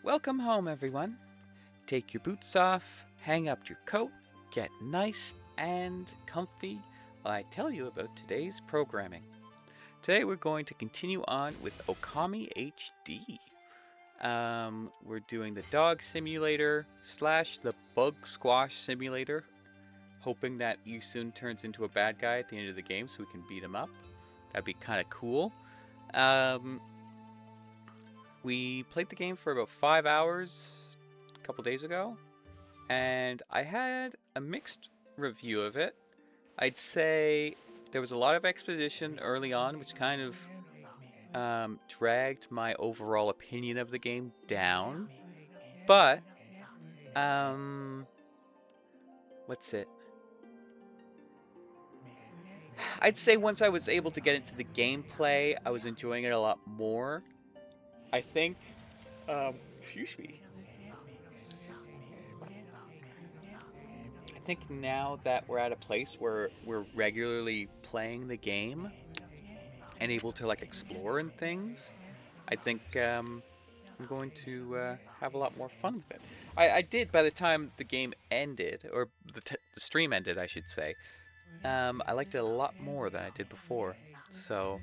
Welcome home, everyone. Take your boots off, hang up your coat, get nice and comfy while I tell you about today's programming. Today we're going to continue on with Okami HD. We're doing the dog simulator slash the bug squash simulator, hoping that Yusun turns into a bad guy at the end of the game so we can beat him up. That'd be kind of cool. We played the game for about 5 hours a couple days ago, and I had a mixed review of it. I'd say there was a lot of exposition early on, which kind of dragged my overall opinion of the game down. But, what's it? I'd say once I was able to get into the gameplay, I was enjoying it a lot more. I think, excuse me. I think now that we're at a place where we're regularly playing the game and able to like explore and things, I think I'm going to have a lot more fun with it. I did by the time the game ended, or the stream ended, I should say. I liked it a lot more than I did before. So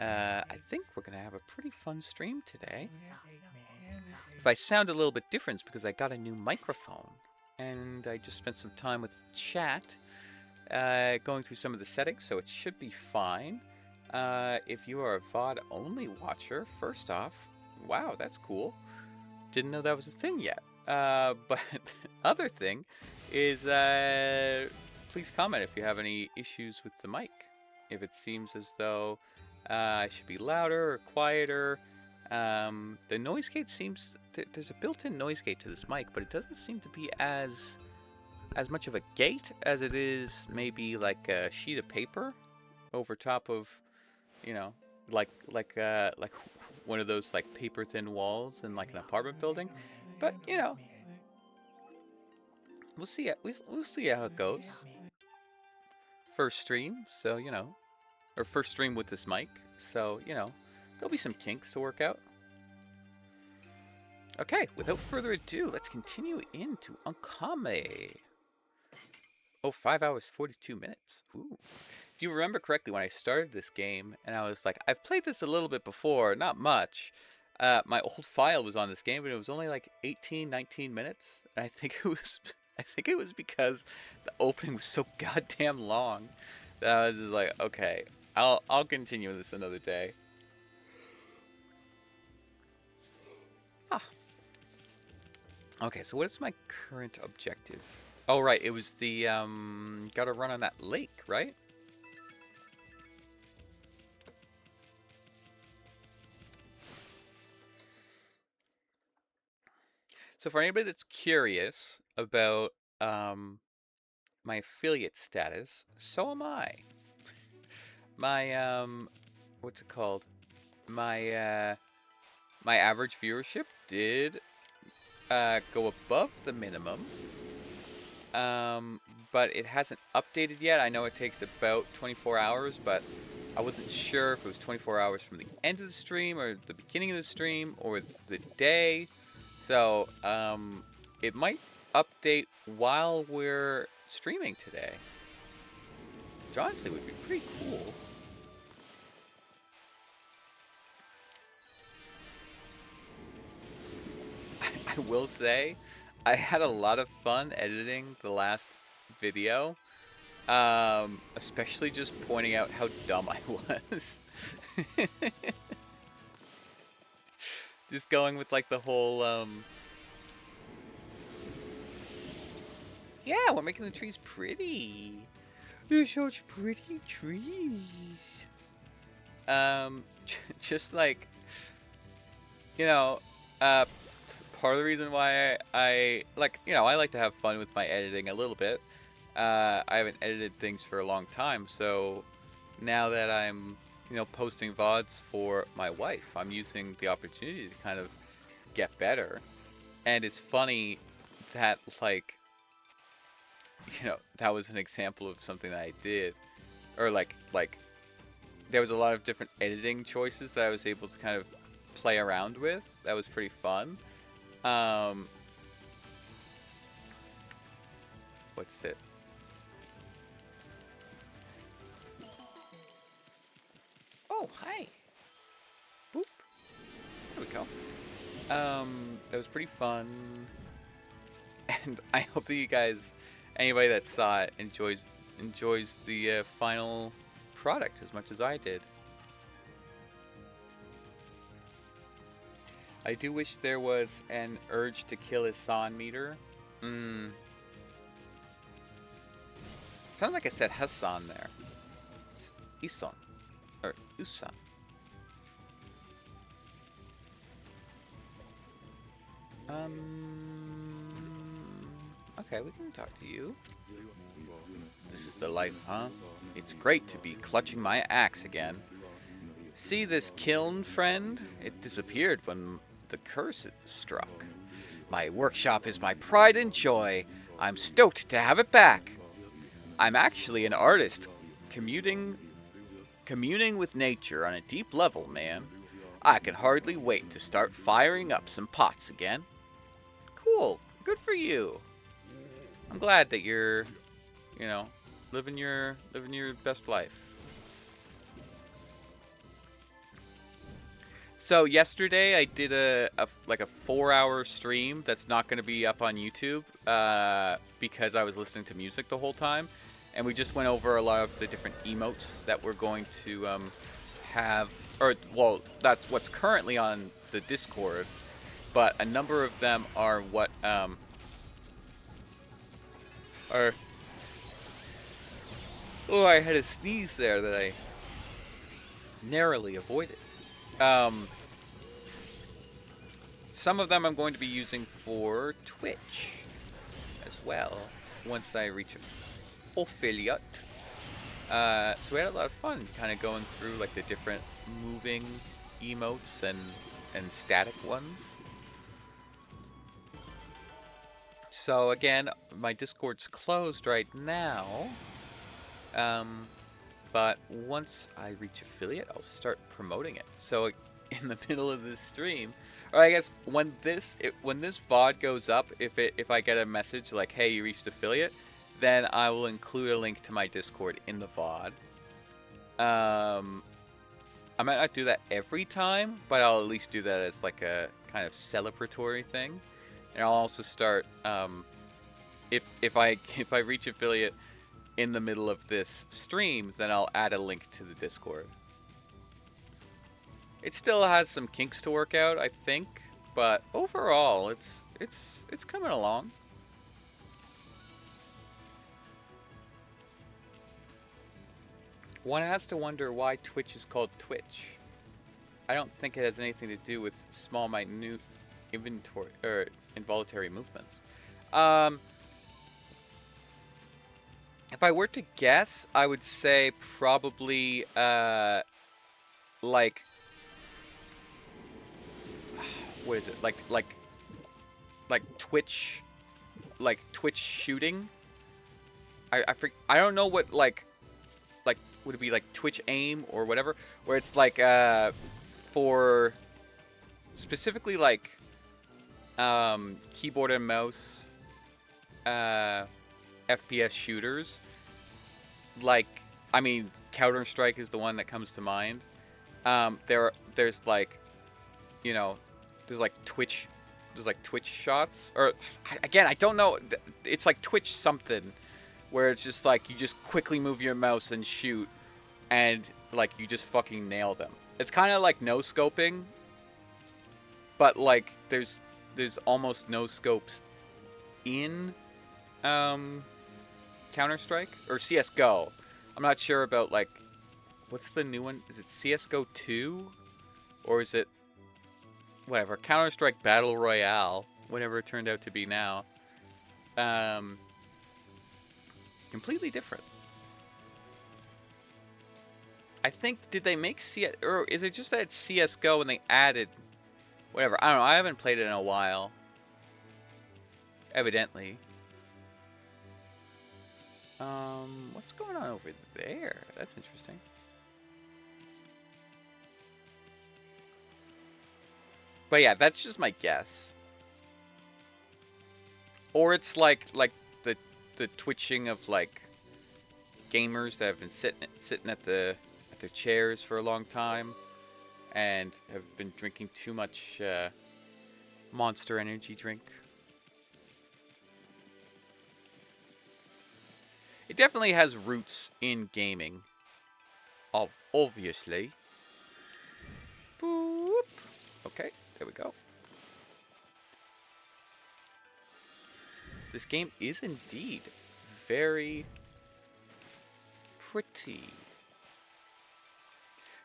I think we're going to have a pretty fun stream today. If I sound a little bit different, it's because I got a new microphone. And I just spent some time with chat going through some of the settings, so it should be fine. If you are a VOD-only watcher, first off, wow, that's cool. Didn't know that was a thing yet. But other thing is, please comment if you have any issues with the mic. If it seems as though I should be louder or quieter. The noise gate seems... There's a built-in noise gate to this mic, but it doesn't seem to be as much of a gate as it is maybe like a sheet of paper over top of, you know, like one of those like paper thin walls in like an apartment building. But you know, we'll see. We'll see how it goes. First stream, so you know, or first stream with this mic, so you know, there'll be some kinks to work out. Okay, without further ado, let's continue into Okami. Oh, 5 hours, 42 minutes. Ooh. If you remember correctly, when I started this game, and I was like, I've played this a little bit before, not much. My old file was on this game, but it was only like 18, 19 minutes. And I think it was because the opening was so goddamn long that I was just like, okay, I'll continue this another day. Okay, so what is my current objective? Oh, right, it was the, gotta run on that lake, right? So for anybody that's curious about, my affiliate status, so am I. My, what's it called? My average viewership did go above the minimum, but it hasn't updated yet. I know it takes about 24 hours, but I wasn't sure if it was 24 hours from the end of the stream or the beginning of the stream or the day. So it might update while we're streaming today, which honestly would be pretty cool. I will say, I had a lot of fun editing the last video, especially just pointing out how dumb I was. Just going with like the whole, yeah, we're making the trees pretty. They're such pretty trees. Just like, you know, part of the reason why I like, you know, I like to have fun with my editing a little bit. I haven't edited things for a long time, so now that I'm, you know, posting VODs for my wife, I'm using the opportunity to kind of get better. And it's funny that, like, you know, that was an example of something that I did. Or like there was a lot of different editing choices that I was able to kind of play around with. That was pretty fun. Um, what's it? Oh, hi. Boop. There we go. That was pretty fun, and I hope that you guys, anybody that saw it, enjoys the final product as much as I did. I do wish there was an urge to kill Hassan meter. Sounds like I said Hassan there. It's Isan. Or Usan. Okay, we can talk to you. This is the life, huh? It's great to be clutching my axe again. See this kiln, friend? It disappeared when the curse struck. My workshop is my pride and joy. I'm stoked to have it back. I'm actually an artist, communing with nature on a deep level, man. I can hardly wait to start firing up some pots again. Cool. Good for you. I'm glad that you're, living your best life. So yesterday I did a 4-hour stream that's not going to be up on YouTube because I was listening to music the whole time, and we just went over a lot of the different emotes that we're going to have, or well, that's what's currently on the Discord, but a number of them are what are oh, I had a sneeze there that I narrowly avoided. Some of them I'm going to be using for Twitch as well once I reach affiliate. So we had a lot of fun kind of going through like the different moving emotes and static ones. So again, my Discord's closed right now. But once I reach affiliate, I'll start promoting it. So in the middle of this stream, or I guess when this VOD goes up, if I get a message like, "Hey, you reached affiliate," then I will include a link to my Discord in the VOD. I might not do that every time, but I'll at least do that as like a kind of celebratory thing. And I'll also start if I reach affiliate in the middle of this stream, then I'll add a link to the Discord. It still has some kinks to work out, I think, but overall, it's coming along. One has to wonder why Twitch is called Twitch. I don't think it has anything to do with small, minute inventory or involuntary movements. If I were to guess, I would say probably like what is it? Like Twitch, Twitch shooting. I don't know what like would it be like Twitch aim or whatever, where it's like for specifically like keyboard and mouse FPS shooters. Like, I mean, Counter-Strike is the one that comes to mind. There's like, there's like Twitch shots, or again, I don't know. It's like Twitch something, where it's just like you just quickly move your mouse and shoot, and like you just fucking nail them. It's kind of like no scoping, but like there's almost no scopes in Counter-Strike or CS:GO. I'm not sure about like what's the new one? Is it CS:GO 2 or is it whatever, Counter-Strike Battle Royale, whatever it turned out to be now. Completely different. I think, did they make CS, or is it just that it's CS:GO and they added whatever? I don't know. I haven't played it in a while. Evidently. What's going on over there? That's interesting. But yeah, that's just my guess. Or it's like the the twitching of like gamers that have been sitting at their chairs for a long time and have been drinking too much Monster Energy drink. It definitely has roots in gaming. Obviously. Boop. Okay, there we go. This game is indeed very pretty.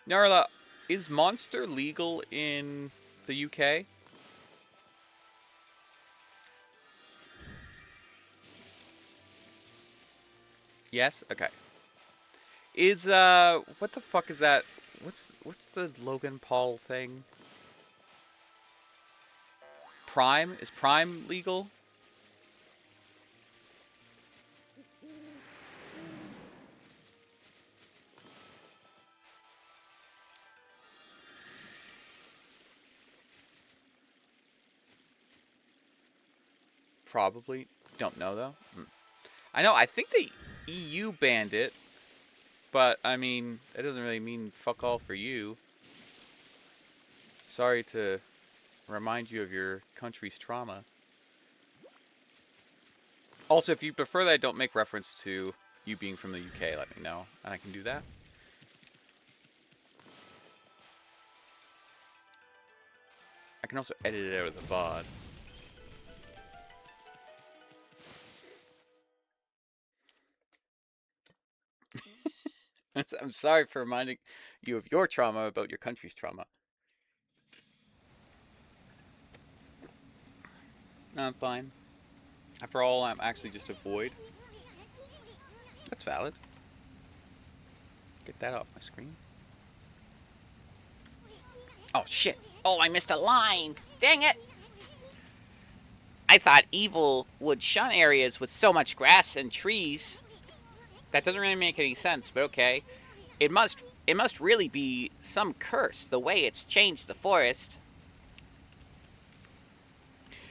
Narla, is Monster legal in the UK? Yes? Okay. Is what the fuck is that? What's the Logan Paul thing? Prime? Is Prime legal? Probably. Don't know though. I know, I think the EU banned it, but I mean, that doesn't really mean fuck all for you. Sorry to remind you of your country's trauma. Also, if you prefer that I don't make reference to you being from the UK, let me know, and I can do that. I can also edit it out of the VOD. I'm sorry for reminding you of your trauma about your country's trauma. No, I'm fine. After all, I'm actually just a void. That's valid. Get that off my screen. Oh shit. Oh, I missed a line. Dang it. I thought evil would shun areas with so much grass and trees. That doesn't really make any sense, but okay. It must really be some curse, the way it's changed the forest.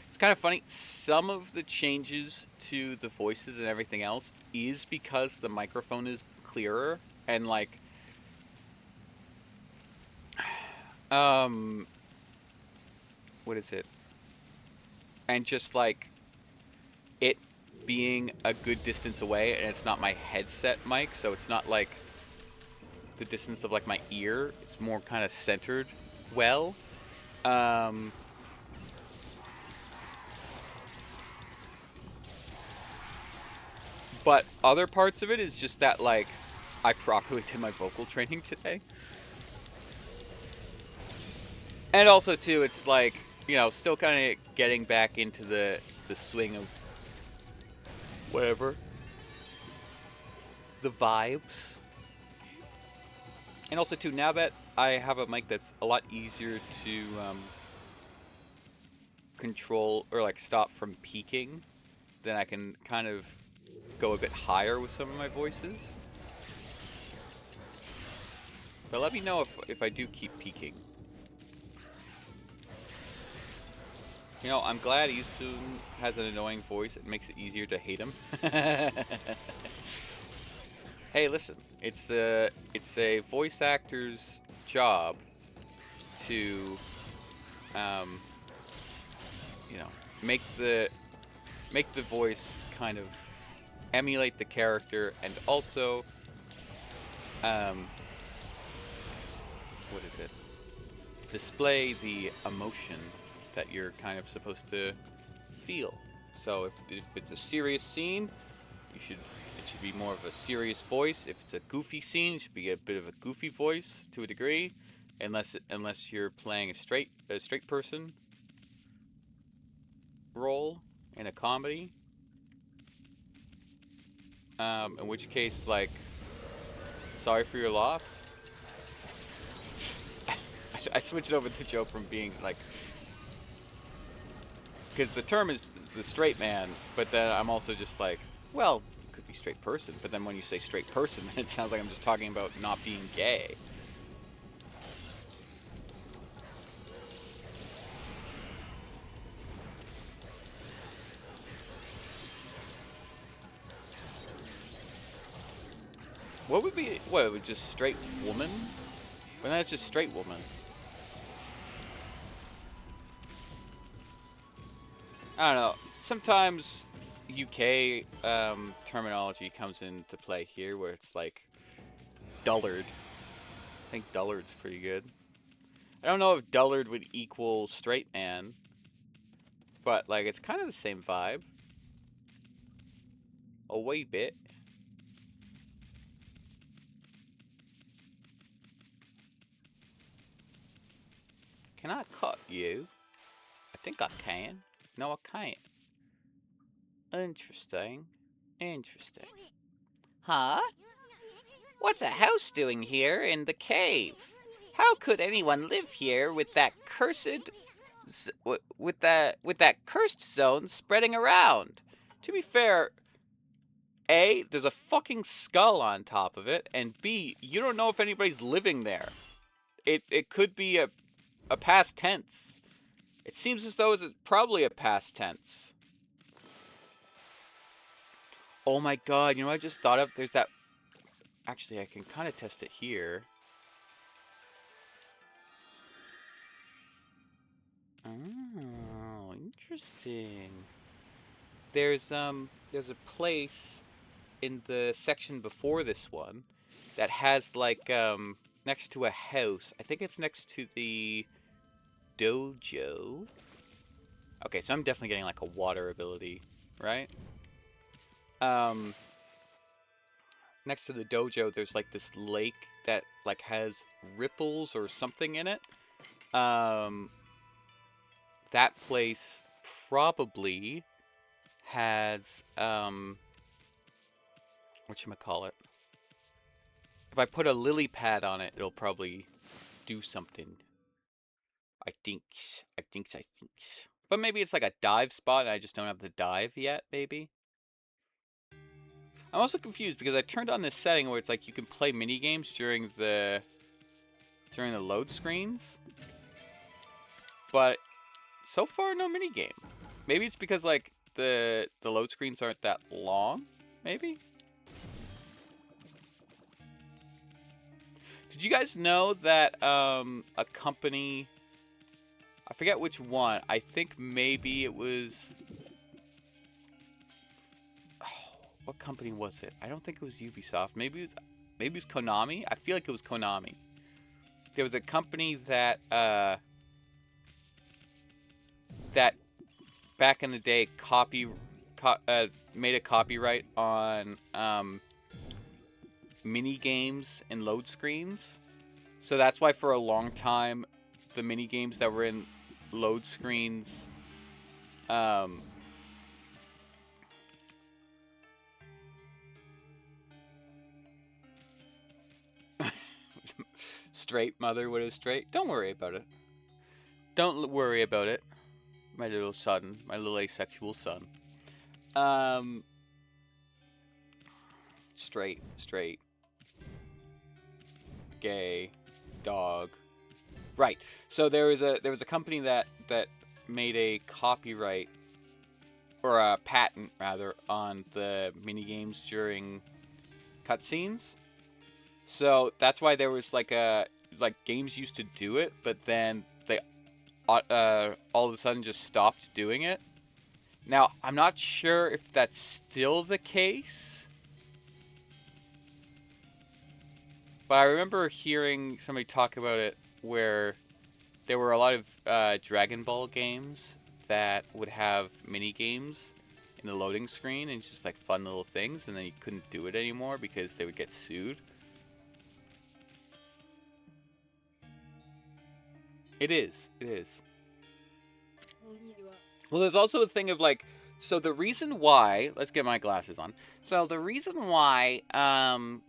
It's kind of funny. Some of the changes to the voices and everything else is because the microphone is clearer and like what is it? And just like it being a good distance away, and it's not my headset mic, so it's not like the distance of like my ear. It's more kind of centered well. But other parts of it is just that like I properly did my vocal training today. And also too, it's like, you know, still kind of getting back into the swing of whatever. The vibes. And also too, now that I have a mic that's a lot easier to control or like stop from peaking, then I can kind of go a bit higher with some of my voices. But let me know if I do keep peaking. You know, I'm glad Isun has an annoying voice. It makes it easier to hate him. Hey, listen, it's a voice actor's job to, you know, make the voice kind of emulate the character, and also, what is it? Display the emotion that you're kind of supposed to feel. So if it's a serious scene, it should be more of a serious voice. If it's a goofy scene, it should be a bit of a goofy voice to a degree, unless you're playing a straight person role in a comedy. In which case, like, sorry for your loss. I switched over the joke from being like, because the term is the straight man, but then I'm also just like, well, could be straight person. But then when you say straight person, it sounds like I'm just talking about not being gay. What would be, what, would just straight woman? But that's just straight woman. I don't know. Sometimes UK terminology comes into play here where it's like dullard. I think dullard's pretty good. I don't know if dullard would equal straight man, but like it's kind of the same vibe. A wee bit. Can I cut you? I think I can. No, I can't. Interesting. Interesting. Huh? What's a house doing here in the cave? How could anyone live here with that cursed with that cursed zone spreading around? To be fair, A, there's a fucking skull on top of it, and B, you don't know if anybody's living there. It could be a past tense. It seems as though it's probably a past tense. Oh my god, you know what I just thought of? There's that... Actually, I can kind of test it here. Oh, interesting. There's a place in the section before this one that has like next to a house. I think it's next to the dojo. Okay, so I'm definitely getting like a water ability, right? Next to the dojo, there's like this lake that like has ripples or something in it. That place probably has whatchamacallit. If I put a lily pad on it, it'll probably do something. I think. But maybe it's like a dive spot and I just don't have the dive yet, maybe? I'm also confused because I turned on this setting where it's like you can play mini games during the load screens. But so far no mini game. Maybe it's because like the load screens aren't that long, maybe? Did you guys know that a company, I forget which one, I think maybe it was, oh, what company was it? I don't think it was Ubisoft. Maybe it was Konami. I feel like it was Konami. There was a company that that back in the day made a copyright on mini games and load screens. So that's why for a long time the mini games that were in load screens straight mother with a straight. Don't worry about it. Don't worry about it. My little son, my little asexual son. Straight, gay, dog. Right. So there was a company that made a copyright or a patent rather on the mini games during cutscenes. So that's why there was like games used to do it, but then they all of a sudden just stopped doing it. Now, I'm not sure if that's still the case, but I remember hearing somebody talk about it where there were a lot of Dragon Ball games that would have mini games in the loading screen and just like fun little things, and then you couldn't do it anymore because they would get sued. It is. Well, there's also a thing of like, so the reason why, let's get my glasses on. So the reason why, the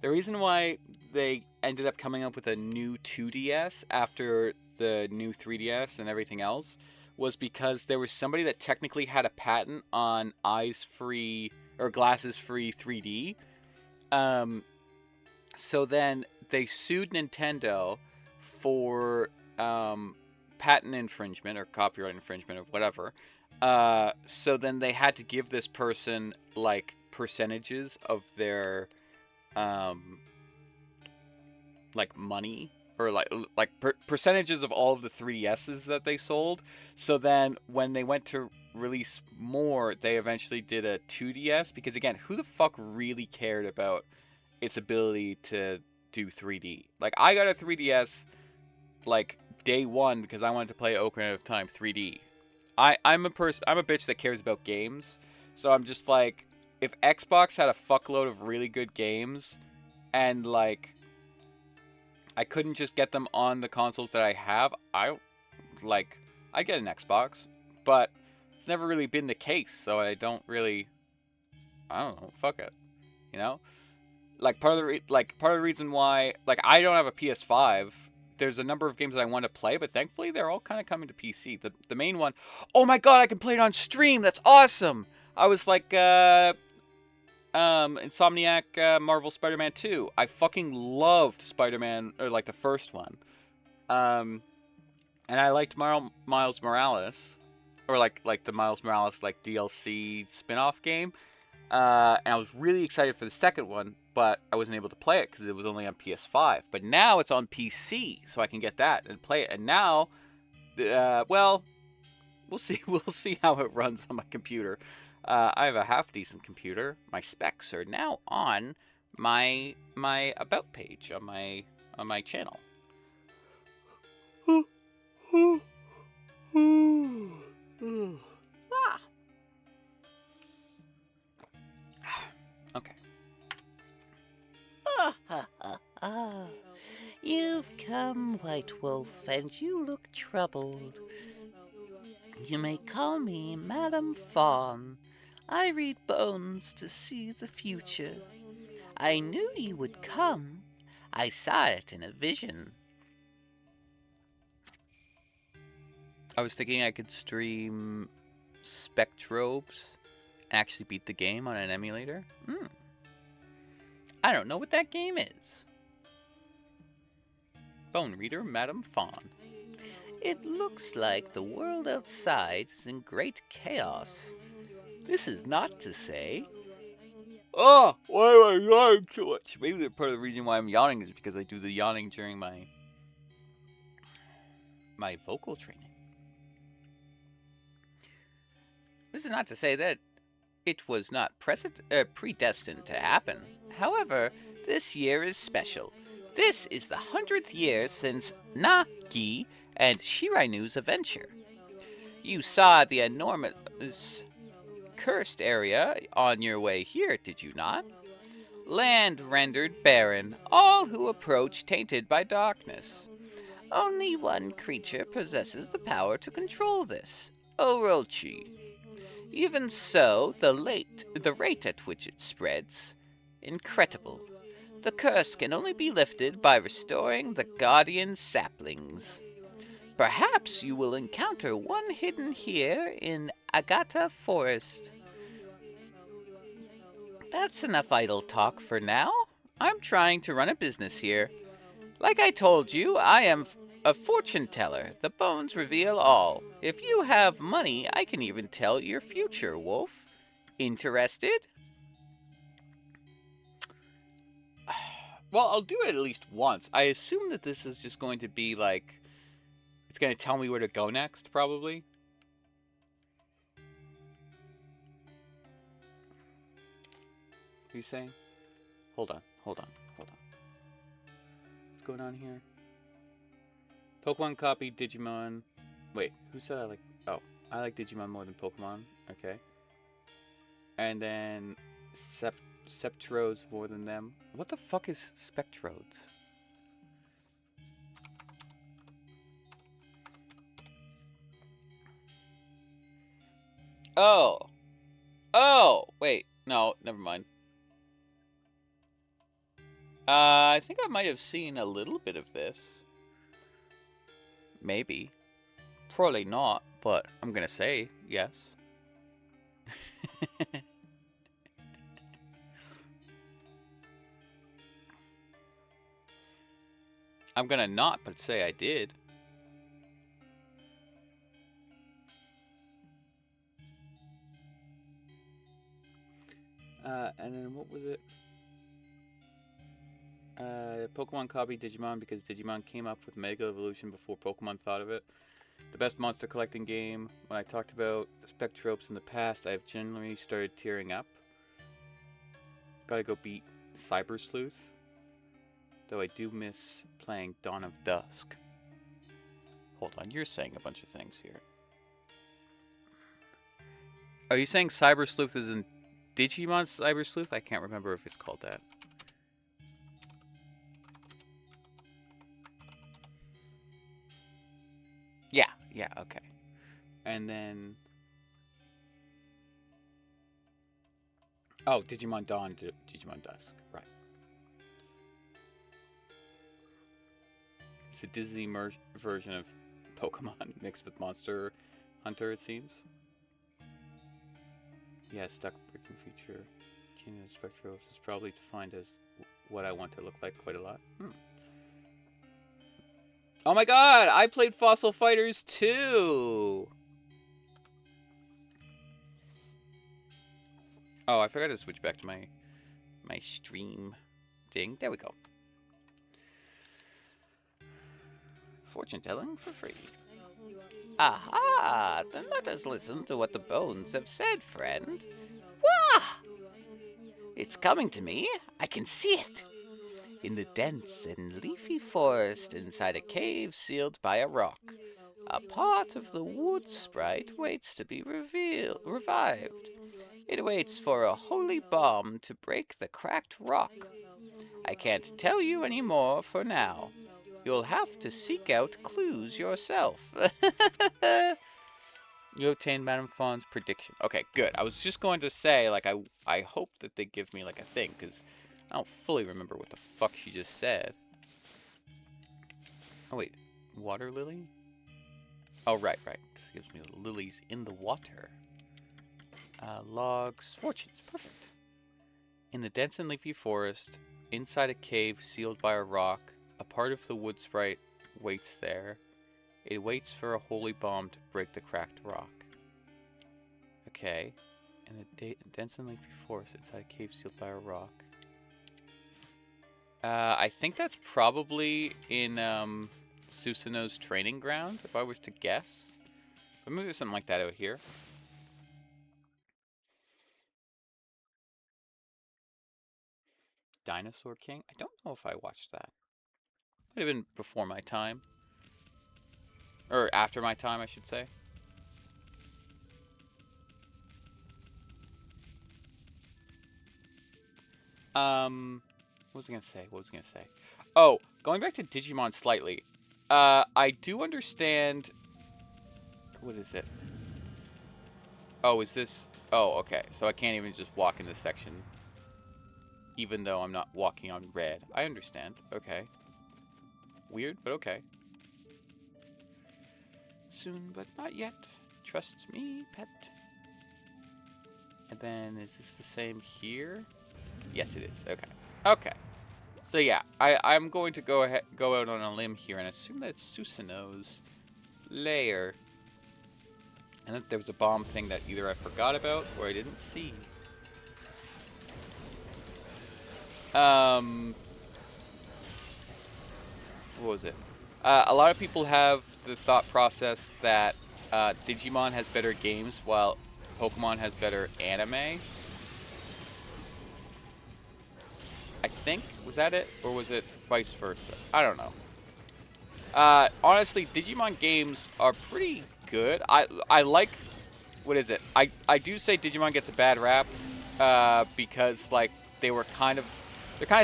reason why they ended up coming up with a new 2DS after the new 3DS and everything else was because there was somebody that technically had a patent on eyes-free or glasses-free 3D. So then they sued Nintendo for patent infringement or copyright infringement or whatever. So then they had to give this person like percentages of their um, like money or percentages of all of the 3DSs that they sold. So then when they went to release more, they eventually did a 2DS because again, who the fuck really cared about its ability to do 3D? Like I got a 3DS like day one because I wanted to play Ocarina of Time 3D. I'm a bitch that cares about games. So I'm just like, if Xbox had a fuckload of really good games and like I couldn't just get them on the consoles that I have, I get an Xbox, but it's never really been the case, so I don't know, fuck it, you know? Like part of the reason why like I don't have a PS5, there's a number of games that I want to play, but thankfully they're all kind of coming to PC. The main one, oh my god, I can play it on stream. That's awesome. I was like Insomniac Marvel Spider-Man 2. I fucking loved Spider-Man, or like the first one. Um, and I liked Miles Morales, or like the Miles Morales like DLC spin-off game. And I was really excited for the second one, but I wasn't able to play it because it was only on PS5. But now it's on PC, so I can get that and play it. And now, well, we'll see. We'll see how it runs on my computer. I have a half decent computer. My specs are now on my about page on my channel. Ah. Okay. You've come, White Wolf, and you look troubled. You may call me Madame Fawn. I read bones to see the future. I knew you would come. I saw it in a vision. I was thinking I could stream Spectrobes and actually beat the game on an emulator. I don't know what that game is. Bone Reader, Madame Fawn. It looks like the world outside is in great chaos. This is not to say... Oh, why am I yawning so much? Maybe part of the reason why I'm yawning is because I do the yawning during my vocal training. This is not to say that it was not predestined to happen. However, this year is special. This is the 100th year since Nagi and Shirainu's adventure. You saw the enormous cursed area on your way here, did you not? Land rendered barren, all who approach tainted by darkness. Only one creature possesses the power to control this, Orochi. Even so, the rate at which it spreads, incredible. The curse can only be lifted by restoring the guardian saplings. Perhaps you will encounter one hidden here in Agata Forest. That's enough idle talk for now. I'm trying to run a business here. Like I told you, I am a fortune teller. The bones reveal all. If you have money, I can even tell your future, Wolf. Interested? Well, I'll do it at least once. I assume that this is just going to be like, it's going to tell me where to go next, probably. What are you saying? Hold on. What's going on here? Pokemon copy Digimon. Wait, who said I like... Oh, I like Digimon more than Pokemon. Okay. And then Septrodes more than them. What the fuck is Spectrodes? Oh, wait. No, never mind. I think I might have seen a little bit of this. Maybe. Probably not, but I'm gonna say yes. I'm gonna not, but say I did. And then what was it? Pokemon copied Digimon because Digimon came up with Mega Evolution before Pokemon thought of it. The best monster collecting game. When I talked about Spectropes in the past, I have generally started tearing up. Gotta go beat Cyber Sleuth. Though I do miss playing Dawn of Dusk. Hold on, you're saying a bunch of things here. Are you saying Cyber Sleuth is in Digimon Cyber Sleuth? I can't remember if it's called that. Yeah, okay. And then... Oh, Digimon Dawn, Digimon Dusk, right. It's a Disney version of Pokemon mixed with Monster Hunter, it seems. Yeah, stuck breaking feature. Gene and Spectros is probably defined as what I want to look like quite a lot. Oh my god, I played Fossil Fighters too! Oh, I forgot to switch back to my stream thing. There we go. Fortune telling for free. Aha! Then let us listen to what the bones have said, friend. Wah! It's coming to me. I can see it. In the dense and leafy forest inside a cave sealed by a rock, a part of the wood sprite waits to be revived. It waits for a holy bomb to break the cracked rock. I can't tell you any more for now. You'll have to seek out clues yourself. You obtained Madame Fawn's prediction. Okay, good. I was just going to say, like, I hope that they give me, like, a thing, because I don't fully remember what the fuck she just said. Oh, wait. Water lily? Oh, right. Because it gives me lilies in the water. Logs. Fortunes. Perfect. In the dense and leafy forest, inside a cave sealed by a rock, a part of the wood sprite waits there. It waits for a holy bomb to break the cracked rock. Okay. In a dense and leafy forest inside a cave sealed by a rock. I think that's probably in Susanoo's training ground, if I was to guess. But maybe there's something like that out here. Dinosaur King? I don't know if I watched that. Might have been before my time. Or after my time, I should say. What was I gonna say? Oh, going back to Digimon slightly. I do understand... What is it? Oh, is this... Oh, okay. So I can't even just walk in this section. Even though I'm not walking on red. I understand. Okay. Weird, but okay. Soon, but not yet. Trust me, pet. And then, is this the same here? Yes, it is. Okay. Okay. So yeah, I'm going to go out on a limb here and assume that it's Susanoo's lair. And that there was a bomb thing that either I forgot about or I didn't see. What was it? A lot of people have the thought process that Digimon has better games while Pokemon has better anime. I think. Was that it? Or was it vice versa? I don't know. Honestly, Digimon games are pretty good. I like... What is it? I do say Digimon gets a bad rap because, like, they're kind of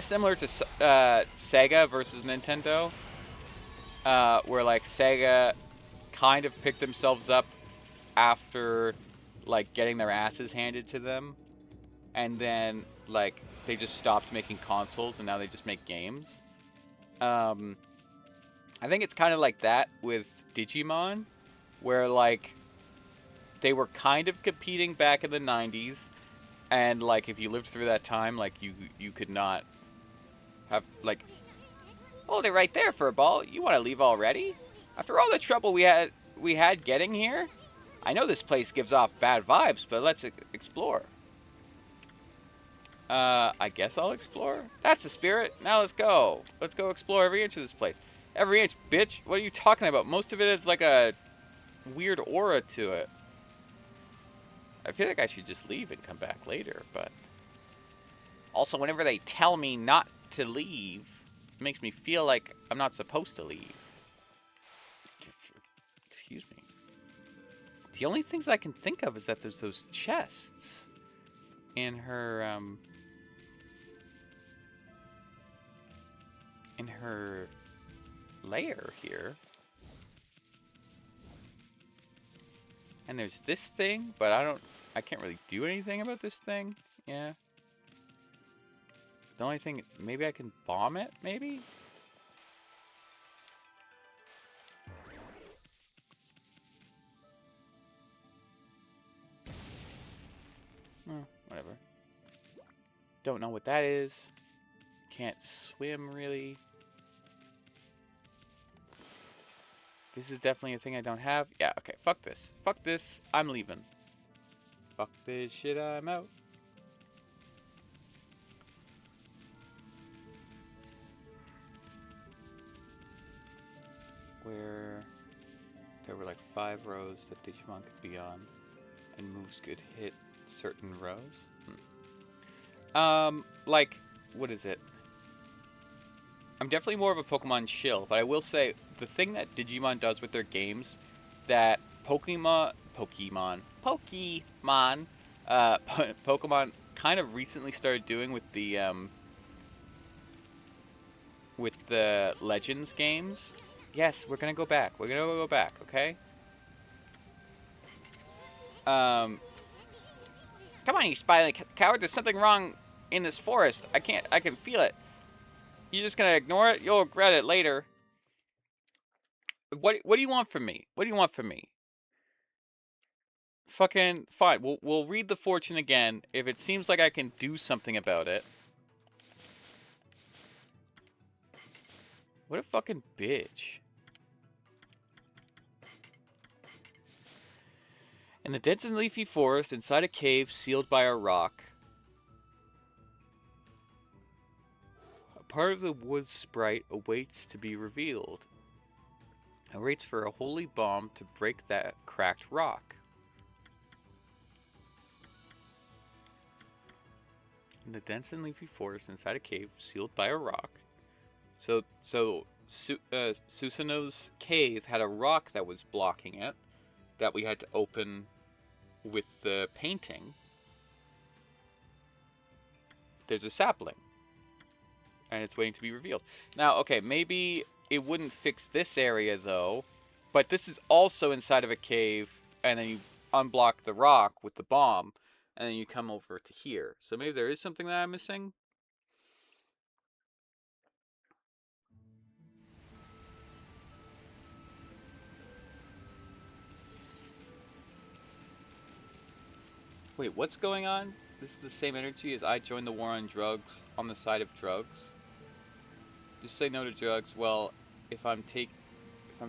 similar to Sega versus Nintendo. Where, like, Sega kind of picked themselves up after, like, getting their asses handed to them. And then, like, they just stopped making consoles and now they just make games. I think it's kind of like that with Digimon, where, like, they were kind of competing back in the 90s, and, like, if you lived through that time, like, you could not have, like... Hold it right there, Furball. You want to leave already? After all the trouble we had getting here? I know this place gives off bad vibes, but let's explore. I guess I'll explore. That's the spirit. Now let's go. Let's go explore every inch of this place. Every inch, bitch. What are you talking about? Most of it is like a weird aura to it. I feel like I should just leave and come back later, but... Also, whenever they tell me not to leave, it makes me feel like I'm not supposed to leave. Excuse me. The only things I can think of is that there's those chests in her, lair here. And there's this thing, but I can't really do anything about this thing. Yeah. The only thing, maybe I can bomb it, maybe? Whatever. Don't know what that is. Can't swim, really. This is definitely a thing I don't have. Yeah, okay, fuck this. Fuck this, I'm leaving. Fuck this shit, I'm out. Where there were like 5 rows that Digimon could be on, and moves could hit certain rows. Like, what is it? I'm definitely more of a Pokemon chill, but I will say the thing that Digimon does with their games that Pokemon kind of recently started doing with the Legends games. Yes, we're gonna go back. We're gonna go back, okay? Come on, you spy coward. There's something wrong in this forest. I can feel it. You're just gonna ignore it? You'll regret it later. What do you want from me? What do you want from me? Fucking fine. We'll read the fortune again. If it seems like I can do something about it. What a fucking bitch. In the dense and leafy forest, inside a cave sealed by a rock, a part of the wood sprite awaits to be revealed. It waits for a holy bomb to break that cracked rock. In the dense and leafy forest, inside a cave sealed by a rock. So Susanoo's cave had a rock that was blocking it, that we had to open with the painting. There's a sapling, and it's waiting to be revealed. Now, okay, maybe it wouldn't fix this area though, but this is also inside of a cave, and then you unblock the rock with the bomb, and then you come over to here. So maybe there is something that I'm missing. Wait, what's going on? This is the same energy as I joined the war on drugs on the side of drugs. Just say no to drugs. Well, if I'm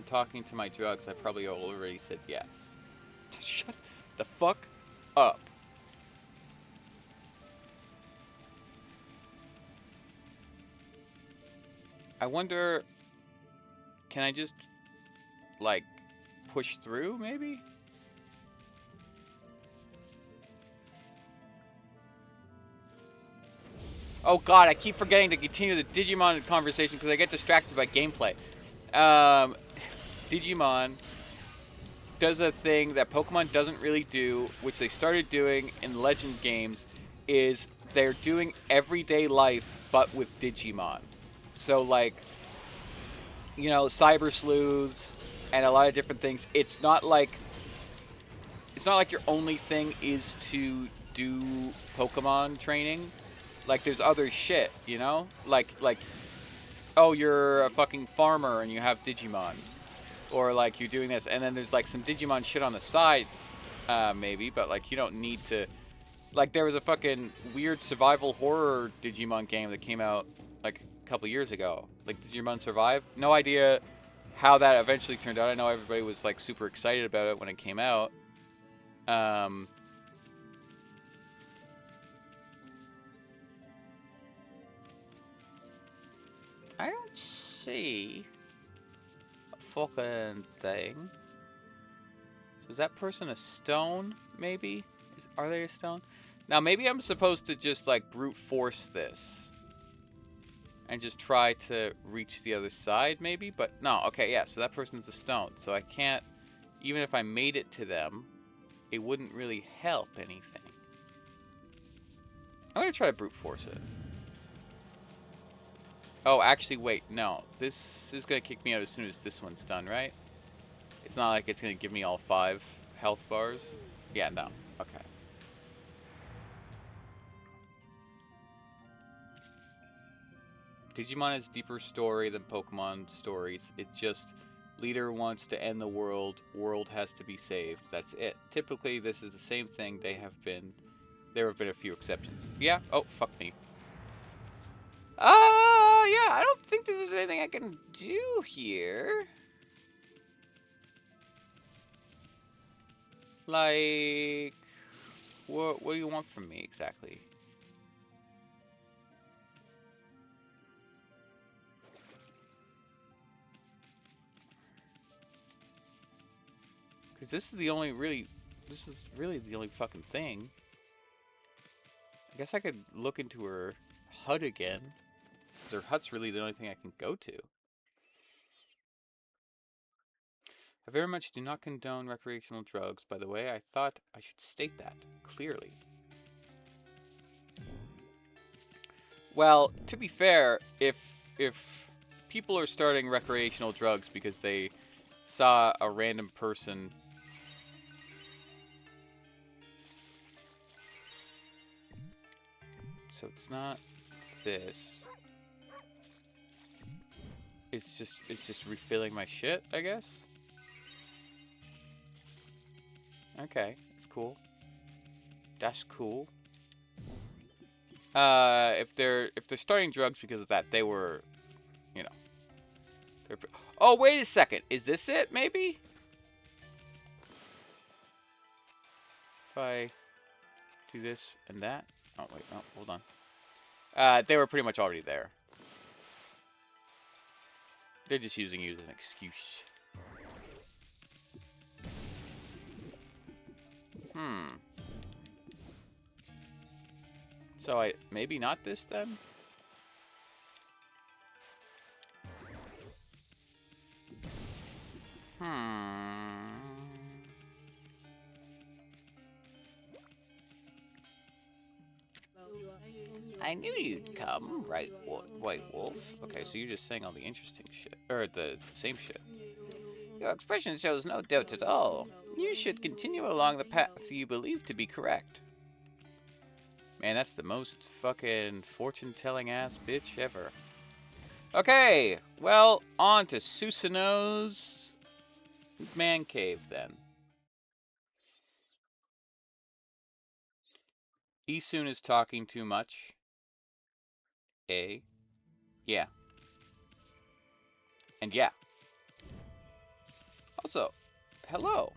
talking to my drugs, I probably already said yes. Shut the fuck up. I wonder, can I just like push through maybe? Oh god, I keep forgetting to continue the Digimon conversation because I get distracted by gameplay. Digimon does a thing that Pokemon doesn't really do, which they started doing in Legend games, is they're doing everyday life but with Digimon. So like, you know, cyber sleuths and a lot of different things. It's not like your only thing is to do Pokemon training. Like, there's other shit, you know? Like, oh, you're a fucking farmer and you have Digimon. Or, like, you're doing this. And then there's, like, some Digimon shit on the side, maybe. But, like, you don't need to... Like, there was a fucking weird survival horror Digimon game that came out, like, a couple years ago. Like, Digimon Survive. No idea how that eventually turned out. I know everybody was, like, super excited about it when it came out. I don't see a fucking thing. So is that person a stone, maybe? Are they a stone? Now, maybe I'm supposed to just, like, brute force this. And just try to reach the other side, maybe? But, no, okay, yeah, so that person's a stone. So I can't, even if I made it to them, it wouldn't really help anything. I'm gonna try to brute force it. Oh, actually, wait, no. This is gonna kick me out as soon as this one's done, right? It's not like it's gonna give me all 5 health bars. Yeah, no. Okay. Digimon has deeper story than Pokemon stories. It just, leader wants to end the world, world has to be saved. That's it. Typically, this is the same thing. There have been a few exceptions. Yeah? Oh, fuck me. Yeah, I don't think there's anything I can do here. Like, what do you want from me exactly? Because this is really the only fucking thing. I guess I could look into her hut again. Because her hut's really the only thing I can go to. I very much do not condone recreational drugs, by the way. I thought I should state that clearly. Well, to be fair, if people are starting recreational drugs because they saw a random person so it's not this. It's just refilling my shit, I guess. Okay, it's cool. That's cool. If they're starting drugs because of that, they were, you know, they're. Oh, wait a second. Is this it? Maybe. If I do this and that. Oh wait, no, hold on. They were pretty much already there. They're just using you as an excuse. Hmm. So maybe not this then? Hmm. I knew you'd come, right, White Wolf? Okay, so you're just saying all the interesting shit. Or the same shit. Your expression shows no doubt at all. You should continue along the path you believe to be correct. Man, that's the most fucking fortune-telling ass bitch ever. Okay, well, on to Susanoo's man cave then. Isun is talking too much. A. Yeah. And yeah. Also, hello.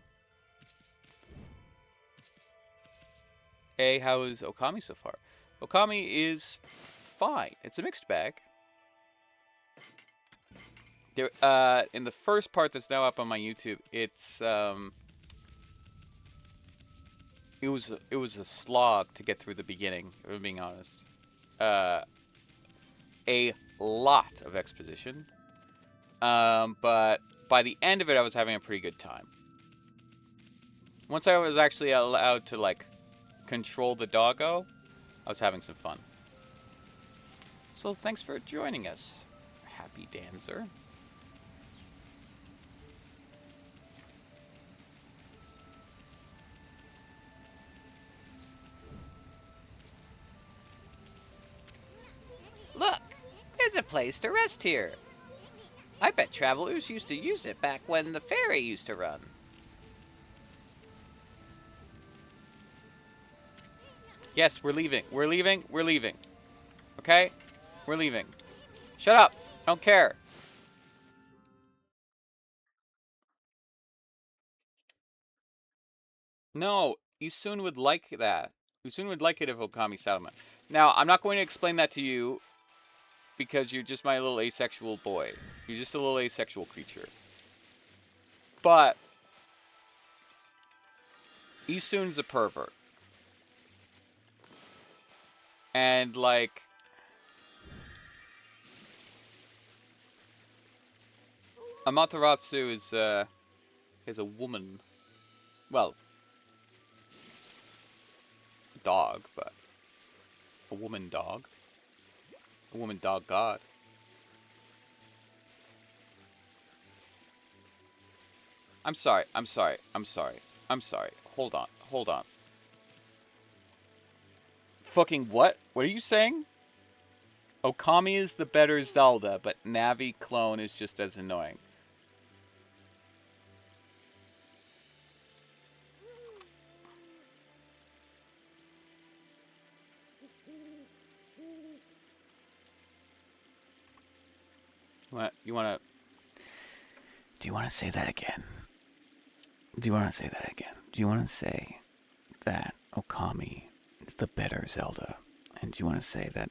A, how is Okami so far? Okami is fine. It's a mixed bag. There, in the first part that's now up on my YouTube, it was a slog to get through the beginning, if I'm being honest. A lot of exposition. But by the end of it, I was having a pretty good time. Once I was actually allowed to, like, control the doggo, I was having some fun. So thanks for joining us, Happy Dancer. Look, there's a place to rest here. I bet travelers used to use it back when the ferry used to run. Yes, we're leaving. We're leaving. We're leaving. Okay? We're leaving. Shut up. I don't care. No, Isun would like that. Isun would like it if Okami settlement. Now, I'm not going to explain that to you. because you're just my little asexual boy. You're just a little asexual creature. But Isun's a pervert. And, like, Amaterasu is a woman. Well, dog, but a woman dog. A woman dog god. I'm sorry. Hold on. Fucking what? What are you saying? Okami is the better Zelda, but Navi clone is just as annoying. You wanna do you wanna say that again? Do you wanna say that again? Do you wanna say that Okami is the better Zelda? And do you wanna say that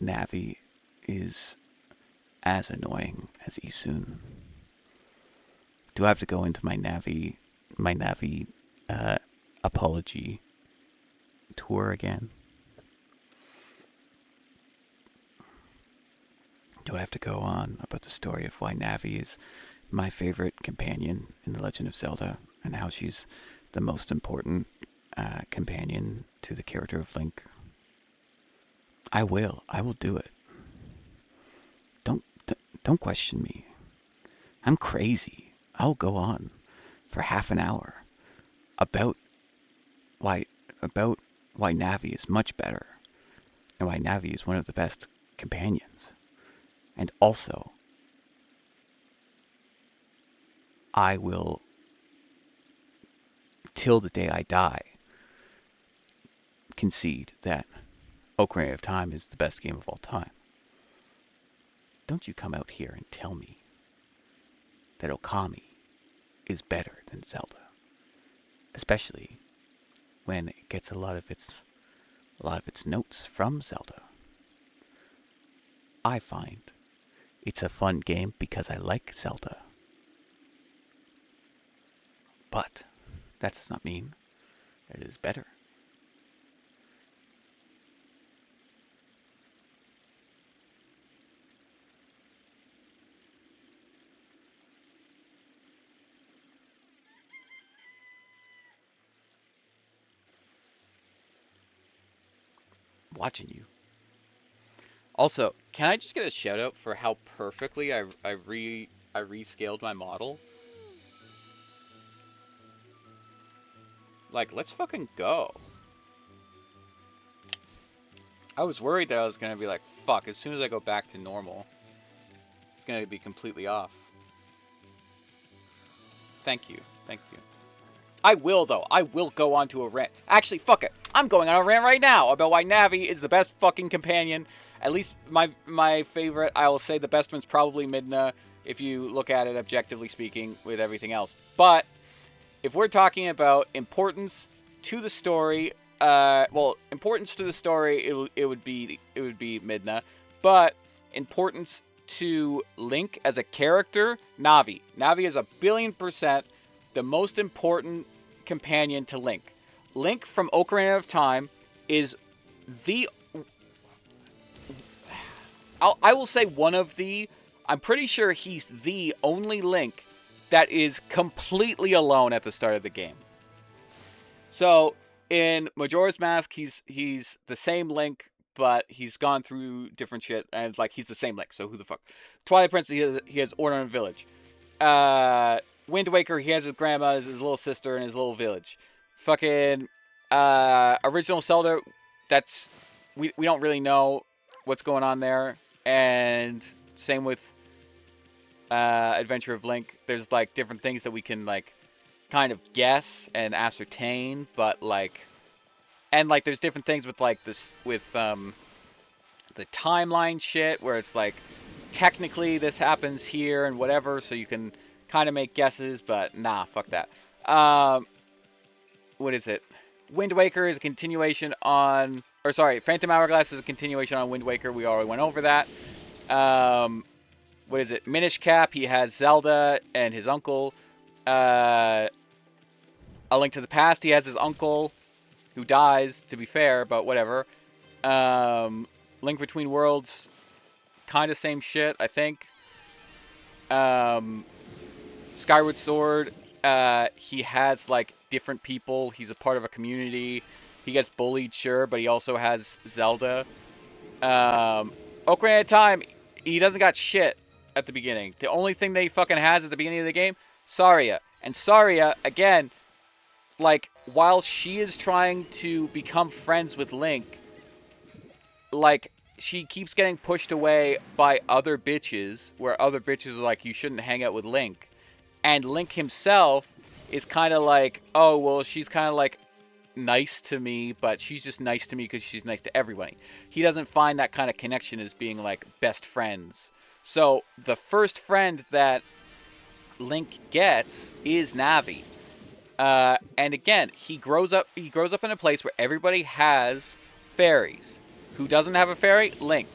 Navi is as annoying as Isun? Do I have to go into my Navi apology tour again? Do I have to go on about the story of why Navi is my favorite companion in The Legend of Zelda and how she's the most important companion to the character of Link? I will do it. Don't question me. I'm crazy. I'll go on for half an hour about why Navi is much better and why Navi is one of the best companions. And also, I will, till the day I die, concede that Ocarina of Time is the best game of all time. Don't you come out here and tell me that Okami is better than Zelda, especially when it gets a lot of its notes from Zelda. I find it's a fun game because I like Zelda. But that does not mean that it is better. Watching you. Also, can I just get a shout out for how perfectly I rescaled my model? Like, let's fucking go. I was worried that I was gonna be like, fuck, as soon as I go back to normal, it's gonna be completely off. Thank you. I will, though. I will go on to a rant. Actually, fuck it. I'm going on a rant right now about why Navi is the best fucking companion. At least my favorite. I will say the best one's probably Midna, if you look at it objectively speaking with everything else. But if we're talking about importance to the story, importance to the story, it would be Midna. But importance to Link as a character, Navi. Navi is 1,000,000,000% the most important companion to Link. Link from Ocarina of Time is the... I will say one of the... I'm pretty sure he's the only Link that is completely alone at the start of the game. So, in Majora's Mask, he's the same Link, but he's gone through different shit, and, like, he's the same Link, so who the fuck? Twilight Princess, he has Ornament Village. Wind Waker, he has his grandma, his little sister, and his little village. Fucking original Zelda, that's we don't really know what's going on there. And same with Adventure of Link. There's like different things that we can like kind of guess and ascertain, but like, and like there's different things with like this with the timeline shit where it's like technically this happens here and whatever, so you can kind of make guesses, but nah, fuck that. What is it? Wind Waker is a continuation on or sorry, Phantom Hourglass is a continuation on Wind Waker. We already went over that. What is it? Minish Cap. He has Zelda and his uncle. A Link to the Past. He has his uncle, who dies. To be fair, but whatever. Link Between Worlds. Kind of same shit, I think. Skyward Sword. He has like different people. He's a part of a community. He gets bullied, sure, but he also has Zelda. Ocarina of Time, he doesn't got shit at the beginning. The only thing that he fucking has at the beginning of the game, Saria. And Saria, again, like, while she is trying to become friends with Link, like, she keeps getting pushed away by other bitches, where other bitches are like, you shouldn't hang out with Link. And Link himself is kind of like, oh, well, she's kind of like nice to me, but she's just nice to me because she's nice to everybody. He doesn't find that kind of connection as being like best friends. So the first friend that Link gets is Navi. And again, he grows up in a place where everybody has fairies. Who doesn't have a fairy? Link.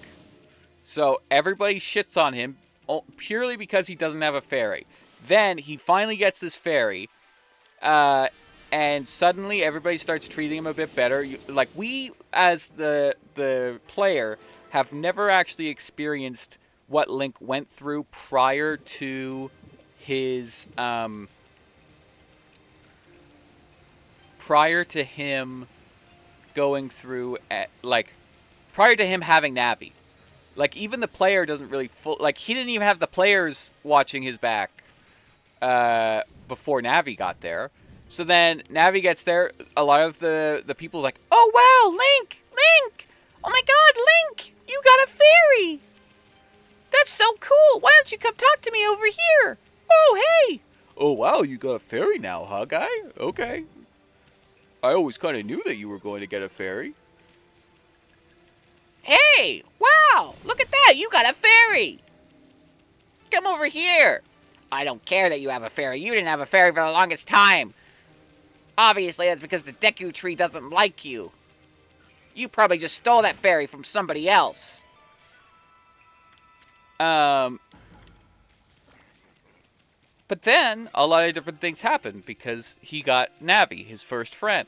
So everybody shits on him purely because he doesn't have a fairy. Then he finally gets this fairy, and suddenly everybody starts treating him a bit better. Like, we, as the player, have never actually experienced what Link went through prior to his prior to him going through prior to him having Navi. Like, even the player doesn't really he didn't even have the players watching his back before Navi got there. So then Navi gets there, a lot of the people are like, oh wow, Link! Oh my god, Link! You got a fairy! That's so cool! Why don't you come talk to me over here? Oh, hey! Oh wow, you got a fairy now, huh, guy? Okay. I always kind of knew that you were going to get a fairy. Hey! Wow! Look at that! You got a fairy! Come over here! I don't care that you have a fairy. You didn't have a fairy for the longest time. Obviously, that's because the Deku Tree doesn't like you. You probably just stole that fairy from somebody else. But then, a lot of different things happen because he got Navi, his first friend.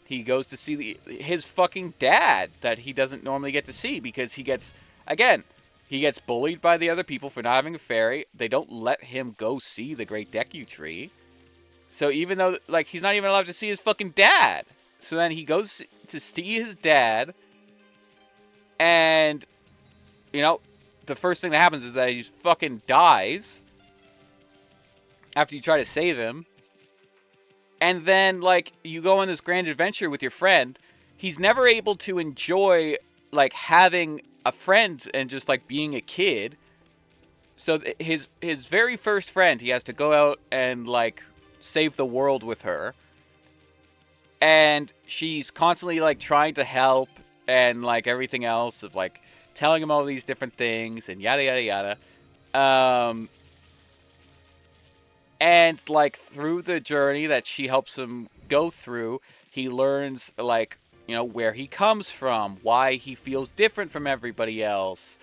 He goes to see his fucking dad that he doesn't normally get to see because he gets bullied by the other people for not having a fairy. They don't let him go see the Great Deku Tree. So even though, like, he's not even allowed to see his fucking dad. So then he goes to see his dad. And, you know, the first thing that happens is that he fucking dies after you try to save him. And then, like, you go on this grand adventure with your friend. He's never able to enjoy, like, having a friend and just, like, being a kid. So his very first friend, he has to go out and, like, save the world with her. And she's constantly, like, trying to help and, like, everything else of, like, telling him all these different things and yada, yada, yada. And, like, through the journey that she helps him go through, he learns, like, you know, where he comes from, why he feels different from everybody else.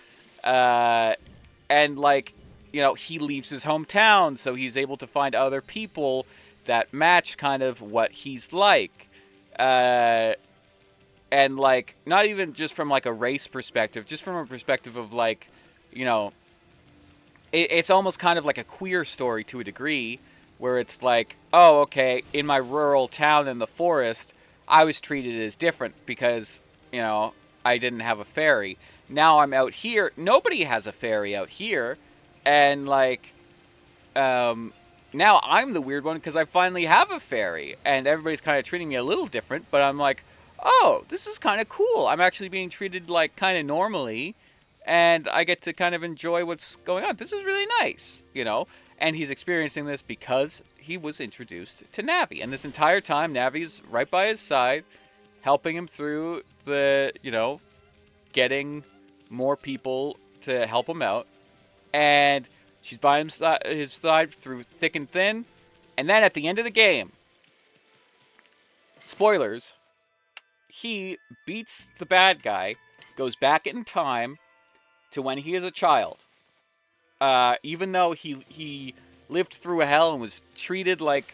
And, like, you know, he leaves his hometown, so he's able to find other people that match kind of what he's like. And, like, not even just from, like, a race perspective, just from a perspective of, like, you know, it's almost kind of like a queer story to a degree, where it's like, oh, okay, in my rural town in the forest, I was treated as different because, you know, I didn't have a fairy. Now I'm out here, nobody has a fairy out here, and, like, now I'm the weird one because I finally have a fairy, and everybody's kind of treating me a little different, but I'm like, oh, this is kind of cool. I'm actually being treated, like, kind of normally, and I get to kind of enjoy what's going on. This is really nice, you know? And he's experiencing this because he was introduced to Navi. And this entire time, Navi's right by his side, helping him through the, you know, getting more people to help him out. And she's by his side through thick and thin. And then at the end of the game, spoilers, he beats the bad guy, goes back in time to when he is a child. Even though he lived through hell and was treated like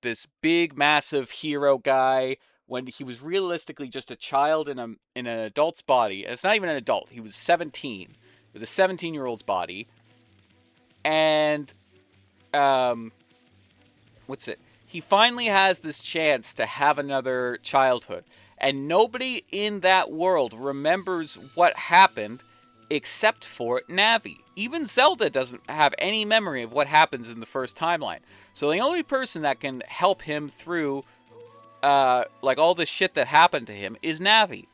this big massive hero guy when he was realistically just a child in an adult's body. And it's not even an adult. He was 17. It was a 17-year-old's body. And what's it? He finally has this chance to have another childhood. And nobody in that world remembers what happened except for Navi. Even Zelda doesn't have any memory of what happens in the first timeline. So the only person that can help him through like all the shit that happened to him is Navi.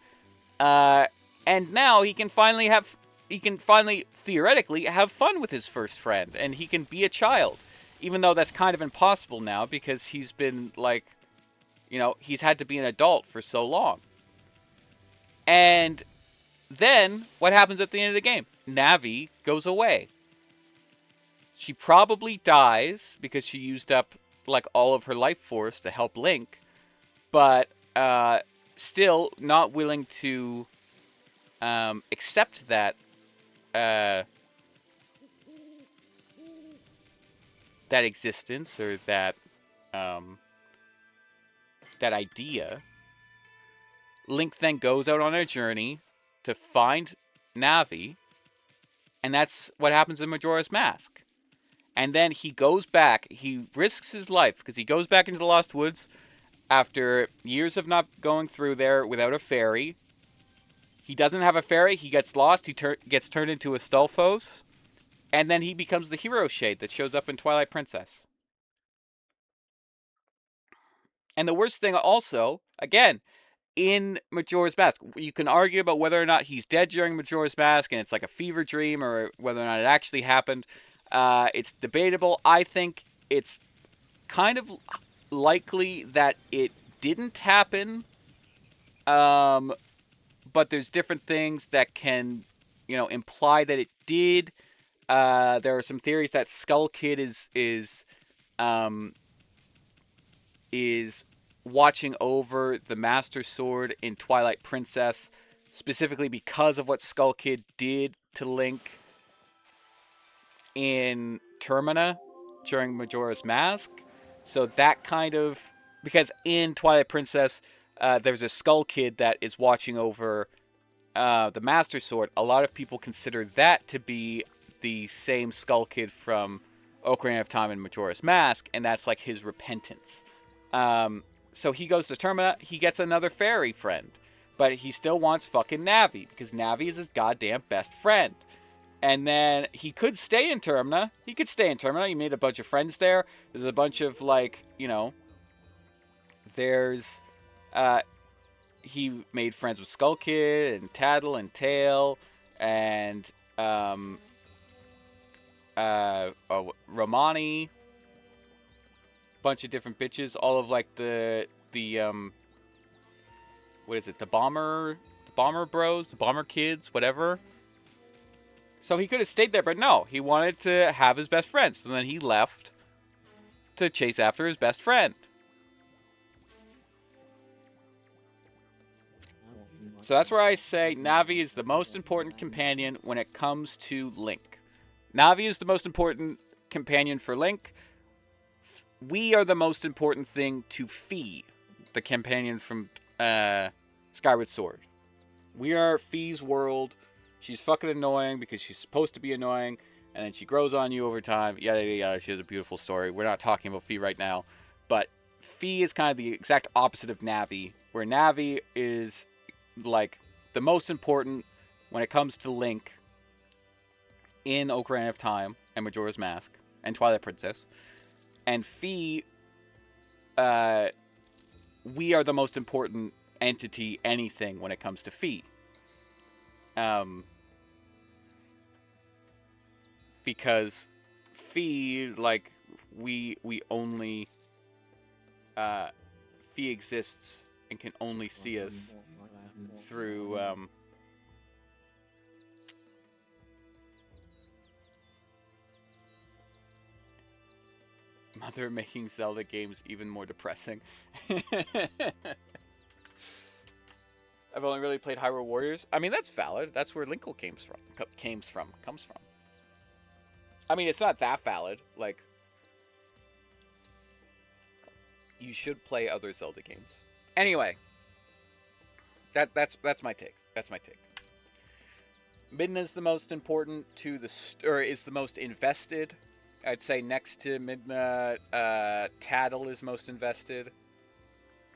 And now he can finally theoretically have fun with his first friend, and he can be a child. Even though that's kind of impossible now because he's been he's had to be an adult for so long. And then what happens at the end of the game? Navi goes away. She probably dies because she used up like all of her life force to help Link, but still not willing to accept that that existence or that idea. Link then goes out on a journey to find Navi, and that's what happens in Majora's Mask. And then he goes back, he risks his life because he goes back into the Lost Woods after years of not going through there without a ferry. He doesn't have a ferry, he gets lost, he gets turned into a Stulphos, and then he becomes the hero shade that shows up in Twilight Princess. And the worst thing also, again, in Majora's Mask, you can argue about whether or not he's dead during Majora's Mask and it's like a fever dream or whether or not it actually happened. It's debatable. I think it's kind of likely that it didn't happen. But there's different things that can, imply that it did. There are some theories that Skull Kid is watching over the Master Sword in Twilight Princess, specifically because of what Skull Kid did to Link in Termina during Majora's Mask. So that kind of, because in Twilight Princess, there's a Skull Kid that is watching over the Master Sword. A lot of people consider that to be the same Skull Kid from Ocarina of Time and Majora's Mask, and that's like his repentance. So he goes to Termina, he gets another fairy friend, but he still wants fucking Navi, because Navi is his goddamn best friend. And then he could stay in Termina. He made a bunch of friends there. There's a bunch of there's he made friends with Skull Kid and Tattle and Tail and Romani, bunch of different bitches, all of like the what is it, the bomber bros, the bomber kids, whatever. So he could have stayed there, but no, he wanted to have his best friend. So then he left to chase after his best friend. So that's where I say Navi is the most important companion when it comes to Link. Navi is the most important companion for Link. We are the most important thing to Fi, the companion from Skyward Sword. We are Fi's world. She's fucking annoying because she's supposed to be annoying, and then she grows on you over time. Yada, yada, yada. She has a beautiful story. We're not talking about Fi right now, but Fi is kind of the exact opposite of Navi, where Navi is like the most important when it comes to Link in Ocarina of Time and Majora's Mask and Twilight Princess. And Fi, we are the most important entity, anything, when it comes to Fi. Because Fi, like, we only, Fi exists and can only see us through, Mother making Zelda games even more depressing. I've only really played Hyrule Warriors. I mean, that's valid. That's where Linkle comes from. I mean, it's not that valid. Like, you should play other Zelda games. Anyway, that's my take. That's my take. Midna's the most important to the or is the most invested. I'd say next to Midna, Tattle is most invested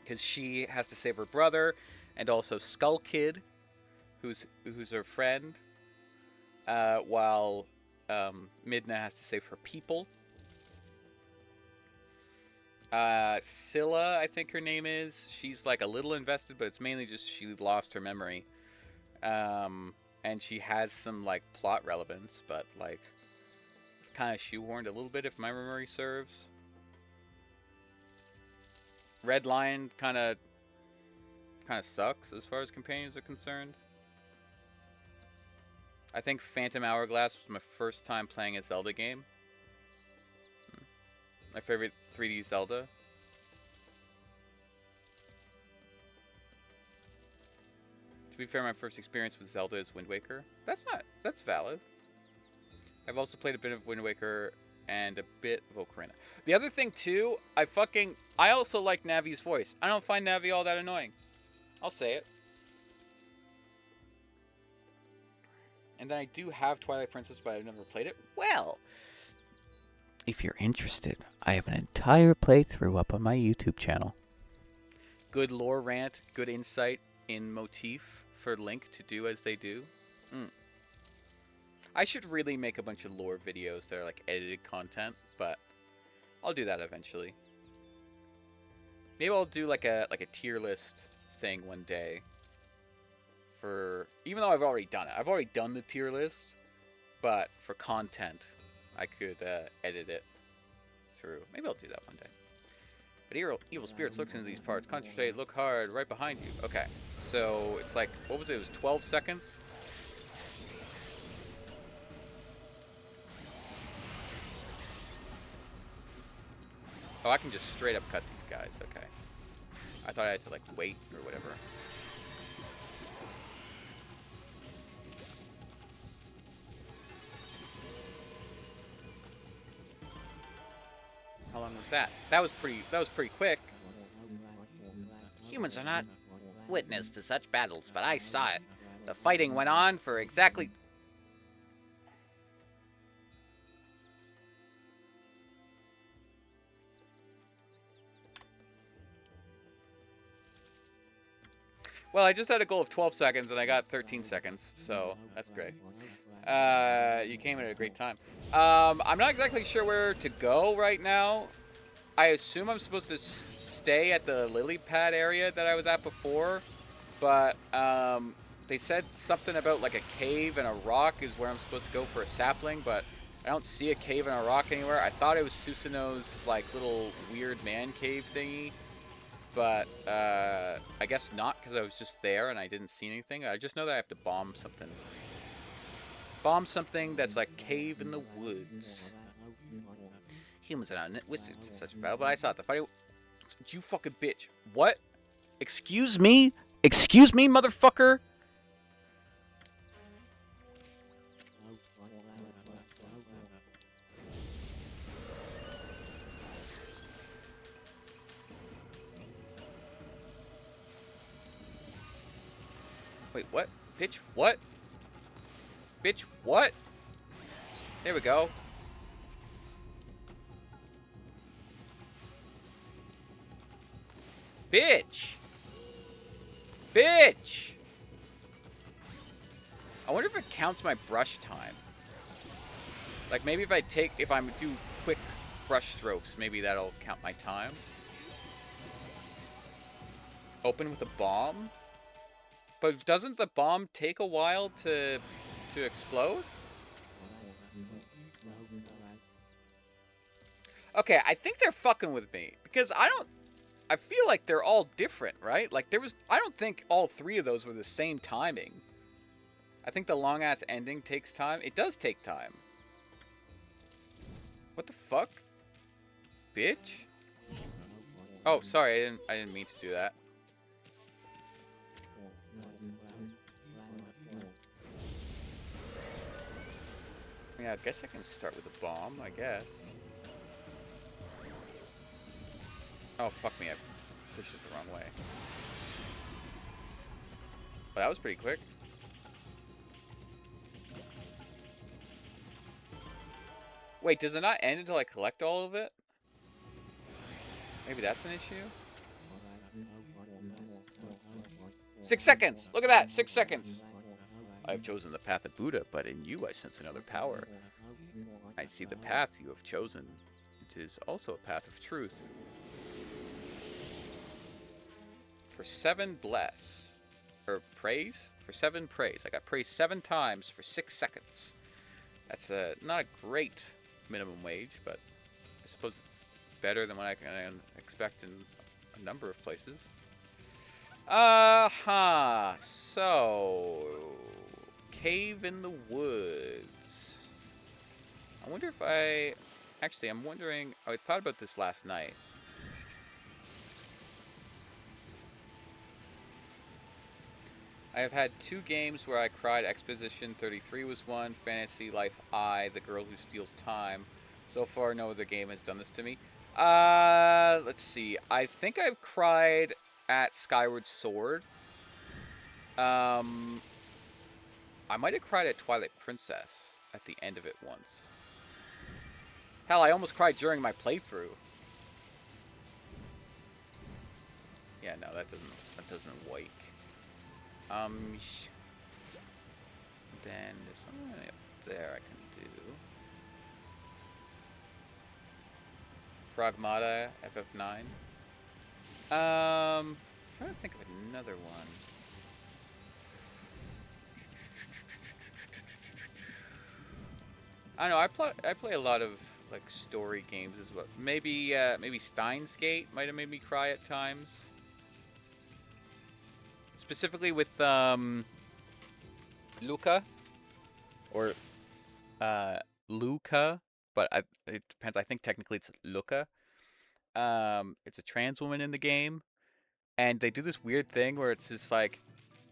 because she has to save her brother, and also Skull Kid, who's her friend, while Midna has to save her people. Scylla, I think her name is. She's like a little invested, but it's mainly just she lost her memory. And she has some like plot relevance, but like it's kind of shoehorned a little bit if my memory serves. Red Lion kind of sucks as far as companions are concerned. I think Phantom Hourglass was my first time playing a Zelda game. My favorite 3D Zelda. To be fair, my first experience with Zelda is Wind Waker. That's valid. I've also played a bit of Wind Waker and a bit of Ocarina. The other thing too, I also like Navi's voice. I don't find Navi all that annoying. I'll say it. And then I do have Twilight Princess, but I've never played it. Well, if you're interested, I have an entire playthrough up on my YouTube channel. Good lore rant, good insight in motif for Link to do as they do. I should really make a bunch of lore videos that are like edited content, but I'll do that eventually. Maybe I'll do like a tier list thing one day. For even though I've already done it, I've already done the tier list, but for content, I could edit it through. Maybe I'll do that one day. But evil spirits looks into these parts. Concentrate, look hard, right behind you. Okay, so it's like, what was it? It was 12 seconds? Oh, I can just straight up cut these guys. Okay. I thought I had to like wait or whatever. How long was that? That was pretty quick. Humans are not witness to such battles, but I saw it. The fighting went on for exactly... Well, I just had a goal of 12 seconds, and I got 13 seconds, so that's great. You came in at a great time. I'm not exactly sure where to go right now. I assume I'm supposed to stay at the lily pad area that I was at before, but they said something about like a cave and a rock is where I'm supposed to go for a sapling, but I don't see a cave and a rock anywhere. I thought it was Susanoo's like little weird man cave thingy, but I guess not, because I was just there and I didn't see anything. I just know that I have to bomb something. Bomb something that's like cave in the woods. Humans are not witness to such battle, but I saw it. The fighting... You fucking bitch. What? Excuse me? Excuse me, motherfucker? Wait, what? Bitch, what? Bitch, what? There we go. Bitch! Bitch! I wonder if it counts my brush time. Like, maybe if I do quick brush strokes, maybe that'll count my time. Open with a bomb? But doesn't the bomb take a while to explode? Okay, I think they're fucking with me. Because I feel like they're all different, right? Like, I don't think all three of those were the same timing. I think the long-ass ending takes time. It does take time. What the fuck? bitch. Oh, sorry, I didn't mean to do that. Yeah, I guess I can start with a bomb, I guess. Oh, fuck me, I pushed it the wrong way. Well, that was pretty quick. Wait, does it not end until I collect all of it? Maybe that's an issue? 6 seconds! Look at that! 6 seconds! I have chosen the path of Buddha, but in you I sense another power. I see the path you have chosen. It is also a path of truth. For 7 bless. Or praise? For 7 praise. I got praised 7 times for 6 seconds. That's not a great minimum wage, but I suppose it's better than what I can expect in a number of places. So, cave in the woods. I wonder if I'm wondering, I thought about this last night. I have had 2 games where I cried. Exposition 33 was one. Fantasy Life I, The Girl Who Steals Time. So far, no other game has done this to me. Let's see. I think I've cried at Skyward Sword. I might have cried at Twilight Princess at the end of it once. Hell, I almost cried during my playthrough. Yeah, no, that doesn't wake. Then there's something up there I can do. Pragmata, FF9. Trying to think of another one. I don't know. I play a lot of like story games as well. Maybe Steins Gate might have made me cry at times. Specifically with Luca or Luca, but it depends. I think technically it's Luca. It's a trans woman in the game, and they do this weird thing where it's just like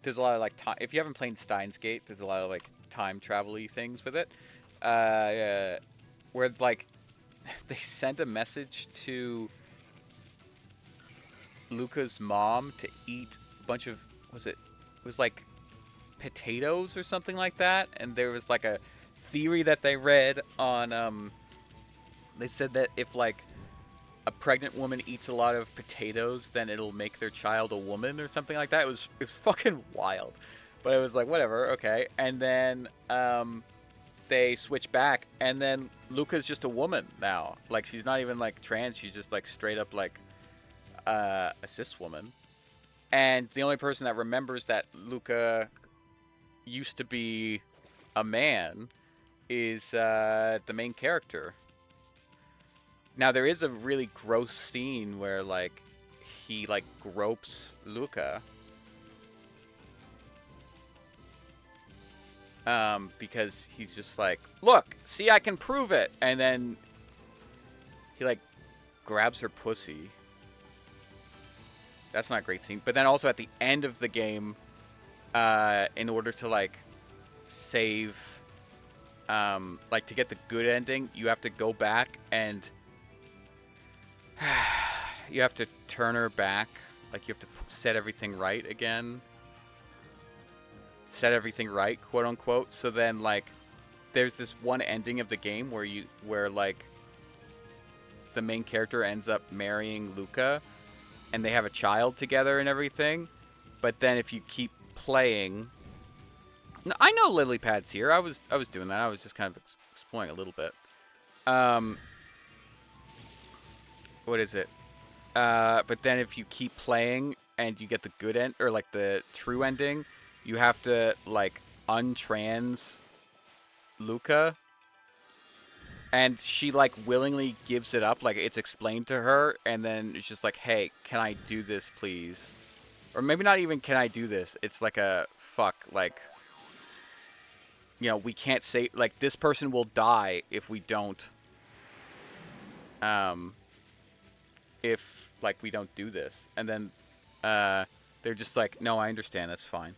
there's a lot of like time. If you haven't played Steins Gate, there's a lot of like time travel-y things with it. Where like they sent a message to Luca's mom to eat a bunch of it was like potatoes or something like that, and there was like a theory that they read on they said that if like a pregnant woman eats a lot of potatoes, then it'll make their child a woman or something like that. It was fucking wild, but it was like whatever, okay. And then they switch back, and then Luca's just a woman now. Like she's not even like trans, she's just like straight up like a cis woman. And the only person that remembers that Luca used to be a man is the main character. Now there is a really gross scene where like he like gropes Luca. Because he's just like, look, see, I can prove it. And then he like grabs her pussy. That's not a great scene. But then also at the end of the game, in order to like save, like to get the good ending, you have to go back and you have to turn her back. Like you have to set everything right again. Set everything right, quote unquote. So then like there's this one ending of the game where like the main character ends up marrying Luca and they have a child together and everything. But then if you keep playing, I know Lilypad's here. I was doing that. I was just kind of exploring a little bit. What is it? But then if you keep playing and you get the good end or like the true ending, you have to like untrans Luca, and she like willingly gives it up. Like it's explained to her, and then it's just like, hey, can I do this please? Or maybe not even can I do this. It's like a fuck, like, you know, we can't say, like, this person will die if we don't if like we don't do this, and then they're just like, no, I understand, that's fine.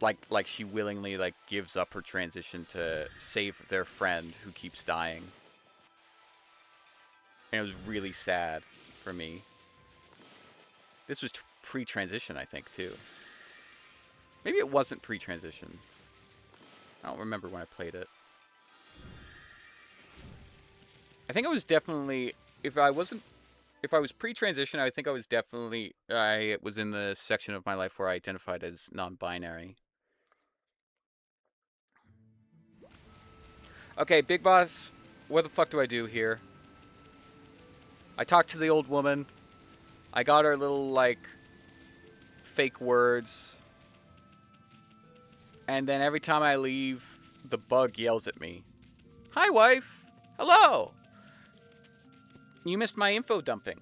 Like she willingly like gives up her transition to save their friend who keeps dying, and it was really sad for me. This was pre-transition, I think, too. Maybe it wasn't pre-transition. I don't remember when I played it. I think I was definitely, if I was pre-transition, I think I was in the section of my life where I identified as non-binary. Okay, Big Boss, what the fuck do I do here? I talked to the old woman. I got her little, like, fake words. And then every time I leave, the bug yells at me. Hi, wife. Hello. You missed my info dumping.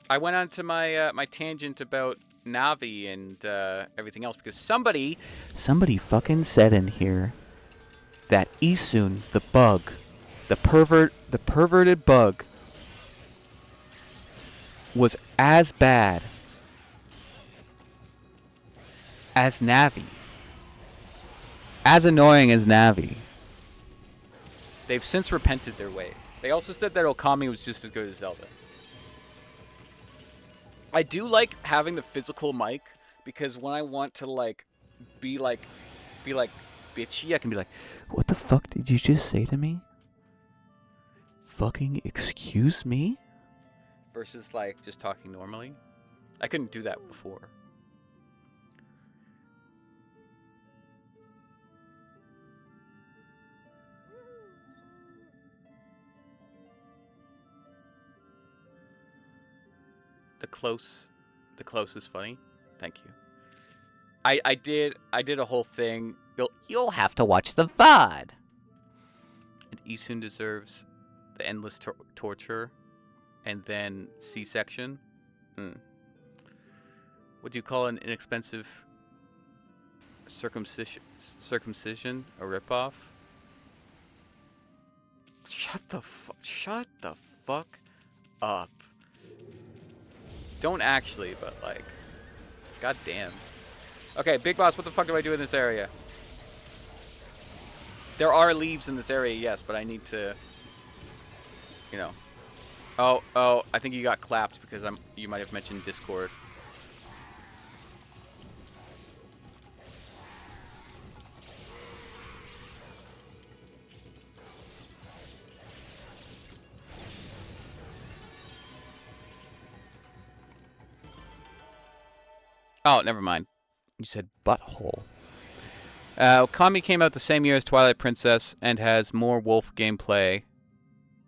I went on to my my tangent about Navi and everything else because somebody fucking said in here that Isun, the bug, the perverted bug, was as bad as Navi, as annoying as Navi. They've since repented their ways. They also said that Okami was just as good as Zelda. I do like having the physical mic because when I want to be bitchy, I can be like, "What the fuck did you just say to me? Fucking excuse me?" Versus like just talking normally. I couldn't do that before. The close is funny. Thank you. I did a whole thing. You'll have to watch the VOD. And Isun deserves the endless torture, and then C-section. What do you call an inexpensive circumcision? A ripoff? Shut the fuck up. Don't actually, but like, god damn. Okay, Big Boss, what the fuck do I do in this area? There are leaves in this area, yes, but I need to, you know. Oh, I think you got clapped because you might have mentioned Discord. Oh, never mind. You said butthole. Okami came out the same year as Twilight Princess and has more wolf gameplay,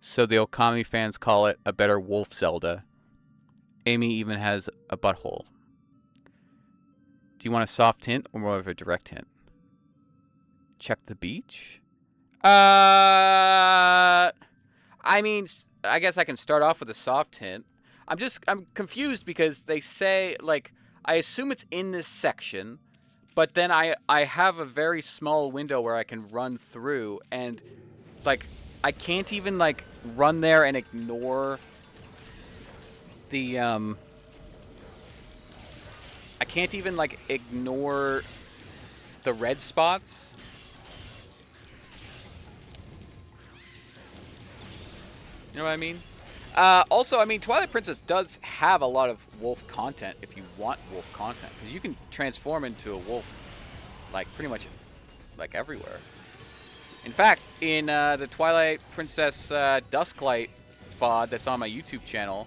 so the Okami fans call it a better wolf Zelda. Amy even has a butthole. Do you want a soft hint or more of a direct hint? Check the beach? I mean, I guess I can start off with a soft hint. I'm confused because they say, like, I assume it's in this section, but then I have a very small window where I can run through, and, like, I can't even, like, run there and ignore the, I can't even, like, ignore the red spots. You know what I mean? Also, I mean, Twilight Princess does have a lot of wolf content if you want wolf content, because you can transform into a wolf, like, pretty much, like, everywhere. In fact, in the Twilight Princess Dusklight VOD that's on my YouTube channel,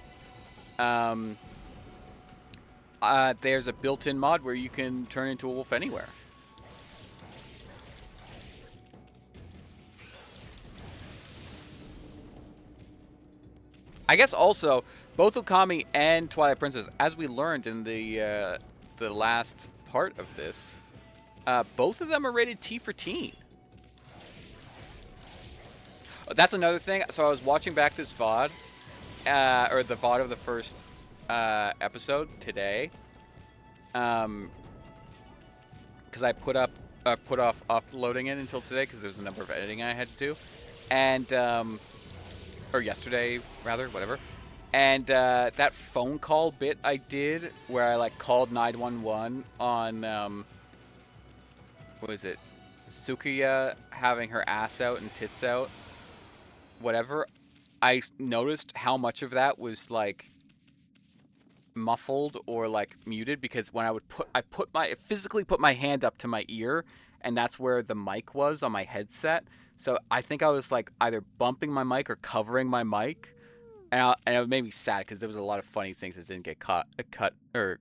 there's a built-in mod where you can turn into a wolf anywhere. I guess also, both Okami and Twilight Princess, as we learned in the last part of this, both of them are rated T for teen. That's another thing. So I was watching back this VOD, or the VOD of the first episode today, because I put off uploading it until today because there was a number of editing I had to do, and or yesterday rather, whatever. And that phone call bit I did where I like called 911 on what is it? Sukiya having her ass out and tits out, whatever. I noticed how much of that was like muffled or like muted because when I physically put my hand up to my ear, and that's where the mic was on my headset. So I think I was like either bumping my mic or covering my mic, and it made me sad because there was a lot of funny things that didn't get cut or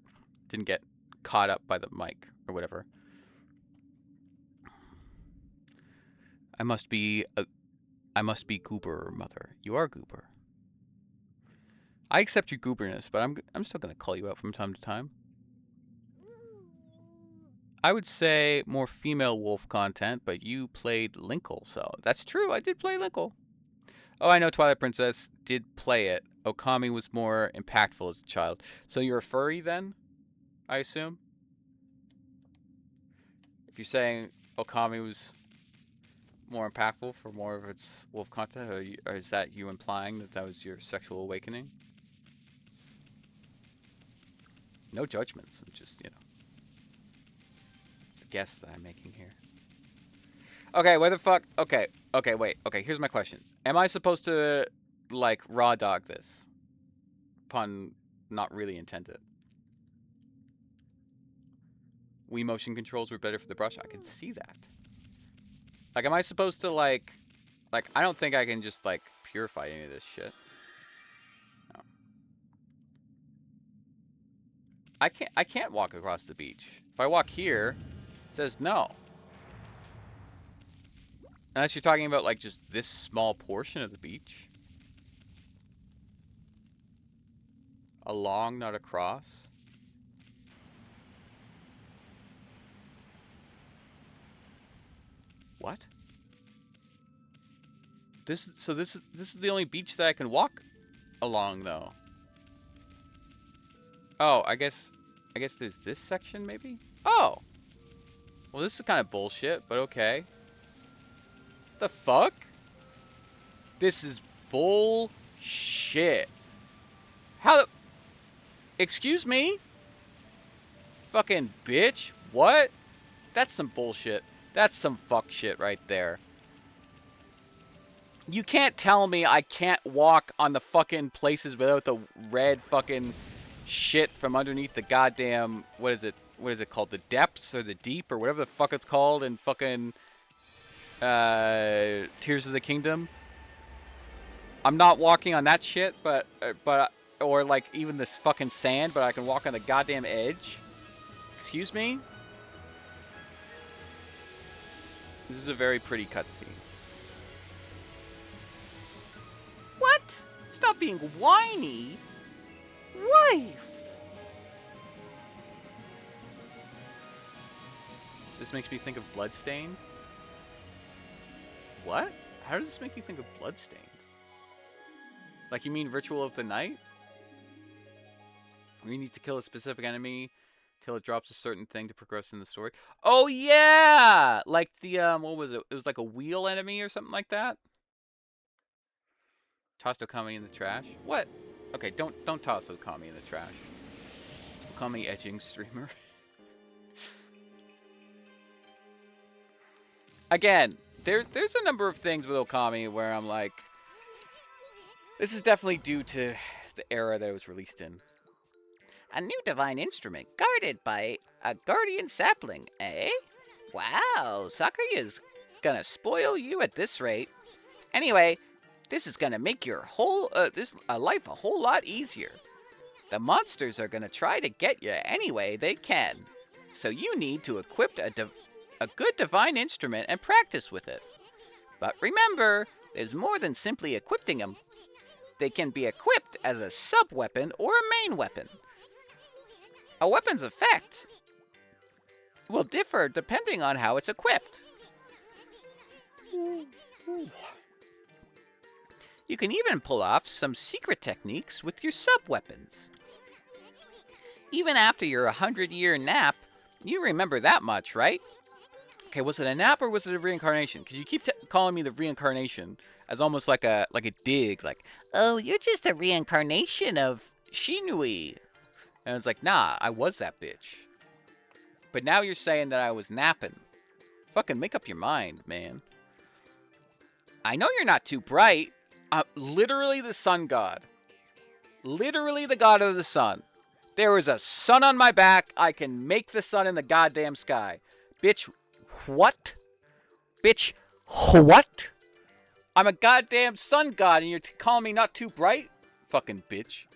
didn't get caught up by the mic or whatever. I must be Goober, mother. You are Goober. I accept your gooberness, but I'm still gonna call you out from time to time. I would say more female wolf content, but you played Linkle, so that's true. I did play Linkle. Oh, I know Twilight Princess did play it. Okami was more impactful as a child. So you're a furry then, I assume? If you're saying Okami was more impactful for more of its wolf content, or is that you implying that that was your sexual awakening? No judgments. I'm just, it's a guess that I'm making here. Okay, where the fuck? Okay, wait. Okay, here's my question. Am I supposed to, like, raw dog this? Pun not really intended. Wii motion controls were better for the brush. I can see that. Like, am I supposed to, like, I don't think I can just, like, purify any of this shit. No. I can't walk across the beach. If I walk here, it says no. Unless you're talking about, like, just this small portion of the beach. Along, not across. What? This is the only beach that I can walk along, though. Oh, I guess there's this section, maybe? Oh! Well, this is kind of bullshit, but okay. The fuck? This is bullshit. How the... Excuse me? Fucking bitch? What? That's some bullshit. That's some fuck shit right there. You can't tell me I can't walk on the fucking places without the red fucking shit from underneath the goddamn... What is it called? The depths or the deep or whatever the fuck it's called in fucking... Tears of the Kingdom. I'm not walking on that shit, but or like even this fucking sand, but I can walk on the goddamn edge. Excuse me? This is a very pretty cutscene. What? Stop being whiny. Wife. This makes me think of Bloodstained. What? How does this make you think of Bloodstained? Like, you mean Ritual of the Night? Where you need to kill a specific enemy till it drops a certain thing to progress in the story. Oh, yeah! Like the, what was it? It was like a wheel enemy or something like that? Tossed Okami in the trash? What? Okay, don't toss Okami in the trash. Okami edging streamer. Again, there's a number of things with Okami where I'm like, this is definitely due to the era that it was released in. A new divine instrument guarded by a guardian sapling, eh? Wow, Sakuya's gonna spoil you at this rate. Anyway, this is gonna make your whole life a whole lot easier. The monsters are gonna try to get you any way they can, so you need to equip a good divine instrument and practice with it. But remember, there's more than simply equipping them. They can be equipped as a sub-weapon or a main weapon. A weapon's effect will differ depending on how it's equipped. You can even pull off some secret techniques with your sub-weapons. Even after your 100-year nap, you remember that much, right? Okay, was it a nap or was it a reincarnation? Because you keep calling me the reincarnation as almost like a dig, like, Oh, you're just a reincarnation of Shinui. and it's like, nah, I was that bitch. But now you're saying that I was napping. Fucking make up your mind, man. I know you're not too bright. Literally the sun god. Literally the god of the sun. There is a sun on my back. I can make the sun in the goddamn sky. Bitch, what? Bitch, what? I'm a goddamn sun god and you're calling me not too bright? Fucking bitch.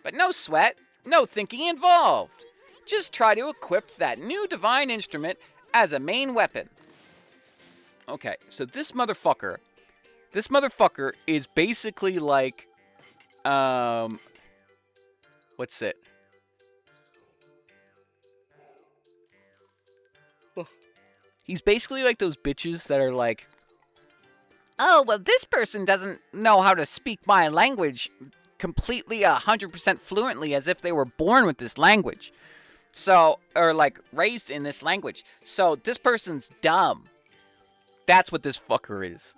But no sweat, no thinking involved. Just try to equip that new divine instrument as a main weapon. Okay, so this motherfucker is basically like, what's it? He's basically like those bitches that are like, Oh, well, this person doesn't know how to speak my language completely 100% fluently as if they were born with this language. So, or like raised in this language. So this person's dumb. that's what this fucker is.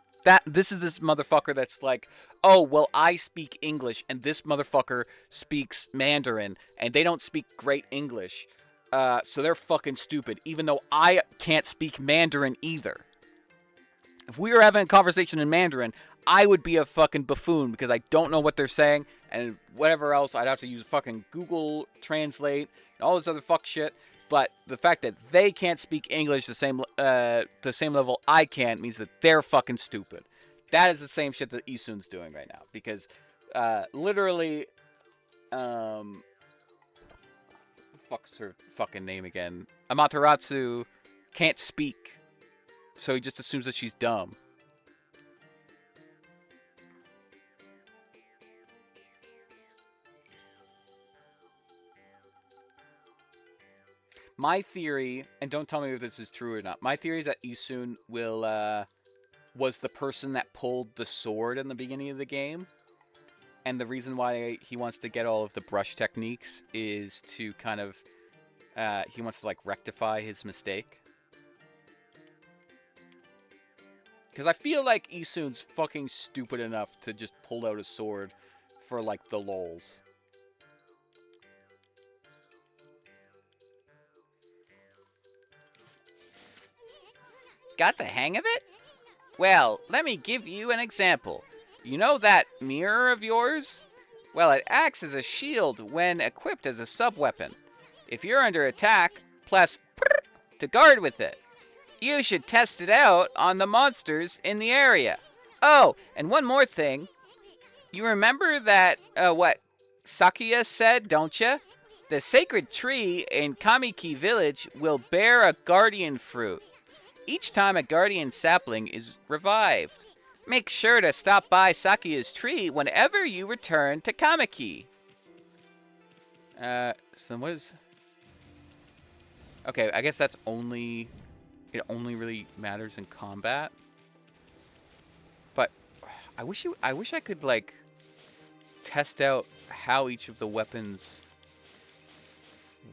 This is this motherfucker that's like, oh, well, I speak English and this motherfucker speaks Mandarin and they don't speak great English. So they're fucking stupid, even though I can't speak Mandarin either. If we were having a conversation in Mandarin, I would be a fucking buffoon because I don't know what they're saying, and whatever else, I'd have to use fucking Google Translate and all this other fuck shit. But the fact that they can't speak English the same level I can means that they're fucking stupid. That is the same shit that Isun's doing right now because literally, fuck's her fucking name again? Amaterasu can't speak, so he just assumes that she's dumb. My theory, and don't tell me if this is true or not, my theory is that Isun was the person that pulled the sword in the beginning of the game. And the reason why he wants to get all of the brush techniques is to kind of, he wants to like rectify his mistake. Because I feel like Isun's fucking stupid enough to just pull out a sword for like the lols. Got the hang of it? Well, let me give you an example. You know that mirror of yours? Well, it acts as a shield when equipped as a sub-weapon. If you're under attack, press to guard with it. You should test it out on the monsters in the area. Oh, and one more thing. You remember that, what Sakuya said, don't you? The sacred tree in Kamiki village will bear a guardian fruit each time a guardian sapling is revived. Make sure to stop by Sakuya's tree whenever you return to Kamiki. So what is... Okay, I guess that's only... It only really matters in combat. But I wish I could, like, test out how each of the weapons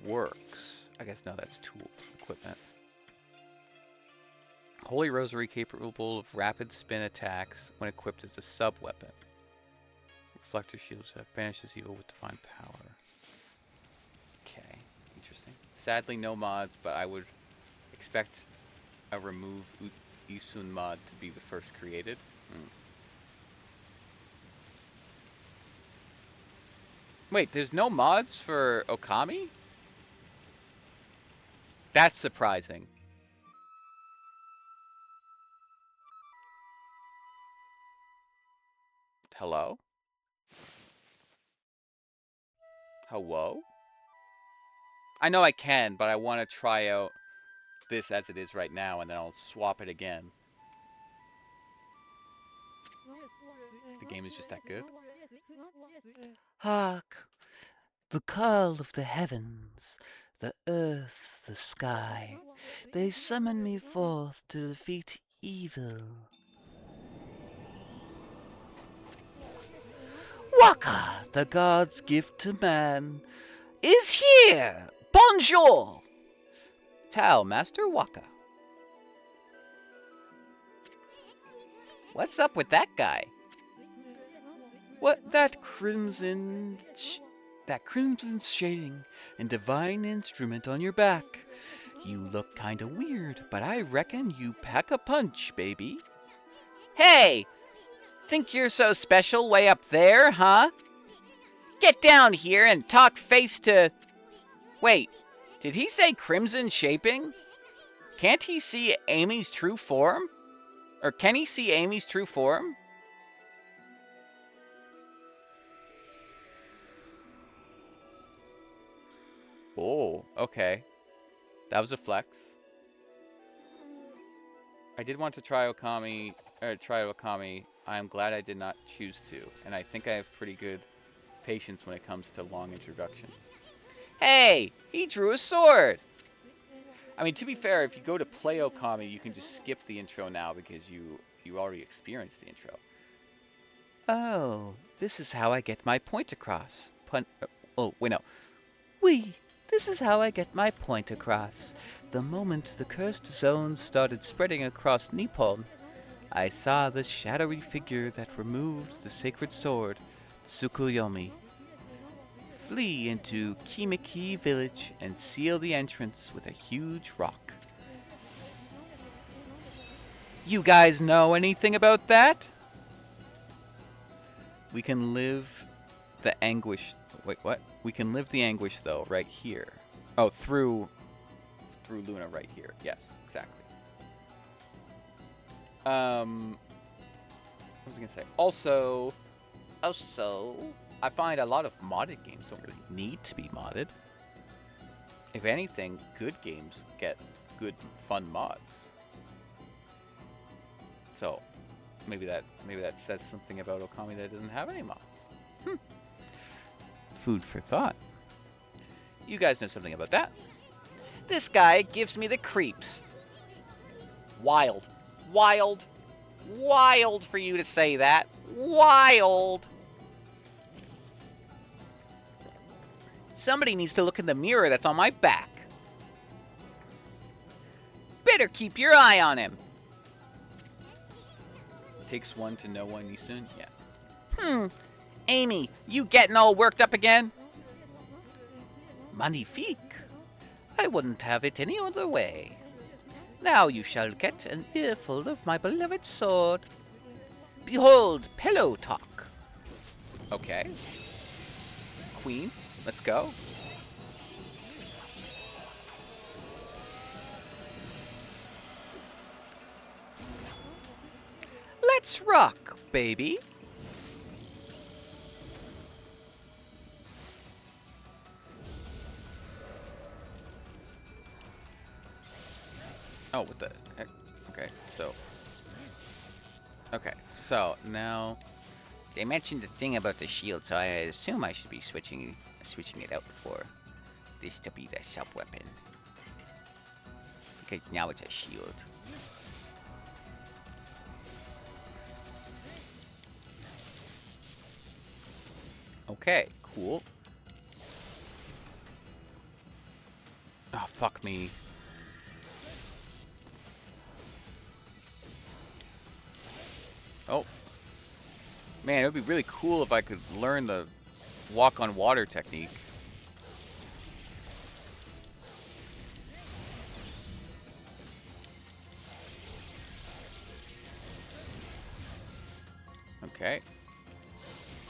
works. I guess, no, that's tools, equipment. Holy Rosary capable of rapid spin attacks when equipped as a sub-weapon. Reflector shields banishes evil with divine power. Okay, interesting. Sadly, no mods, but I would expect a remove Isun mod to be the first created. Wait, there's no mods for Okami? That's surprising. Hello? Hello? I know I can, but I want to try out this as it is right now, and then I'll swap it again. The game is just that good. Hark! The call of the heavens, the earth, the sky. They summon me forth to defeat evil. Waka, the god's gift to man, is here! Bonjour! Tell Master Waka. What's up with that guy? What that crimson shading and divine instrument on your back. You look kinda weird, but I reckon you pack a punch, baby. Hey! Think you're so special way up there, huh? Get down here and talk face to... Wait, did he say crimson shaping? Can't he see Amy's true form? Or can he see Amy's true form? Oh, okay. That was a flex. I did want to try Okami. I'm glad I did not choose to, and I think I have pretty good patience when it comes to long introductions. Hey, he drew a sword. I mean, to be fair, if you go to play Okami, you can just skip the intro now because you already experienced the intro. Oh, this is how I get my point across. Oh, wait, no. This is how I get my point across. The moment the cursed zones started spreading across Nippon, I saw the shadowy figure that removed the sacred sword, Tsukuyomi, flee into Kimiki village and seal the entrance with a huge rock. You guys know anything about that? We can live the anguish. Wait, what? We can live the anguish though, right here. Oh, through Luna, right here. Yes, exactly. What was I gonna say? Also, I find a lot of modded games don't really need to be modded. If anything, good games get good, fun mods. So, maybe that says something about Okami that doesn't have any mods. Food for thought. You guys know something about that? This guy gives me the creeps. Wild. Wild. Wild for you to say that. Wild. Somebody needs to look in the mirror that's on my back. Better keep your eye on him. Takes one to know one, you soon? Yeah. Amy, you getting all worked up again? Magnifique. I wouldn't have it any other way. Now you shall get an earful of my beloved sword. Behold, pillow talk. Okay. Queen, let's go. Let's rock, baby. Oh, what the heck? Okay, so... Okay, so now... They mentioned the thing about the shield, so I assume I should be switching it out for this to be the sub-weapon. Okay, now it's a shield. Okay, cool. Oh, fuck me. Oh. Man, it would be really cool if I could learn the walk on water technique. Okay.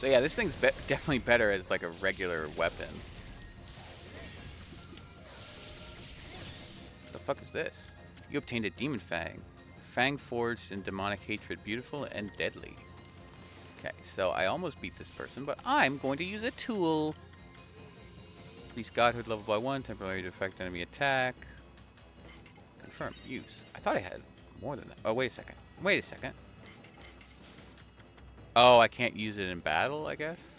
So yeah, this thing's definitely better as like a regular weapon. The fuck is this? You obtained a demon fang. Fang forged in demonic hatred, beautiful and deadly. Okay, so I almost beat this person, but I'm going to use a tool. Increase godhood level by 1, temporarily to affect enemy attack. Confirm use. I thought I had more than that. Oh, wait a second. Wait a second. Oh, I can't use it in battle, I guess?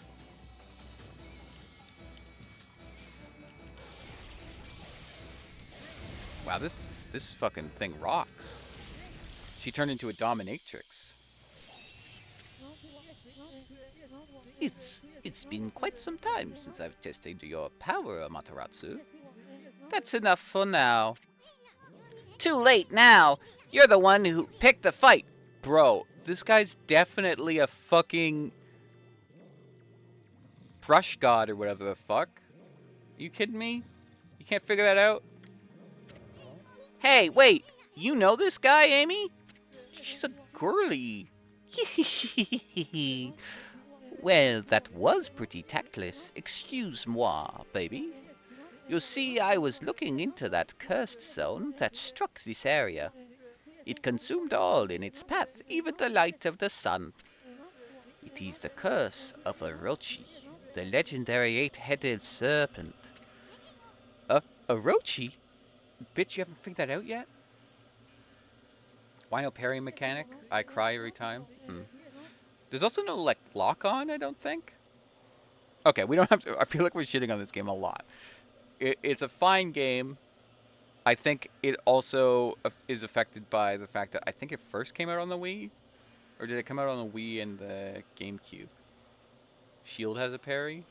Wow, this fucking thing rocks. She turned into a dominatrix. It's been quite some time since I've tested your power, Amaterasu. That's enough for now. Too late now. You're the one who picked the fight. Bro, this guy's definitely a fucking brush god or whatever the fuck. You kidding me? You can't figure that out? Hey, wait. You know this guy, Amy? She's a girly. Well, that was pretty tactless. Excuse moi, baby. You see, I was looking into that cursed zone that struck this area. It consumed all in its path, even the light of the sun. It is the curse of Orochi, the legendary eight-headed serpent. Orochi? Bitch, you haven't figured that out yet? Why no parry mechanic? I cry every time. There's also no, like, lock-on, I don't think. Okay, we don't have to... I feel like we're shitting on this game a lot. It's a fine game. I think it also is affected by the fact that I think it first came out on the Wii. Or did it come out on the Wii and the GameCube? Shield has a parry.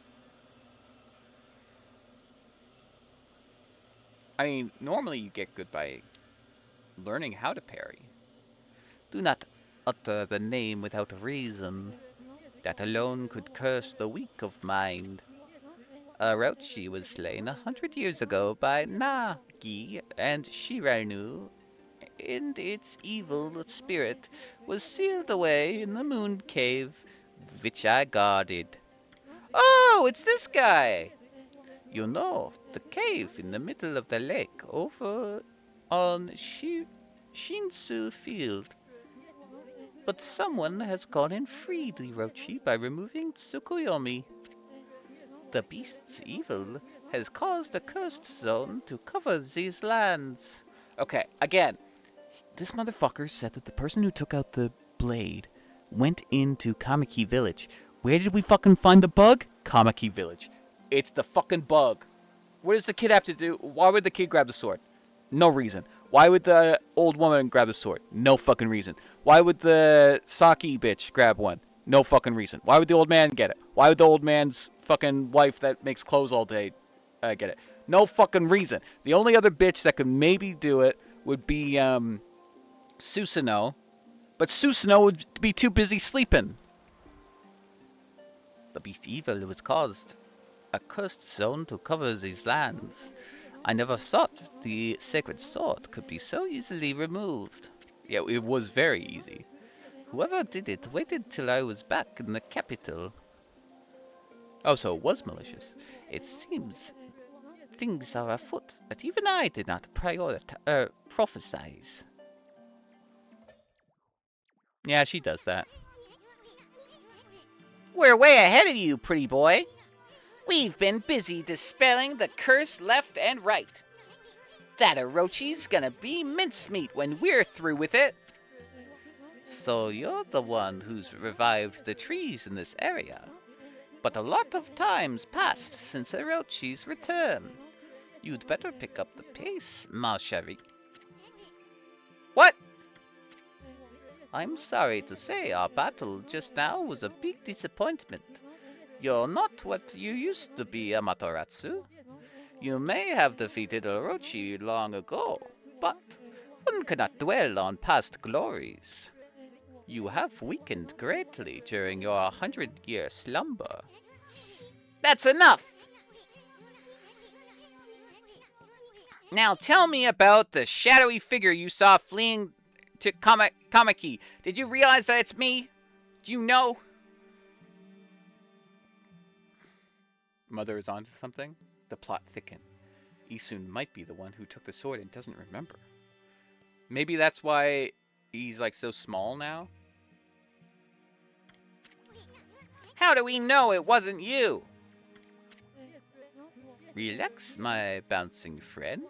I mean, normally you get good by learning how to parry. Do not utter the name without reason. That alone could curse the weak of mind. Orochi was slain 100 years ago by Nagi and Shiranu, and its evil spirit was sealed away in the moon cave, which I guarded. Oh, it's this guy! You know, the cave in the middle of the lake over on Shinsu Field. But someone has gone and freed Orochi by removing Tsukuyomi. The beast's evil has caused a cursed zone to cover these lands. Okay, again, this motherfucker said that the person who took out the blade went into Kamiki Village. Where did we fucking find the bug? Kamiki Village. It's the fucking bug. What does the kid have to do? Why would the kid grab the sword? No reason. Why would the old woman grab the sword? No fucking reason. Why would the Saki bitch grab one? No fucking reason. Why would the old man get it? Why would the old man's fucking wife that makes clothes all day get it? No fucking reason. The only other bitch that could maybe do it would be Susanoo. But Susanoo would be too busy sleeping. The beast evil was caused a cursed zone to cover these lands. I never thought the sacred sword could be so easily removed. Yeah, it was very easy. Whoever did it waited till I was back in the capital. Oh, so it was malicious. It seems things are afoot that even I did not prophesize. Yeah, she does that. We're way ahead of you, pretty boy. We've been busy dispelling the curse left and right. That Orochi's gonna be mincemeat when we're through with it. So you're the one who's revived the trees in this area. But a lot of time's passed since Orochi's return. You'd better pick up the pace, ma chérie. What? I'm sorry to say our battle just now was a big disappointment. You're not what you used to be, Amaterasu. You may have defeated Orochi long ago, but one cannot dwell on past glories. You have weakened greatly during your 100-year slumber. That's enough! Now tell me about the shadowy figure you saw fleeing to Kamiki. Did you realize that it's me? Do you know? Mother is onto something? The plot thickened. Isun might be the one who took the sword and doesn't remember. Maybe that's why he's like so small now? How do we know it wasn't you? Relax, my bouncing friend.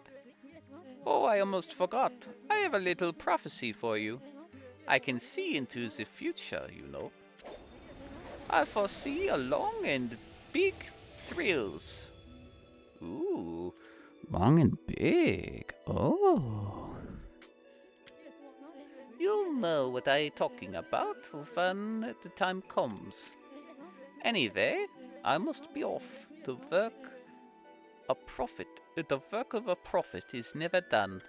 Oh, I almost forgot. I have a little prophecy for you. I can see into the future, you know. I foresee a long and big thrills. Ooh, long and big. Oh. You'll know what I'm talking about when the time comes. Anyway, I must be off. The work of a prophet is never done.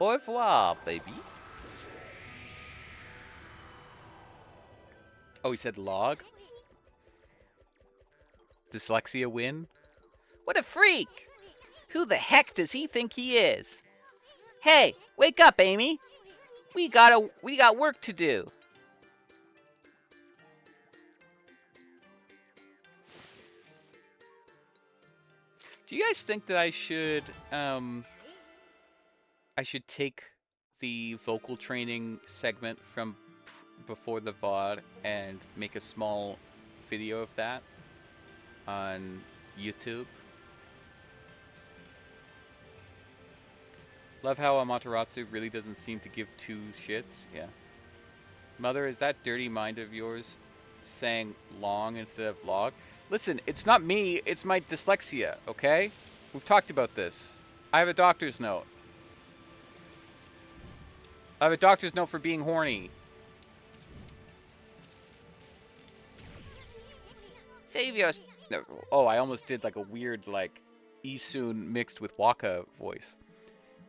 Au revoir, baby. Oh, he said log? Dyslexia win? What a freak! Who the heck does he think he is? Hey, wake up, Amy. We got work to do. Do you guys think that I should take the vocal training segment from before the VOD and make a small video of that on YouTube? Love how Amaterasu really doesn't seem to give two shits. Yeah. Mother, is that dirty mind of yours saying long instead of log? Listen, it's not me, it's my dyslexia, okay? We've talked about this. I have a doctor's note. I have a doctor's note for being horny. Save your... No, oh, I almost did like a weird, like, Isun mixed with Waka voice.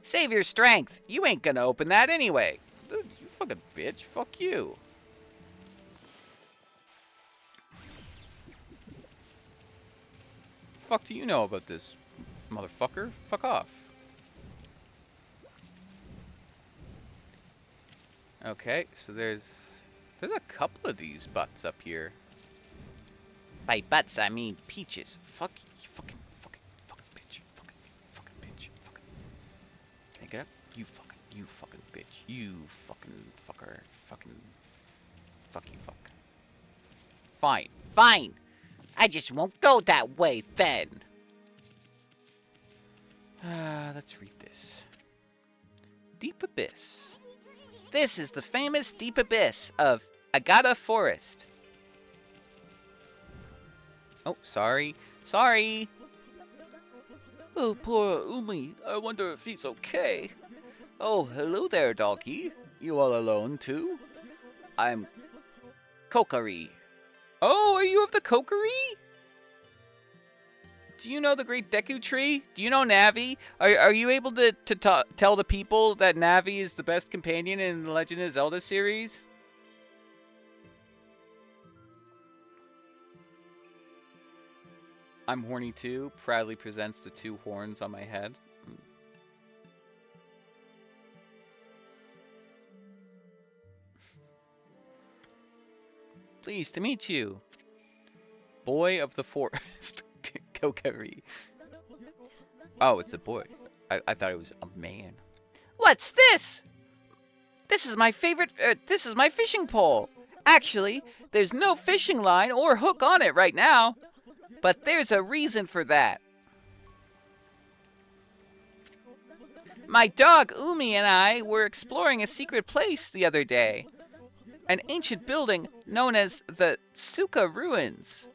Save your strength. You ain't gonna open that anyway. Dude, you fucking bitch. Fuck you. Fuck do you know about this, motherfucker? Fuck off. Okay, so there's a couple of these butts up here. By butts, I mean peaches. Fuck you, fucking bitch. Fucking bitch. Fucking. Can I get up? You fucking bitch. You fucking fucker. Fucking. Fuck you, fuck. Fine. Fine. I just won't go that way then. Let's read this. Deep Abyss. This is the famous Deep Abyss of Agata Forest. Oh, sorry. Sorry. Oh, poor Umi. I wonder if he's okay. Oh, hello there, doggy. You all alone, too? I'm Kokari. Oh, are you of the Kokiri? Do you know the Great Deku Tree? Do you know Navi? Are you able to tell the people that Navi is the best companion in the Legend of Zelda series? I'm horny too. Proudly presents the two horns on my head. Pleased to meet you. Boy of the forest. Kokari. Oh, it's a boy. I thought it was a man. What's this? This is my favorite. This is my fishing pole. Actually, there's no fishing line or hook on it right now. But there's a reason for that. My dog Umi and I were exploring a secret place the other day. An ancient building known as the Suka Ruins.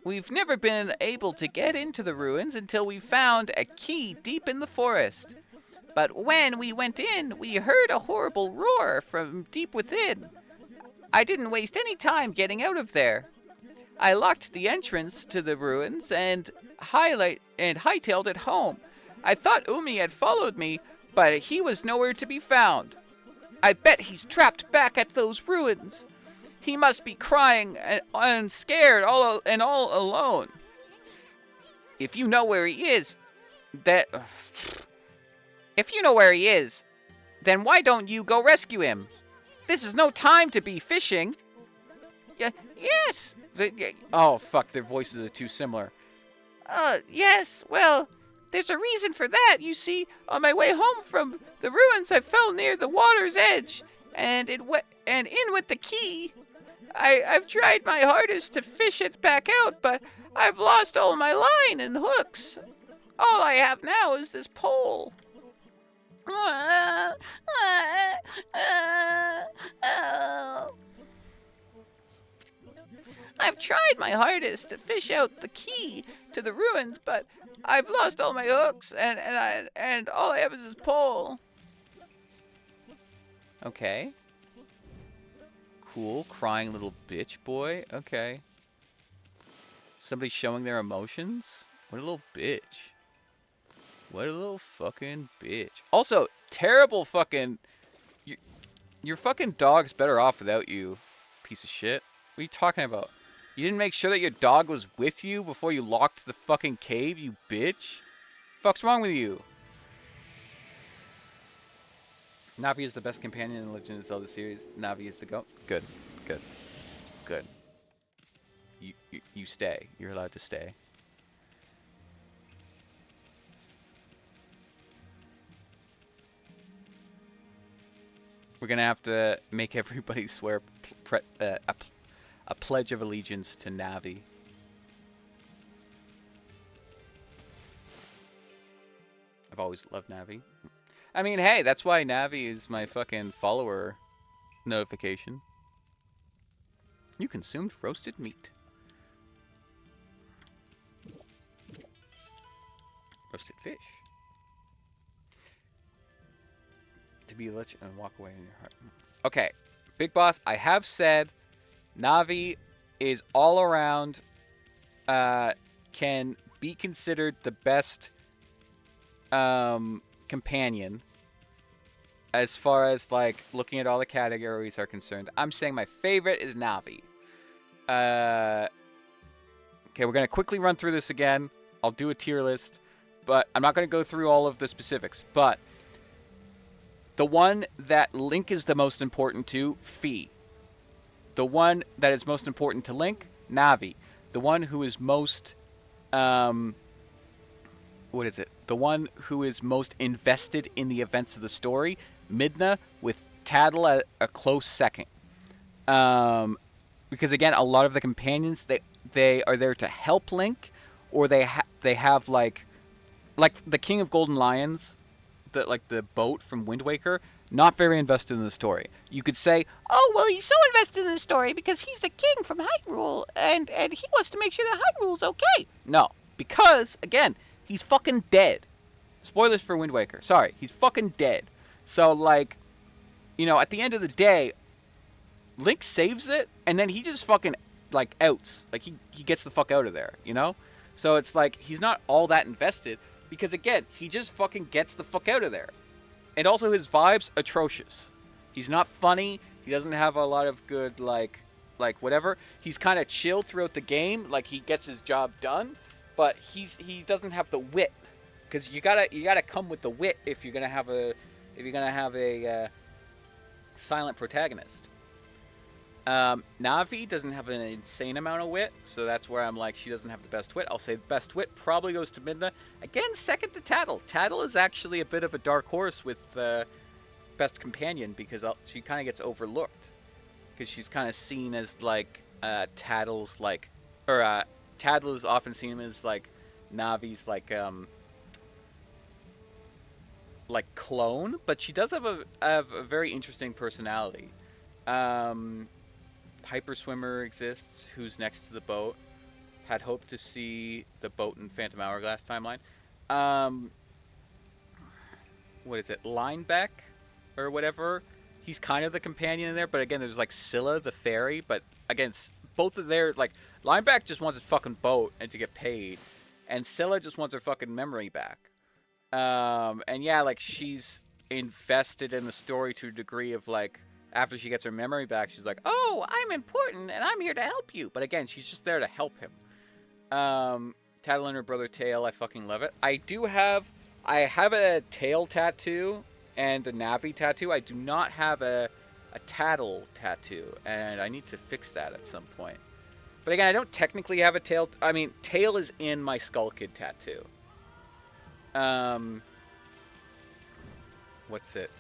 We've never been able to get into the ruins until we found a key deep in the forest. But when we went in, we heard a horrible roar from deep within. I didn't waste any time getting out of there. I locked the entrance to the ruins and hightailed it home. I thought Umi had followed me, but he was nowhere to be found. I bet he's trapped back at those ruins. He must be crying and scared all alone. If you know where he is, then why don't you go rescue him? This is no time to be fishing. Yes. Oh, fuck, their voices are too similar. Yes, well, there's a reason for that. You see, on my way home from the ruins, I fell near the water's edge, and in with the key. I've tried my hardest to fish it back out, but I've lost all my line and hooks. All I have now is this pole. I've tried my hardest to fish out the key to the ruins, but I've lost all my hooks, and all I have is this pole. Okay. Cool, crying little bitch boy. Okay. Somebody showing their emotions? What a little bitch. What a little fucking bitch. Also, terrible fucking... Your fucking dog's better off without you, piece of shit. What are you talking about? You didn't make sure that your dog was with you before you locked the fucking cave, you bitch? Fuck's wrong with you? Navi is the best companion in the Legend of Zelda series. Navi is the goat. Good. Good. Good. You stay. You're allowed to stay. We're gonna have to make everybody swear a pledge of allegiance to Navi. I've always loved Navi. I mean, hey, that's why Navi is my fucking follower notification. You consumed roasted meat. Roasted fish. To be lit and walk away in your heart. Okay, Big Boss, I have said Navi is all around, can be considered the best companion as far as like looking at all the categories are concerned. I'm saying my favorite is Navi. Okay, we're gonna quickly run through this again. I'll do a tier list, but I'm not gonna go through all of the specifics. But the one that Link is the most important to, Fi. The one that is most important to Link, Navi. The one who is most what is it? The one who is most invested in the events of the story, Midna, with Tattle at a close second. Because again, a lot of the companions they are there to help Link, or they have like the King of Golden Lions, the boat from Wind Waker, not very invested in the story. You could say, oh well, he's so invested in the story because he's the king from Hyrule, and he wants to make sure that Hyrule's okay. No, because again, he's fucking dead. Spoilers for Wind Waker. Sorry, he's fucking dead. So like, you know, at the end of the day, Link saves it, and then he just fucking like outs. Like he gets the fuck out of there, you know? So it's like he's not all that invested because again, he just fucking gets the fuck out of there. And also his vibe's atrocious. He's not funny. He doesn't have a lot of good like whatever. He's kind of chill throughout the game. Like he gets his job done, but he doesn't have the wit. Because you gotta come with the wit if you're gonna have a silent protagonist. Navi doesn't have an insane amount of wit, so that's where I'm like, she doesn't have the best wit. I'll say best wit probably goes to Midna. Again, second to Tattle. Tattle is actually a bit of a dark horse with best companion because she kind of gets overlooked because she's kind of seen as like Tattle's like, or Tattle is often seen as like Navi's like clone, but she does have a very interesting personality. Hyper Swimmer exists, who's next to the boat. Had hoped to see the boat in Phantom Hourglass timeline. What is it? Lineback or whatever. He's kind of the companion in there, but again, there's like Scylla, the fairy. But again, both of their like Lineback just wants his fucking boat and to get paid, and Scylla just wants her fucking memory back. And yeah, like she's invested in the story to a degree of like, after she gets her memory back, she's like, oh, I'm important and I'm here to help you. But again, she's just there to help him. Tattle and her brother Tail, I fucking love it. I have a Tail tattoo and a Navi tattoo. I do not have a Tattle tattoo, and I need to fix that at some point. But again, I don't technically have a Tail. I mean, Tail is in my Skull Kid tattoo. What's it?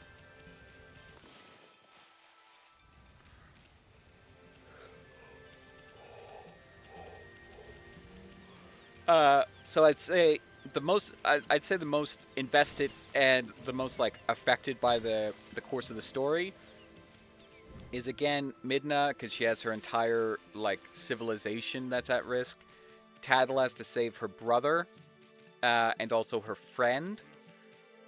So I'd say the most invested and the most like affected by the course of the story is again Midna, because she has her entire like civilization that's at risk. Tattle has to save her brother, and also her friend.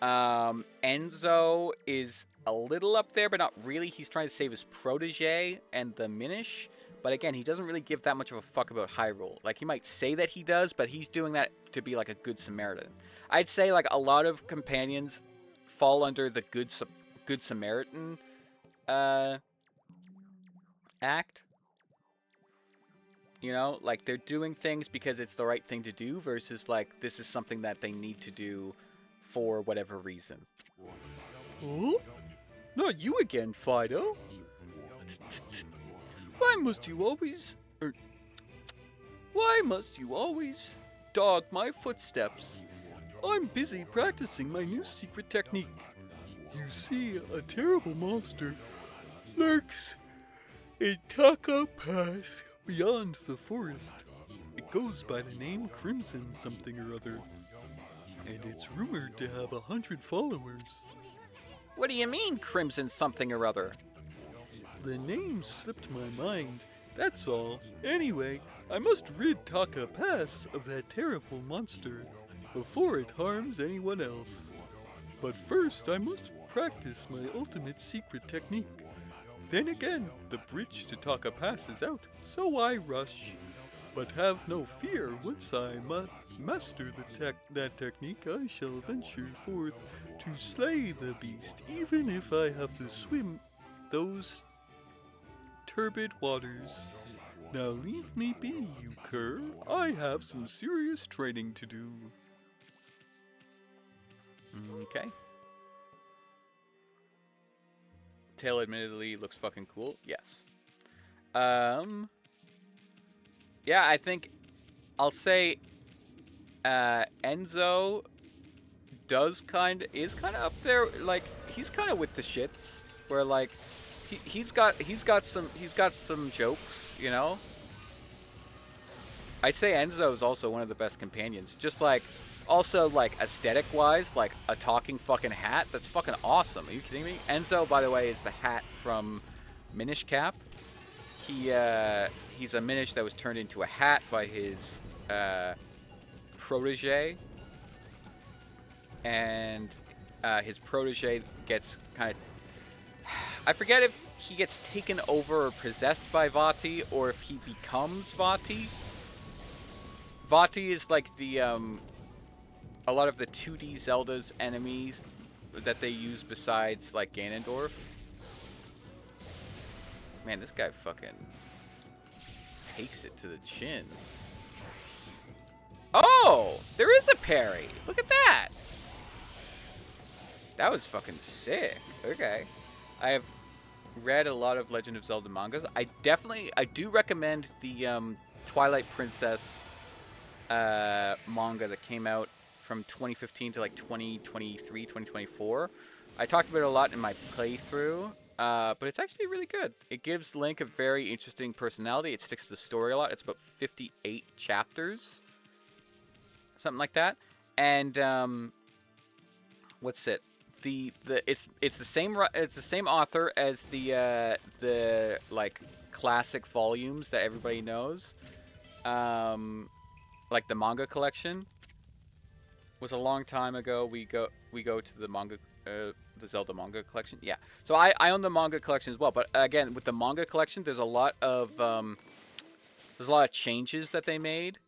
Enzo is a little up there, but not really. He's trying to save his protege and the Minish, But again, he doesn't really give that much of a fuck about Hyrule. Like, he might say that he does, but he's doing that to be like a good Samaritan. I'd say like a lot of companions fall under the good Samaritan uh, act. You know, like they're doing things because it's the right thing to do versus like this is something that they need to do for whatever reason. Oh? Not you again, Fido. Why must you always... why must you always dog my footsteps? I'm busy practicing my new secret technique. You see, a terrible monster lurks in Taka Pass beyond the forest. It goes by the name Crimson something or other, and it's rumored to have 100 followers. What do you mean, Crimson something or other? The name slipped my mind, that's all. Anyway, I must rid Taka Pass of that terrible monster before it harms anyone else. But first, I must practice my ultimate secret technique. Then again, the bridge to Taka Pass is out, so I rush. But have no fear, once I master that technique, I shall venture forth to slay the beast, even if I have to swim those turbid waters. Now leave me be, you cur. I have some serious training to do. Okay. Tail admittedly looks fucking cool. Yes. Yeah, I think I'll say Enzo is kind of up there. Like he's kind of with the shits. Where like he's got some jokes, you know. I'd say Enzo is also one of the best companions. Just like also like aesthetic wise, like a talking fucking hat. That's fucking awesome. Are you kidding me? Enzo, by the way, is the hat from Minish Cap. He's a Minish that was turned into a hat by his protege, and his protege gets kind of, I forget if he gets taken over or possessed by Vati or if he becomes Vati. Vati is like the a lot of the 2D Zelda's enemies that they use besides like Ganondorf. Man, this guy fucking takes it to the chin. Oh, there is a parry. Look at that. That was fucking sick. Okay. I have read a lot of Legend of Zelda mangas. I do recommend the Twilight Princess manga that came out from 2015 to like 2023, 2024. I talked about it a lot in my playthrough, but it's actually really good. It gives Link a very interesting personality. It sticks to the story a lot. It's about 58 chapters, something like that. And what's it? It's the same author as the like classic volumes that everybody knows. Like the manga collection was a long time ago. We go to the manga, the Zelda manga collection. Yeah, so I own the manga collection as well. But again, with the manga collection, there's a lot of changes that they made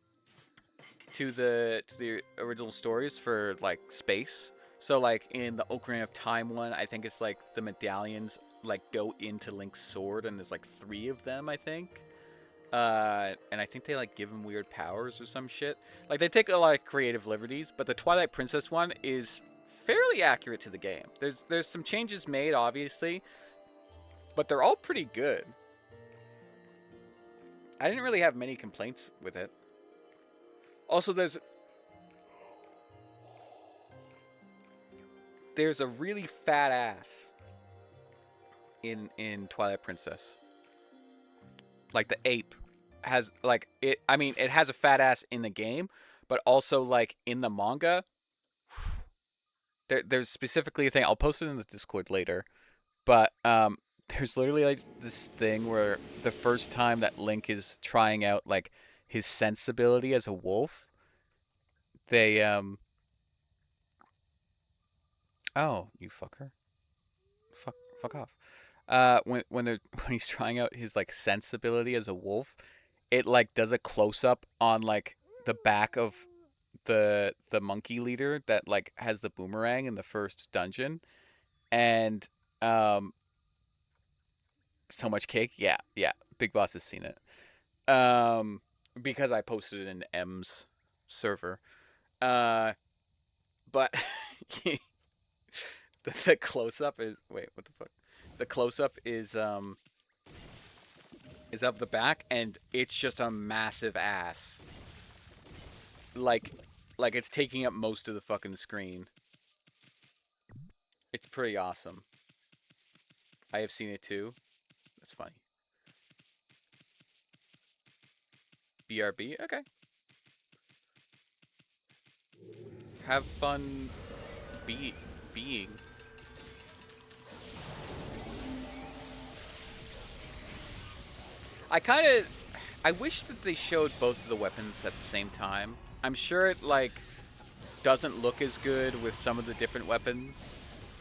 to the original stories for like space. So like in the Ocarina of Time one, I think it's like the medallions like go into Link's sword, and there's like 3 of them, I think. And I think they like give him weird powers or some shit. Like they take a lot of creative liberties, but the Twilight Princess one is fairly accurate to the game. There's some changes made, obviously, but they're all pretty good. I didn't really have many complaints with it. Also, there's a really fat ass in Twilight Princess. Like the ape has like it. I mean, it has a fat ass in the game, but also like in the manga. There's specifically a thing. I'll post it in the Discord later, but there's literally like this thing where the first time that Link is trying out like his sensibility as a wolf, they oh, you fucker, fuck off. When he's trying out his like sensibility as a wolf, it like does a close up on like the back of the monkey leader that like has the boomerang in the first dungeon, and um, so much cake. Yeah, yeah. Big Boss has seen it. Um, because I posted it in M's server. Uh, but the close up is wait, what the fuck? The close up is of the back, and it's just a massive ass. Like, like it's taking up most of the fucking screen. It's pretty awesome. I have seen it too. That's funny. BRB, okay. Have fun, be being. I kind of, I wish that they showed both of the weapons at the same time. I'm sure it like doesn't look as good with some of the different weapons,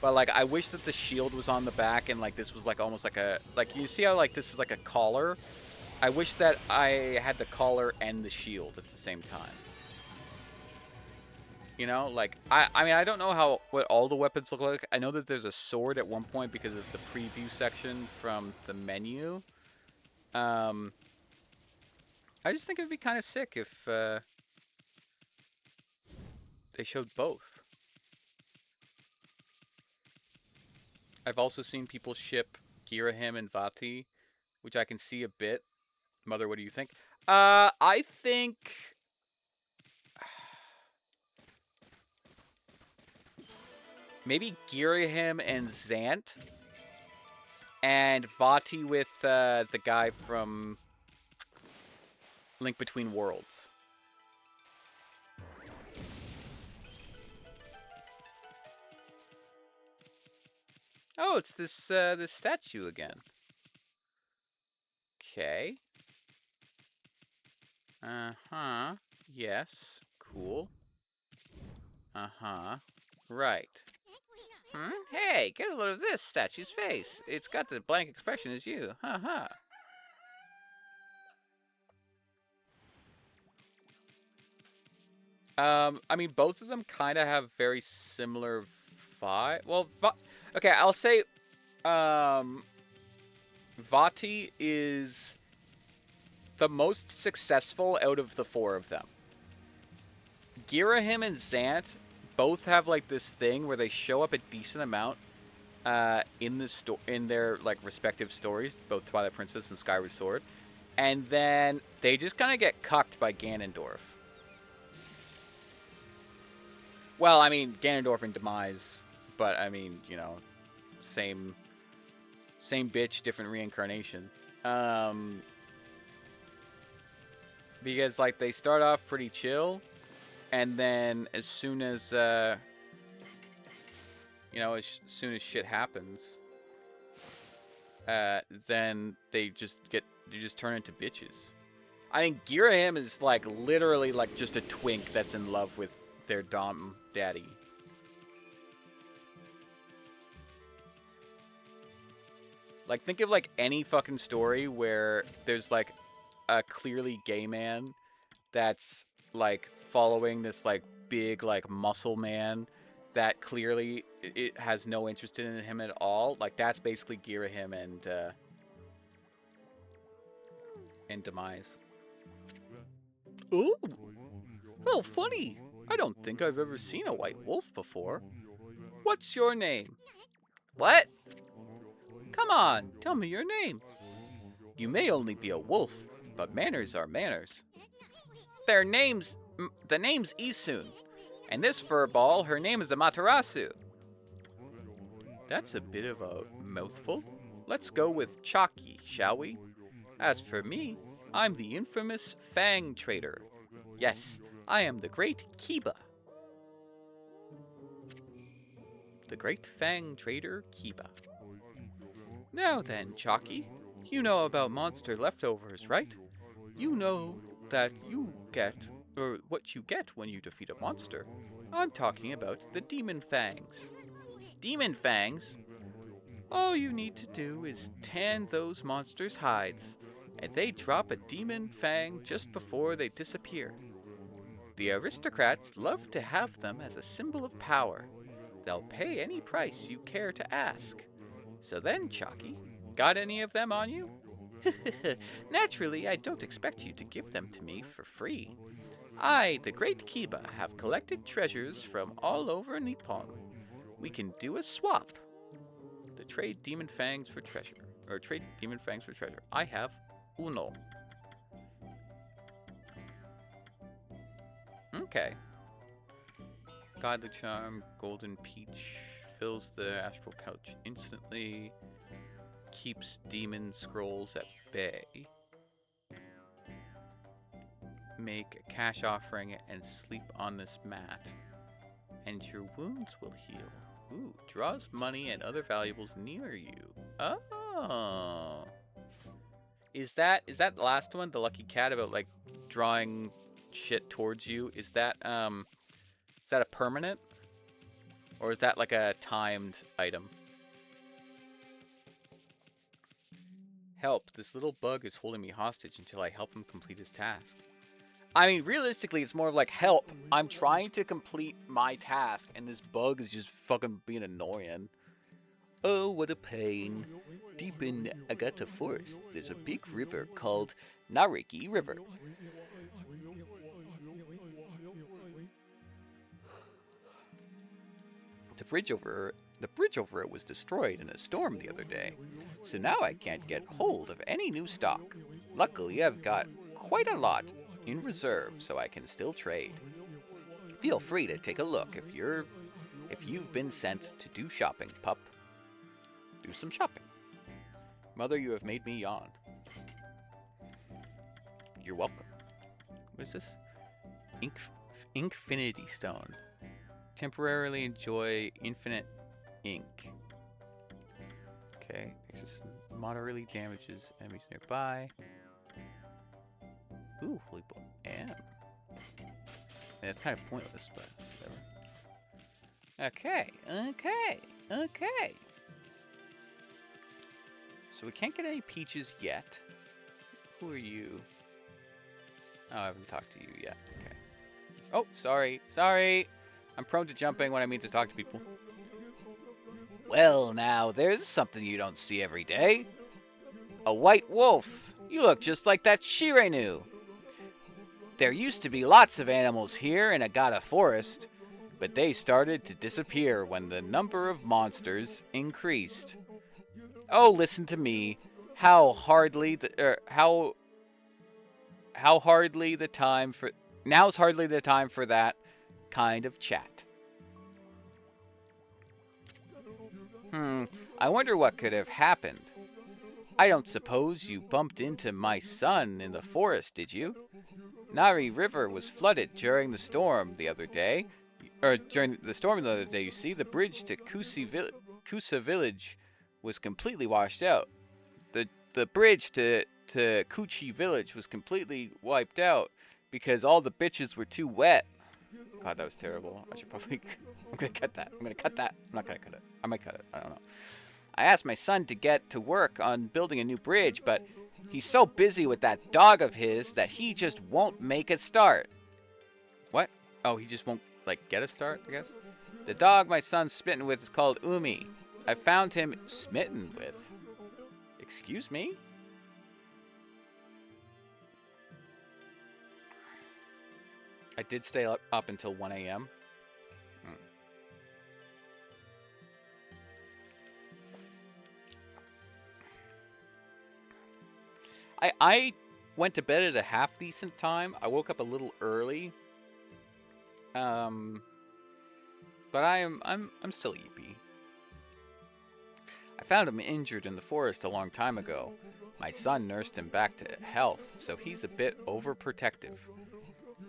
but like I wish that the shield was on the back and like this was like almost like a like you see how like this is like a collar. I wish that I had the collar and the shield at the same time. You know, like I mean I don't know how what all the weapons look like. I know that there's a sword at one point because of the preview section from the menu. Um, I just think it would be kind of sick if they showed both. I've also seen people ship Girahim and Vati, which I can see a bit. Mother, what do you think? I think maybe Girahim and Zant, and Vati with the guy from Link Between Worlds. Oh, it's this statue again. Okay. Uh-huh. Yes. Cool. Uh-huh. Right. Hmm? Hey, get a load of this statue's face. It's got the blank expression as you. Ha. I mean, both of them kind of have very similar vibe. Well, okay, I'll say, um, Vati is the most successful out of the four of them. Girahim and Zant both have like this thing where they show up a decent amount in in their like respective stories, both Twilight Princess and Skyward Sword, and then they just kind of get cucked by Ganondorf. Well, I mean Ganondorf and Demise, but I mean same bitch, different reincarnation. Because like they start off pretty chill, and then as soon as as soon as shit happens, then they just turn into bitches. I mean, Girahim is like literally like just a twink that's in love with their dom daddy. Like think of like any fucking story where there's like a clearly gay man that's like following this like big like muscle man that clearly it has no interest in him at all. Like that's basically Girahim and Demise. Ooh, oh funny. I don't think I've ever seen a white wolf before. What's your name? What? Come on, tell me your name. You may only be a wolf, but manners are manners. The name's Isun, and this furball, her name is Amaterasu. That's a bit of a mouthful. Let's go with Chalky, shall we? As for me, I'm the infamous Fang Trader. Yes, I am the great Kiba. The great Fang Trader Kiba. Now then, Chalky, you know about monster leftovers, right? You know that you get, or what you get when you defeat a monster. I'm talking about the Demon Fangs. Demon Fangs? All you need to do is tan those monsters' hides, and they drop a demon fang just before they disappear. The aristocrats love to have them as a symbol of power. They'll pay any price you care to ask. So then, Chalky, got any of them on you? Naturally, I don't expect you to give them to me for free. I, the Great Kiba, have collected treasures from all over Nippon. We can do a swap. The trade demon fangs for treasure. Or trade demon fangs for treasure. I have uno. Okay. Godly Charm, Golden Peach, fills the astral pouch instantly, keeps demon scrolls at bay. Make a cash offering and sleep on this mat, and your wounds will heal. Ooh, draws money and other valuables near you. Oh. Is that the last one, the lucky cat, about like drawing shit towards you? Is that a permanent? Or is that like a timed item? Help, this little bug is holding me hostage until I help him complete his task. I mean, realistically, it's more of like, help, I'm trying to complete my task, and this bug is just fucking being annoying. Oh, what a pain. Deep in Agata Forest, there's a big river called Nariki River. The bridge over it was destroyed in a storm the other day, so now I can't get hold of any new stock. Luckily, I've got quite a lot in reserve, so I can still trade. Feel free to take a look if you've been sent to do shopping, pup. Do some shopping. Mother, you have made me yawn. You're welcome. What is this? Infinity Stone. Temporarily enjoy infinite ink. Okay, moderately damages enemies nearby. Ooh, holy boy. And it's kind of pointless, but whatever. Okay. So we can't get any peaches yet. Who are you? Oh, I haven't talked to you yet. Okay. Oh, sorry. I'm prone to jumping when I mean to talk to people. Well, now, there's something you don't see every day. A white wolf. You look just like that Shirenu. There used to be lots of animals here in Agata Forest, but they started to disappear when the number of monsters increased. Oh, listen to me. Now's hardly the time for that kind of chat. I wonder what could have happened. I don't suppose you bumped into my son in the forest, did you? Nari River was flooded during the storm the other day. You see, the bridge to Kusa Village was completely washed out. The bridge to Kuchi Village was completely wiped out because all the bitches were too wet. God, that was terrible. I should probably... I'm gonna cut that. I'm not gonna cut it. I might cut it. I don't know. I asked my son to get to work on building a new bridge, but he's so busy with that dog of his that he just won't make a start. What? Oh, he just won't, like, get a start, I guess? The dog my son's smitten with is called Umi. I found him smitten with. Excuse me? I did stay up until 1 a.m. I went to bed at a half decent time. I woke up a little early. But I'm sleepy. I found him injured in the forest a long time ago. My son nursed him back to health, so he's a bit overprotective.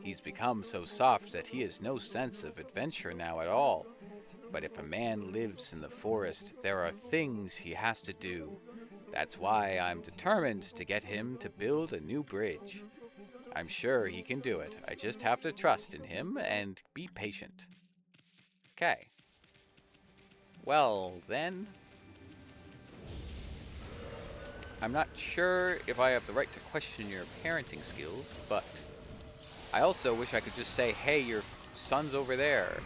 He's become so soft that he has no sense of adventure now at all. But if a man lives in the forest, there are things he has to do. That's why I'm determined to get him to build a new bridge. I'm sure he can do it. I just have to trust in him and be patient. Okay. Well, then... I'm not sure if I have the right to question your parenting skills, but I also wish I could just say, hey, your son's over there.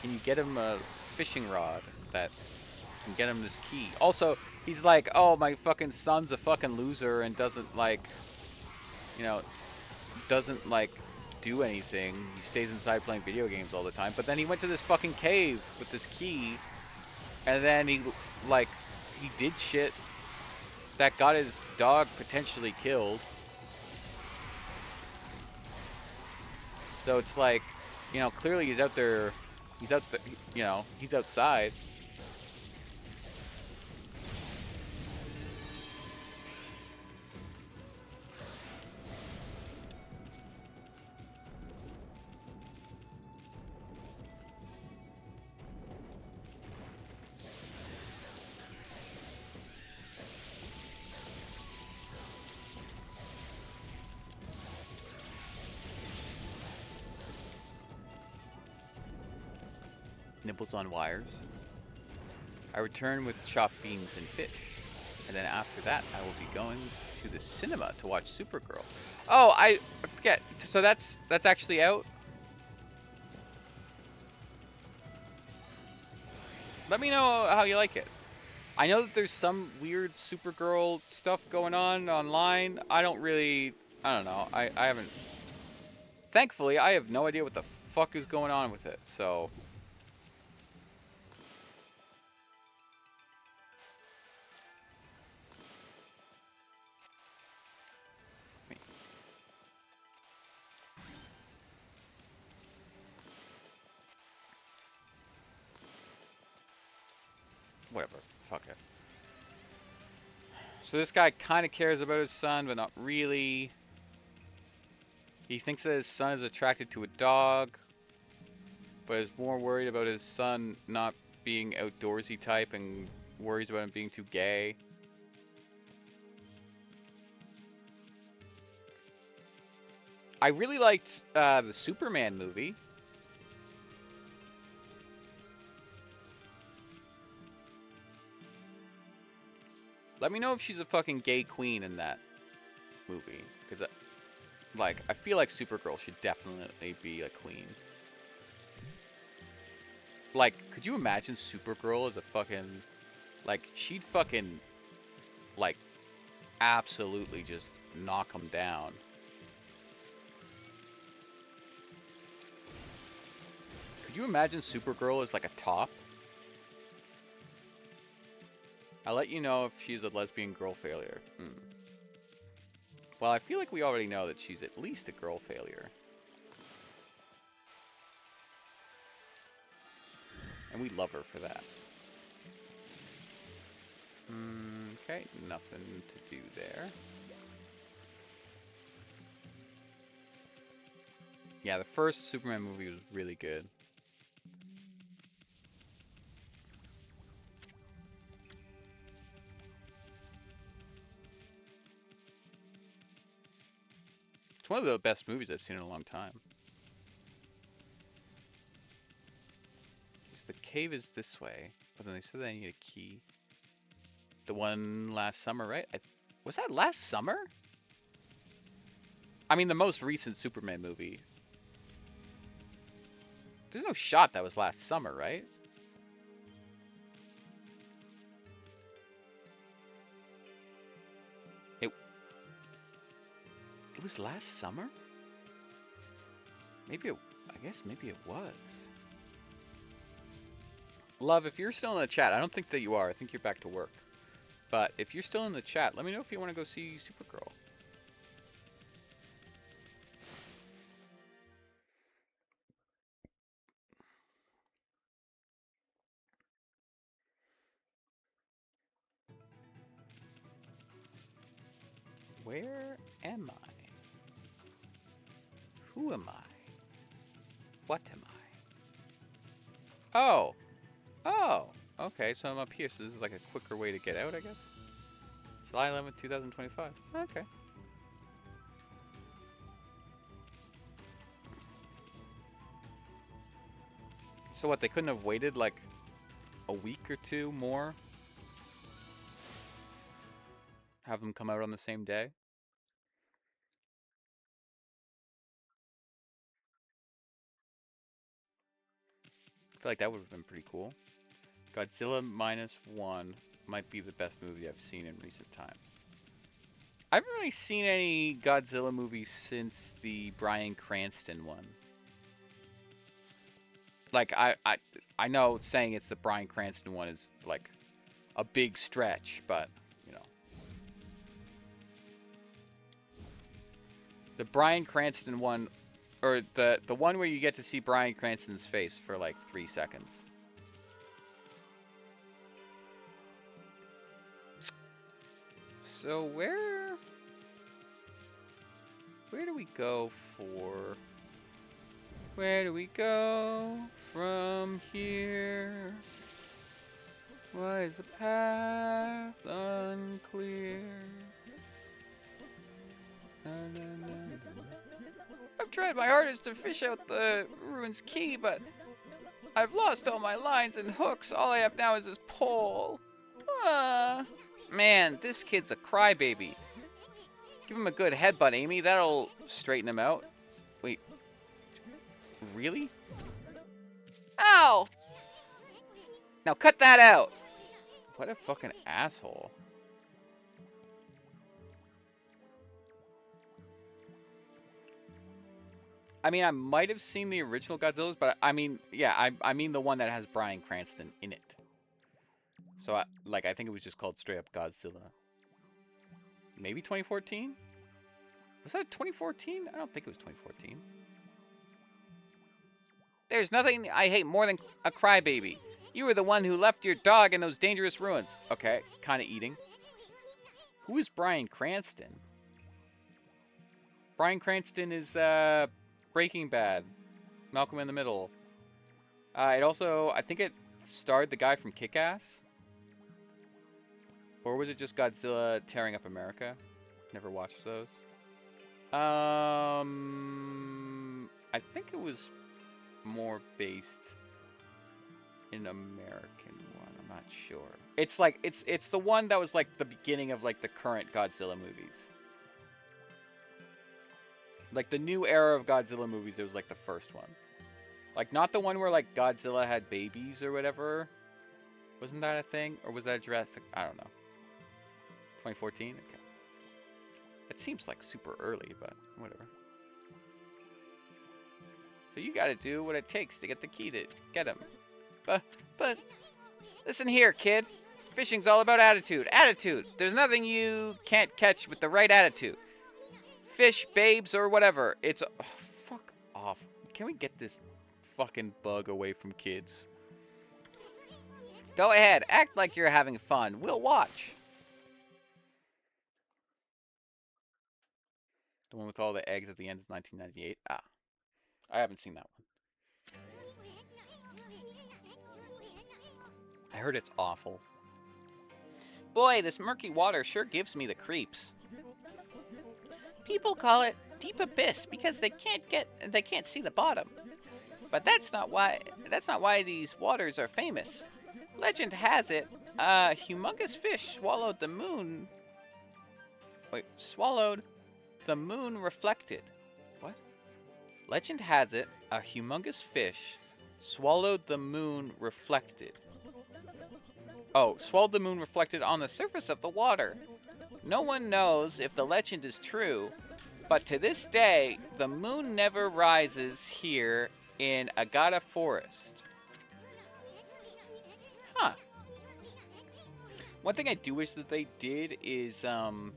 Can you get him a fishing rod that can get him this key? Also, he's like, oh, my fucking son's a fucking loser and doesn't, like, you know, doesn't, like, do anything. He stays inside playing video games all the time. But then he went to this fucking cave with this key, and then he, like, he did shit that got his dog potentially killed. So it's like, you know, clearly he's out there, you know, he's outside. Nibbles on wires. I return with chopped beans and fish. And then after that, I will be going to the cinema to watch Supergirl. Oh, I forget. So that's actually out? Let me know how you like it. I know that there's some weird Supergirl stuff going on online. I don't know. I haven't... Thankfully, I have no idea what the fuck is going on with it, so... Whatever. Fuck it. So this guy kind of cares about his son, but not really. He thinks that his son is attracted to a dog, but is more worried about his son not being outdoorsy type and worries about him being too gay. I really liked the Superman movie. Let me know if she's a fucking gay queen in that movie, because like, I feel like Supergirl should definitely be a queen. Like, could you imagine Supergirl as a fucking... Like, she'd fucking... Like, absolutely just knock them down. Could you imagine Supergirl as, like, a top? I'll let you know if she's a lesbian girl failure. Well, I feel like we already know that she's at least a girl failure. And we love her for that. Okay, nothing to do there. Yeah, the first Superman movie was really good. It's one of the best movies I've seen in a long time. So the cave is this way, but then they said that I need a key. The one last summer, right? Was that last summer? I mean, the most recent Superman movie. There's no shot that was last summer, right? It was last summer? I guess maybe it was. Love, if you're still in the chat, I don't think that you are. I think you're back to work. But if you're still in the chat, let me know if you want to go see Supergirl. Where am I? Who am I? What am I? Oh. Oh. Okay, so I'm up here, so this is like a quicker way to get out, I guess? July 11th, 2025. Okay. So what, they couldn't have waited like a week or two more? Have them come out on the same day. I feel like that would have been pretty cool. Godzilla minus one might be the best movie I've seen in recent times. I haven't really seen any Godzilla movies since the Bryan Cranston one. Like I know saying it's the Bryan Cranston one is like a big stretch, but you know. The Bryan Cranston one, or the one where you get to see Bryan Cranston's face for like 3 seconds. So where do we go for? Where do we go from here? Why is the path unclear? I've tried my hardest to fish out the ruin's key, but I've lost all my lines and hooks. All I have now is this pole. Man, this kid's a crybaby. Give him a good headbutt, Amy. That'll straighten him out. Wait. Really? Ow! Now cut that out! What a fucking asshole. I mean, I might have seen the original Godzillas, but I mean, yeah, I mean the one that has Bryan Cranston in it. So, I think it was just called straight up Godzilla. Maybe 2014? Was that 2014? I don't think it was 2014. There's nothing I hate more than a crybaby. You were the one who left your dog in those dangerous ruins. Okay, kind of eating. Who is Bryan Cranston? Bryan Cranston is Breaking Bad, Malcolm in the Middle. It also, I think it starred the guy from Kick-Ass. Or was it just Godzilla Tearing Up America? Never watched those. I think it was more based in American one. I'm not sure. It's like it's the one that was like the beginning of like the current Godzilla movies. Like the new era of Godzilla movies, it was like the first one. Like not the one where like Godzilla had babies or whatever. Wasn't that a thing? Or was that a Jurassic? I don't know. 2014? Okay. It seems like super early, but whatever. So you gotta do what it takes to get the key to get him. But, listen here, kid. Fishing's all about attitude. Attitude! There's nothing you can't catch with the right attitude. Fish, babes, or whatever. It's... Oh, fuck off. Can we get this fucking bug away from kids? Go ahead. Act like you're having fun. We'll watch. The one with all the eggs at the end is 1998. Ah. I haven't seen that one. I heard it's awful. Boy, this murky water sure gives me the creeps. People call it deep abyss because they can't see the bottom. But that's not why these waters are famous. Legend has it, a humongous fish swallowed the moon reflected. What? Legend has it, a humongous fish swallowed the moon reflected. Oh, swallowed the moon reflected on the surface of the water. No one knows if the legend is true, but to this day, the moon never rises here in Agata Forest. Huh. One thing I do wish that they did is kind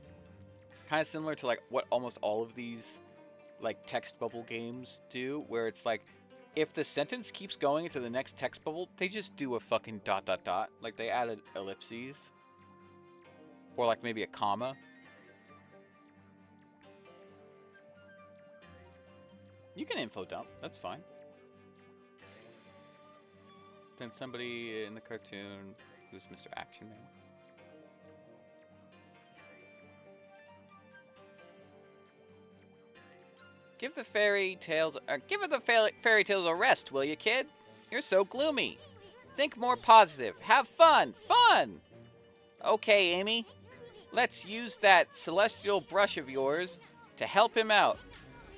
of similar to like what almost all of these like text bubble games do, where it's like if the sentence keeps going into the next text bubble, they just do a fucking ... Like they added ellipses. Or like maybe a comma. You can info dump, that's fine. Then somebody in the cartoon who's Mr. Action Man. Give the fairy tales a rest, will you, kid? You're so gloomy. Think more positive. Have fun. Fun! Okay, Amy. Let's use that celestial brush of yours to help him out.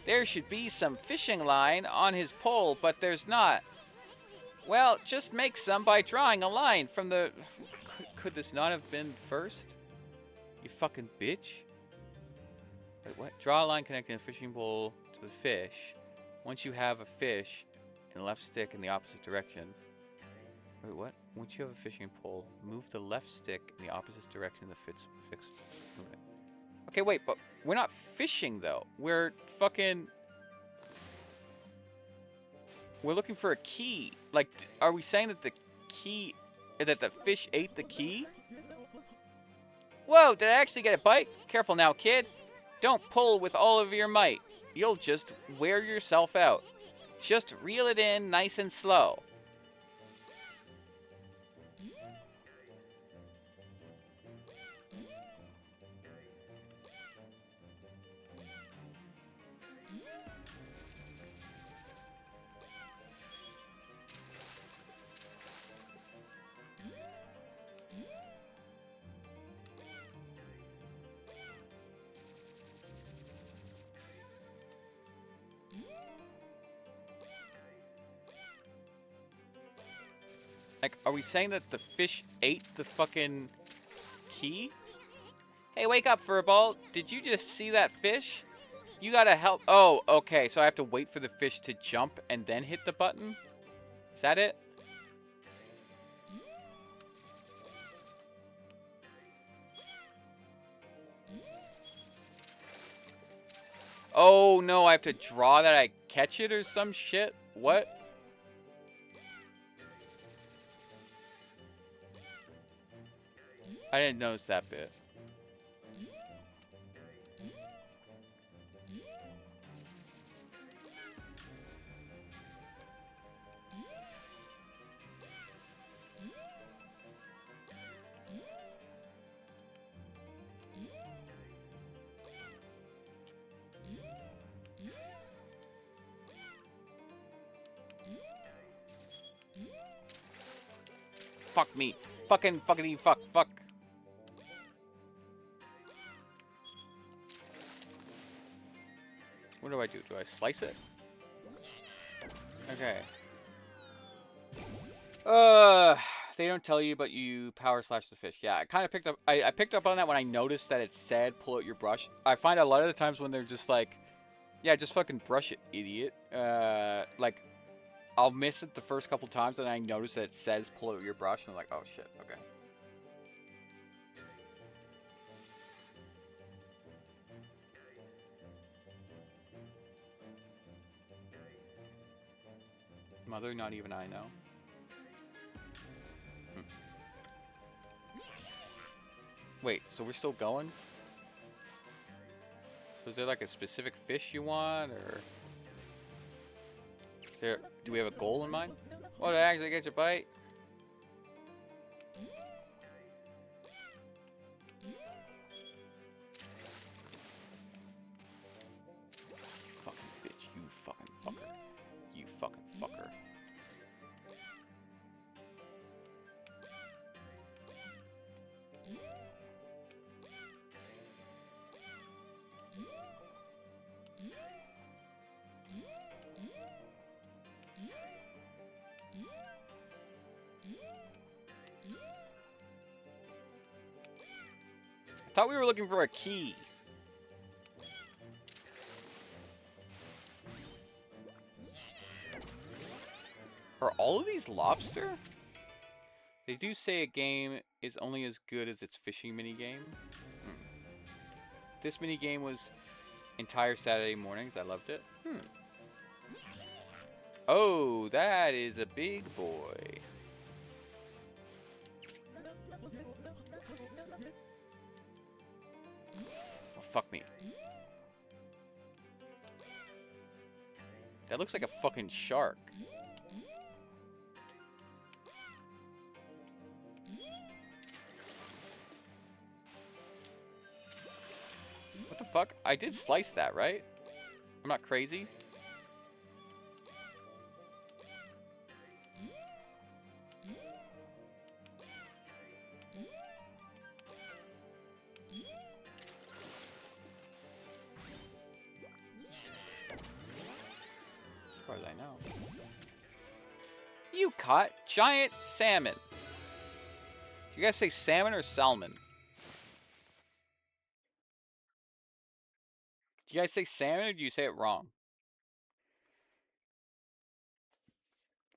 There should be some fishing line on his pole, but there's not. Well, just make some by drawing a line from the... Could this not have been first? You fucking bitch. Wait, what? Draw a line connecting a fishing pole to the fish. Once you have a fish in the left stick in the opposite direction. Wait, what? Once you have a fishing pole, move the left stick in the opposite direction that fix. Okay. Okay, wait, but we're not fishing though. We're fucking... We're looking for a key. Like, are we saying that the key... that the fish ate the key? Whoa, did I actually get a bite? Careful now, kid. Don't pull with all of your might. You'll just wear yourself out. Just reel it in nice and slow. Like, are we saying that the fish ate the fucking key? Hey, wake up, Furball. Did you just see that fish? You gotta help. Oh, okay. So I have to wait for the fish to jump and then hit the button? Is that it? Oh, no. I have to draw that I catch it or some shit? What? I didn't notice that bit. Fuck me. Fuckity fuck. What do I do? Do I slice it? Okay. They don't tell you, but you power slash the fish. Yeah, I kind of picked up. I picked up on that when I noticed that it said pull out your brush. I find a lot of the times when they're just like, yeah, just fucking brush it, idiot. Like, I'll miss it the first couple times, and I notice that it says pull out your brush, and I'm like, oh shit, okay. Mother, not even I know. Wait, so we're still going? So is there like a specific fish you want, or is there? Do we have a goal in mind? Oh, did I actually get your bite? You fucking bitch! You fucking fucker! You fucking fucker! I thought we were looking for a key. Are all of these lobster? They do say a game is only as good as its fishing minigame. This minigame was entire Saturday mornings. I loved it. Oh, that is a big boy. Oh, fuck me. That looks like a fucking shark. What the fuck? I did slice that, right? I'm not crazy. far as I know. You caught giant salmon. Did you guys say salmon or salmon? Did you guys say salmon or did you say it wrong?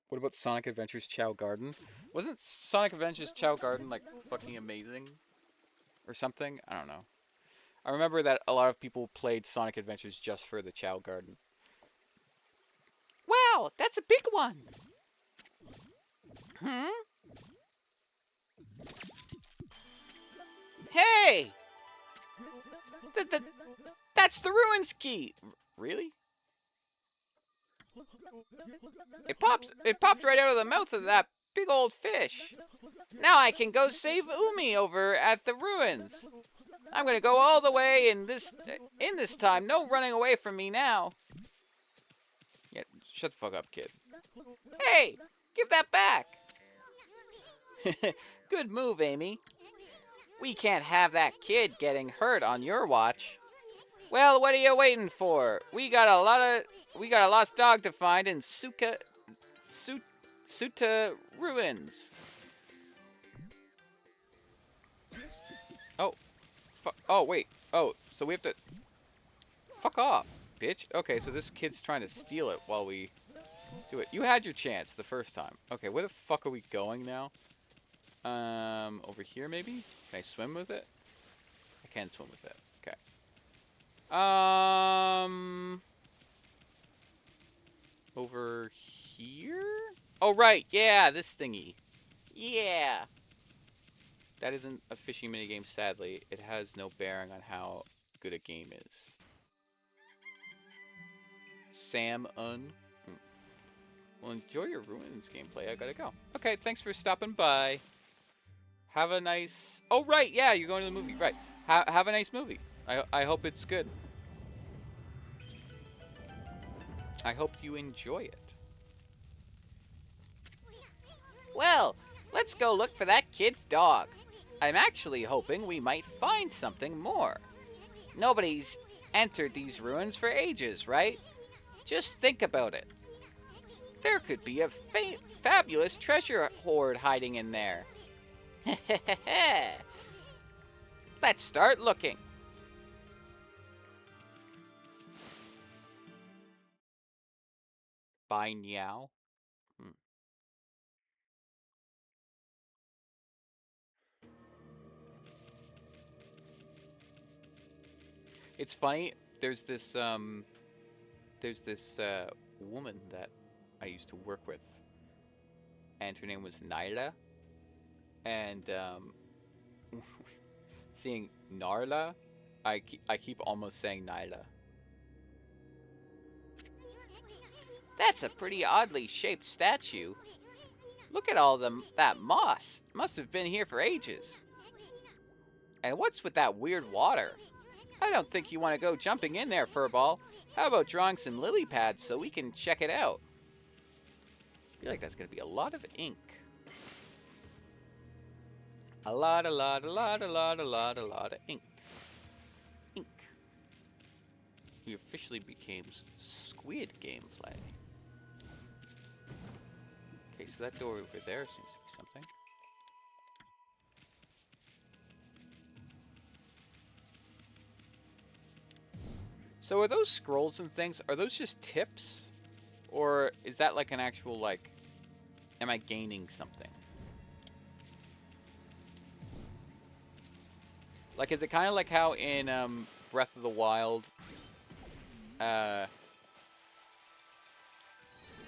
What about Sonic Adventures Chow Garden? Wasn't Sonic Adventures Chow Garden like fucking amazing? Or something? I don't know. I remember that a lot of people played Sonic Adventures just for the Chow Garden. Wow, that's a big one! Hmm? Hey! That's the ruins key! Really? It popped right out of the mouth of that big old fish. Now I can go save Umi over at the ruins. I'm gonna go all the way in this time. No running away from me now. Yeah, shut the fuck up, kid. Hey, give that back. Good move, Amy. We can't have that kid getting hurt on your watch. Well, what are you waiting for? We got a lost dog to find in Suta ruins. Oh, oh wait. Oh, so we have to fuck off, bitch. Okay, so this kid's trying to steal it while we do it. You had your chance the first time. Okay, where the fuck are we going now? Over here maybe? Can I swim with it? I can swim with it. Okay. Over here? Oh, right. Yeah, this thingy. Yeah. That isn't a fishing minigame, sadly. It has no bearing on how good a game is. Sam Un. Well, enjoy your Ruins gameplay. I gotta go. Okay, thanks for stopping by. Have a nice... Oh, right. Yeah, you're going to the movie. Right. Have a nice movie. I hope it's good. I hope you enjoy it. Well, let's go look for that kid's dog. I'm actually hoping we might find something more. Nobody's entered these ruins for ages, right? Just think about it. There could be a fabulous treasure hoard hiding in there. Let's start looking. By Niao. It's funny. There's this woman that I used to work with, and her name was Nyla. And seeing Narla, I keep almost saying Nyla. That's a pretty oddly shaped statue. Look at all that moss. Must have been here for ages. And what's with that weird water? I don't think you want to go jumping in there, Furball. How about drawing some lily pads so we can check it out? I feel like that's going to be a lot of ink. A lot of ink. Ink. We officially became squid gameplay. Okay, so that door over there seems to be something. So are those scrolls and things, are those just tips? Or is that like an actual, like, am I gaining something? Like, is it kind of like how in Breath of the Wild,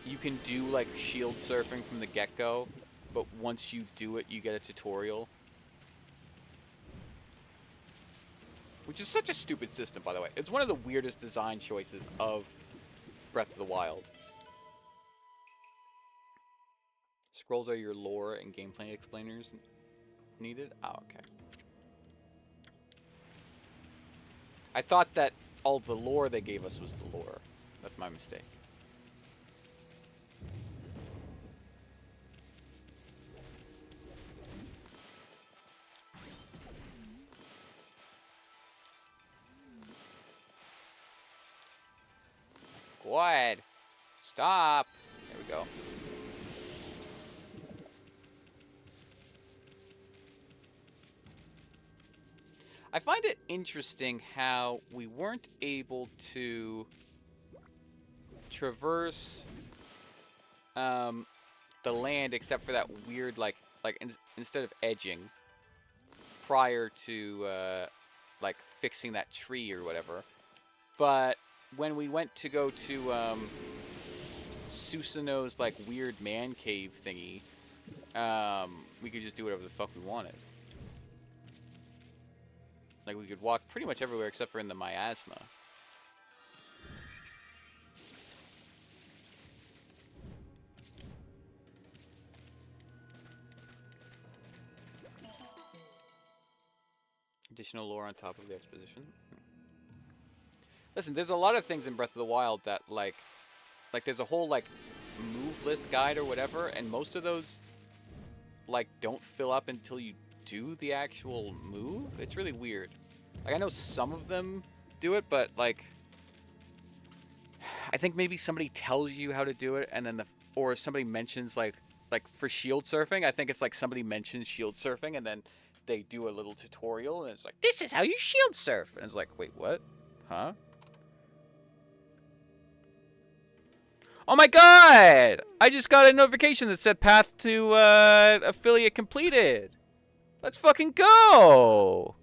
you can do, like, shield surfing from the get-go, but once you do it, you get a tutorial? Which is such a stupid system, by the way. It's one of the weirdest design choices of Breath of the Wild. Scrolls are your lore and gameplay explainers needed? Oh, okay. I thought that all the lore they gave us was the lore. That's my mistake. Good. Stop. There we go. I find it interesting how we weren't able to traverse the land except for that weird instead of edging prior to like fixing that tree or whatever. But when we went to go to Susanoo's like weird man cave thingy, we could just do whatever the fuck we wanted. Like we could walk pretty much everywhere except for in the miasma. Additional lore on top of the exposition. Listen, there's a lot of things in Breath of the Wild that like there's a whole like move list guide or whatever, and most of those like don't fill up until you do the actual move. It's really weird. Like I know some of them do it, but like I think maybe somebody tells you how to do it, and then or somebody mentions like for shield surfing. I think it's like somebody mentions shield surfing, and then they do a little tutorial, and it's like, this is how you shield surf, and it's like, wait, what? Huh? Oh my god! I just got a notification that said path to affiliate completed. Let's fucking go!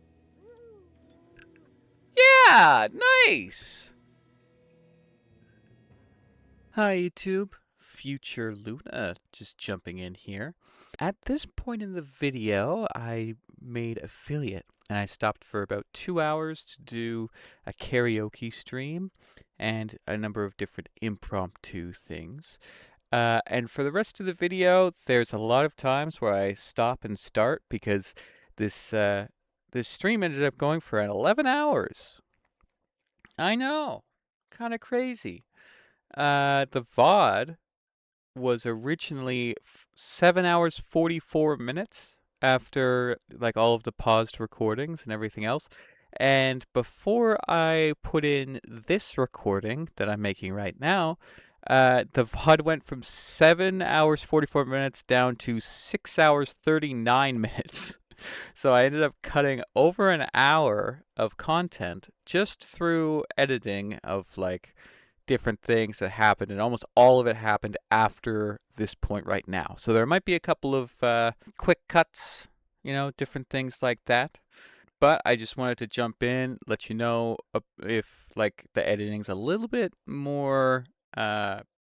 Yeah, nice! Hi YouTube, future Luna just jumping in here. At this point in the video, I made affiliate and I stopped for about 2 hours to do a karaoke stream and a number of different impromptu things. And for the rest of the video, there's a lot of times where I stop and start because this stream ended up going for 11 hours. I know, kind of crazy. The VOD was originally 7 hours 44 minutes after like all of the paused recordings and everything else. And before I put in this recording that I'm making right now, the VOD went from 7 hours 44 minutes down to 6 hours 39 minutes. So I ended up cutting over an hour of content just through editing of like different things that happened, and almost all of it happened after this point right now. So there might be a couple of quick cuts, you know, different things like that. But I just wanted to jump in, let you know if like the editing's a little bit more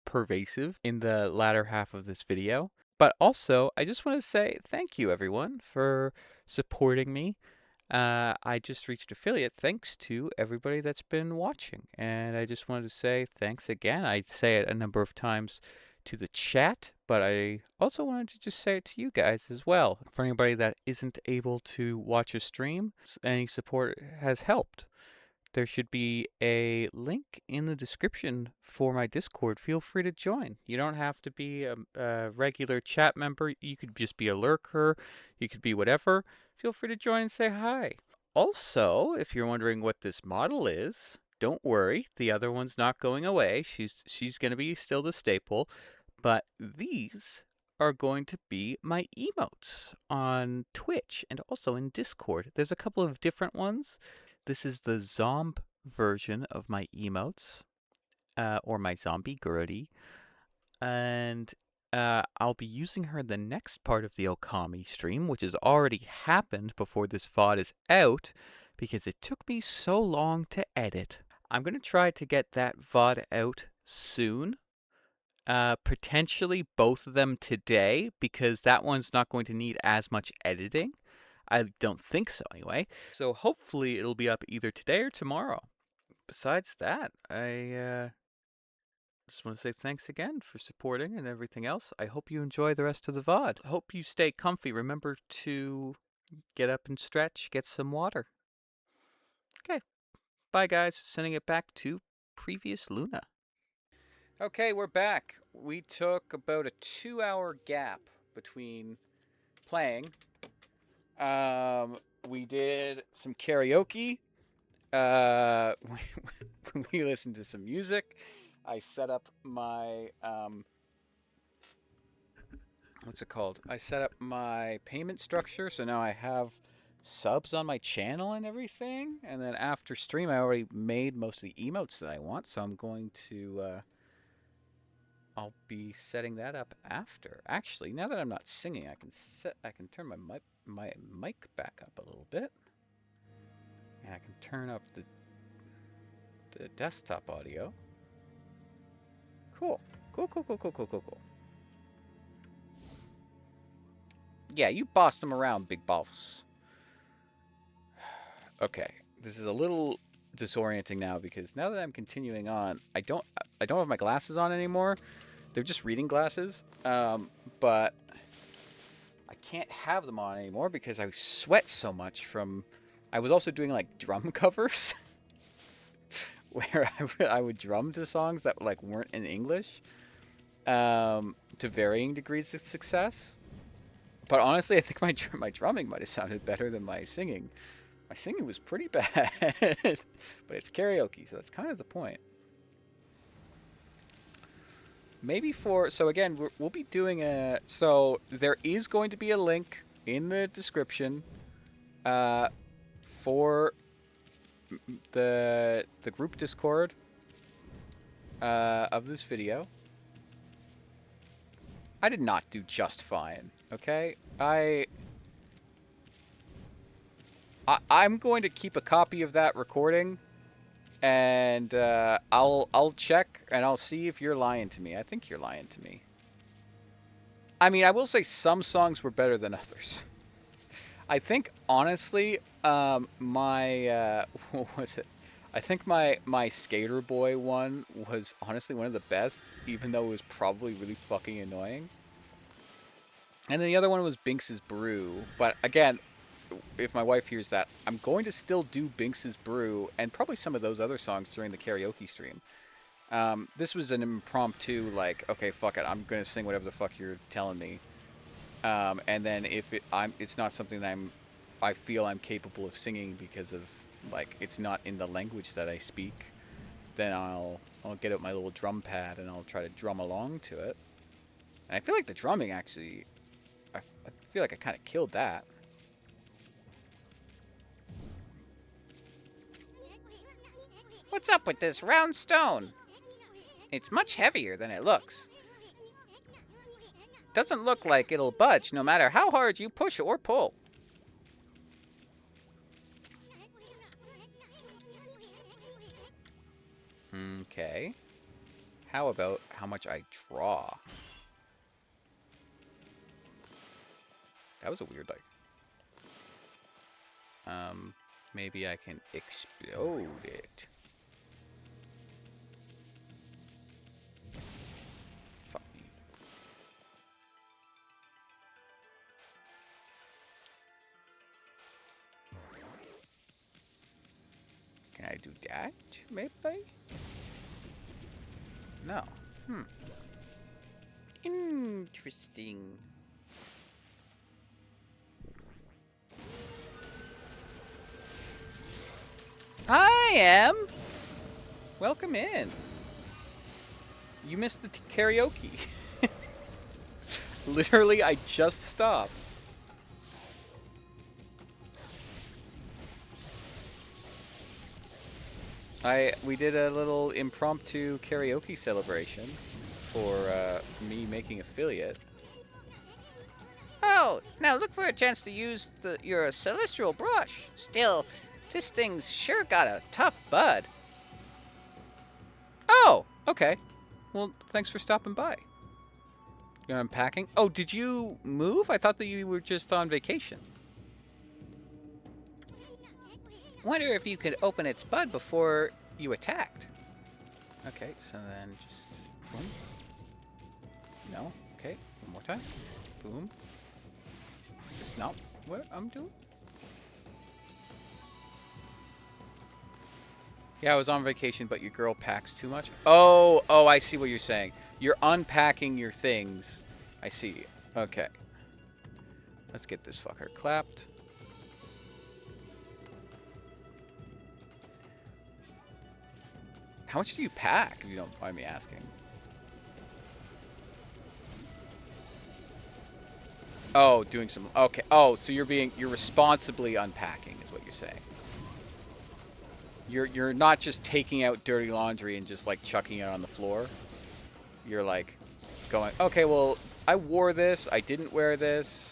pervasive in the latter half of this video. But also, I just want to say thank you everyone for supporting me. I just reached affiliate thanks to everybody that's been watching. And I just wanted to say thanks again. I say it a number of times to the chat, but I also wanted to just say it to you guys as well. For anybody that isn't able to watch a stream, any support has helped. There should be a link in the description for my Discord. Feel free to join. You don't have to be a regular chat member. You could just be a lurker. You could be whatever. Feel free to join and say hi. Also, if you're wondering what this model is, don't worry. The other one's not going away. She's going to be still the staple. But these are going to be my emotes on Twitch and also in Discord. There's a couple of different ones. This is the Zomb version of my emotes, or my zombie girly, and I'll be using her in the next part of the Okami stream, which has already happened before this VOD is out, because it took me so long to edit. I'm going to try to get that VOD out soon, potentially both of them today, because that one's not going to need as much editing. I don't think so anyway. So hopefully it'll be up either today or tomorrow. Besides that, I just want to say thanks again for supporting and everything else. I hope you enjoy the rest of the VOD. Hope you stay comfy. Remember to get up and stretch, get some water. Okay, bye guys. Sending it back to previous Luna. Okay, we're back. We took about a 2-hour gap between playing. We did some karaoke. We listened to some music. I set up my what's it called? I set up my payment structure, so now I have subs on my channel and everything. And then after stream, I already made most of the emotes that I want, so I'm going to I'll be setting that up after. Actually, now that I'm not singing, I can turn my mic back up a little bit, and I can turn up the desktop audio. Cool. Cool. Yeah, you boss them around, big boss. Okay, this is a little disorienting now because now that I'm continuing on, I don't have my glasses on anymore. They're just reading glasses, but I can't have them on anymore because I sweat so much from. I was also doing like drum covers where I would drum to songs that like weren't in English, to varying degrees of success. But honestly, I think my drumming might have sounded better than my singing. My singing was pretty bad, but it's karaoke, so that's kind of the point. Maybe so again, we'll be doing so there is going to be a link in the description for the group Discord of this video. I did not do just fine, okay? I'm going to keep a copy of that recording, and I'll check and I'll see if you're lying to me. I think you're lying to me. I mean, I will say some songs were better than others. I think honestly, my what was it? I think my Skater Boy one was honestly one of the best, even though it was probably really fucking annoying. And then the other one was Binks's Brew, but again, if my wife hears that, I'm going to still do Binks's Brew and probably some of those other songs during the karaoke stream. This was an impromptu, like, okay, fuck it, I'm gonna sing whatever the fuck you're telling me. And then if it's not something that I feel I'm capable of singing because of like it's not in the language that I speak, then I'll get out my little drum pad and I'll try to drum along to it. And I feel like the drumming actually, I feel like I kind of killed that. What's up with this round stone? It's much heavier than it looks. Doesn't look like it'll budge no matter how hard you push or pull. Okay. How about how much I draw? That was a weird, like... maybe I can explode it. Fuck me. Can I do that, maybe? No. Interesting. I am. Welcome in. You missed the karaoke. Literally, I just stopped. We did a little impromptu karaoke celebration for me making affiliate. Oh, now look for a chance to use your celestial brush. Still, this thing's sure got a tough bud. Oh, okay. Well, thanks for stopping by. You're unpacking? Oh, did you move? I thought that you were just on vacation. Wonder if you could open its bud before you attacked. Okay, so then just boom. No, okay, one more time. Boom. Is this not what I'm doing? Yeah, I was on vacation, but your girl packs too much. Oh, I see what you're saying. You're unpacking your things. I see. Okay. Let's get this fucker clapped. How much do you pack, if you don't mind me asking? Oh, doing some... Okay. Oh, so you're responsibly unpacking, is what you're saying. You're not just taking out dirty laundry and just, like, chucking it on the floor. You're, like, going, okay, well, I wore this. I didn't wear this.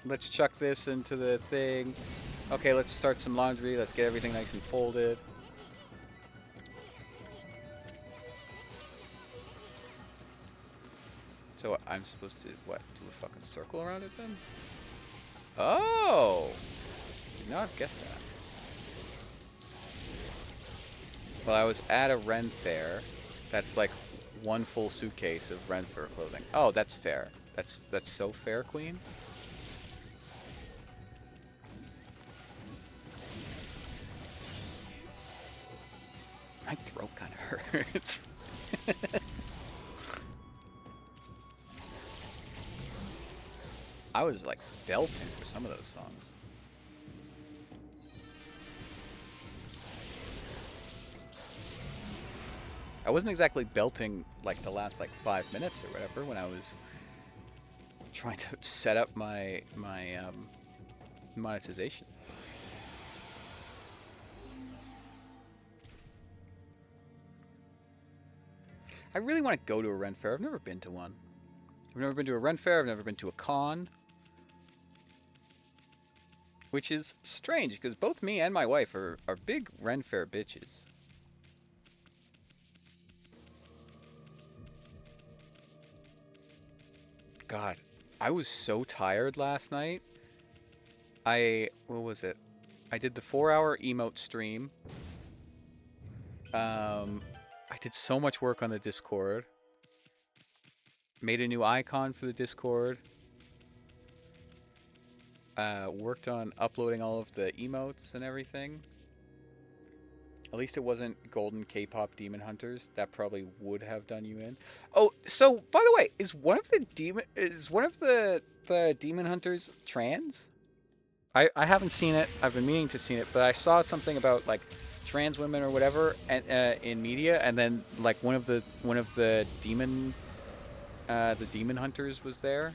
Let's chuck this into the thing. Okay, let's start some laundry. Let's get everything nice and folded. So I'm supposed to, what, do a fucking circle around it then? Oh! Did not have guessed that. Well, I was at a Ren fair. That's like one full suitcase of Ren fur clothing. Oh, that's fair. That's so fair, Queen. My throat kind of hurts. I was like belting for some of those songs. I wasn't exactly belting like the last like 5 minutes or whatever when I was trying to set up my monetization. I really want to go to a Ren fair. I've never been to one. I've never been to a Ren fair. I've never been to a con. Which is strange because both me and my wife are big Ren fair bitches. God, I was so tired last night. What was it? I did the 4-hour emote stream. I did so much work on the Discord. Made a new icon for the Discord. Worked on uploading all of the emotes and everything. At least it wasn't Golden K-pop Demon Hunters. That probably would have done you in. Oh, so by the way, is one of the Demon Hunters trans? I haven't seen it. I've been meaning to see it, but I saw something about like trans women or whatever and, in media, and then like one of the demon hunters was there,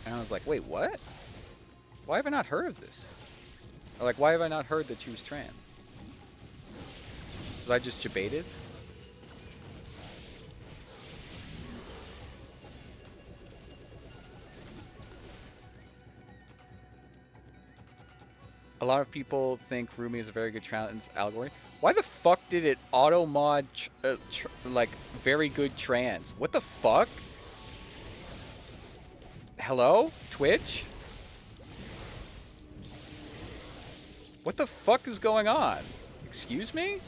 and I was like, wait, what? Why have I not heard of this? Or like, why have I not heard that she was trans? Was I just debated? A lot of people think Rumi is a very good trans allegory. Why the fuck did it auto mod like very good trans? What the fuck? Hello? Twitch? What the fuck is going on? Excuse me?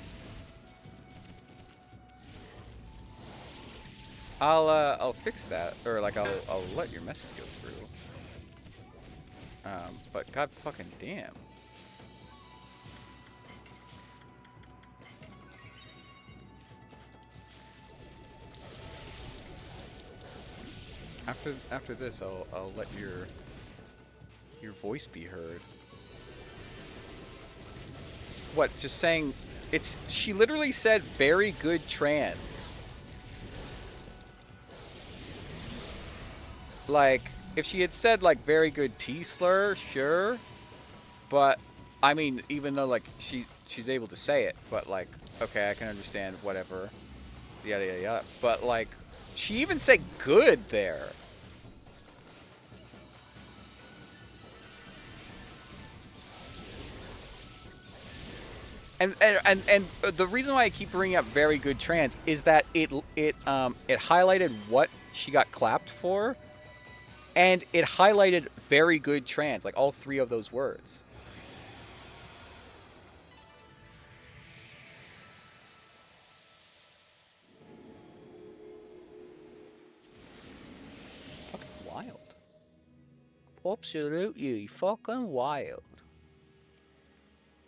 I'll fix that, or like I'll let your message go through. But god fucking damn. After this, I'll let your voice be heard. What? Just saying, she literally said very good trans. Like, if she had said like very good T-slur, sure. But I mean, even though like she's able to say it, but like, okay, I can understand whatever. Yada yada yada. But like, she even said good there. And the reason why I keep bringing up very good trans is that it highlighted what she got clapped for, and it highlighted very good trans, like all three of those words. Fucking wild. Absolutely fucking wild.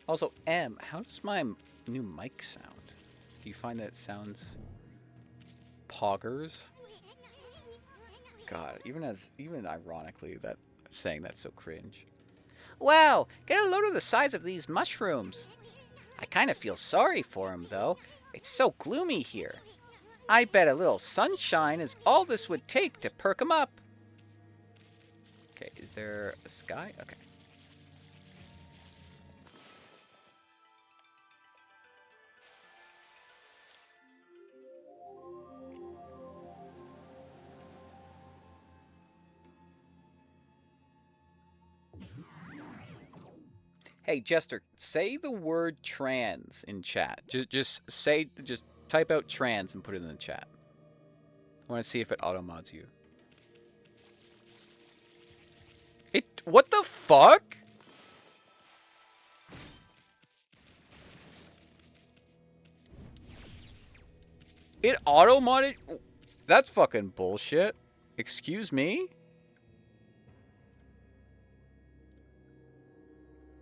Also, how does my new mic sound? Do you find that it sounds poggers? God, even ironically, that saying that's so cringe. Wow, get a load of the size of these mushrooms. I kind of feel sorry for him, though. It's so gloomy here. I bet a little sunshine is all this would take to perk him up. Okay, is there a sky? Okay. Hey, Jester, say the word trans in chat. Just type out trans and put it in the chat. I want to see if it auto mods you. What the fuck? It auto modded? That's fucking bullshit. Excuse me?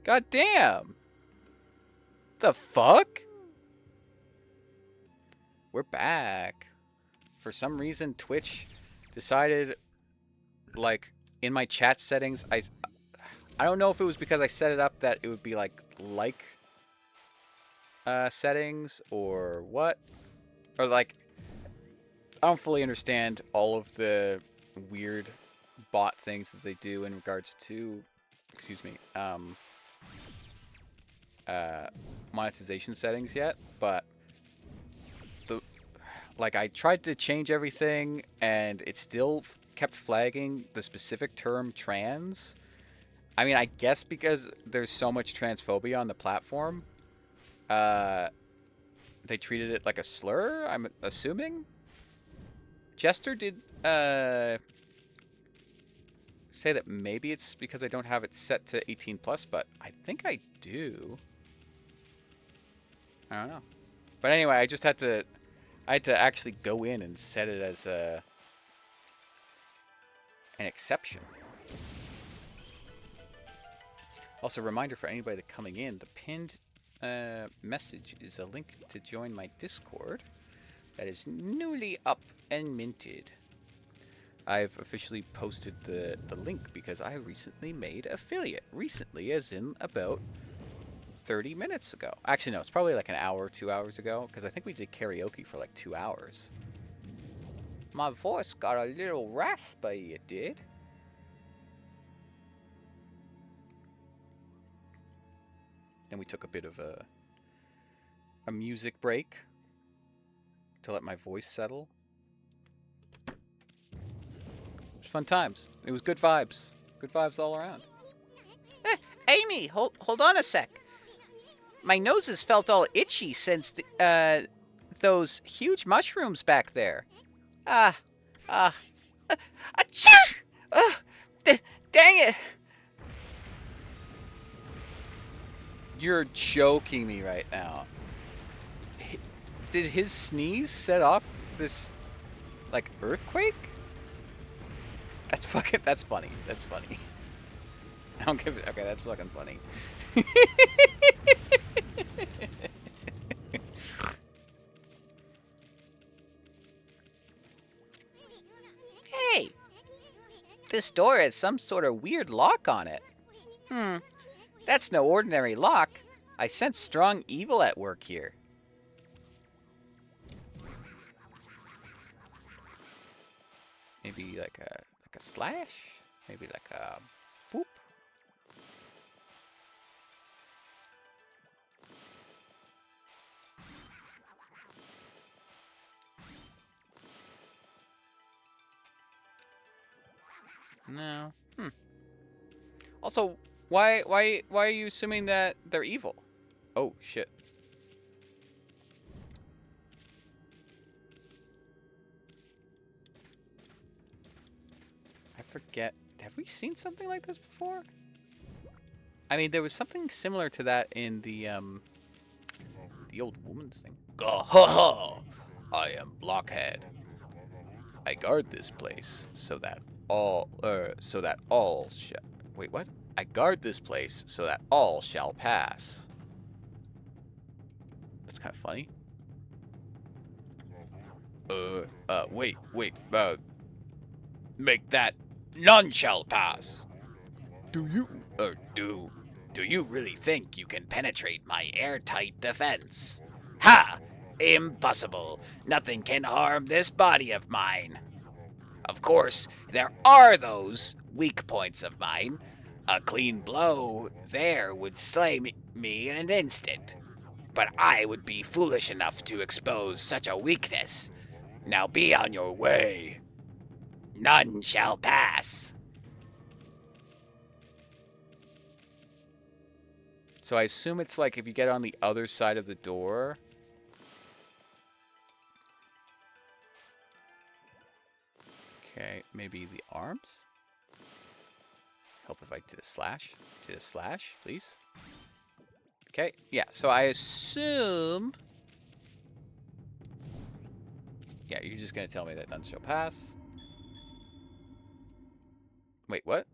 God damn. The fuck? We're back. For some reason, Twitch decided, like, in my chat settings, I don't know if it was because I set it up that it would be like settings or what. Or like, I don't fully understand all of the weird bot things that they do in regards to, excuse me, monetization settings yet, but I tried to change everything and it still kept flagging the specific term trans. I mean, I guess because there's so much transphobia on the platform, they treated it like a slur, I'm assuming. Jester did say that maybe it's because I don't have it set to 18 plus, but I think I do. I don't know. But anyway, I had to actually go in and set it as an exception. Also, reminder for anybody that's coming in, the pinned message is a link to join my Discord that is newly up and minted. I've officially posted the link because I recently made affiliate. Recently, as in about 30 minutes ago. Actually, no, it's probably like an hour, 2 hours ago, because I think we did karaoke for like 2 hours. My voice got a little raspy, it did. Then we took a bit of a music break to let my voice settle. It was fun times. It was good vibes. Good vibes all around. Amy, hold on a sec. My nose has felt all itchy since those huge mushrooms back there. Achoo! Dang it! You're joking me right now. Did his sneeze set off this, like, earthquake? That's funny. That's funny. I don't give it. Okay, that's fucking funny. Hey! This door has some sort of weird lock on it. That's no ordinary lock. I sense strong evil at work here. Maybe like a slash? Maybe like a boop? No. Also, why are you assuming that they're evil? Oh shit. I forget. Have we seen something like this before? I mean, there was something similar to that in the old woman's thing. Gah-ha-ha! I am Blockhead. I guard this place so that all shall. Wait, what? I guard this place so that all shall pass. That's kind of funny. Wait. Make that none shall pass. Do you Do you really think you can penetrate my airtight defense? Ha! Impossible. Nothing can harm this body of mine. Of course, there are those weak points of mine. A clean blow there would slay me in an instant. But I would be foolish enough to expose such a weakness. Now be on your way. None shall pass. So I assume it's like if you get on the other side of the door. Okay, maybe the arms? Help if I did a slash. Did a slash, please. Okay, yeah, so I assume... Yeah, you're just gonna tell me that none shall pass. Wait, what?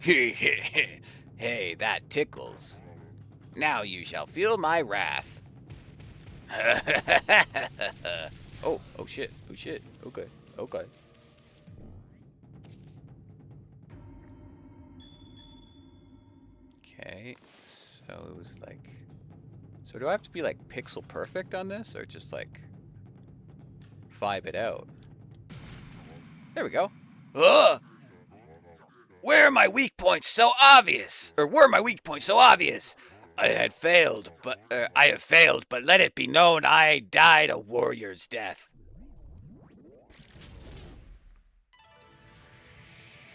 Hey, that tickles. Now you shall feel my wrath. Oh shit, oh shit. Okay, okay. Okay, so it was like... So do I have to be like pixel perfect on this, or just like vibe it out? There we go. Ugh! Where are my weak points so obvious? Or were my weak points so obvious? I have failed, but let it be known I died a warrior's death.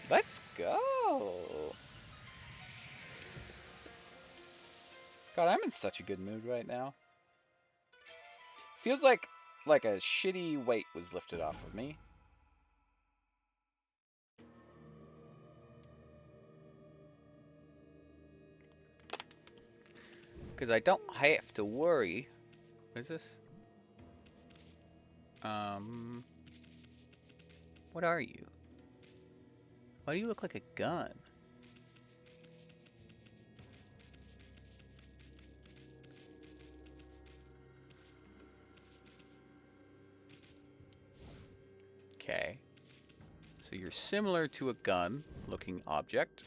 Let's go. God, I'm in such a good mood right now. Feels like a shitty weight was lifted off of me. Because I don't have to worry. What is this? What are you? Why do you look like a gun? Okay. So you're similar to a gun-looking object.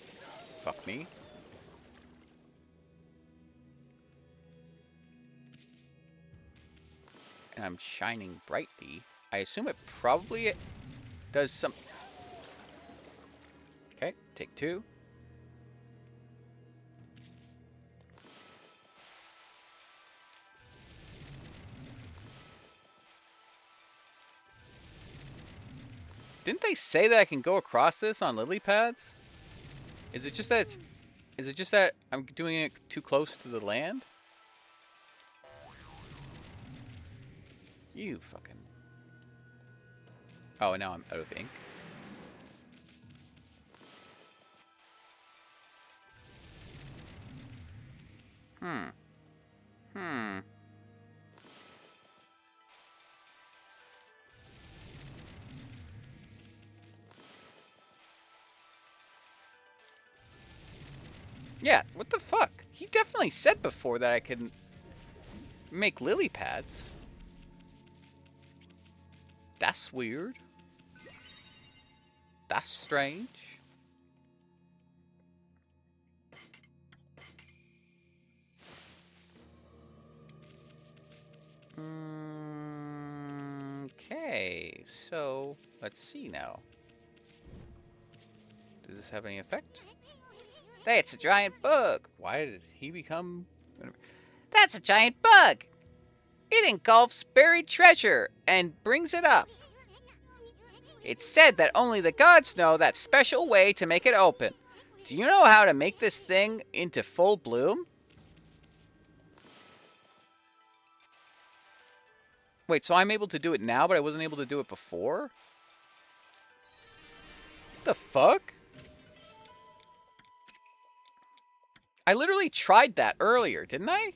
Fuck me. And I'm shining brightly. I assume it probably does some... Okay, take two. Didn't they say that I can go across this on lily pads? Is it just that I'm doing it too close to the land? You fucking... Oh, now I'm out of ink. Yeah, what the fuck? He definitely said before that I can make lily pads. That's weird. That's strange. Okay, so let's see now. Does this have any effect? That's a giant bug. Why did he become... That's a giant bug. It engulfs buried treasure and brings it up. It's said that only the gods know that special way to make it open. Do you know how to make this thing into full bloom? Wait, so I'm able to do it now, but I wasn't able to do it before? The fuck? I literally tried that earlier, didn't I?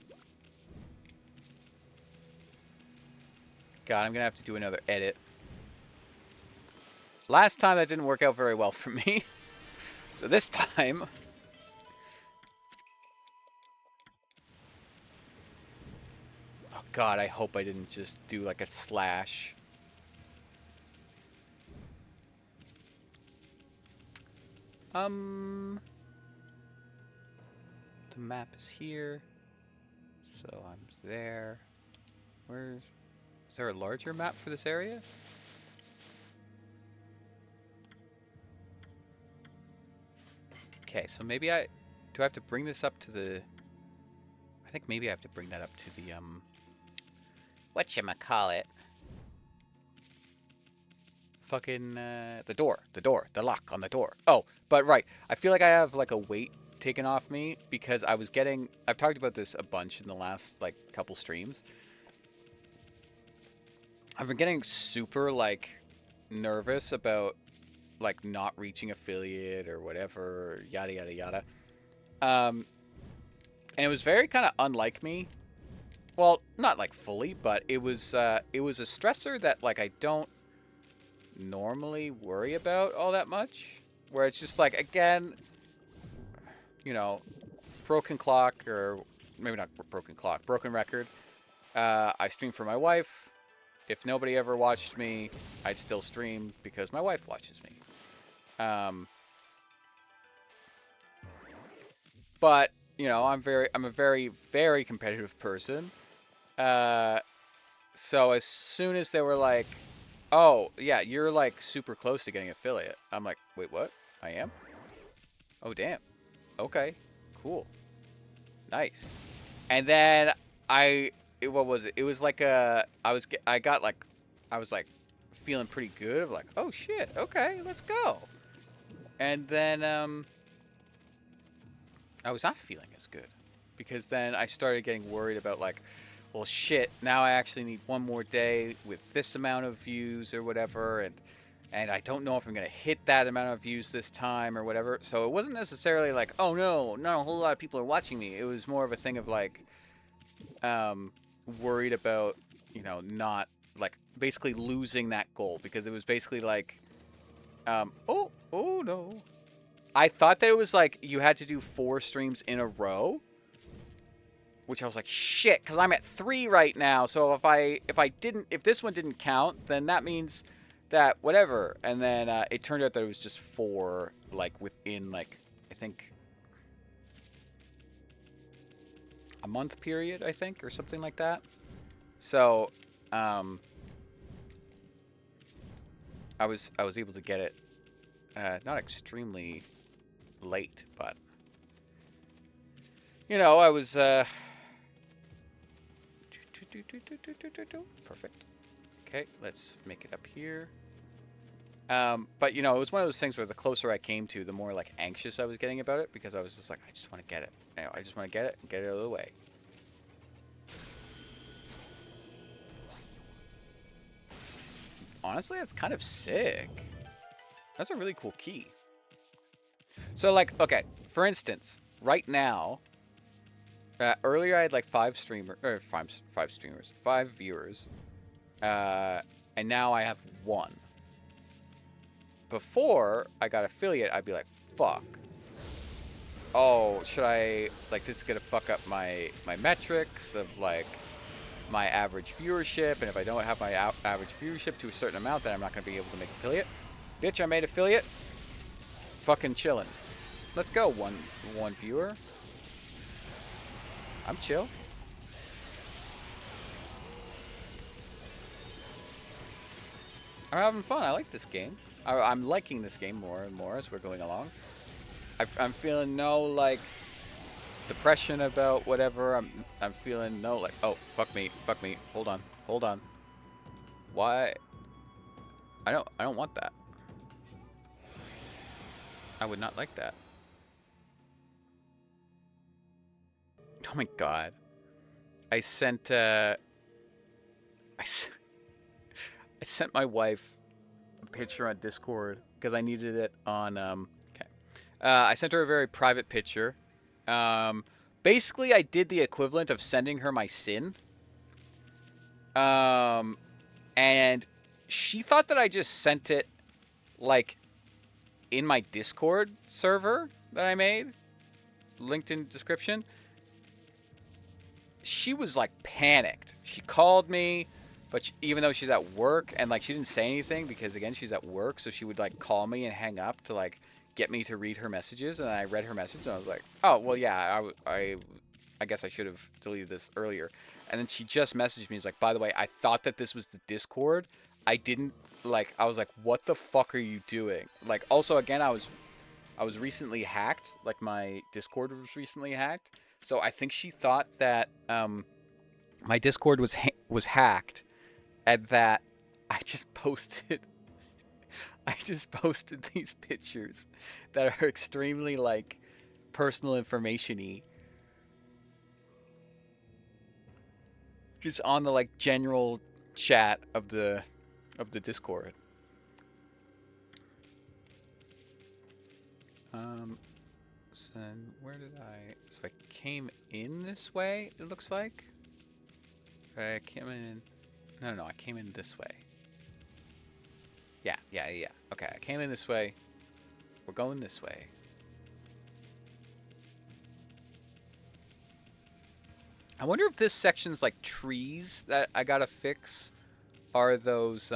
God, I'm gonna have to do another edit. Last time that didn't work out very well for me. So this time... Oh God, I hope I didn't just do like a slash. The map is here. So I'm there. Is there a larger map for this area? Okay, so maybe do I have to bring this up to the, I think maybe I have to bring that up to the, Whatchamacallit? fucking, the lock on the door. Oh, but right. I feel like I have like a weight taken off me because I've talked about this a bunch in the last like couple streams. I've been getting super like nervous about like not reaching affiliate or whatever, yada yada yada. And it was very kind of unlike me. Well, not like fully, but it was a stressor that like I don't normally worry about all that much. Where it's just like, again, you know, broken clock, or maybe not broken clock, broken record. I stream for my wife. If nobody ever watched me, I'd still stream because my wife watches me. But you know, I'm a very, very competitive person. So as soon as they were like, "Oh, yeah, you're like super close to getting affiliate," I'm like, "Wait, what? I am? Oh, damn. Okay, cool, nice." And then what was it? It was like I was like feeling pretty good. Of like, "Oh shit, okay, let's go." And then I was not feeling as good because then I started getting worried about like, well, shit, now I actually need one more day with this amount of views or whatever, and I don't know if I'm gonna hit that amount of views this time or whatever. So it wasn't necessarily like, oh no, not a whole lot of people are watching me. It was more of a thing of like, worried about, you know, not like basically losing that goal, because it was basically like, oh no. I thought that it was like you had to do 4 streams in a row, which I was like, shit, because I'm at 3 right now. So if this one didn't count, then that means that whatever. And then it turned out that it was just 4, like within like, I think a month period, I think, or something like that. So I was able to get it not extremely late, but you know, I was perfect. Okay, let's make it up here. But you know, it was one of those things where the closer I came to, the more like anxious I was getting about it, because I was just like, I just want to get it. You know, I just want to get it and get it out of the way. Honestly, that's kind of sick. That's a really cool key. So like, okay, for instance, right now, earlier I had like 5 viewers, and now I have 1. Before I got affiliate, I'd be like, fuck. Oh, should I, like, this is gonna fuck up my metrics of like my average viewership, and if I don't have my average viewership to a certain amount, then I'm not gonna be able to make affiliate. Bitch, I made affiliate. Fucking chilling. Let's go, one viewer. I'm chill. I'm having fun. I like this game. I'm liking this game more and more as we're going along. I'm feeling no like depression about whatever. I'm feeling no like, oh, fuck me. Hold on. Why? I don't want that. I would not like that. Oh my god. I sent I sent my wife a picture on Discord because I needed it on okay. I sent her a very private picture. Basically I did the equivalent of sending her my sin. And she thought that I just sent it like in my Discord server that I made, linked in description. she was like panicked. She called me, but even though she's at work, and like she didn't say anything because again she's at work, so she would like call me and hang up to like get me to read her messages, and I read her message and I was like, oh well, yeah, I guess I should have deleted this earlier. And then she just messaged me. It's like, by the way, I thought that this was the Discord. I didn't like. I was like, what the fuck are you doing? Like, also again, I was recently hacked. Like my Discord was recently hacked. So I think she thought that my Discord was hacked, and that I just posted I just posted these pictures that are extremely like personal information-y, just on the like general chat of the Discord. So then where did I? So I came in this way. It looks like I came in. No, no, I came in this way. Yeah. Okay, I came in this way. We're going this way. I wonder if this section's like trees that I gotta fix. Are those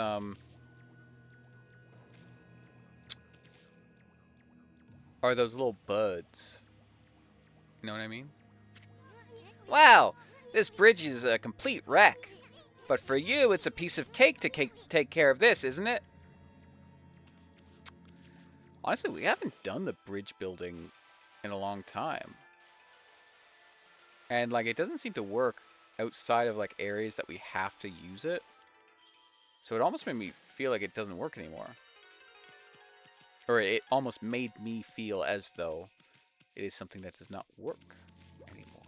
little buds? You know what I mean? Wow, this bridge is a complete wreck. But for you, it's a piece of cake to take care of this, isn't it? Honestly, we haven't done the bridge building in a long time. And like it doesn't seem to work outside of like areas that we have to use it. So it almost made me feel like it doesn't work anymore. Or it almost made me feel as though it is something that does not work anymore.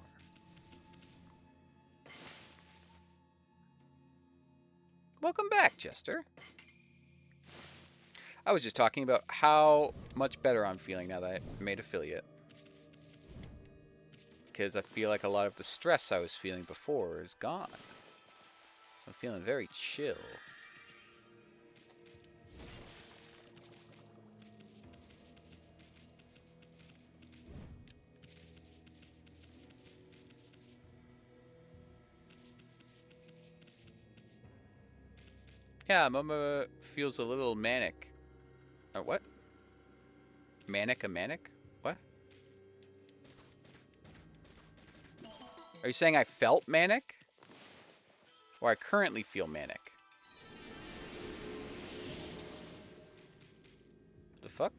Welcome back, Jester. I was just talking about how much better I'm feeling now that I made affiliate. Because I feel like a lot of the stress I was feeling before is gone. So I'm feeling very chill. Yeah, Mama feels a little manic. What? Manic? What? Are you saying I felt manic? Or I currently feel manic? The fuck?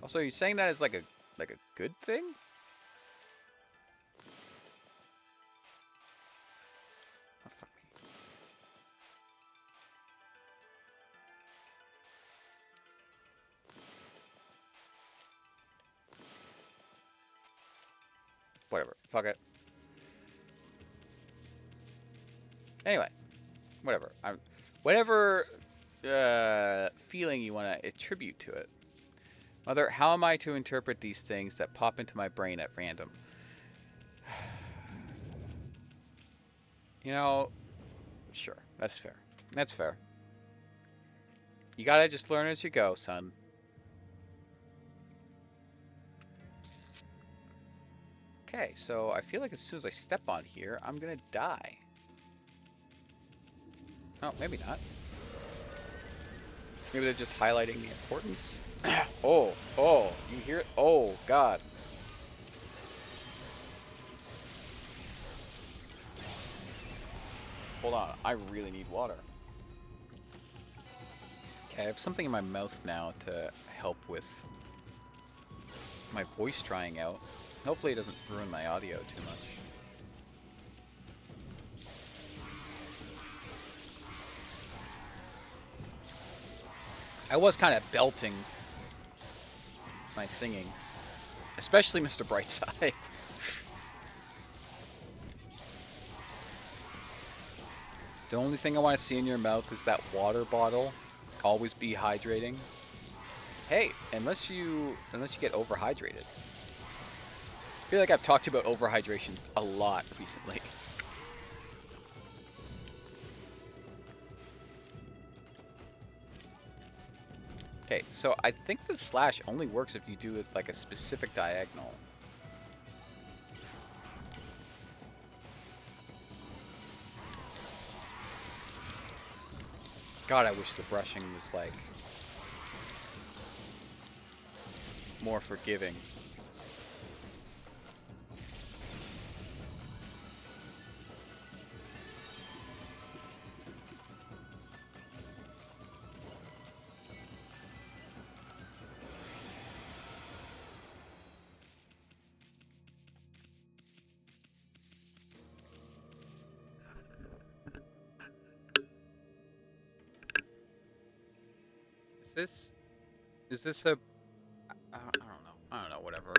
Also, are you saying that as like a good thing? Oh, fuck me. Whatever. Fuck it. Anyway, whatever. Whatever feeling you want to attribute to it. Mother, how am I to interpret these things that pop into my brain at random? You know, sure. That's fair. That's fair. You gotta just learn as you go, son. Okay, so I feel like as soon as I step on here, I'm gonna die. Oh, maybe not. Maybe they're just highlighting the importance. Oh, you hear it? Oh, God. Hold on, I really need water. Okay, I have something in my mouth now to help with my voice drying out. Hopefully it doesn't ruin my audio too much. I was kind of belting my singing, especially Mr. Brightside. The only thing I want to see in your mouth is that water bottle. Always be hydrating. Hey, unless you get overhydrated. I feel like I've talked about overhydration a lot recently. Okay, so I think the slash only works if you do it like a specific diagonal. God, I wish the brushing was like more forgiving. Is this a I don't know. I don't know, whatever.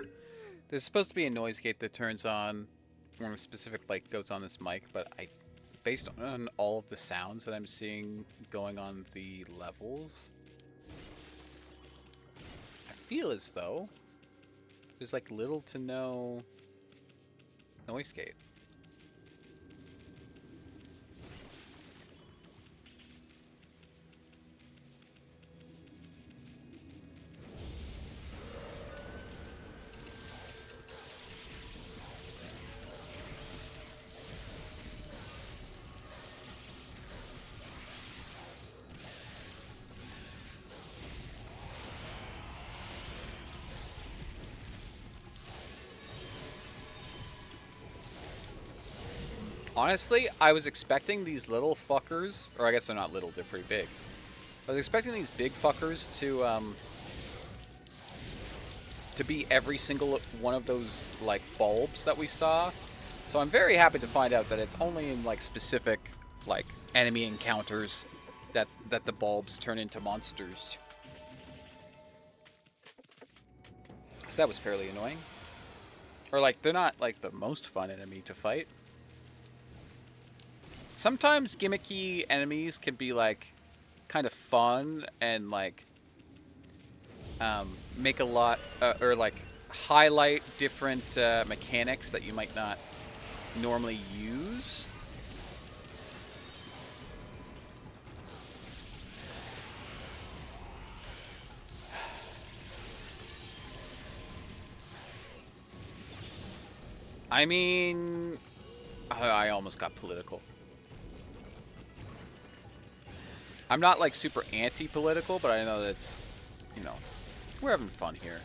There's supposed to be a noise gate that turns on when a specific light goes on this mic, but based on all of the sounds that I'm seeing going on the levels, I feel as though there's like little to no noise gate. Honestly, I was expecting these little fuckers, or I guess they're not little, they're pretty big. I was expecting these big fuckers to be every single one of those like bulbs that we saw. So I'm very happy to find out that it's only in like specific like enemy encounters that the bulbs turn into monsters. Because that was fairly annoying. Or like they're not like the most fun enemy to fight. Sometimes gimmicky enemies can be like kind of fun and like make a lot or like highlight different mechanics that you might not normally use. I mean, I almost got political. I'm not like super anti-political, but I know that's, you know, we're having fun here.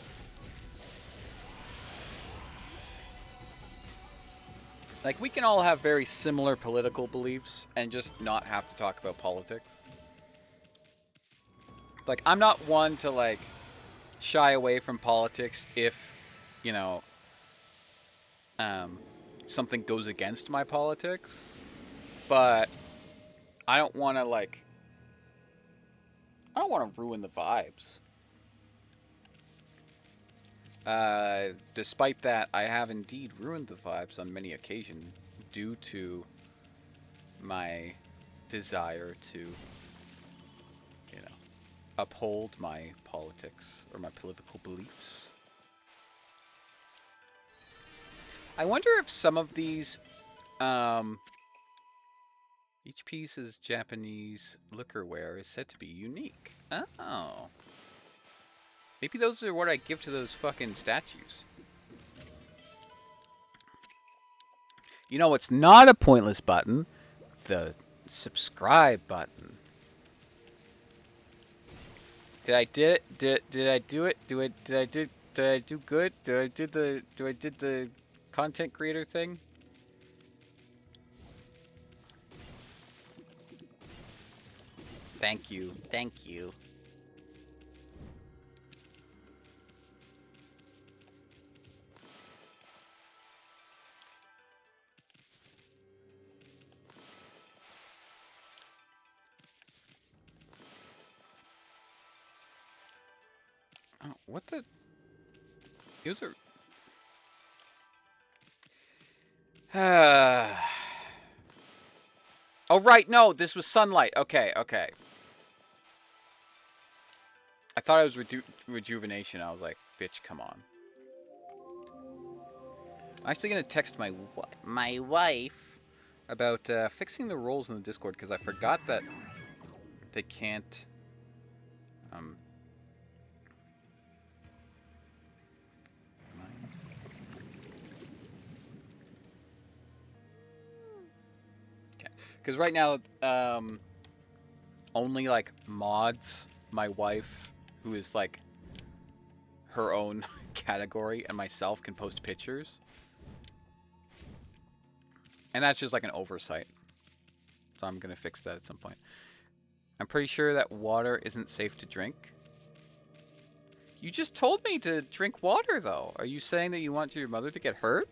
Like, we can all have very similar political beliefs and just not have to talk about politics. Like, I'm not one to, like, shy away from politics if, you know, something goes against my politics. But I don't want to, like, I don't want to ruin the vibes. Despite that, I have indeed ruined the vibes on many occasions due to my desire to, you know, uphold my politics or my political beliefs. I wonder if some of these, each piece's Japanese liquorware is said to be unique. Oh. Maybe those are what I give to those fucking statues. You know what's not a pointless button? The subscribe button. Did I did it? Did I do it? Did I do good? Do I did the content creator thing? Thank you. Thank you. Oh, what the? It was a. Oh right, no, this was sunlight. Okay, okay. I thought it was rejuvenation. I was like, bitch, come on. I'm actually gonna text my wife about fixing the roles in the Discord because I forgot that they can't Because right now, only like mods, my wife, who is like her own category, and myself can post pictures. And that's just like an oversight. So I'm going to fix that at some point. I'm pretty sure that water isn't safe to drink. You just told me to drink water, though. Are you saying that you want your mother to get hurt?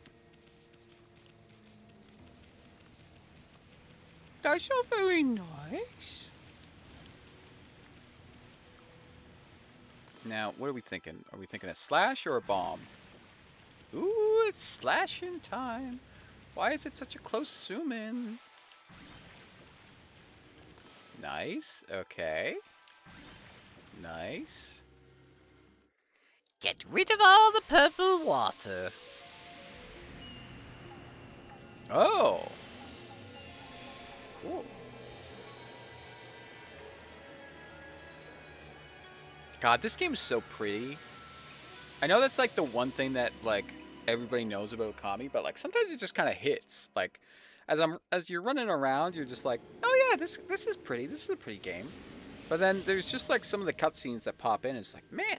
That's not very nice. Now, what are we thinking? Are we thinking a slash or a bomb? Ooh, it's slashing time. Why is it such a close zoom in? Nice. Okay. Nice. Get rid of all the purple water. Oh. Cool. God, this game is so pretty. I know that's like the one thing that like everybody knows about Okami, but like sometimes it just kind of hits. Like as you're running around, you're just like, oh yeah, this is pretty. This is a pretty game. But then there's just like some of the cutscenes that pop in. It's like, man,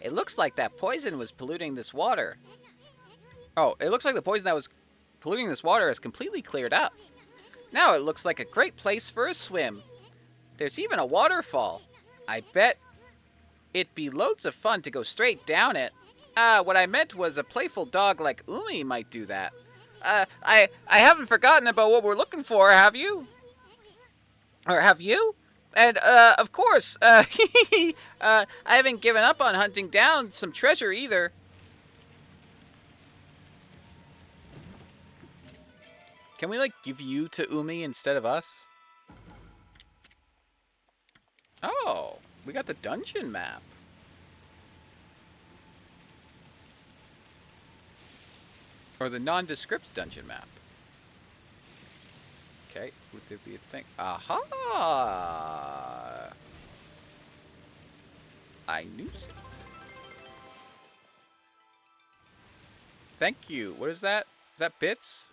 It looks like that poison was polluting this water. oh, it looks like the poison that was polluting this water is completely cleared up. Now it looks like a great place for a swim. There's even a waterfall. I bet it'd be loads of fun to go straight down it. What I meant was a playful dog like Umi might do that. I haven't forgotten about what we're looking for, have you? Or have you? And, of course, I haven't given up on hunting down some treasure either. Can we like give you to Umi instead of us? Oh, we got the dungeon map. Or the nondescript dungeon map. Okay, would there be a thing? Aha! I knew it. Thank you. What is that? Is that bits?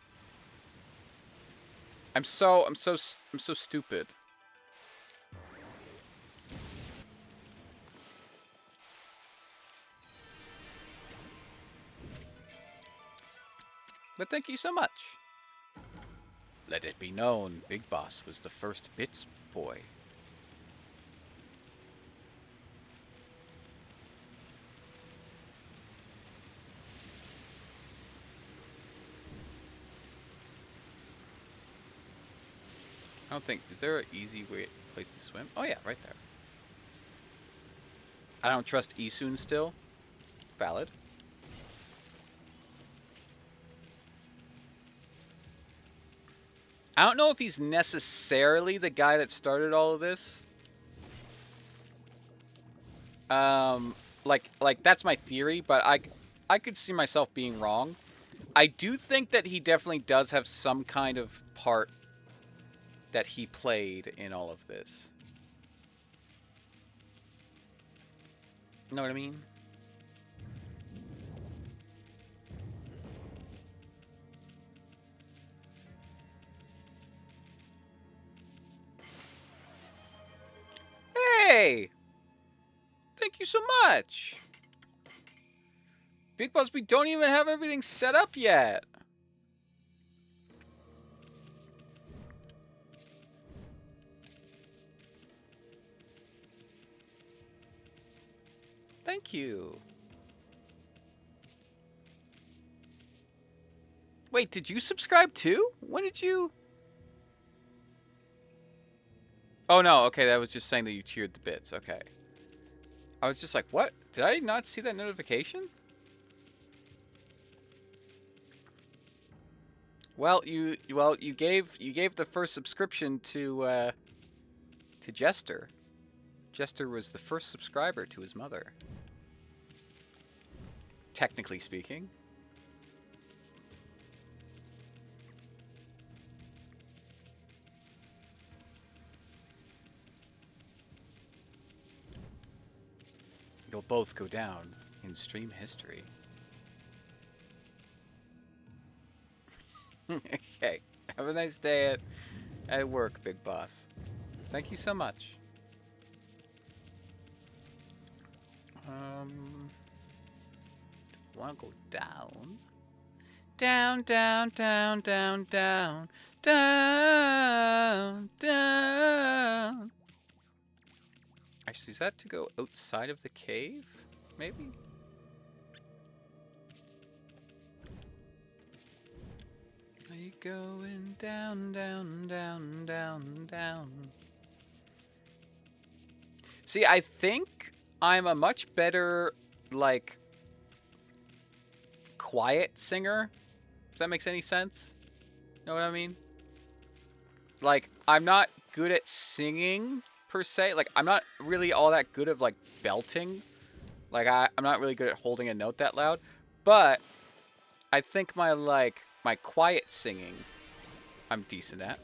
I'm so stupid. But thank you so much. Let it be known, Big Boss was the first Bits boy. I don't think, is there an easy place to swim? Oh yeah, right there. I don't trust Isun still. Valid. I don't know if he's necessarily the guy that started all of this. Like that's my theory, but I could see myself being wrong. I do think that he definitely does have some kind of part that he played in all of this. You know what I mean? Hey! Thank you so much! Big Boss, we don't even have everything set up yet! Thank you. Wait, did you subscribe too? When did you... Oh no, okay, that was just saying that you cheered the bits, okay. I was just like, what? Did I not see that notification? Well, you gave the first subscription to Jester. Jester was the first subscriber to his mother. Technically speaking. You'll both go down in stream history. Okay. Have a nice day at work, Big Boss. Thank you so much. Want to go down? Down, down, down, down, down, down, down. Actually, is that to go outside of the cave? Maybe? Are you going down, down, down, down, down? See, I think I'm a much better, like, quiet singer. If that makes any sense? Know what I mean? Like, I'm not good at singing, per se. Like, I'm not really all that good of, like, belting. Like, I'm not really good at holding a note that loud. But I think my quiet singing, I'm decent at.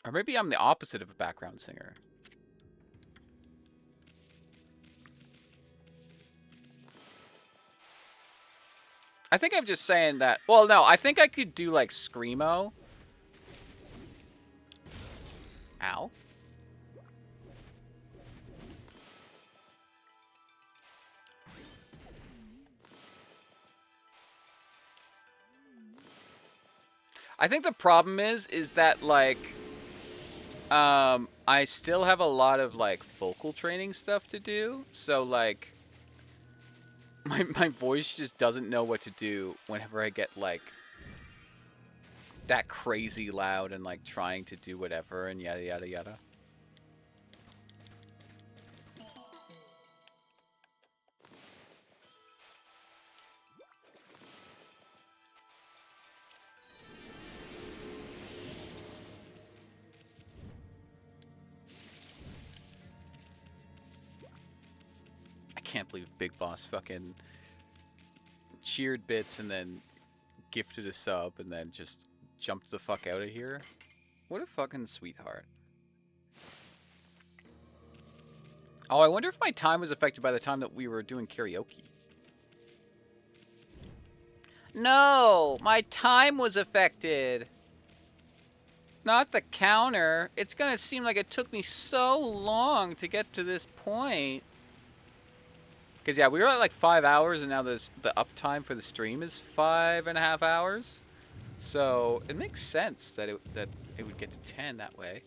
Or maybe I'm the opposite of a background singer. I think I'm just saying that. Well, no, I think I could do like Screamo. Ow. I think the problem is that like I still have a lot of like vocal training stuff to do. So like my voice just doesn't know what to do whenever I get like that crazy loud and like trying to do whatever and yada yada yada. I can't believe Big Boss fucking cheered bits and then gifted a sub and then just jumped the fuck out of here. What a fucking sweetheart. Oh, I wonder if my time was affected by the time that we were doing karaoke. No, my time was affected. Not the counter. It's gonna seem like it took me so long to get to this point. Because, yeah, we were at like 5 hours, and now the uptime for the stream is 5.5 hours. So it makes sense that it would get to 10 that way.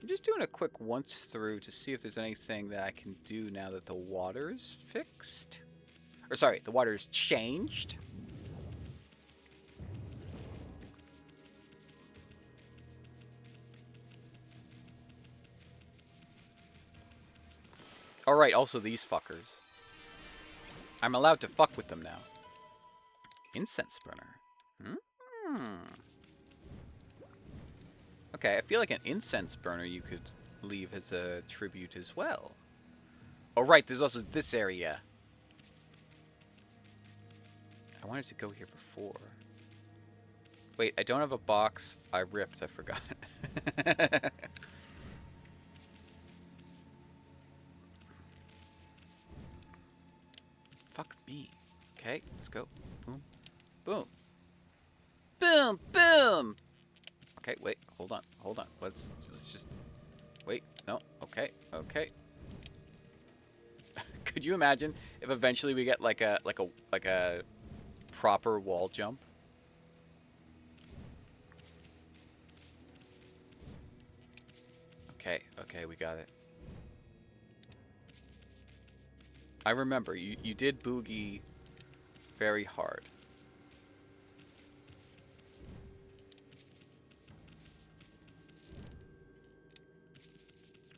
I'm just doing a quick once through to see if there's anything that I can do now that the water's fixed. Or sorry, the water's changed. Alright, also these fuckers. I'm allowed to fuck with them now. Incense burner. Okay, I feel like an incense burner you could leave as a tribute as well. Oh, right, there's also this area. I wanted to go here before. Wait, I don't have a box. I ripped, I forgot. Fuck me. Okay, let's go. Boom. Boom. Boom, boom! Okay, wait, hold on. Let's just... Wait, no, okay. Could you imagine if eventually we get like a proper wall jump? Okay, we got it. I remember, you did boogie very hard.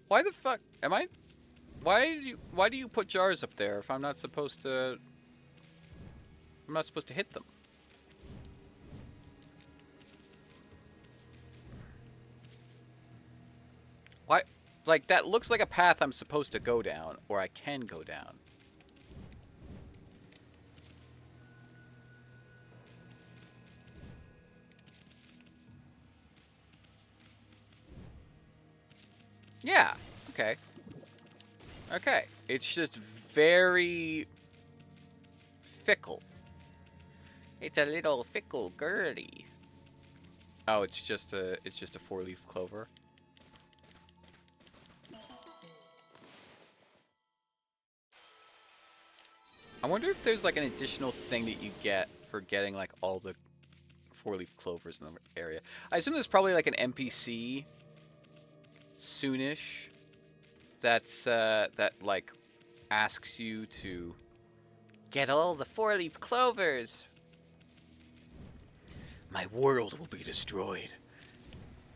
Why the fuck am I? Why do you put jars up there if I'm not supposed to? I'm not supposed to hit them. Why? Like that looks like a path I'm supposed to go down, or I can go down. Yeah. Okay. Okay. It's just very fickle. It's a little fickle girly. Oh, it's just a 4-leaf clover. I wonder if there's like an additional thing that you get for getting like all the 4-leaf clovers in the area. I assume there's probably like an NPC soonish that's that like asks you to get all the 4-leaf clovers. My world will be destroyed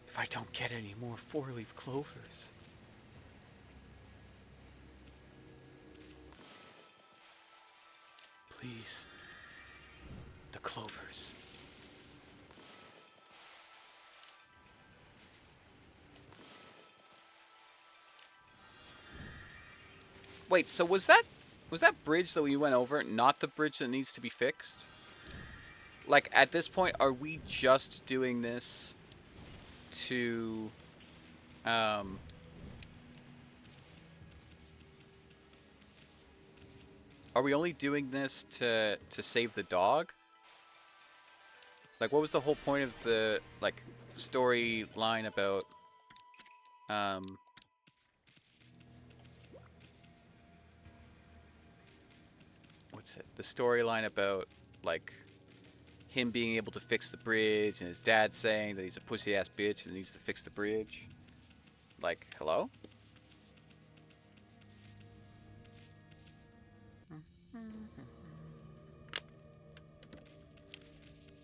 if I don't get any more 4-leaf clovers. Please. The clovers. Wait, so was that bridge that we went over not the bridge that needs to be fixed? Like, at this point, are we just doing this to, are we only doing this to save the dog? Like, what was the whole point of the, like, storyline about, what's it? The storyline about, like, him being able to fix the bridge and his dad saying that he's a pussy-ass bitch and needs to fix the bridge. Like, hello?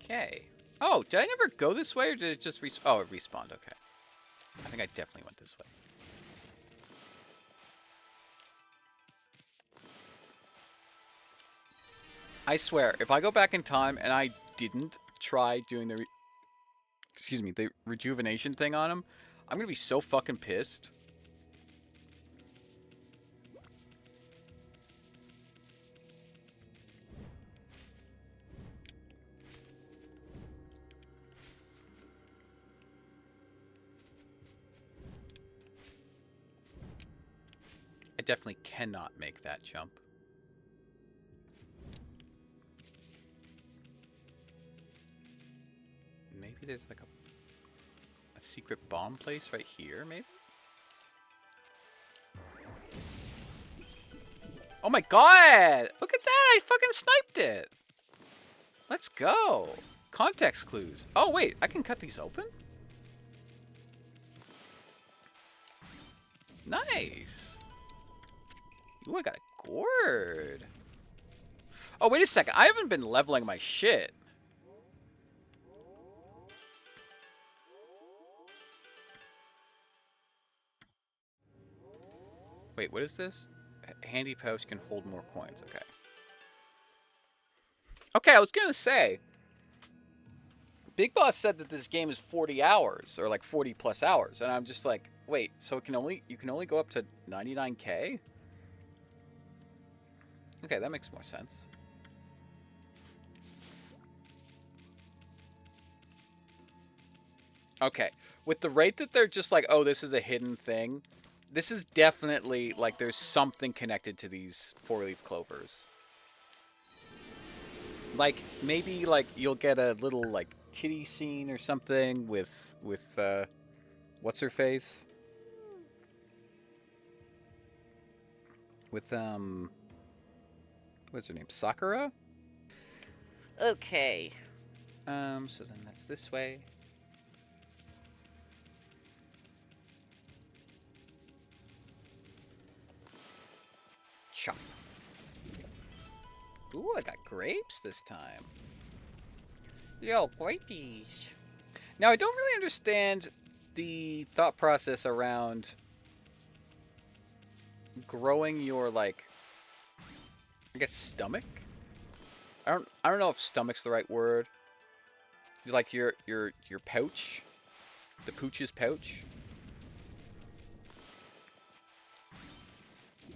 Okay. Oh, did I never go this way or did it just respawn? Oh, it respawned, okay. I think I definitely went this way. I swear, if I go back in time and I didn't try doing the the rejuvenation thing on him, I'm gonna be so fucking pissed. I definitely cannot make that jump. Maybe there's like a secret bomb place right here, maybe? Oh my god! Look at that! I fucking sniped it! Let's go! Context clues. Oh wait, I can cut these open? Nice! Ooh, I got a gourd. Oh, wait a second. I haven't been leveling my shit. Wait, what is this? Handy pouch can hold more coins. Okay. Okay, I was gonna say, Big Boss said that this game is 40 hours or like 40 plus hours, and I'm just like, wait, so you can only go up to 99k? Okay, that makes more sense. Okay, with the rate that they're just like, oh, this is a hidden thing, this is definitely like there's something connected to these 4-leaf clovers. Like maybe like you'll get a little like titty scene or something with what's her face? With what's her name? Sakura? Okay. So then that's this way. Chop. Ooh, I got grapes this time. Yo, grapeys. Now, I don't really understand the thought process around growing your, like, I guess stomach? I don't know if stomach's the right word. Like your pouch? The pooch's pouch?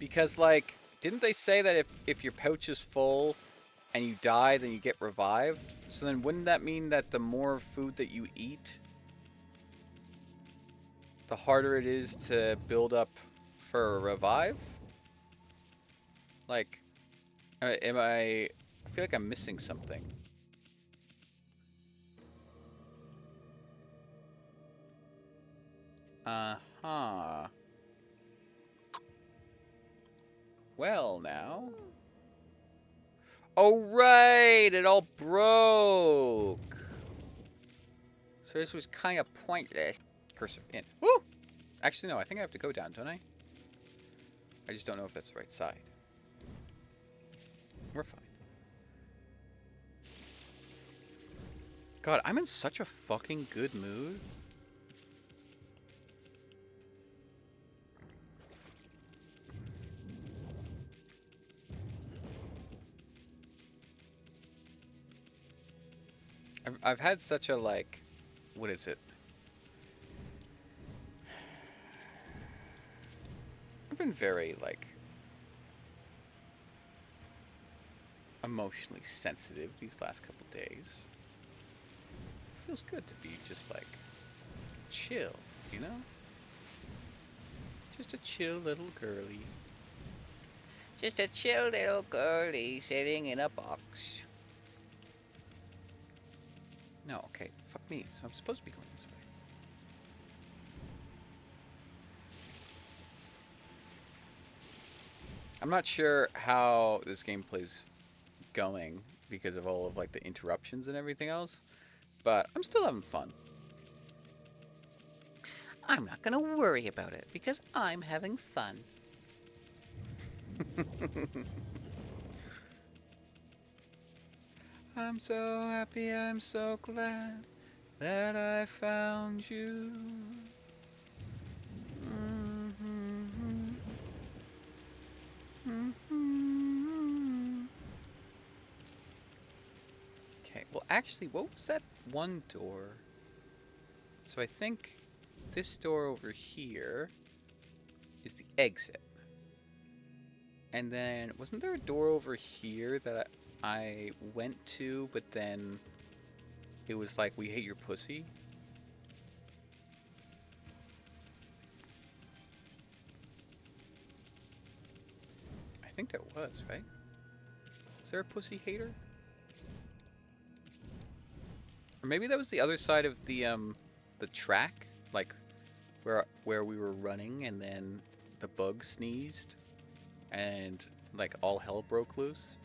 Because, like, didn't they say that if your pouch is full and you die, then you get revived? So then wouldn't that mean that the more food that you eat, the harder it is to build up for a revive? Like, am I I feel like I'm missing something. Uh-huh. Well, now. Oh, right! It all broke! So this was kind of pointless. Cursor in. Woo! Actually, no, I think I have to go down, don't I? I just don't know if that's the right side. We're fine. God, I'm in such a fucking good mood. I've had such a, like, what is it? I've been very, like, emotionally sensitive these last couple days. It feels good to be just, like, chill, you know? Just a chill little girly. Just a chill little girlie sitting in a box. No, okay, fuck me. So I'm supposed to be going this way. I'm not sure how this gameplay's going because of all of like the interruptions and everything else, but I'm still having fun. I'm not gonna worry about it because I'm having fun. I'm so happy, I'm so glad that I found you. Okay, well actually, what was that one door? So I think this door over here is the exit. And then, wasn't there a door over here that I went to, but then it was like, we hate your pussy? I think there was, right? Is there a pussy hater? Or maybe that was the other side of the track, like where we were running and then the bug sneezed and like all hell broke loose.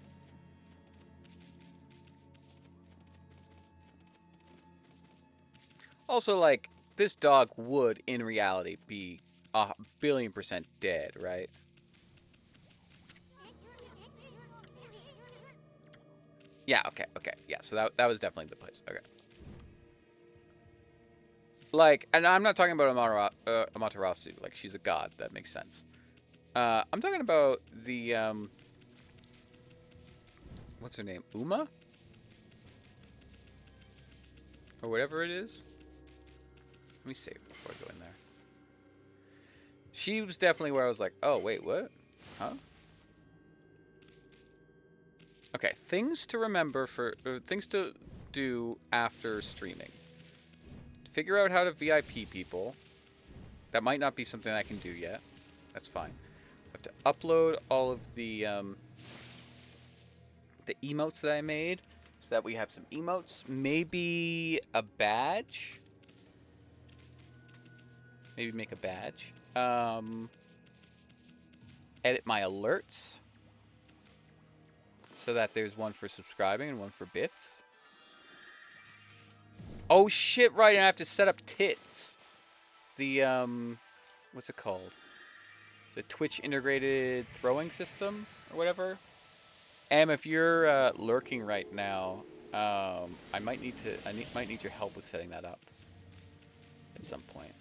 Also, like, this dog would in reality be 1,000,000,000% dead, right? Yeah, okay, yeah, so that was definitely the place. Okay. Like, and I'm not talking about Amaterasu, like, she's a god, that makes sense. I'm talking about the, what's her name? Uma? Or whatever it is? Let me save before I go in there. She was definitely where I was like, oh, wait, what? Huh? Okay, things to remember things to do after streaming. Figure out how to VIP people. That might not be something I can do yet. That's fine. I have to upload all of the emotes that I made so that we have some emotes. Maybe a badge. Maybe make a badge. Edit my alerts so that there's one for subscribing and one for bits. Oh shit, right, and I have to set up tits. The, what's it called? The Twitch integrated throwing system or whatever. If you're lurking right now, I might need your help with setting that up at some point.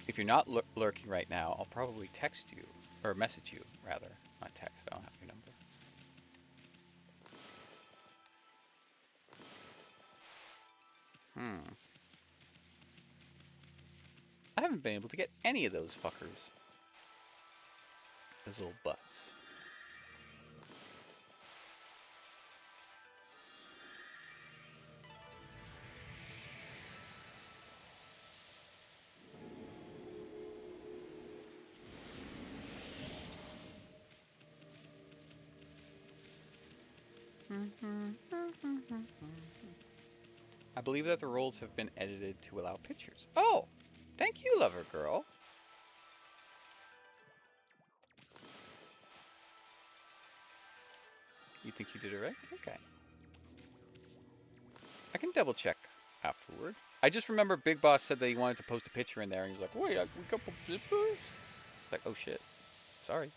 If you're not lurking right now, I'll probably text you or message you rather, not text. I don't have your number. I haven't been able to get any of those fuckers. Those little butts. I believe that the roles have been edited to allow pictures. Oh, thank you, lover girl. You think you did it right? Okay. I can double check afterward. I just remember Big Boss said that he wanted to post a picture in there, and he's like, "Wait, we got zippers." Like, oh shit, sorry.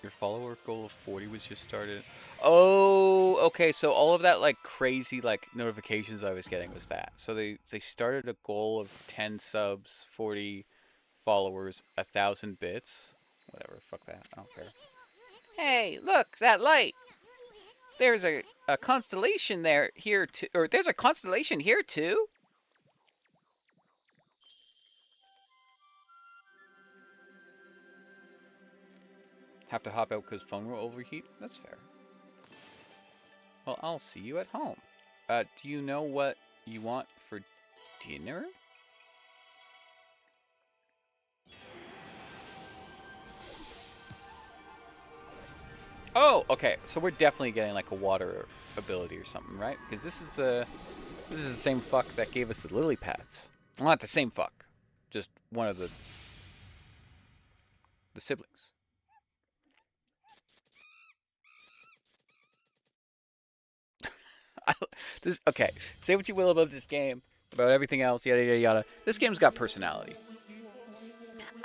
Your follower goal of 40 was just started. Oh, okay. So all of that like crazy like notifications I was getting was that. So they started a goal of 10 subs, 40 followers, 1,000 bits. Whatever. Fuck that. I don't care. Hey, look, that light. There's a constellation here too, or there's a constellation here too. Have to hop out because phone will overheat. That's fair. Well, I'll see you at home. Do you know what you want for dinner? Oh, okay. So we're definitely getting like a water ability or something, right? Because this is the same fuck that gave us the lily pads. Well, not the same fuck, just one of the siblings. This okay. Say what you will about this game, about everything else, yada yada yada. This game's got personality.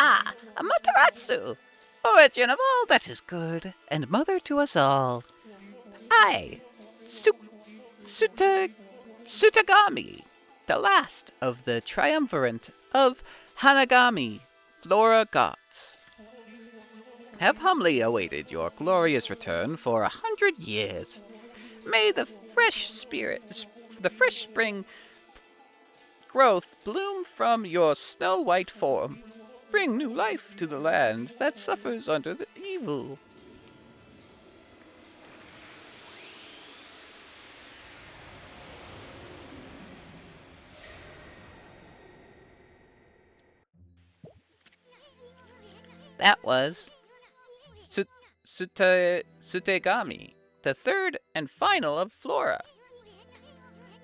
Ah, Amaterasu, origin of all that is good, and mother to us all. I, Suta, Sutagami, the last of the triumvirate of Hanagami, Flora gods, have humbly awaited your glorious return for 100 years. May the fresh spring growth bloom from your snow-white form. Bring new life to the land that suffers under the evil. That was Sutegami, the third and final of Flora.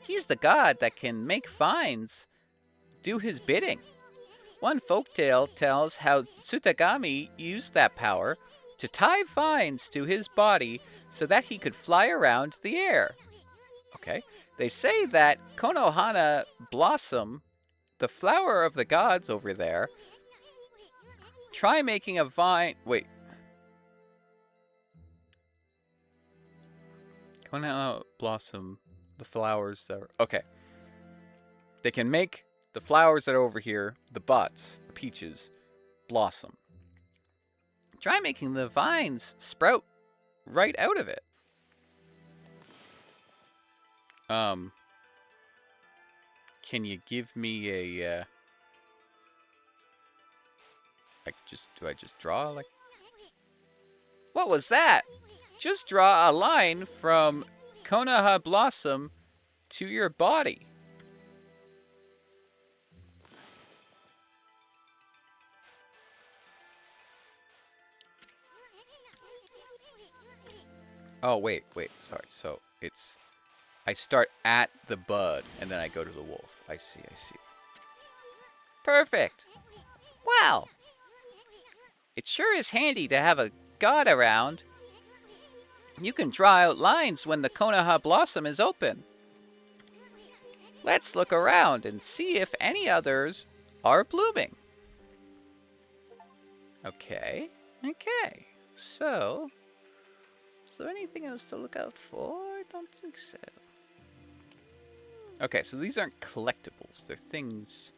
He's the god that can make vines do his bidding. One folktale tells how Tsutagami used that power to tie vines to his body so that he could fly around the air. Okay. They say that Konohana Blossom, the flower of the gods over there, try making a vine. Wait. Konohana Blossom, the flowers that are. Okay. They can make the flowers that are over here, the butts, the peaches, blossom. Try making the vines sprout right out of it. Can you give me a like do I just draw like what was that? Just draw a line from Konoha Blossom to your body. Oh, wait, sorry. So it's I start at the bud and then I go to the wolf. I see. Perfect. Wow. It sure is handy to have a god around. You can draw out lines when the Konoha Blossom is open. Let's look around and see if any others are blooming. Okay. So, is there anything else to look out for? I don't think so. Okay, so these aren't collectibles. They're things.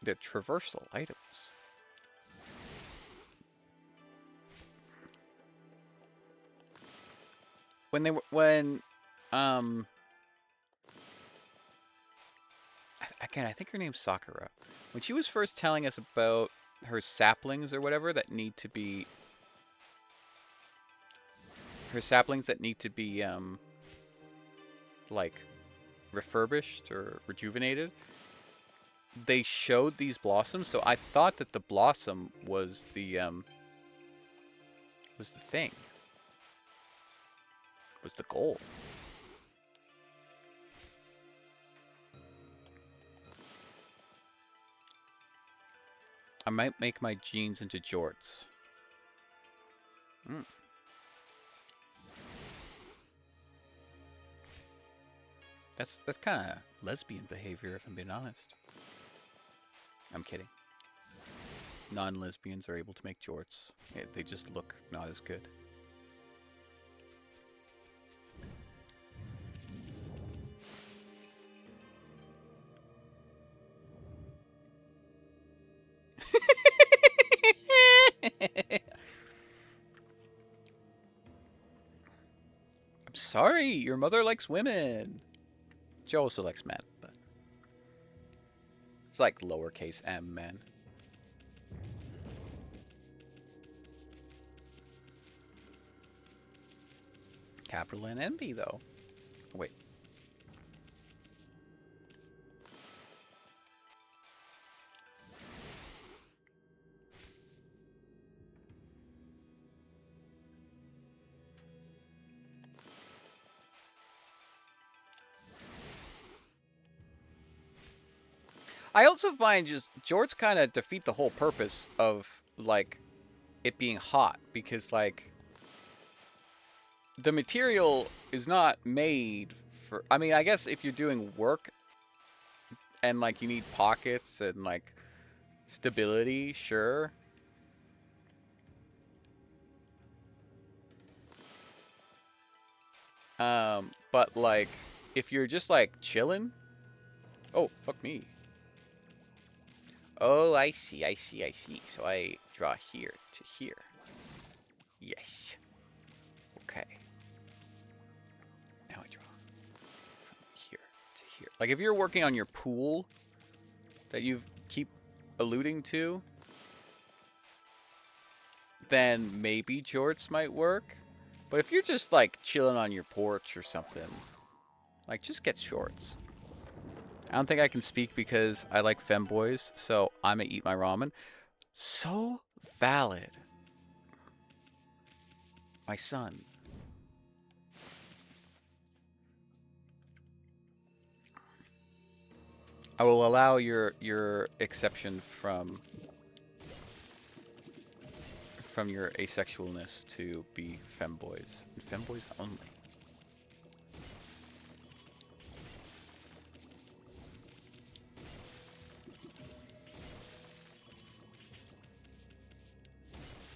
They're traversal items. Again, I think her name's Sakura. When she was first telling us about her saplings or whatever that need to be like refurbished or rejuvenated. they showed these blossoms, so I thought that the blossom was the thing, was the goal. I might make my jeans into jorts. Mm. That's kind of lesbian behavior, if I'm being honest. I'm kidding. Non-lesbians are able to make jorts. They just look not as good. I'm sorry, your mother likes women. She also likes men, but it's like lowercase m men. Capital N envy, though. Wait. I also find just jorts kind of defeat the whole purpose of like it being hot, because like the material is not made for, I mean, I guess if you're doing work and like you need pockets and like stability, sure. But like if you're just like chilling, oh fuck me. Oh, I see, I see, I see. So I draw here to here. Yes. Okay. Now I draw from here to here. Like if you're working on your pool that you keep alluding to, then maybe jorts might work. But if you're just like chilling on your porch or something, like just get shorts. I don't think I can speak because I like femboys, so I'm gonna eat my ramen. So valid. My son. I will allow your exception from your asexualness to be femboys. Femboys only.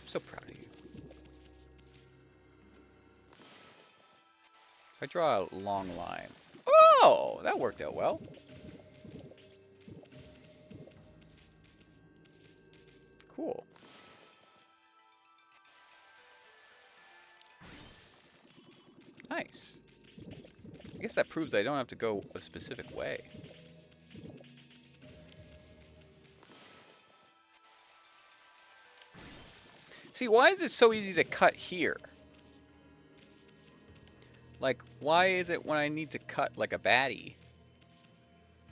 I'm so proud of you. If I draw a long line. Oh, that worked out well. Cool. Nice. I guess that proves I don't have to go a specific way. See, why is it so easy to cut here? Like, why is it when I need to cut like a baddie,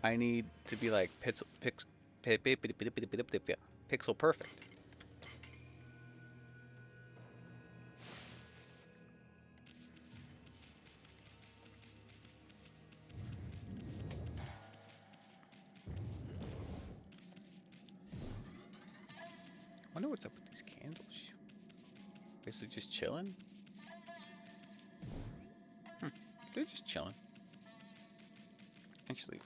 I need to be like pixel perfect? I wonder what's up with these candles. Guess they're just chilling. They're just chilling. Actually,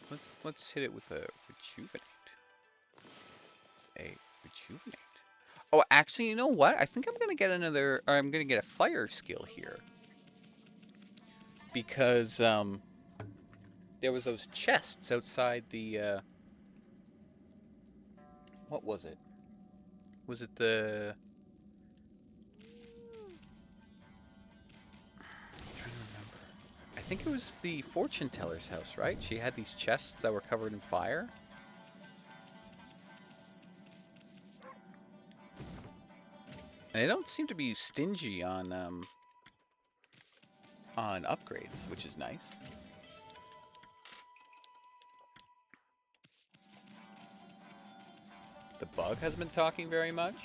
let's hit it with a rejuvenate. It's a rejuvenate. Oh, actually, you know what? I think I'm gonna get another, or I'm gonna get a fire skill here, because there was those chests outside the what was it? Was it the? I'm trying to remember. I think it was the fortune teller's house, right? She had these chests that were covered in fire. And they don't seem to be stingy on upgrades, which is nice. if the bug has been talking very much.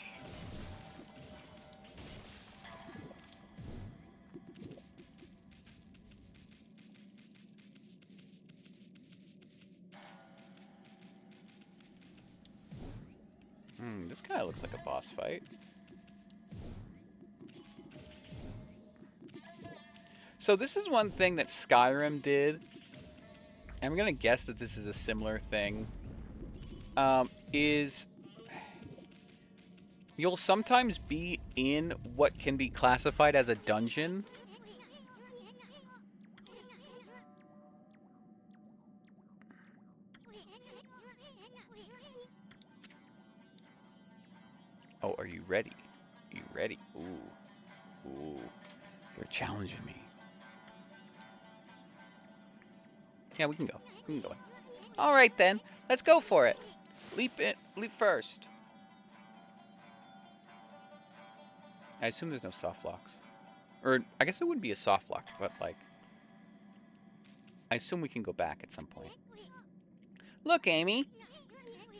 This kind of looks like a boss fight. So this is one thing that Skyrim did. I'm going to guess that this is a similar thing. Is you'll sometimes be in what can be classified as a dungeon. Oh, are you ready? Are you ready? Ooh. Ooh. You're challenging me. Yeah, we can go. We can go. All right, then. Let's go for it. Leap first. I assume there's no soft locks. Or, I guess it wouldn't be a soft lock, but, like... I assume we can go back at some point. Look, Amy.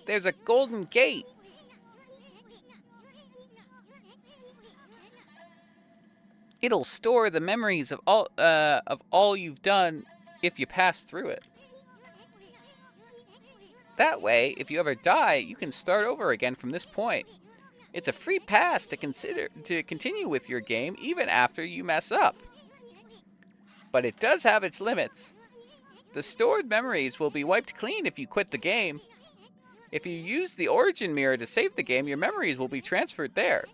There's a golden gate. It'll store the memories of all you've done if you pass through it. That way, if you ever die, you can start over again from this point. It's a free pass to continue with your game even after you mess up. But it does have its limits. The stored memories will be wiped clean if you quit the game. If you use the origin mirror to save the game, your memories will be transferred there.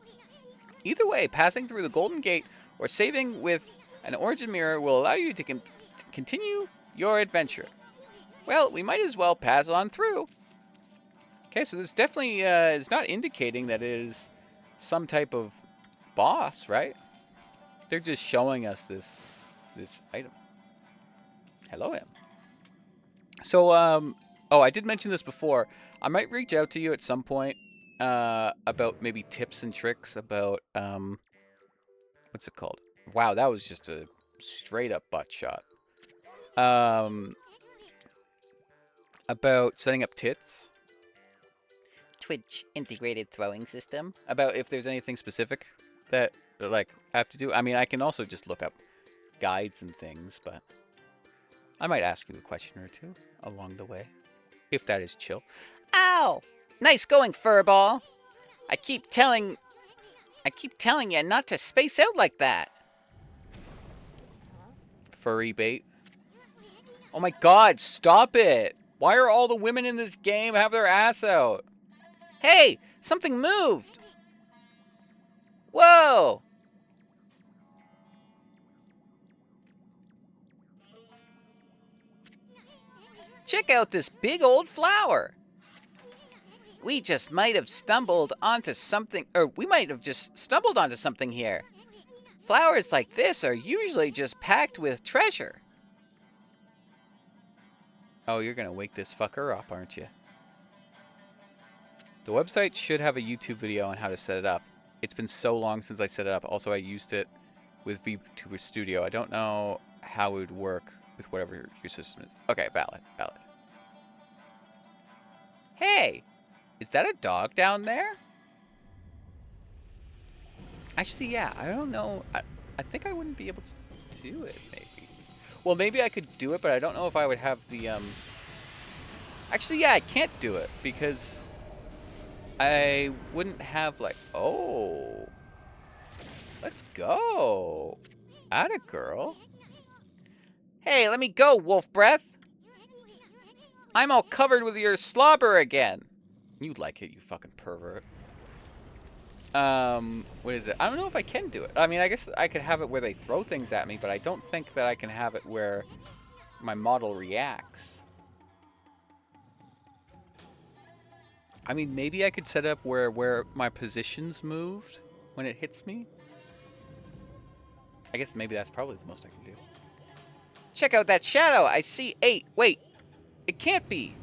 Either way, passing through the Golden Gate or saving with an origin mirror will allow you to continue your adventure. Well, we might as well pass on through. Okay, so this definitely is not indicating that it is some type of boss, right? They're just showing us this item. Hello, M. So, oh, I did mention this before. I might reach out to you at some point about maybe tips and tricks about, what's it called? Wow, that was just a straight up butt shot. About setting up tits. Twitch integrated throwing system. About if there's anything specific that, like, I have to do. I mean, I can also just look up guides and things, but I might ask you a question or two along the way, if that is chill. Ow! Nice going, furball. I keep telling you not to space out like that. Furry bait. Oh my god, stop it! Why are all the women in this game have their ass out? Hey, something moved. Whoa! Check out this big old flower. We might have just stumbled onto something here. Flowers like this are usually just packed with treasure. Oh, you're gonna wake this fucker up, aren't you? The website should have a YouTube video on how to set it up. It's been so long since I set it up. Also, I used it with VTuber Studio. I don't know how it would work with whatever your system is. Okay, valid. Hey! Is that a dog down there? Actually, yeah, I don't know. I think I wouldn't be able to do it, maybe. Well, maybe I could do it, but I don't know if I would have the, Actually, yeah, I can't do it, because I wouldn't have, like... Oh! Let's go! Atta girl. Hey, let me go, wolf breath! I'm all covered with your slobber again. You'd like it, you fucking pervert. What is it? I don't know if I can do it. I mean, I guess I could have it where they throw things at me, but I don't think that I can have it where my model reacts. I mean, maybe I could set it up where my positions moved when it hits me. I guess maybe that's probably the most I can do. Check out that shadow. I see 8. Wait, it can't be.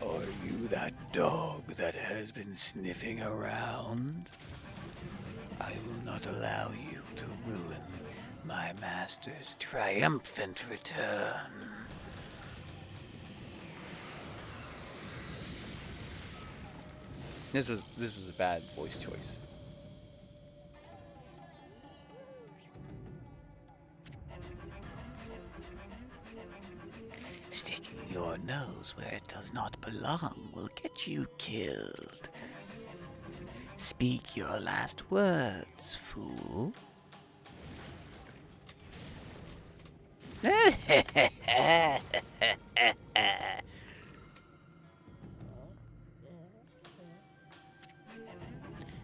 Are you that dog that has been sniffing around? I will not allow you to ruin My master's triumphant return. This was a bad voice choice. Sticking your nose where it does not belong will get you killed. Speak your last words, fool.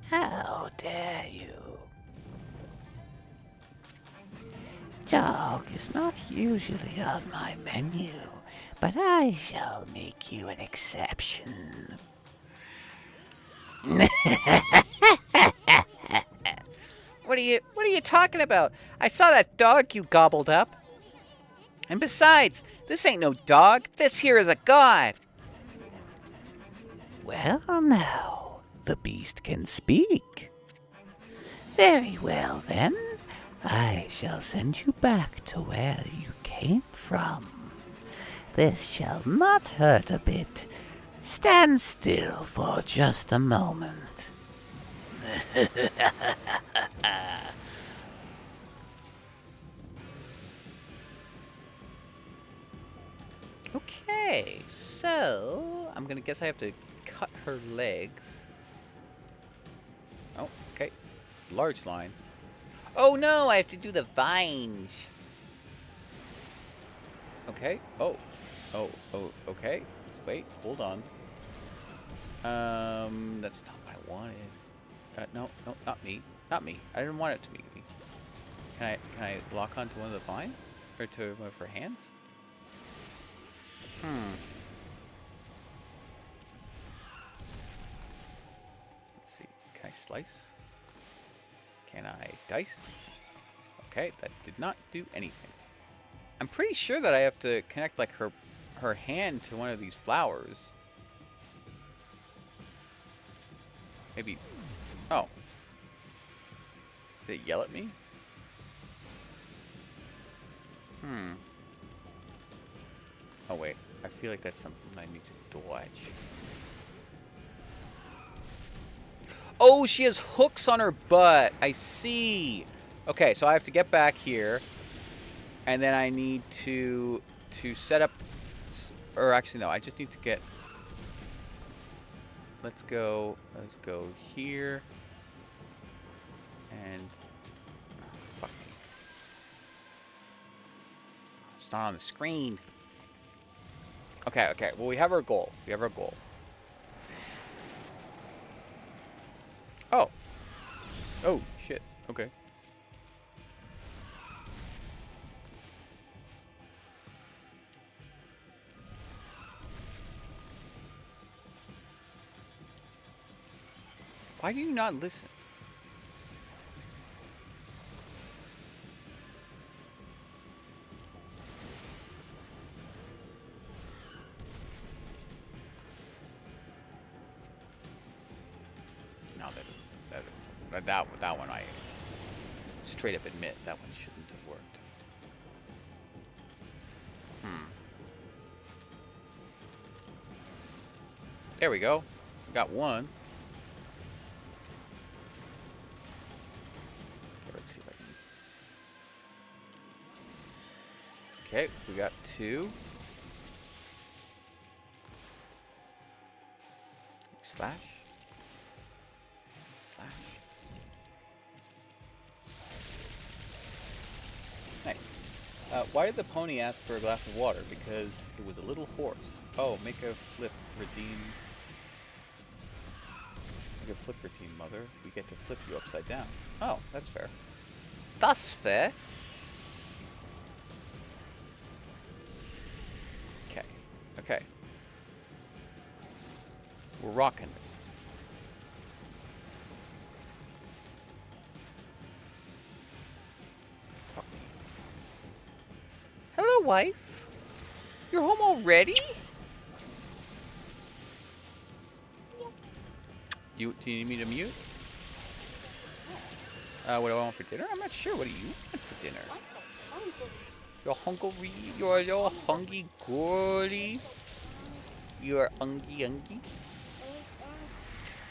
How dare you? Dog is not usually on my menu, but I shall make you an exception. What are you talking about? I saw that dog you gobbled up. And besides, this ain't no dog. This here is a god. Well, now, the beast can speak. Very well, then. I shall send you back to where you came from. This shall not hurt a bit. Stand still for just a moment. Okay, so I'm gonna guess I have to cut her legs. Oh, okay. Large line. Oh no, I have to do the vines. Okay. Oh, okay. Wait, hold on. That's not what I wanted. No, not me. Not me. I didn't want it to be me. Can I lock onto one of the vines? Or to one of her hands? Let's see. Can I slice? Can I dice? Okay, that did not do anything. I'm pretty sure that I have to connect like her hand to one of these flowers. Maybe. Oh. Did it yell at me? Oh wait, I feel like that's something I need to dodge. Oh, she has hooks on her butt. I see. Okay, so I have to get back here, and then I need to set up, or actually no, I just need to get. Let's go here, and fuck me. It's not on the screen. Okay. Well, we have our goal. Oh. Oh, shit. Okay. Why do you not listen? No, that one I straight up admit that one shouldn't have worked. There we go. We got one. Okay, let's see if I can. Okay, we got two. Slash. Nice. Why did the pony ask for a glass of water? Because it was a little hoarse. Oh, make a flip, redeem. Make a flip, redeem, mother. We get to flip you upside down. Oh, that's fair. That's fair. Okay. We're rocking this. Fuck me. Hello, wife. You're home already? Yes. Do you need me to mute? What do I want for dinner? I'm not sure. What do you want for dinner? I'm hungry. You're hungry? You're hungry girly? So You're hungry? hungry.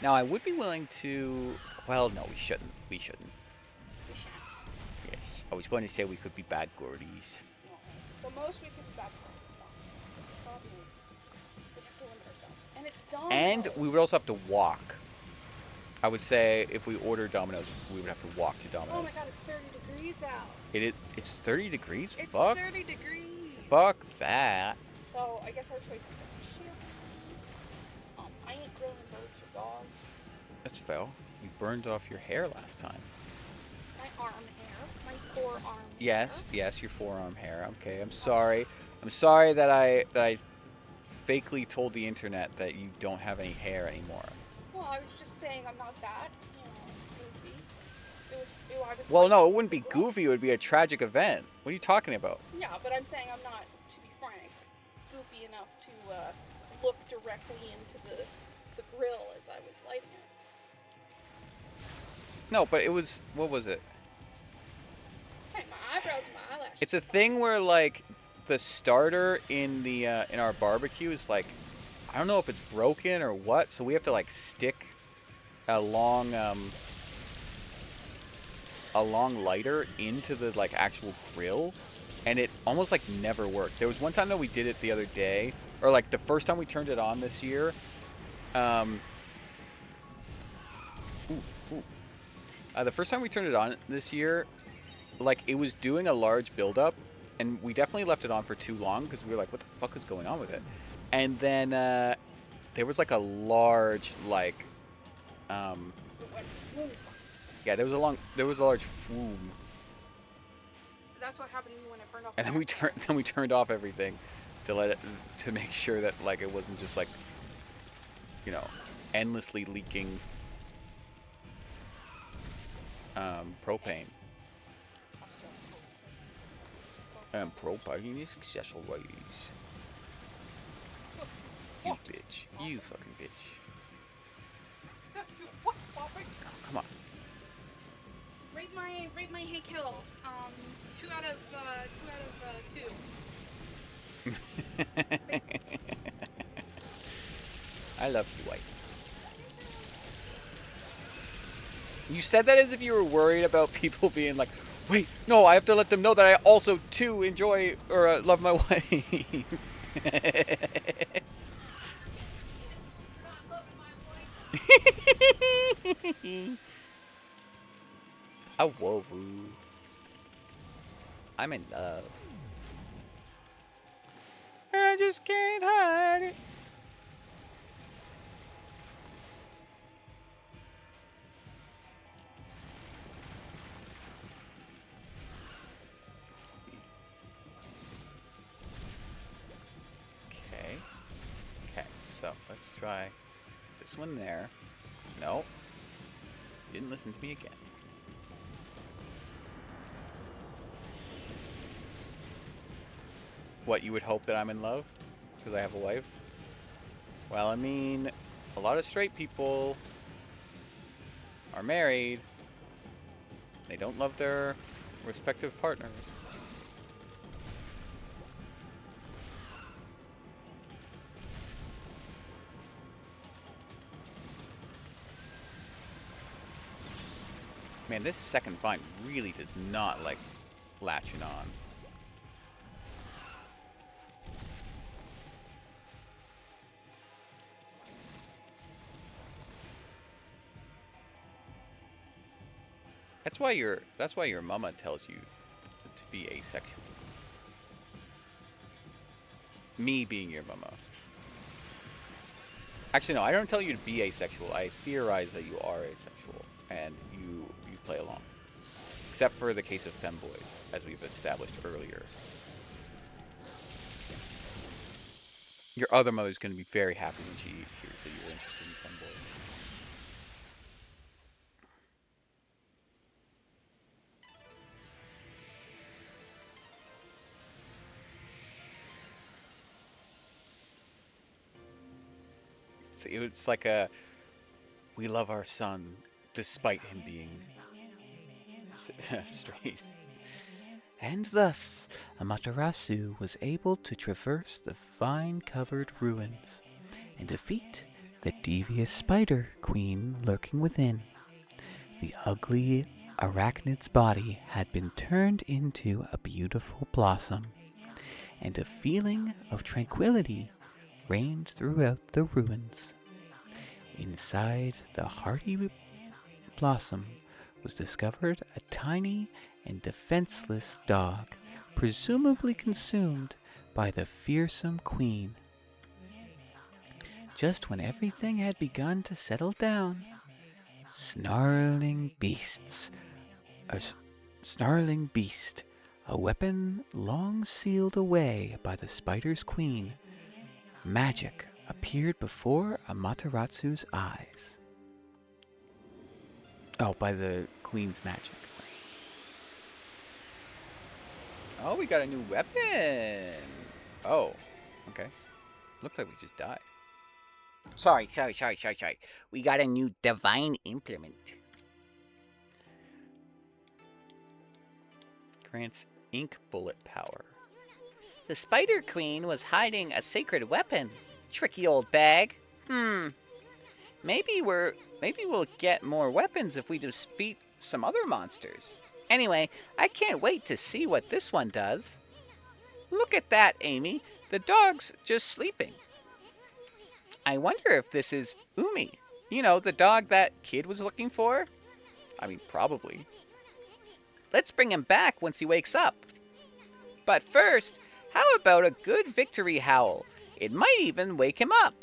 Now, I would be willing to... Well, no, we shouldn't. We shouldn't. We shan't. Yes. I was going to say we could be bad girlies. No. The most we could be bad for is Domino's. The problem is we have to limit ourselves. And it's Domino's. And we would also have to walk. I would say if we order Domino's, we would have to walk to Domino's. Oh my god, it's 30 degrees out. It's 30 degrees? It's Fuck. 30 degrees. Fuck that. So I guess our choice is to chill. I ain't grilling birds or dogs. That's fair. You burned off your hair last time. My arm hair. My forearm Yes, hair. yes, your forearm hair. Okay, I'm sorry. I'm sorry that I fakely told the internet that you don't have any hair anymore. Well, I was just saying I'm not that, goofy. I was Well, like, no, it wouldn't be goofy. It would be a tragic event. What are you talking about? Yeah, but I'm saying I'm not, to be frank, goofy enough to look directly into the grill as I was lighting it. No, but it was... What was it? Hey, my eyebrows and my eyelashes. It's a thing where, like, the starter in the in our barbecue is, like... I don't know if it's broken or what, so we have to, like, stick a long lighter into the, like, actual grill, and it almost, like, never works. There was one time that we did it the other day, or, like, the first time we turned it on this year, the first time we turned it on this year, like, it was doing a large buildup, and we definitely left it on for too long, because we were like, what the fuck is going on with it? And then, there was, like, a large, like, It went swoop. yeah, there was a large flume. That's what happened to me when I burned off. And then we turned off everything to make sure that, like, it wasn't just, like, you know, endlessly leaking propane. And propane is accessories. You bitch. You fucking bitch. What, Bobby? Oh, come on. Rate my Hank Hill. 2 out of 2. I love you, wife. You said that as if you were worried about people being like, wait, no, I have to let them know that I also, too, enjoy or love my wife. I love you. I'm in love. I just can't hide it. Okay, so let's try this one there. No. You didn't listen to me again. What, you would hope that I'm in love? Because I have a wife? Well, I mean, a lot of straight people are married. They don't love their respective partners. Man, this second vine really does not like latching on. That's why your mama tells you to be asexual. Me being your mama. Actually, no, I don't tell you to be asexual. I theorize that you are asexual, and you play along. Except for the case of femboys, as we've established earlier. Your other mother's going to be very happy when she hears that you're interested in femboys. So it's like we love our son despite him being straight. And thus, Amaterasu was able to traverse the vine-covered ruins and defeat the devious Spider Queen lurking within. The ugly arachnid's body had been turned into a beautiful blossom, and a feeling of tranquility reigned throughout the ruins. Inside the hardy blossom was discovered a tiny and defenseless dog, presumably consumed by the fearsome queen. Just when everything had begun to settle down, snarling beast, a weapon long sealed away by the spider's queen, magic appeared before Amaterasu's eyes. Oh, by the queen's magic. Oh, we got a new weapon. Oh, okay. Looks like we just died. Sorry. We got a new divine implement. Grants ink bullet power. The Spider Queen was hiding a sacred weapon. Tricky old bag. Maybe we'll get more weapons if we defeat some other monsters. Anyway, I can't wait to see what this one does. Look at that, Amy. The dog's just sleeping. I wonder if this is Umi. You know, the dog that kid was looking for? I mean, probably. Let's bring him back once he wakes up. But first, how about a good victory howl? It might even wake him up.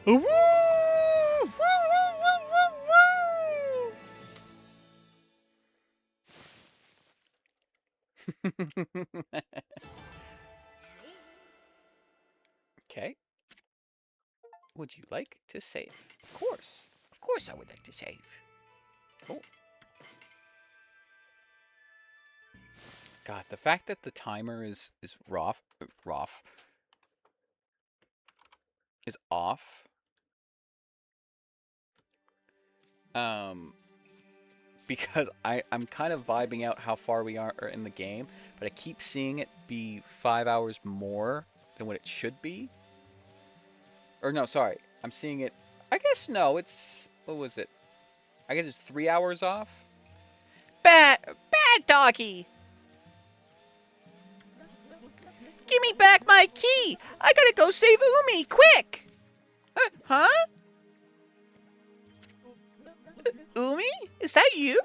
Woo! Woo, woo, woo, woo, woo! Okay. Would you like to save? Of course I would like to save. Cool. God, the fact that the timer is off. Because I'm kind of vibing out how far we are in the game, but I keep seeing it be 5 hours more than what it should be. Or no, sorry. I'm seeing it... I guess no, it's... What was it? I guess it's 3 hours off? Bad doggy! Give me back my key! I gotta go save Umi, quick! Huh? Umi? Is that you?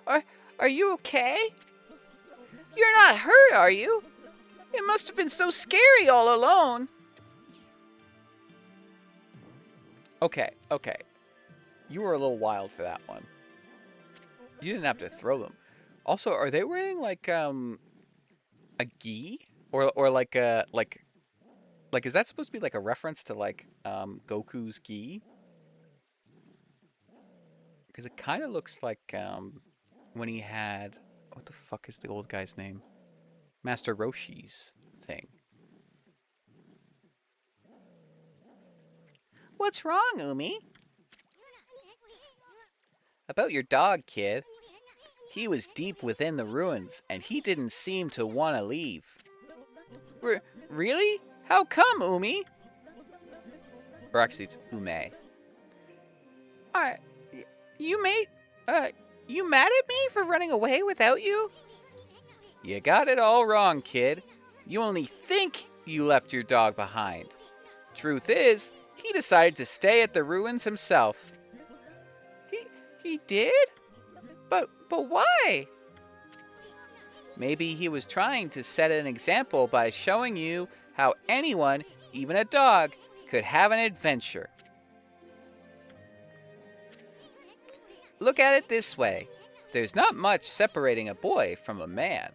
Are you okay? You're not hurt, are you? It must have been so scary all alone. Okay. You were a little wild for that one. You didn't have to throw them. Also, are they wearing like a gi? Or like a like is that supposed to be like a reference to like Goku's gi? Because it kind of looks like when he had, what the fuck is the old guy's name? Master Roshi's thing. What's wrong, Umi? About your dog, kid. He was deep within the ruins, and he didn't seem to want to leave. Really? How come, Umi? Or actually, it's Ume. You mad at me for running away without you? You got it all wrong, kid. You only think you left your dog behind. Truth is, he decided to stay at the ruins himself. He did? But why? Maybe he was trying to set an example by showing you how anyone, even a dog, could have an adventure. Look at it this way. There's not much separating a boy from a man.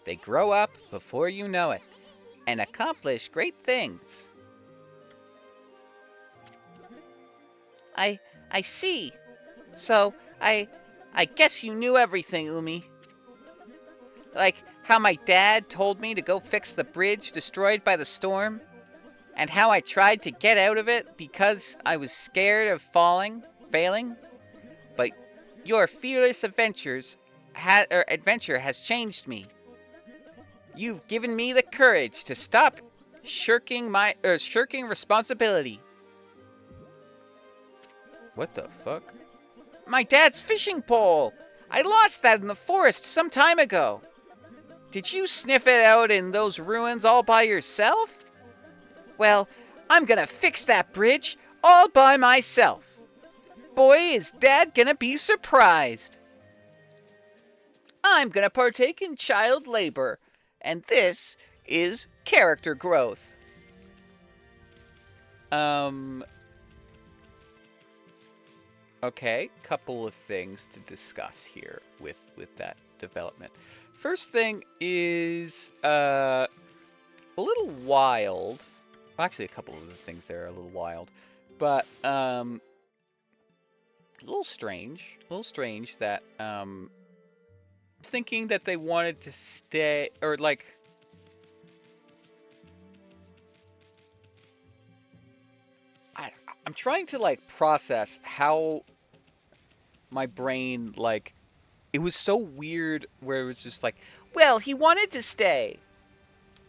They grow up before you know it and accomplish great things. I see. So, I guess you knew everything, Umi. Like how my dad told me to go fix the bridge destroyed by the storm, and how I tried to get out of it because I was scared of falling. failing, but your fearless adventure has changed me. You've given me the courage to stop shirking responsibility. What the fuck? My dad's fishing pole. I lost that in the forest some time ago. Did you sniff it out in those ruins all by yourself? Well, I'm gonna fix that bridge all by myself. Boy, is Dad gonna be surprised. I'm gonna partake in child labor, and this is character growth. Okay, couple of things to discuss here with that development. First thing is a little wild. Well, actually, a couple of the things there are a little wild, but a little strange. A little strange that I was thinking that they wanted to stay, or like. I'm trying to like process how my brain like it was so weird where it was just like, well, he wanted to stay.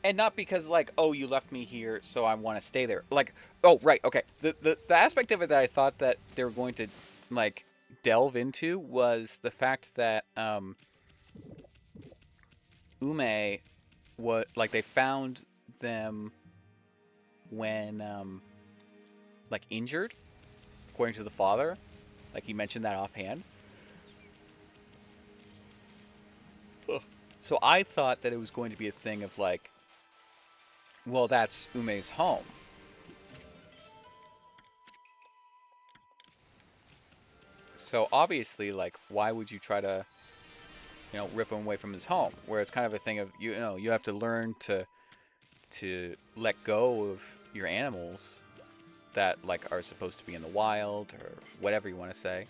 And not because like, oh, you left me here, so I want to stay there. Like, oh, right, okay. The aspect of it that I thought that they were going to like delve into was the fact that Ume like they found them when like injured, according to the father. Like he mentioned that offhand. So I thought that it was going to be a thing of like, well, that's Ume's home. So obviously, like, why would you try to, rip him away from his home? Where it's kind of a thing of, you have to learn to let go of your animals that like are supposed to be in the wild or whatever you want to say.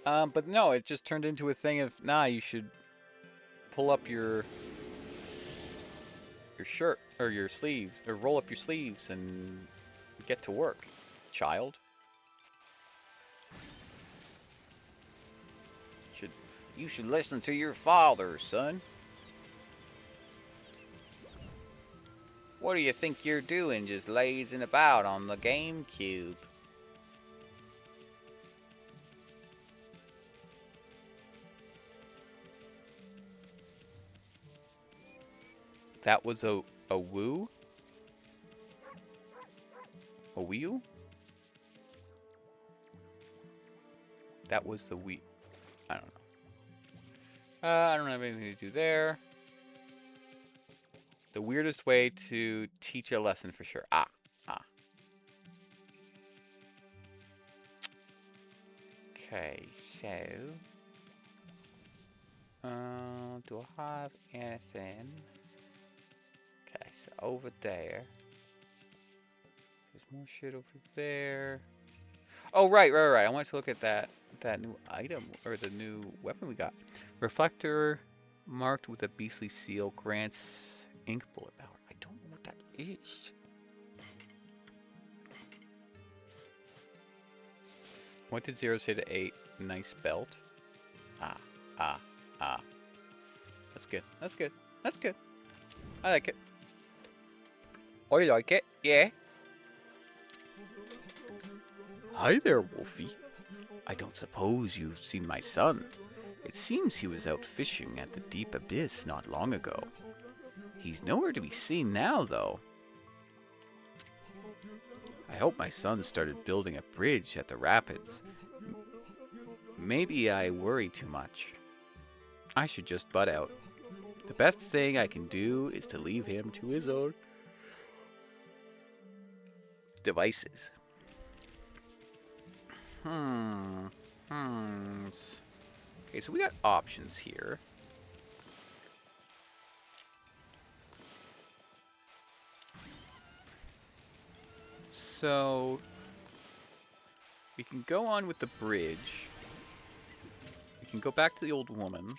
But no, it just turned into a thing of, nah, you should pull up your shirt or your sleeves, or roll up your sleeves and get to work, child. You should listen to your father, son. What do you think you're doing just lazing about on the GameCube? That was a woo? A wheel? That was the Wii. I don't know. I don't have anything to do there. The weirdest way to teach a lesson for sure. Ah. Okay, so... do I have anything? Okay, so over there. There's more shit over there. Oh, right. I wanted to look at that new item, or the new weapon we got. Reflector marked with a beastly seal grants ink bullet power. I don't know what that is. What did 0 say to 8? Nice belt. Ah. That's good. I like it. I like it, yeah. Hi there, Wolfie. I don't suppose you've seen my son. It seems he was out fishing at the deep abyss not long ago. He's nowhere to be seen now, though. I hope my son started building a bridge at the rapids. Maybe I worry too much. I should just butt out. The best thing I can do is to leave him to his own devices. Okay, so we got options here. So we can go on with the bridge. We can go back to the old woman.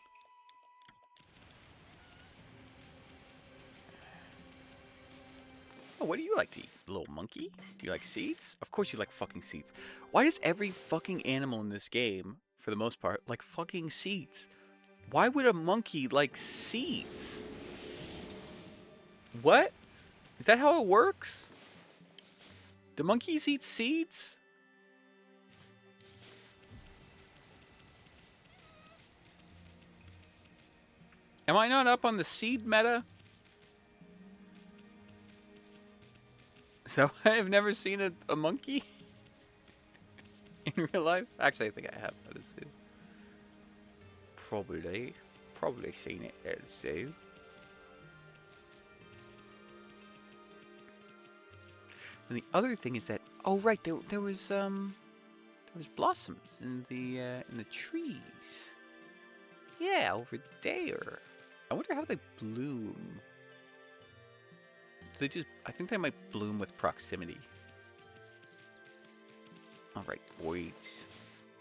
Oh, what do you like to eat, little monkey? Do you like seeds? Of course you like fucking seeds. Why does every fucking animal in this game, for the most part, like fucking seeds? Why would a monkey like seeds? What? Is that how it works? Do monkeys eat seeds? Am I not up on the seed meta? So I've never seen a monkey in real life. Actually, I think I have at a zoo. Probably seen it at a zoo. And the other thing is that, oh right, there was blossoms in the trees. Yeah, over there. I wonder how they bloom. They just, I think they might bloom with proximity. All right, boys.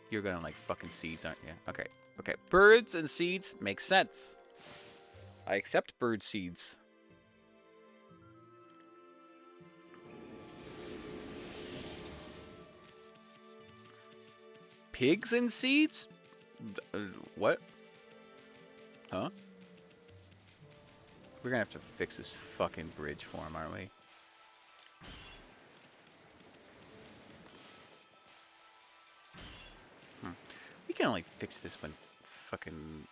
You're gonna like fucking seeds, aren't you? Okay, okay. Birds and seeds make sense. I accept bird seeds. Pigs and seeds? What? Huh? We're gonna have to fix this fucking bridge for him, aren't we? We can only fix this when fucking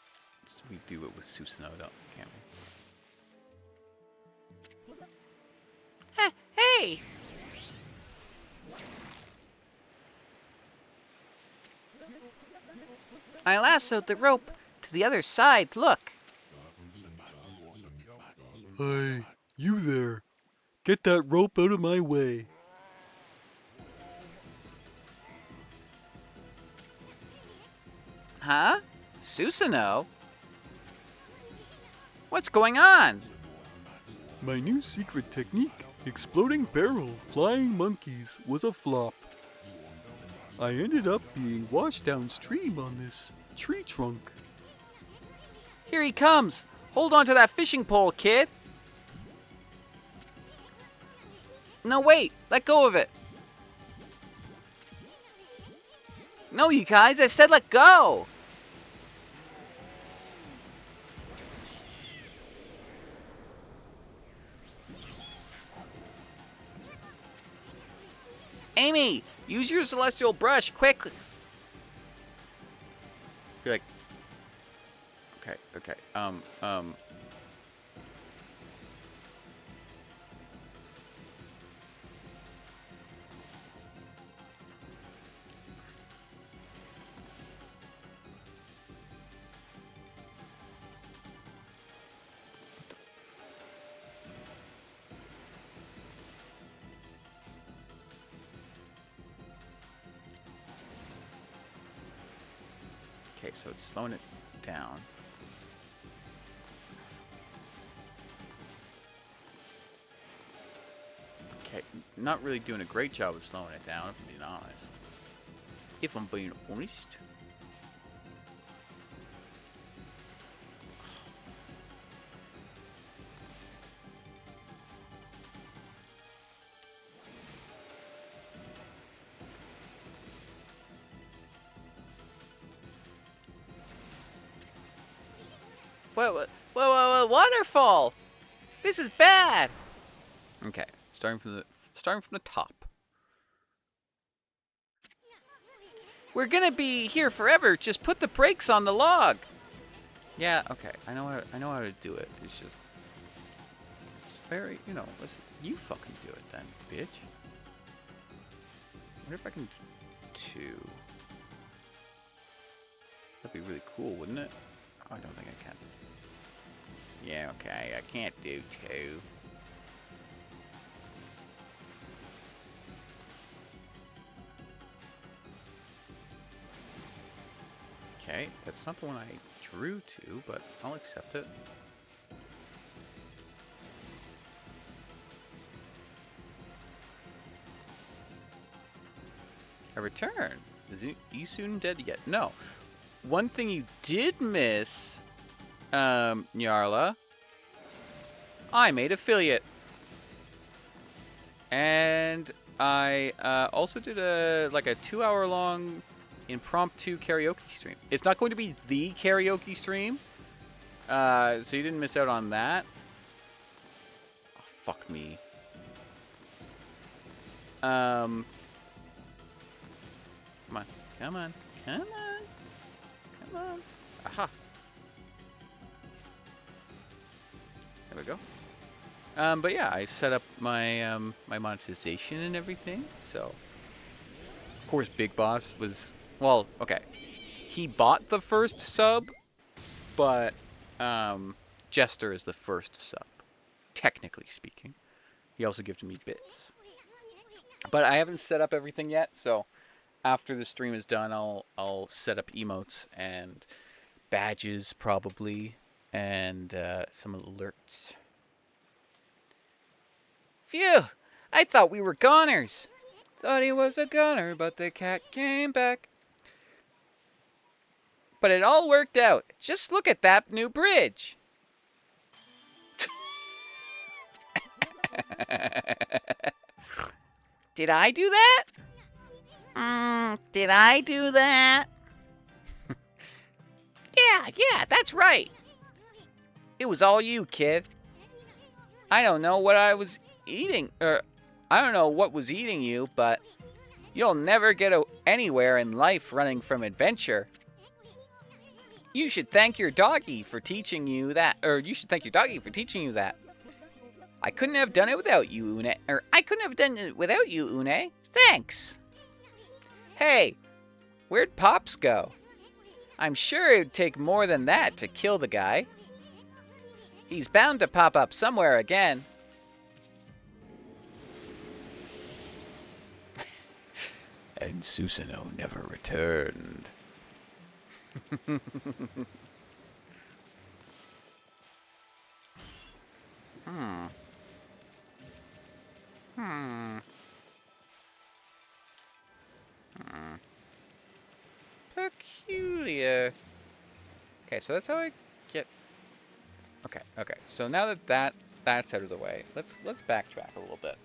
we do it with Susanoo, can't we? Hey! I lassoed the rope to the other side. Look. Hey, you there. Get that rope out of my way. Huh? Susanoo? What's going on? My new secret technique, exploding barrel flying monkeys, was a flop. I ended up being washed downstream on this tree trunk. Here he comes. Hold on to that fishing pole, kid. No, wait. Let go of it. No, you guys. I said let go. Amy, use your celestial brush, quick. Be like, okay, Okay, so it's slowing it down. Okay, not really doing a great job of slowing it down, if I'm being honest. If I'm being honest. Whoa, waterfall! This is bad! Okay, starting from the top. We're gonna be here forever. Just put the brakes on the log. Yeah, okay, I know how to do it. It's just, it's very, listen, you fucking do it then, bitch. I wonder if I can do 2. That'd be really cool, wouldn't it? Oh, I don't think I can. Yeah, okay, I can't do 2. Okay, that's not the one I drew to, but I'll accept it. A return. Is Isun dead yet? No. One thing you did miss, Nyarla, I made affiliate. And I also did a 2-hour long impromptu karaoke stream. It's not going to be the karaoke stream, so you didn't miss out on that. Oh, fuck me. Come on, come on, come on, come on. Aha. There we go. But yeah, I set up my my monetization and everything. So, of course, Big Boss was, well, okay. He bought the first sub, but Jester is the first sub, technically speaking. He also gives me bits. But I haven't set up everything yet, so after the stream is done, I'll set up emotes and badges probably, and some alerts. Phew! I thought we were goners. Thought he was a goner, but the cat came back. But it all worked out. Just look at that new bridge. Did I do that? Did I do that? Yeah, that's right. It was all you, kid. I don't know what I was eating, or I don't know what was eating you, but you'll never get anywhere in life running from adventure. You should thank your doggy for teaching you that, or you should thank your doggy for teaching you that. I couldn't have done it without you, Une. Or I couldn't have done it without you, Une. Thanks. Hey, where'd Pops go? I'm sure it'd take more than that to kill the guy. He's bound to pop up somewhere again. And Susanoo never returned. Peculiar. Okay, so that's how I get. Okay. So now that that's out of the way, let's backtrack a little bit.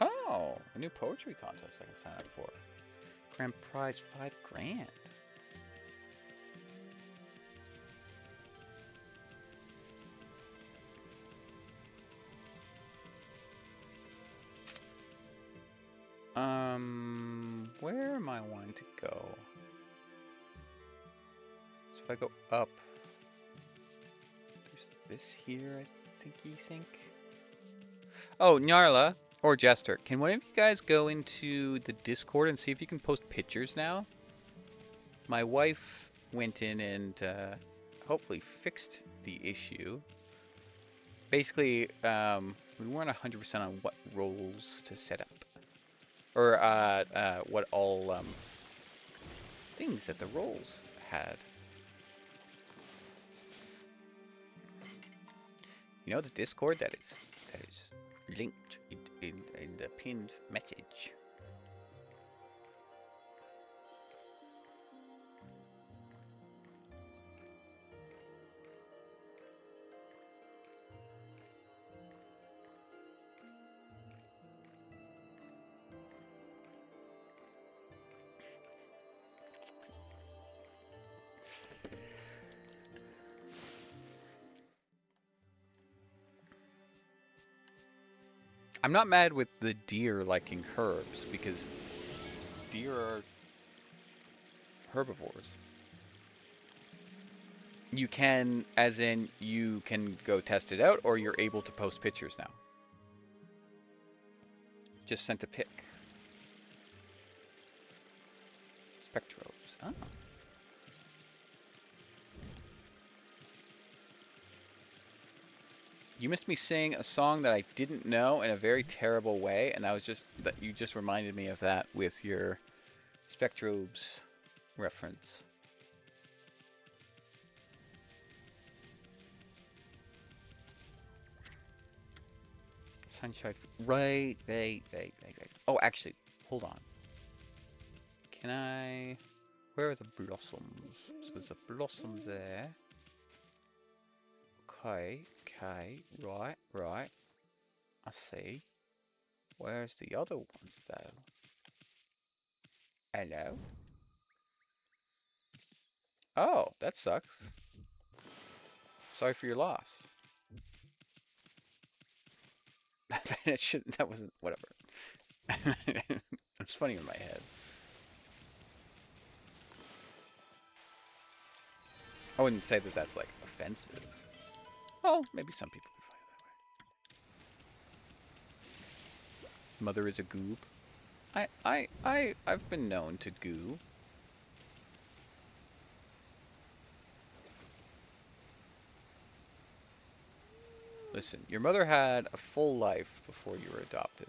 Oh, a new poetry contest I can sign up for. Grand prize $5,000. Where am I wanting to go? So if I go up, there's this here, I think. Oh, Nyarla or Jester, can one of you guys go into the Discord and see if you can post pictures now? My wife went in and hopefully fixed the issue. Basically, we weren't 100% on what roles to set up. Or what all things that the roles had. You know, the Discord that is linked in the pinned message. I'm not mad with the deer liking herbs, because deer are herbivores. You can, as in, you can go test it out, or you're able to post pictures now. Just sent a pic. Spectrobes. Oh. You missed me sing a song that I didn't know in a very terrible way, and that was just that you just reminded me of that with your Spectrobes reference. Sunshine. Right. Oh, actually, hold on. Can I? Where are the blossoms? So there's a blossom there. Okay, okay, right. I see. Where's the other ones, though? Hello? Oh, that sucks. Sorry for your loss. That wasn't, whatever. It's funny in my head. I wouldn't say that that's, like, offensive. Oh, maybe some people could find it that way. Mother is a goob. I've been known to goo. Listen, your mother had a full life before you were adopted.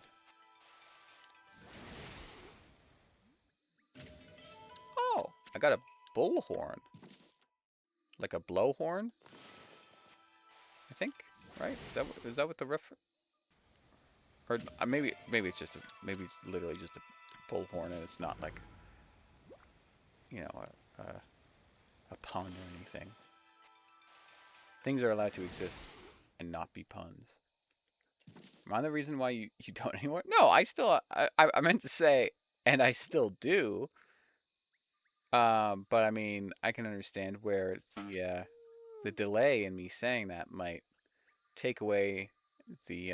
Oh, I got a bullhorn. Like a blowhorn? I think, right? Is that what the ref? Or maybe it's just maybe it's literally just a bullhorn and it's not like, you know, a pun or anything. Things are allowed to exist and not be puns. Am I the reason why you don't anymore? No, I meant to say, and I still do. But I mean, I can understand where the delay in me saying that might take away the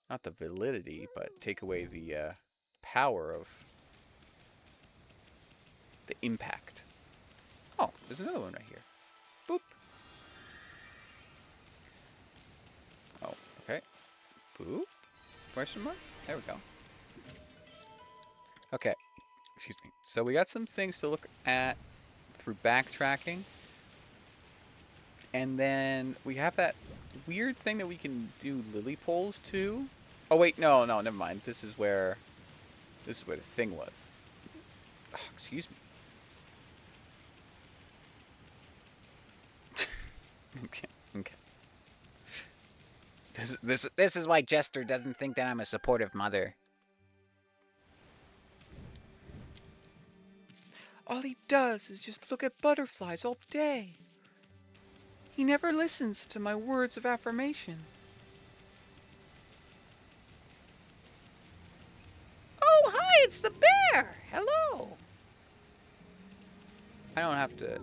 not the validity, but take away the power of the impact. Oh, there's another one right here. Boop. Oh, okay. Boop. Question mark? There we go. Okay. Excuse me. So we got some things to look at through backtracking. And then we have that weird thing that we can do lily poles to. Oh wait, no, never mind. This is where the thing was. Oh, excuse me. Okay. This is why Jester doesn't think that I'm a supportive mother. All he does is just look at butterflies all day. He never listens to my words of affirmation. Oh, hi, it's the bear. Hello. I don't have to...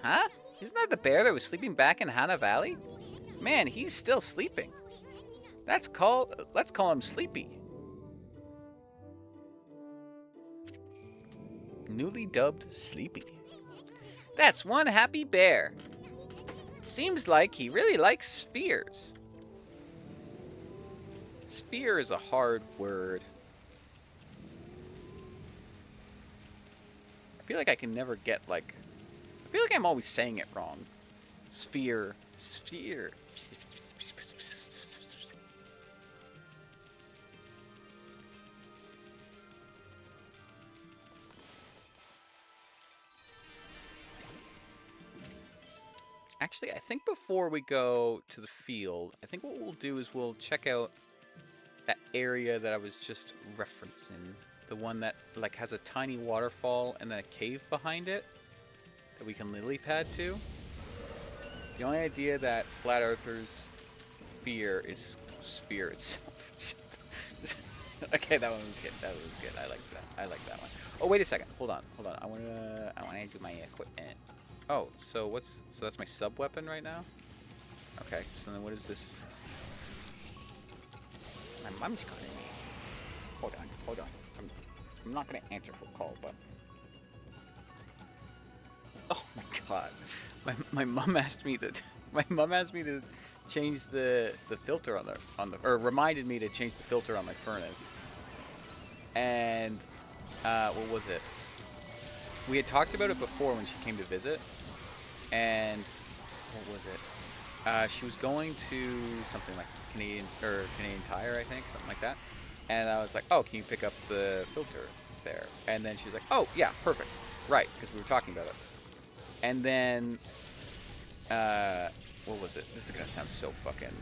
Huh? Isn't that the bear that was sleeping back in Hana Valley? Man, he's still sleeping. Let's call him Sleepy. Newly dubbed Sleepy. That's one happy bear. Seems like he really likes spheres. Sphere is a hard word. I feel like I can never get, like... I feel like I'm always saying it wrong. Sphere. Actually, I think before we go to the field, I think what we'll do is we'll check out that area that I was just referencing. The one that like has a tiny waterfall and then a cave behind it that we can lily pad to. The only idea that flat earthers fear is sphere itself. Okay, that one was good. That was good. I liked that. I like that one. Oh, wait a second. Hold on. I wanna do my equipment. Oh, so that's my sub weapon right now? Okay, so then what is this? My mom's calling me. Hold on. I'm not gonna answer her call, but Oh my god. My mom asked me to change the filter on the or reminded me to change the filter on my furnace. And what was it? We had talked about it before when she came to visit. And what was it? She was going to something like Canadian Tire, I think, something like that. And I was like, "Oh, can you pick up the filter there?" And then she was like, "Oh, yeah, perfect." Right, because we were talking about it. And then what was it? This is gonna sound so fucking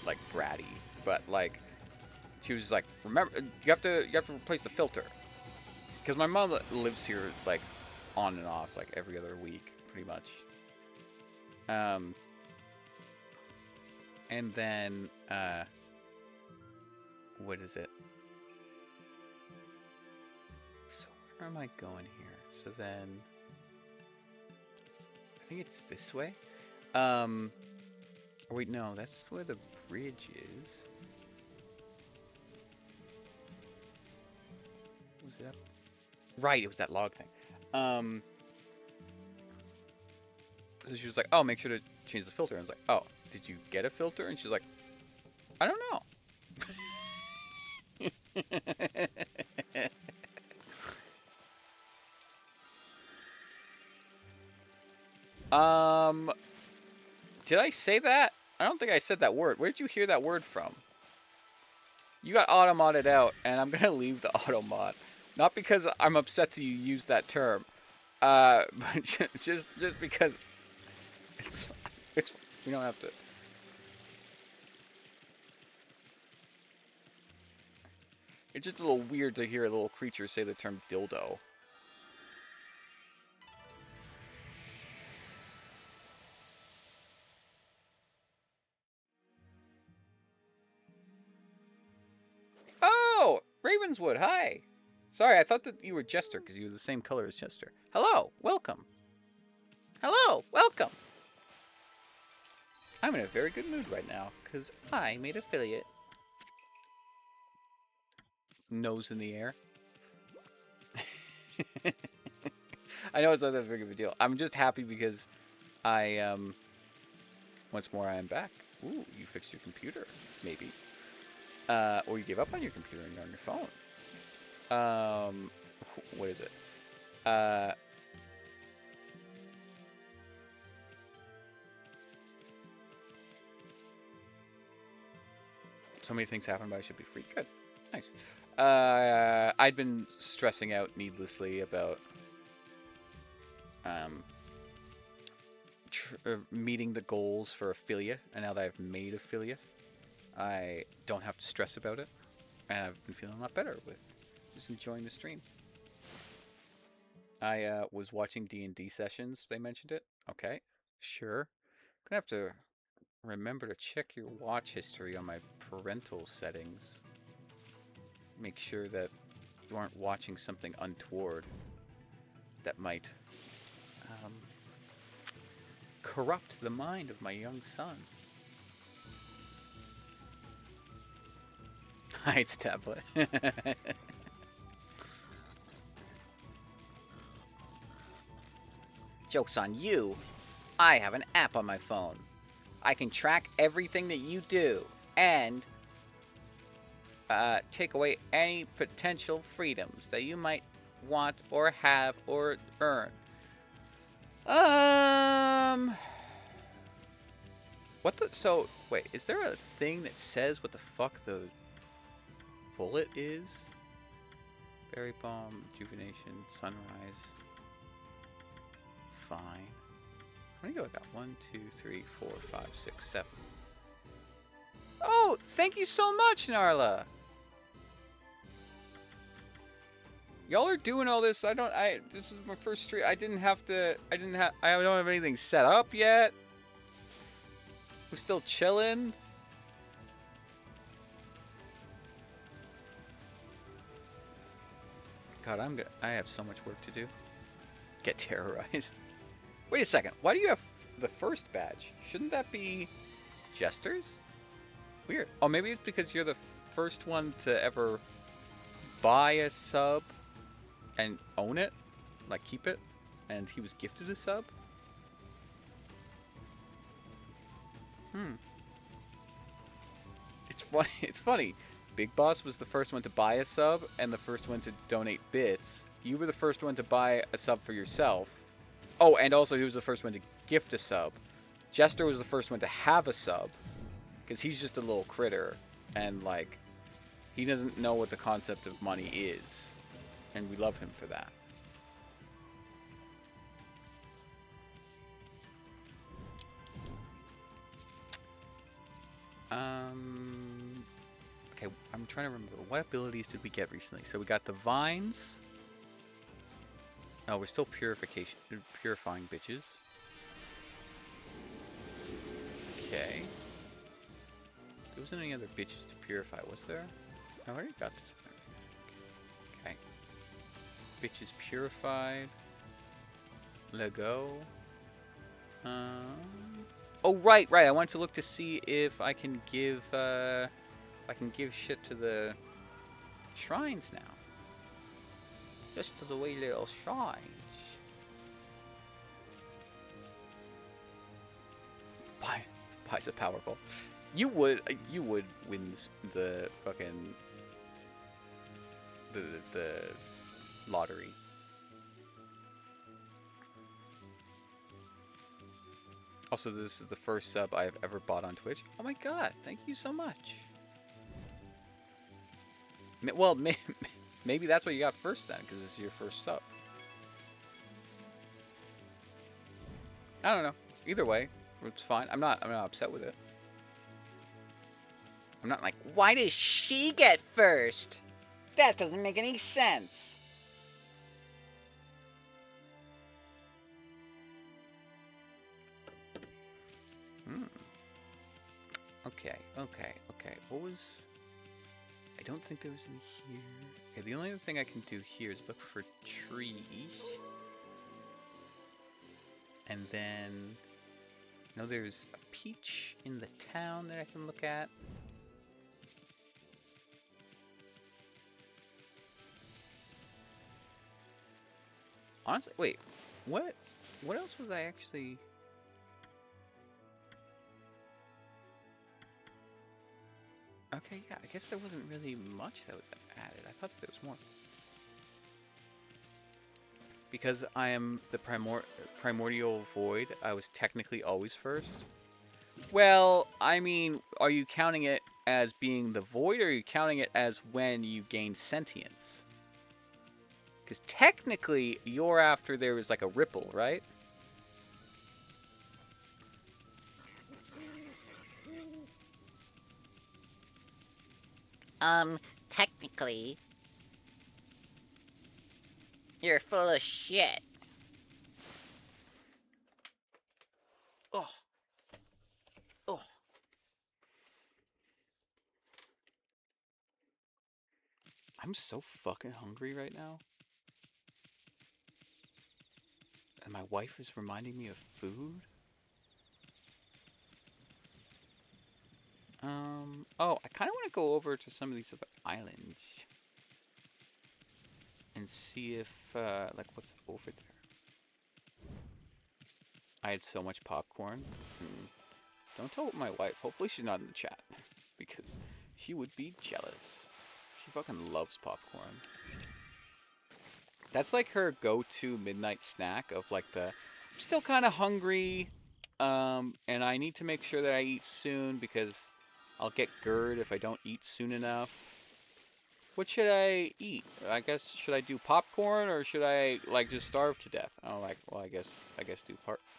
like bratty, but like she was just like, "Remember, you have to replace the filter." Because my mom lives here like on and off like every other week, pretty much. Um, and then, what is it? So where am I going here? So then, I think it's this way. Or wait, no, that's where the bridge is. Was it up? Right, it was that log thing. So she was like, "Oh, make sure to change the filter." And I was like, "Oh, did you get a filter?" And she's like, "I don't know." Did I say that? I don't think I said that word. Where did you hear that word from? You got auto-modded out, and I'm gonna leave the auto-mod. Not because I'm upset that you used that term, but just because it's fine. It's fine. We don't have to. It's just a little weird to hear a little creature say the term dildo. Oh, Ravenswood, hi. Sorry, I thought that you were Jester because you were the same color as Jester. Hello, welcome. Hello, welcome. I'm in a very good mood right now because I made affiliate. Nose in the air. I know it's not that big of a deal. I'm just happy because I, once more I am back. Ooh, you fixed your computer, maybe. Or you gave up on your computer and you're on your phone. What is it? So many things happen, but I should be free. Good. Nice. I'd been stressing out needlessly about meeting the goals for affiliate, and now that I've made affiliate, I don't have to stress about it, and I've been feeling a lot better with just enjoying the stream. I was watching D&D sessions. They mentioned it. Okay, sure. Gonna have to remember to check your watch history on my parental settings. Make sure that you aren't watching something untoward that might corrupt the mind of my young son. Hi, it's Tablet. Joke's on you. I have an app on my phone. I can track everything that you do and take away any potential freedoms that you might want or have or earn. What the? So, wait, is there a thing that says what the fuck the bullet is? Berry bomb, rejuvenation, sunrise. Fine. How many do I got? 1, 2, 3, 4, 5, 6, 7. Oh, thank you so much, Narla. Y'all are doing all this. This is my first stream. I don't have anything set up yet. We're still chilling. God, I have so much work to do. Get terrorized. Wait a second. Why do you have the first badge? Shouldn't that be Jester's? Weird. Oh, maybe it's because you're the first one to ever buy a sub and own it, like keep it, and he was gifted a sub. It's funny. It's funny. Big Boss was the first one to buy a sub and the first one to donate bits. You were the first one to buy a sub for yourself. Oh, and also he was the first one to gift a sub. Jester was the first one to have a sub because he's just a little critter and like he doesn't know what the concept of money is, and we love him for that. Okay, I'm trying to remember. What abilities did we get recently? So we got the vines. Oh, we're still purifying bitches. Okay. There wasn't any other bitches to purify, was there? I already got this one. Okay. Bitches purified. Let go. Oh, right. I wanted to look to see if I can give shit to the shrines now. Just to the wee little shrines. Buys a Powerball. You would win the fucking the lottery. Also, this is the first sub I've ever bought on Twitch. Oh my god, thank you so much. Well, maybe that's what you got first then, because this is your first sub. I don't know. Either way, it's fine. I'm not upset with it. I'm not like, Why does she get first? That doesn't make any sense. Okay. What was... I don't think there was any here. Okay, the only other thing I can do here is look for trees. And then... I know there's a peach in the town that I can look at. Honestly, wait. What else was I actually... Okay, yeah, I guess there wasn't really much that was added. I thought there was more. Because I am the primordial void, I was technically always first. Well, I mean, are you counting it as being the void, or are you counting it as when you gain sentience? Because technically, you're after there was like a ripple, right? Technically, you're full of shit. Oh. I'm so fucking hungry right now. And my wife is reminding me of food. Oh, I kind of want to go over to some of these other islands. And see if, like, what's over there. I had so much popcorn. Don't tell my wife. Hopefully she's not in the chat. Because she would be jealous. She fucking loves popcorn. That's like her go-to midnight snack of like the, I'm still kind of hungry, and I need to make sure that I eat soon because I'll get GERD if I don't eat soon enough. What should I eat? I guess, should I do popcorn or should I like just starve to death? Oh, like, well, I guess do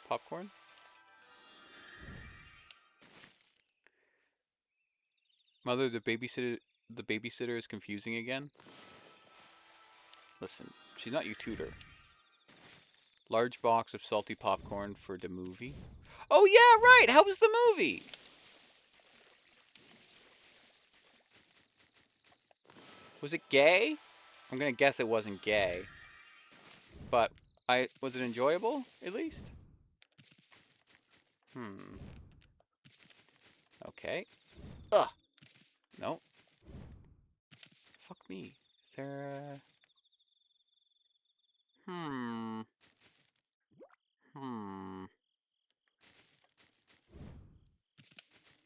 popcorn. Mother, the babysitter is confusing again. Listen, she's not your tutor. Large box of salty popcorn for the movie. Oh yeah, right. How was the movie? Was it gay? I'm gonna guess it wasn't gay. But was it enjoyable at least? Okay. Ugh. No. Fuck me. Is there a...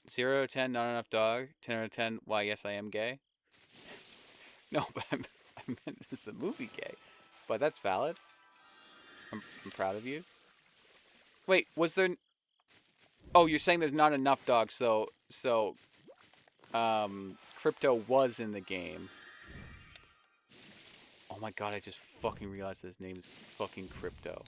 0 out of 10, not enough dog. 10 out of 10, why, yes, I am gay. No, but I meant, is the movie gay? But that's valid. I'm proud of you. Wait, was there... Oh, you're saying there's not enough dogs, so Crypto was in the game. Oh my god, I just fucking realized his name is fucking Crypto.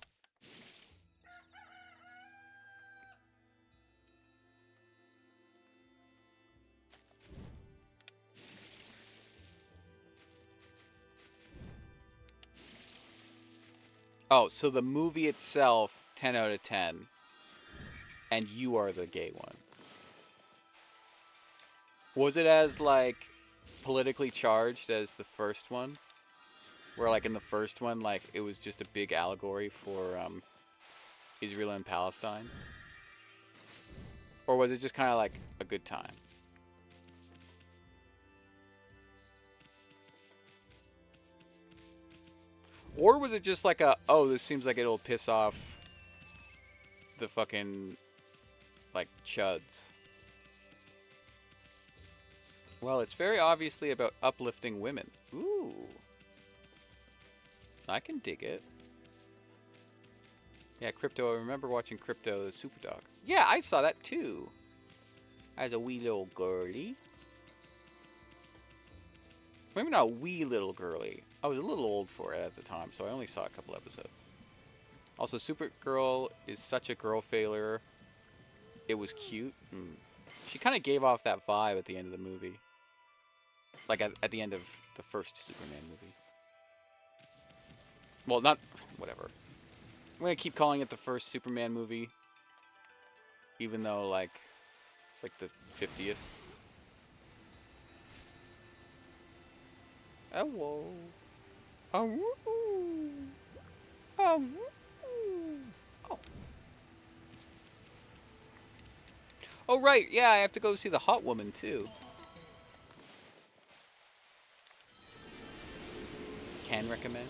Oh, so the movie itself, 10 out of 10. And you are the gay one. Was it as like politically charged as the first one? Where like in the first one, like it was just a big allegory for Israel and Palestine? Or was it just kind of like a good time? Or was it just like a, oh, this seems like it'll piss off the fucking, like, chuds? Well, it's very obviously about uplifting women. Ooh. I can dig it. Yeah, Crypto. I remember watching Crypto the Superdog. Yeah, I saw that too. As a wee little girly. Maybe not a wee little girly. I was a little old for it at the time, so I only saw a couple episodes. Also, Supergirl is such a girl failure. It was cute. She kind of gave off that vibe at the end of the movie. Like at the end of the first Superman movie. Well, not... whatever. I'm going to keep calling it the first Superman movie. Even though, like, it's like the 50th. Oh, whoa. Oh, oh, oh. Oh, right. Yeah, I have to go see the Hot Woman, too. Can recommend.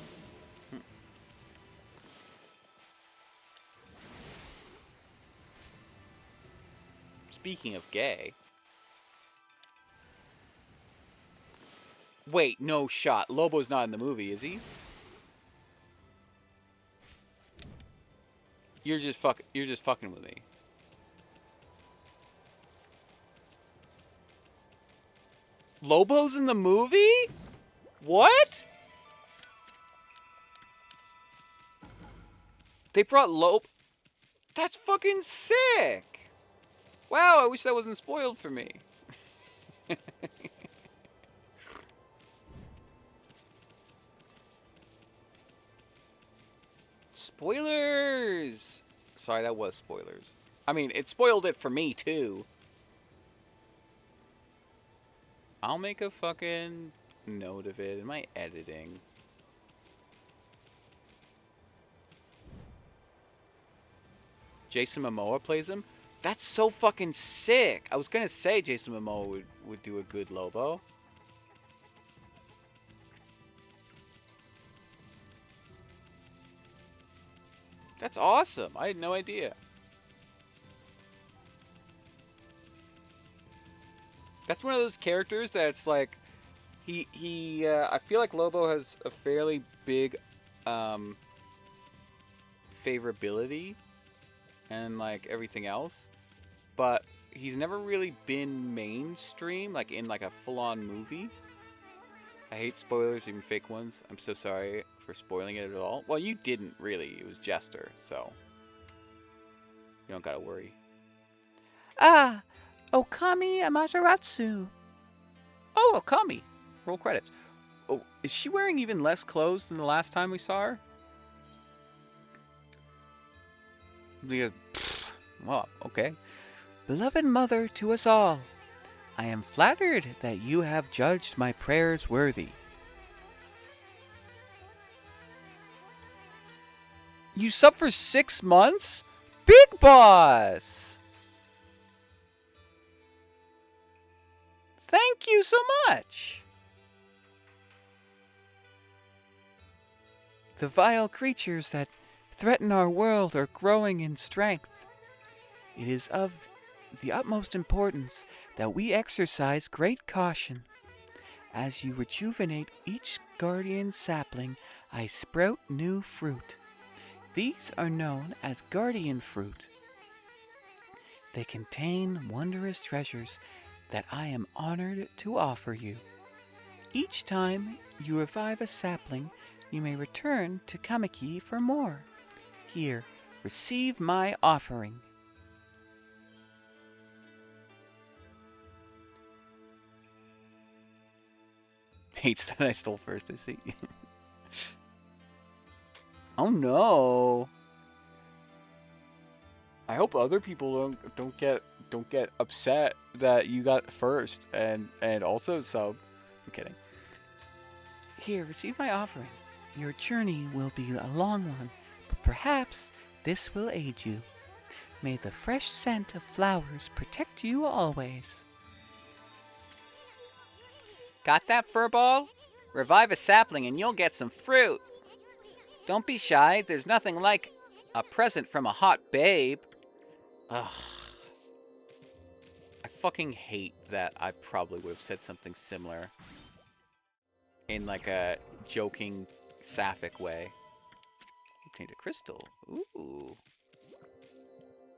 Speaking of gay. Wait, no shot. Lobo's not in the movie, is he? You're just fucking with me. Lobo's in the movie? What? They brought Lobo. That's fucking sick. Wow, I wish that wasn't spoiled for me. Spoilers! Sorry, that was spoilers. I mean, it spoiled it for me, too. I'll make a fucking note of it in my editing. Jason Momoa plays him? That's so fucking sick. I was gonna say Jason Momoa would do a good Lobo. That's awesome. I had no idea. That's one of those characters that's like, I feel like Lobo has a fairly big favorability and like everything else, but he's never really been mainstream, like in like a full-on movie. I hate spoilers, even fake ones. I'm so sorry for spoiling it at all. Well, you didn't really. It was Jester, so you don't gotta worry. Ah, Okami Amaterasu. Oh, Okami. Roll credits. Oh, is she wearing even less clothes than the last time we saw her? Yeah, well, okay. Beloved mother to us all, I am flattered that you have judged my prayers worthy. You sub for 6 months? Big boss! Thank you so much! The vile creatures that threaten our world are growing in strength. It is of the utmost importance that we exercise great caution. As you rejuvenate each guardian sapling, I sprout new fruit. These are known as guardian fruit. They contain wondrous treasures that I am honored to offer you. Each time you revive a sapling, you may return to Kamiki for more. Here, receive my offering. Hates that I stole first, I see. Oh no. I hope other people don't get don't get upset that you got first and also sub. I'm kidding. Here, receive my offering. Your journey will be a long one, but perhaps this will aid you. May the fresh scent of flowers protect you always. Got that, furball? Revive a sapling and you'll get some fruit. Don't be shy, there's nothing like a present from a hot babe. Ugh. I fucking hate that I probably would have said something similar in like a joking, sapphic way. Obtained a crystal. Ooh.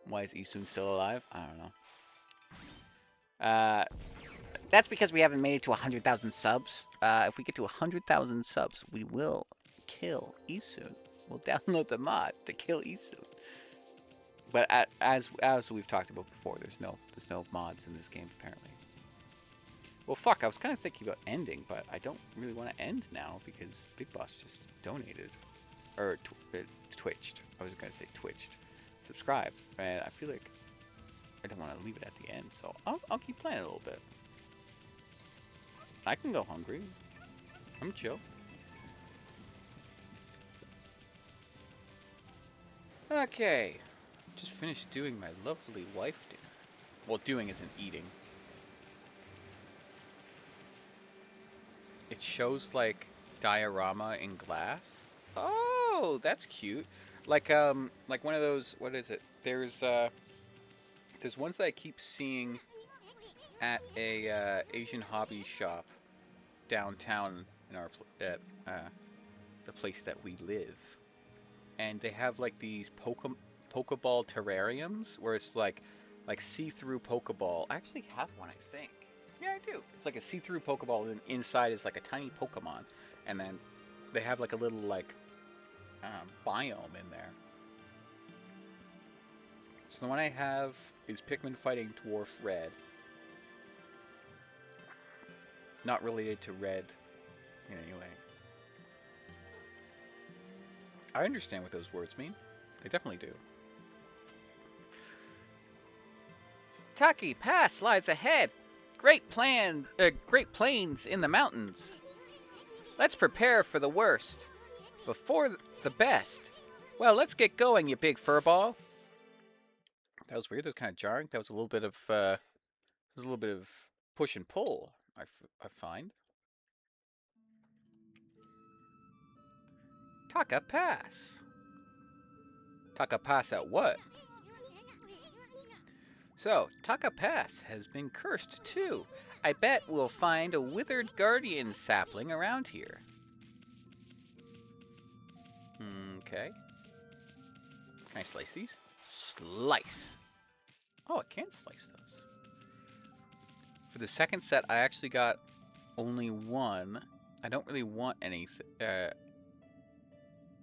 Why is Isun still alive? I don't know. That's because we haven't made it to 100,000 subs. If we get to 100,000 subs, we will kill Isun. We'll download the mod to kill Isun. But as we've talked about before, there's no mods in this game apparently. Well, fuck, I was kind of thinking about ending, but I don't really want to end now because Big Boss just donated. Or twitched. I was going to say twitched. Subscribed. And I feel like I don't want to leave it at the end, so I'll keep playing it a little bit. I can go hungry. I'm chill. Okay. Just finished doing my lovely wife dinner. Well, doing isn't eating. It shows like diorama in glass. Oh, that's cute. Like one of those. What is it? There's ones that I keep seeing at a Asian hobby shop downtown in at the place that we live, and they have like these Pokeball terrariums where it's like see-through Pokeball. I actually have one, I think. Yeah, I do. It's like a see-through Pokeball, and inside is like a tiny Pokemon, and then they have like a little like biome in there. So the one I have is Pikmin fighting Dwarf Red. Not related to Red in any way. I understand what those words mean. They definitely do. Taki Pass lies ahead. Great plains in the mountains. Let's prepare for the worst before the best. Well, let's get going, you big furball. That was weird. That was kind of jarring. That was a little bit of push and pull. I find. Taka Pass. Taka Pass at what? So, Taka Pass has been cursed too. I bet we'll find a withered guardian sapling around here. Okay. Can I slice these? Slice. Oh, I can slice those. For the second set, I actually got only one. I don't really want anything.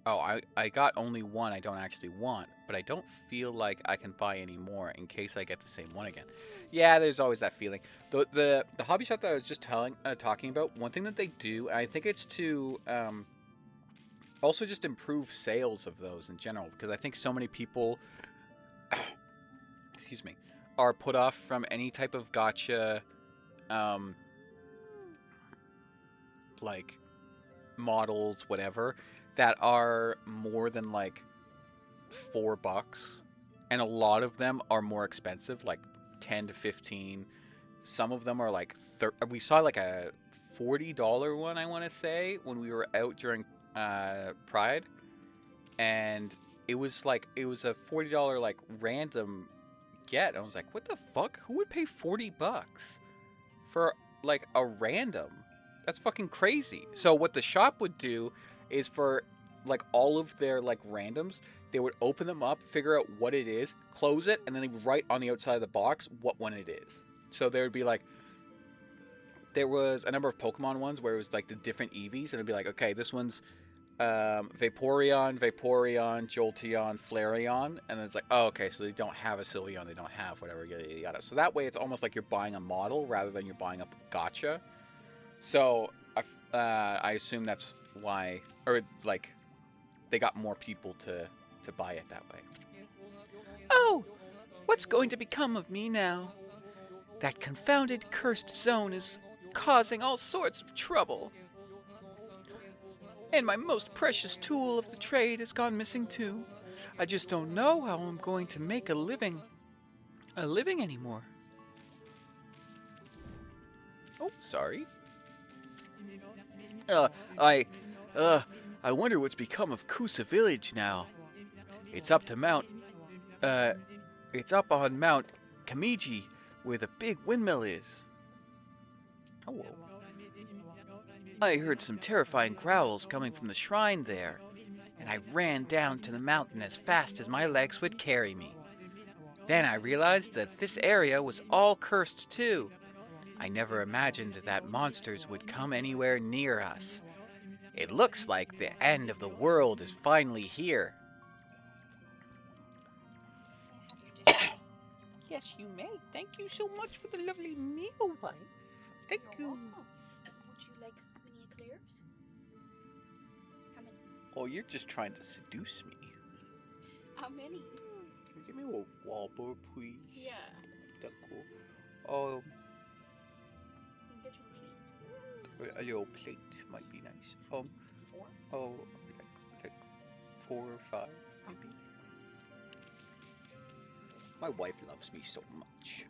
I got only one I don't actually want, but I don't feel like I can buy any more in case I get the same one again. Yeah, there's always that feeling. The hobby shop that I was just talking about, one thing that they do, and I think it's to also just improve sales of those in general, because I think so many people, excuse me, are put off from any type of gacha, like models, whatever, that are more than like $4, and a lot of them are more expensive, like 10 to 15. Some of them are like we saw like a $40 one, I want to say, when we were out during Pride, and it was a $40 like random get. I was like, what the fuck? Who would pay $40 for like a random? That's fucking crazy. So what the shop would do is, for like all of their like randoms, they would open them up, figure out what it is, close it, and then they would write on the outside of the box what one it is. So there would be like, there was a number of Pokemon ones where it was like the different Eevees, and it'd be like, okay, this one's Vaporeon, Jolteon, Flareon, and then it's like, oh, okay, so they don't have a Sylveon, they don't have whatever, yada yada yada. So that way, it's almost like you're buying a model rather than you're buying a gacha. So I assume that's why, or like, they got more people to buy it that way. Oh, What's going to become of me now? That confounded cursed zone is causing all sorts of trouble. And my most precious tool of the trade has gone missing too. I just don't know how I'm going to make a living anymore. Oh, sorry. Uh, I, I wonder what's become of Kusa Village now. It's up to it's up on Mount Kamiji, where the big windmill is. Hello. I heard some terrifying growls coming from the shrine there, and I ran down to the mountain as fast as my legs would carry me. Then I realized that this area was all cursed too. I never imagined that monsters would come anywhere near us. It looks like the end of the world is finally here. May I have your dishes? Yes, you may. Thank you so much for the lovely meal, wife. Thank You're you. welcome. Would you like mini eclairs? How many? Oh, you're just trying to seduce me. How many? Can you give me a Whopper, please? Yeah. That's cool. Oh, Can get you a plate? a little plate might be nice. 4? Oh, like 4 or 5, maybe. My wife loves me so much.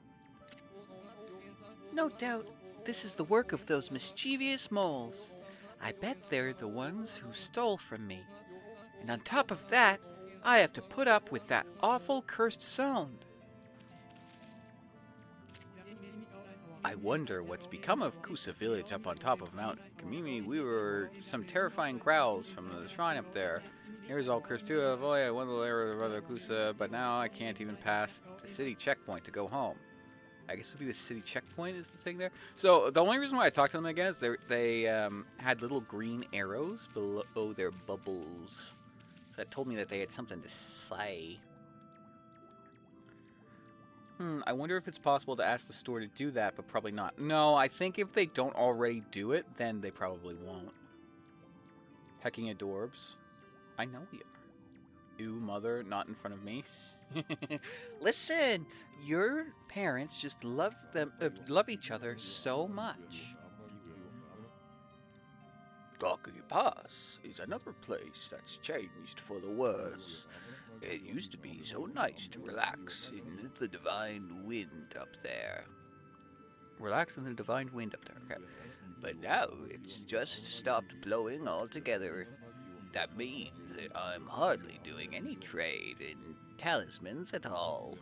No doubt, this is the work of those mischievous moles. I bet they're the ones who stole from me. And on top of that, I have to put up with that awful cursed zone. I wonder what's become of Kusa Village up on top of Mount Kamimi. We were some terrifying growls from the shrine up there. Here's all cursed too. Oh yeah, one little area of other Kusa, but now I can't even pass the city checkpoint to go home. I guess it'll be the city checkpoint is the thing there. So the only reason why I talked to them again is they had little green arrows below their bubbles. So that told me that they had something to say. I wonder if it's possible to ask the store to do that, but probably not. No, I think if they don't already do it, then they probably won't. Hecking adorbs. I know you. Ew, mother, not in front of me. Listen, your parents just love each other so much. Gaki Pass is another place that's changed for the worse. It used to be so nice to relax in the divine wind up there. Relax in the divine wind up there, okay. But now it's just stopped blowing altogether. That means that I'm hardly doing any trade in talismans at all.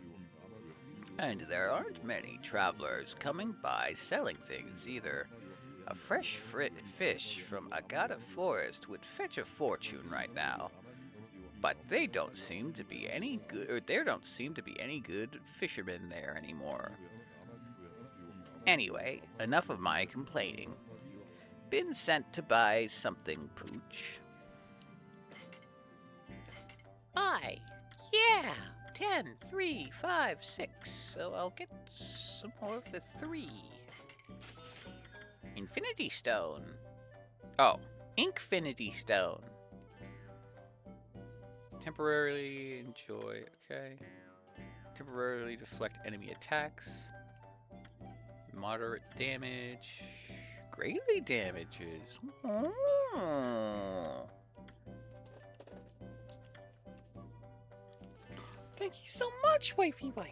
And there aren't many travelers coming by selling things either. A fresh fish from Agata Forest would fetch a fortune right now. But they don't seem to be any good, or there don't seem to be any good fishermen there anymore. Anyway, enough of my complaining. Been sent to buy something, Pooch. Aye, yeah, 10, 3, 5, 6, so I'll get some more of the 3. Infinity Stone. Oh, Inkfinity Stone. Temporarily enjoy, okay. Temporarily deflect enemy attacks. Moderate damage. Greatly damages. Oh. Thank you so much, wifey wife.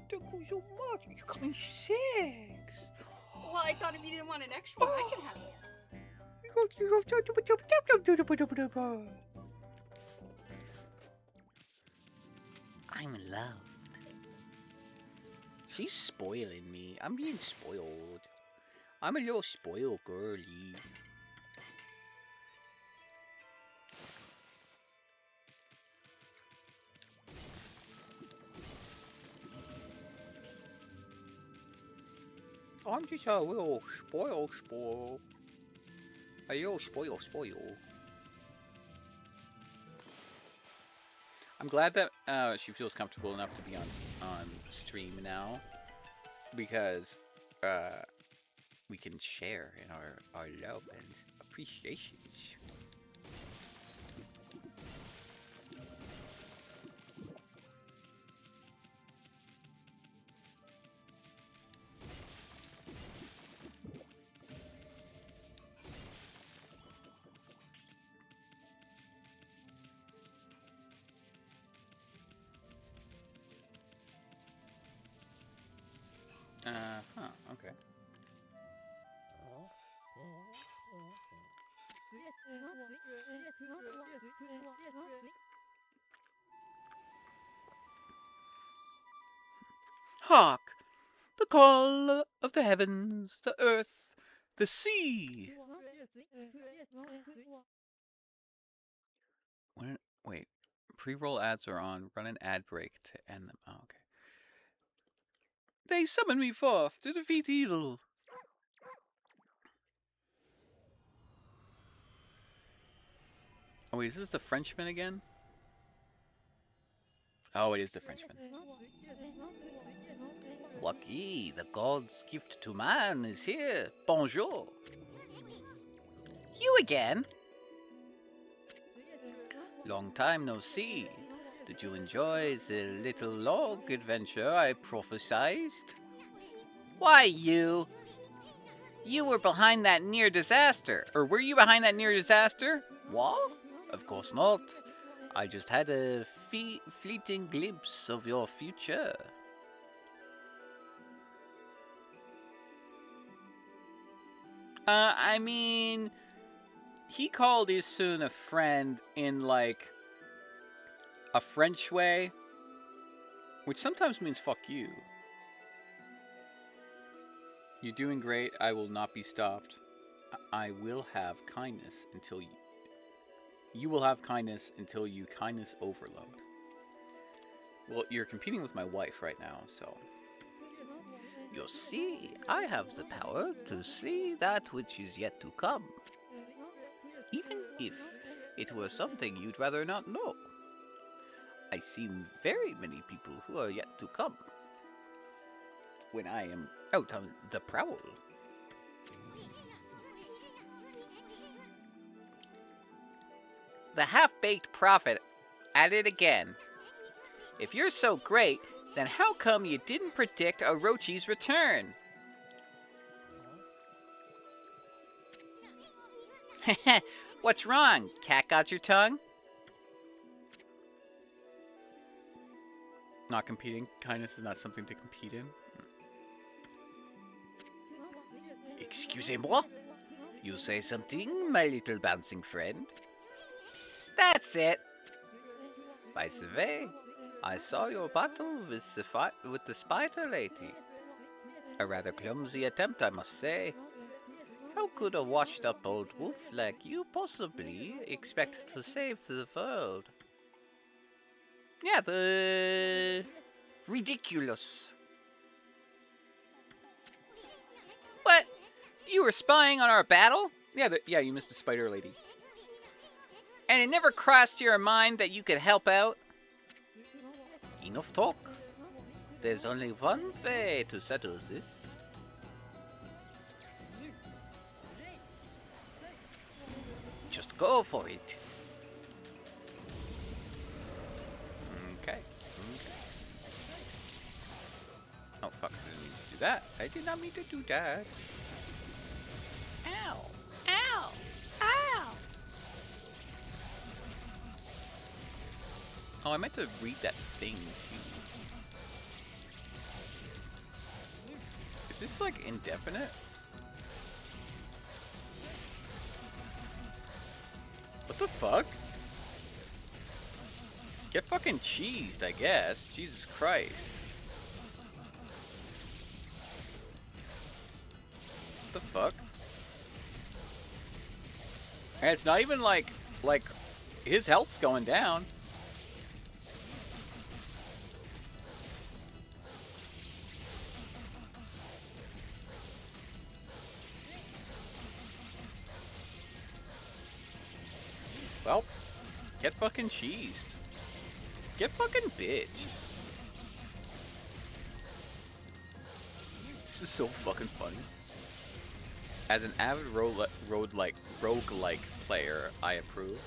Thank you so much. You got me 6. Well, I thought if you didn't want an extra one, I can have it. I'm loved. She's spoiling me. I'm being spoiled. I'm a little spoiled girly. I'm just a little spoil. A little spoil. I'm glad that she feels comfortable enough to be on stream now, because we can share in our love and appreciations. Hark! The call of the heavens, the earth, the sea. Wait, pre-roll ads are on. Run an ad break to end them. Oh, okay. They summon me forth to defeat evil. Oh, wait, is this the Frenchman again? Oh, it is the Frenchman. Waki, the god's gift to man, is here. Bonjour. You again? Long time no see. Did you enjoy the little log adventure I prophesied? Why, you? You were behind that near disaster. Or were you behind that near disaster? What? Of course not. I just had a fleeting glimpse of your future. I mean, he called Isun a friend in, like, a French way, which sometimes means fuck you. You're doing great. I will not be stopped. I will have kindness until you... You will have kindness until you kindness overload. Well, you're competing with my wife right now, so... You see, I have the power to see that which is yet to come. Even if it were something you'd rather not know. I see very many people who are yet to come. When I am out on the prowl. The half-baked prophet at it again. If you're so great, then how come you didn't predict Orochi's return? What's wrong? Cat got your tongue? Not competing. Kindness is not something to compete in. Excusez-moi? You say something, my little bouncing friend? That's it. By the way, I saw your battle with the spider lady. A rather clumsy attempt, I must say. How could a washed-up old wolf like you possibly expect to save the world? Yeah, the... Ridiculous. What? You were spying on our battle? Yeah, you missed a spider lady. And it never crossed your mind that you could help out? Enough talk. There's only one way to settle this. Just go for it. Okay. Oh, fuck. I didn't mean to do that. I did not mean to do that. Ow! Ow! Ow! Oh, I meant to read that thing, too. Is this, like, indefinite? What the fuck? Get fucking cheesed, I guess. Jesus Christ. What the fuck? And it's not even like his health's going down. Well, get fucking cheesed. Get fucking bitched. This is so fucking funny. As an avid roguelike player, I approve.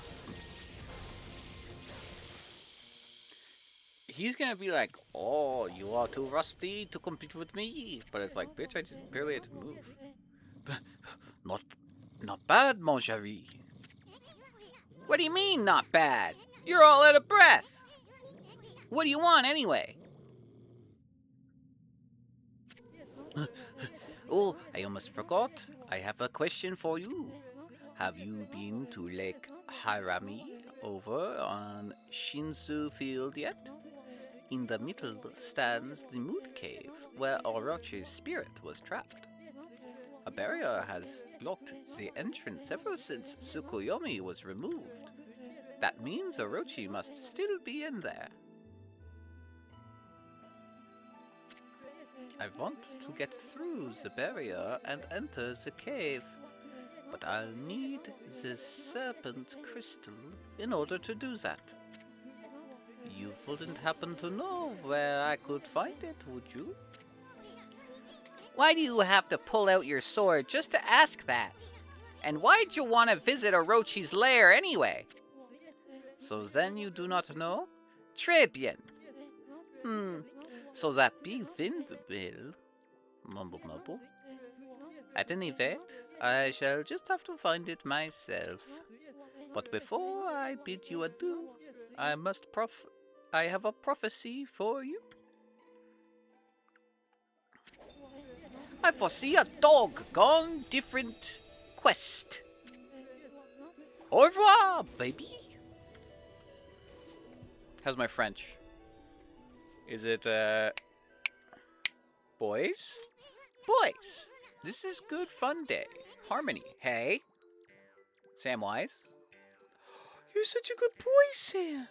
He's gonna be like, "Oh, you are too rusty to compete with me," but it's like, bitch, I barely had to move. Not bad, mon chéri. What do you mean, not bad? You're all out of breath. What do you want, anyway? Oh, I almost forgot. I have a question for you. Have you been to Lake Harami over on Shinsu Field yet? In the middle stands the Mood Cave, where Orochi's spirit was trapped. A barrier has blocked the entrance ever since Tsukuyomi was removed. That means Orochi must still be in there. I want to get through the barrier and enter the cave, but I'll need the serpent crystal in order to do that. You wouldn't happen to know where I could find it, would you? Why do you have to pull out your sword just to ask that? And why'd you want to visit Orochi's lair anyway? So then you do not know? Très bien. So that be will. Mumble mumble. At any rate, I shall just have to find it myself. But before I bid you adieu, I have a prophecy for you. I foresee a dog gone different quest. Au revoir, baby. How's my French? Is it, boys? Boys, this is good fun day. Harmony, hey? Samwise? You're such a good boy, Sam.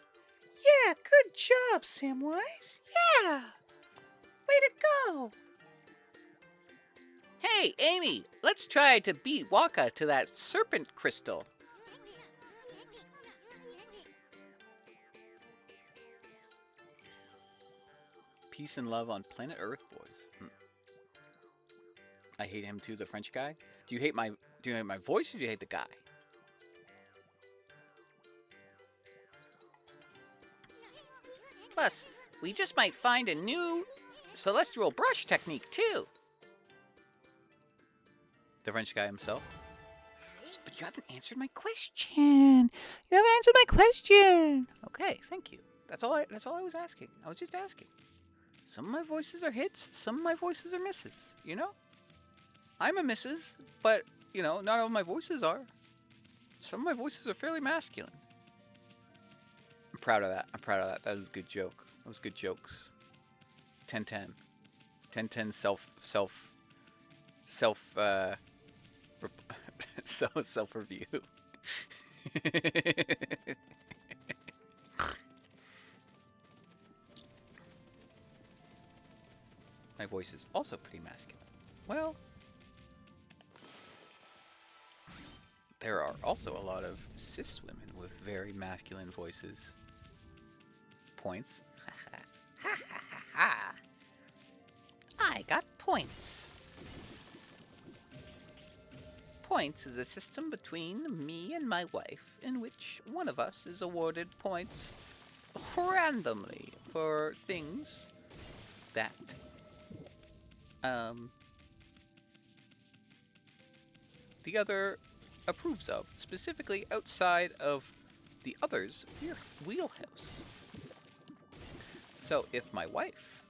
Yeah, good job, Samwise. Yeah. Way to go. Hey, Amy, let's try to beat Waka to that serpent crystal. Peace and love on planet Earth, boys. I hate him too, the French guy. Do you hate my voice or do you hate the guy? Plus, we just might find a new celestial brush technique, too. The French guy himself? But you haven't answered my question. You haven't answered my question. Okay, thank you. That's all I was asking. I was just asking. Some of my voices are hits, some of my voices are misses, you know? I'm a missus, but, you know, not all my voices are. Some of my voices are fairly masculine. I'm proud of that. That was a good joke. Those good jokes. 10-10. 10-10 self-review. My voice is also pretty masculine. Well, there are also a lot of cis women with very masculine voices. Points. I got points. Points is a system between me and my wife in which one of us is awarded points randomly for things that the other approves of, specifically outside of the other's wheelhouse. So if my wife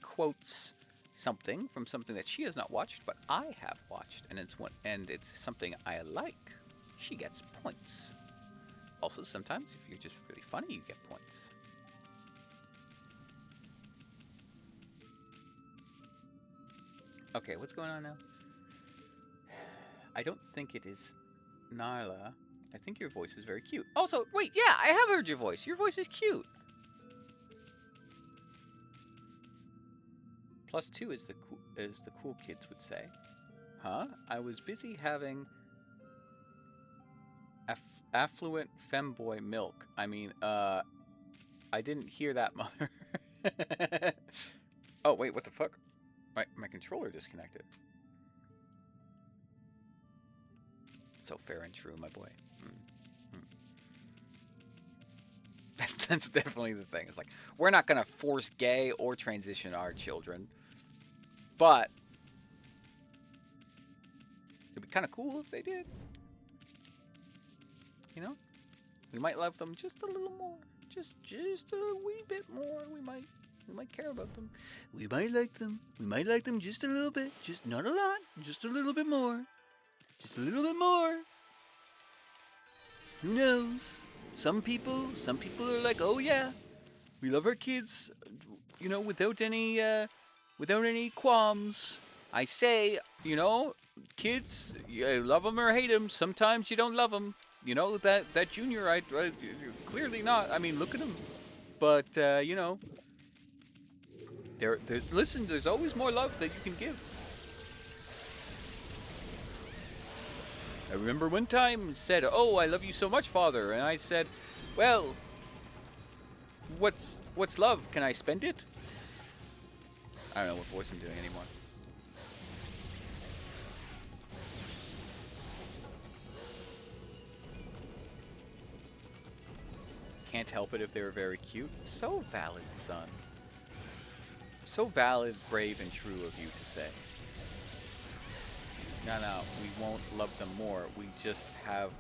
quotes something from something that she has not watched, but I have watched, and it's something I like, she gets points. Also, sometimes if you're just really funny, you get points. Okay, what's going on now? I don't think it is Nyla. I think your voice is very cute. Also, wait, yeah, I have heard your voice. Your voice is cute. +2 is the cool kids would say. Huh? I was busy having affluent femboy milk. I mean, I didn't hear that, mother. Oh, wait, what the fuck? My controller disconnected. So fair and true, my boy. That's definitely the thing. It's like, we're not going to force gay or transition our children. But it'd be kind of cool if they did. You know? We might love them just a little more. Just a wee bit more. We might care about them. We might like them. We might like them just a little bit. Just not a lot. Just a little bit more. Just a little bit more. Who knows? Some people are like, oh yeah, we love our kids, you know, without any qualms. I say, you know, kids, you love them or hate them. Sometimes you don't love them. You know that junior, I clearly not. I mean, look at him. But you know, listen. There's always more love that you can give. I remember one time he said, "Oh, I love you so much, Father," and I said, "Well, what's love? Can I spend it?" I don't know what voice I'm doing anymore. Can't help it if they were very cute. So valid, son. So valid, brave, and true of you to say. No, we won't love them more. We just have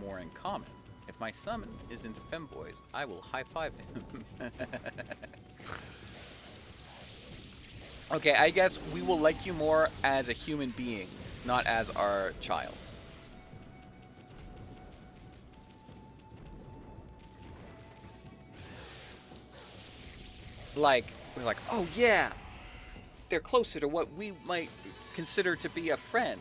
more in common. If my son is into femboys, I will high-five him. Okay, I guess we will like you more as a human being, not as our child. Like, we're like, oh yeah, they're closer to what we might consider to be a friend.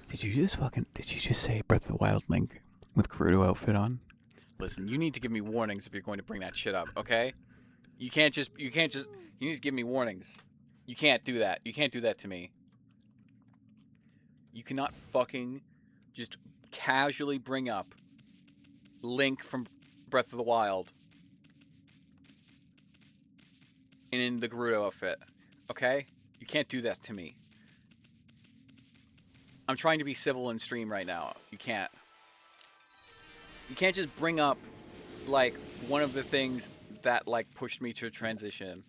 Did you just say Breath of the Wild Link with Gerudo outfit on? Listen, you need to give me warnings if you're going to bring that shit up, okay? You need to give me warnings. You can't do that. You can't do that to me. You cannot fucking just casually bring up Link from Breath of the Wild in the Gerudo outfit, okay? You can't do that to me. I'm trying to be civil in stream right now. You can't. You can't just bring up, like, one of the things that, like, pushed me to transition.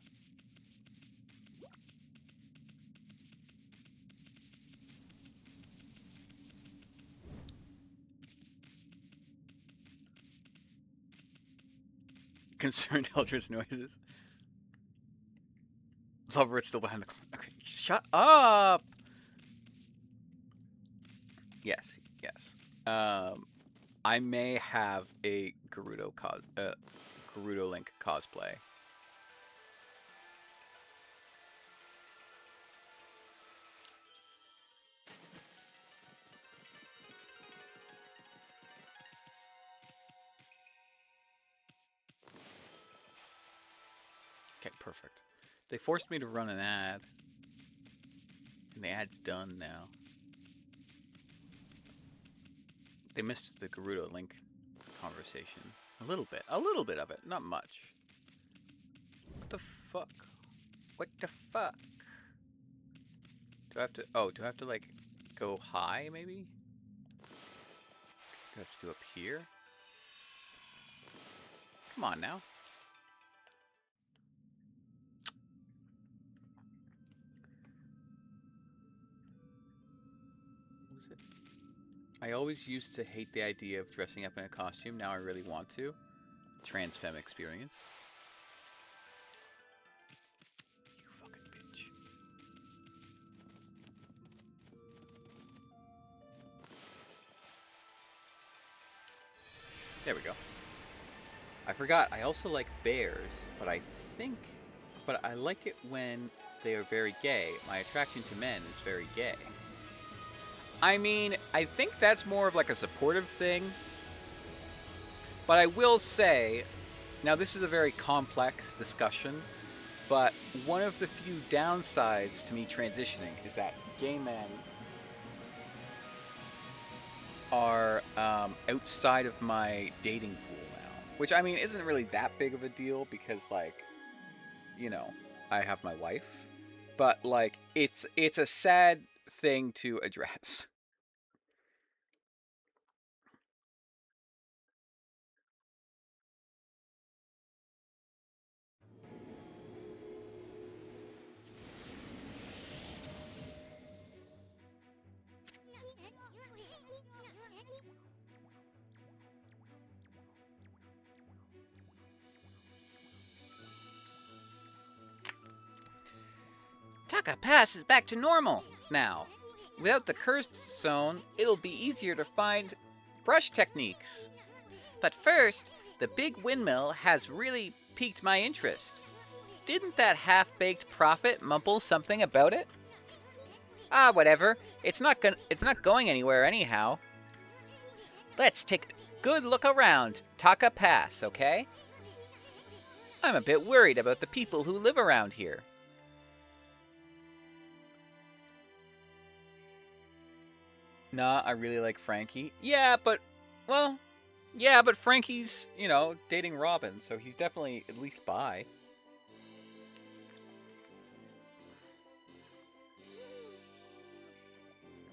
Concerned eldritch noises. Lover, it's still behind the... Okay, shut up! Yes. I may have a Gerudo Link cosplay. Okay, perfect. They forced me to run an ad. And the ad's done now. They missed the Gerudo Link conversation. A little bit of it, not much. What the fuck? What the fuck? Do I have to like go high maybe? Do I have to do up here? Come on now. What was it? I always used to hate the idea of dressing up in a costume. Now I really want to. Trans femme experience. You fucking bitch. There we go. I forgot, I also like bears, but I like it when they are very gay. My attraction to men is very gay. I mean, I think that's more of like a supportive thing. But I will say, now this is a very complex discussion, but one of the few downsides to me transitioning is that gay men are outside of my dating pool now. Which, I mean, isn't really that big of a deal because, like, you know, I have my wife. But, like, it's a sad thing to address. Taka Pass is back to normal now. Without the cursed zone, it'll be easier to find brush techniques. But first, the big windmill has really piqued my interest. Didn't that half-baked prophet mumble something about it? Ah, whatever. It's not going anywhere anyhow. Let's take a good look around Taka Pass, okay? I'm a bit worried about the people who live around here. Nah, I really like Frankie. Yeah, but Frankie's, dating Robin, so he's definitely at least bi.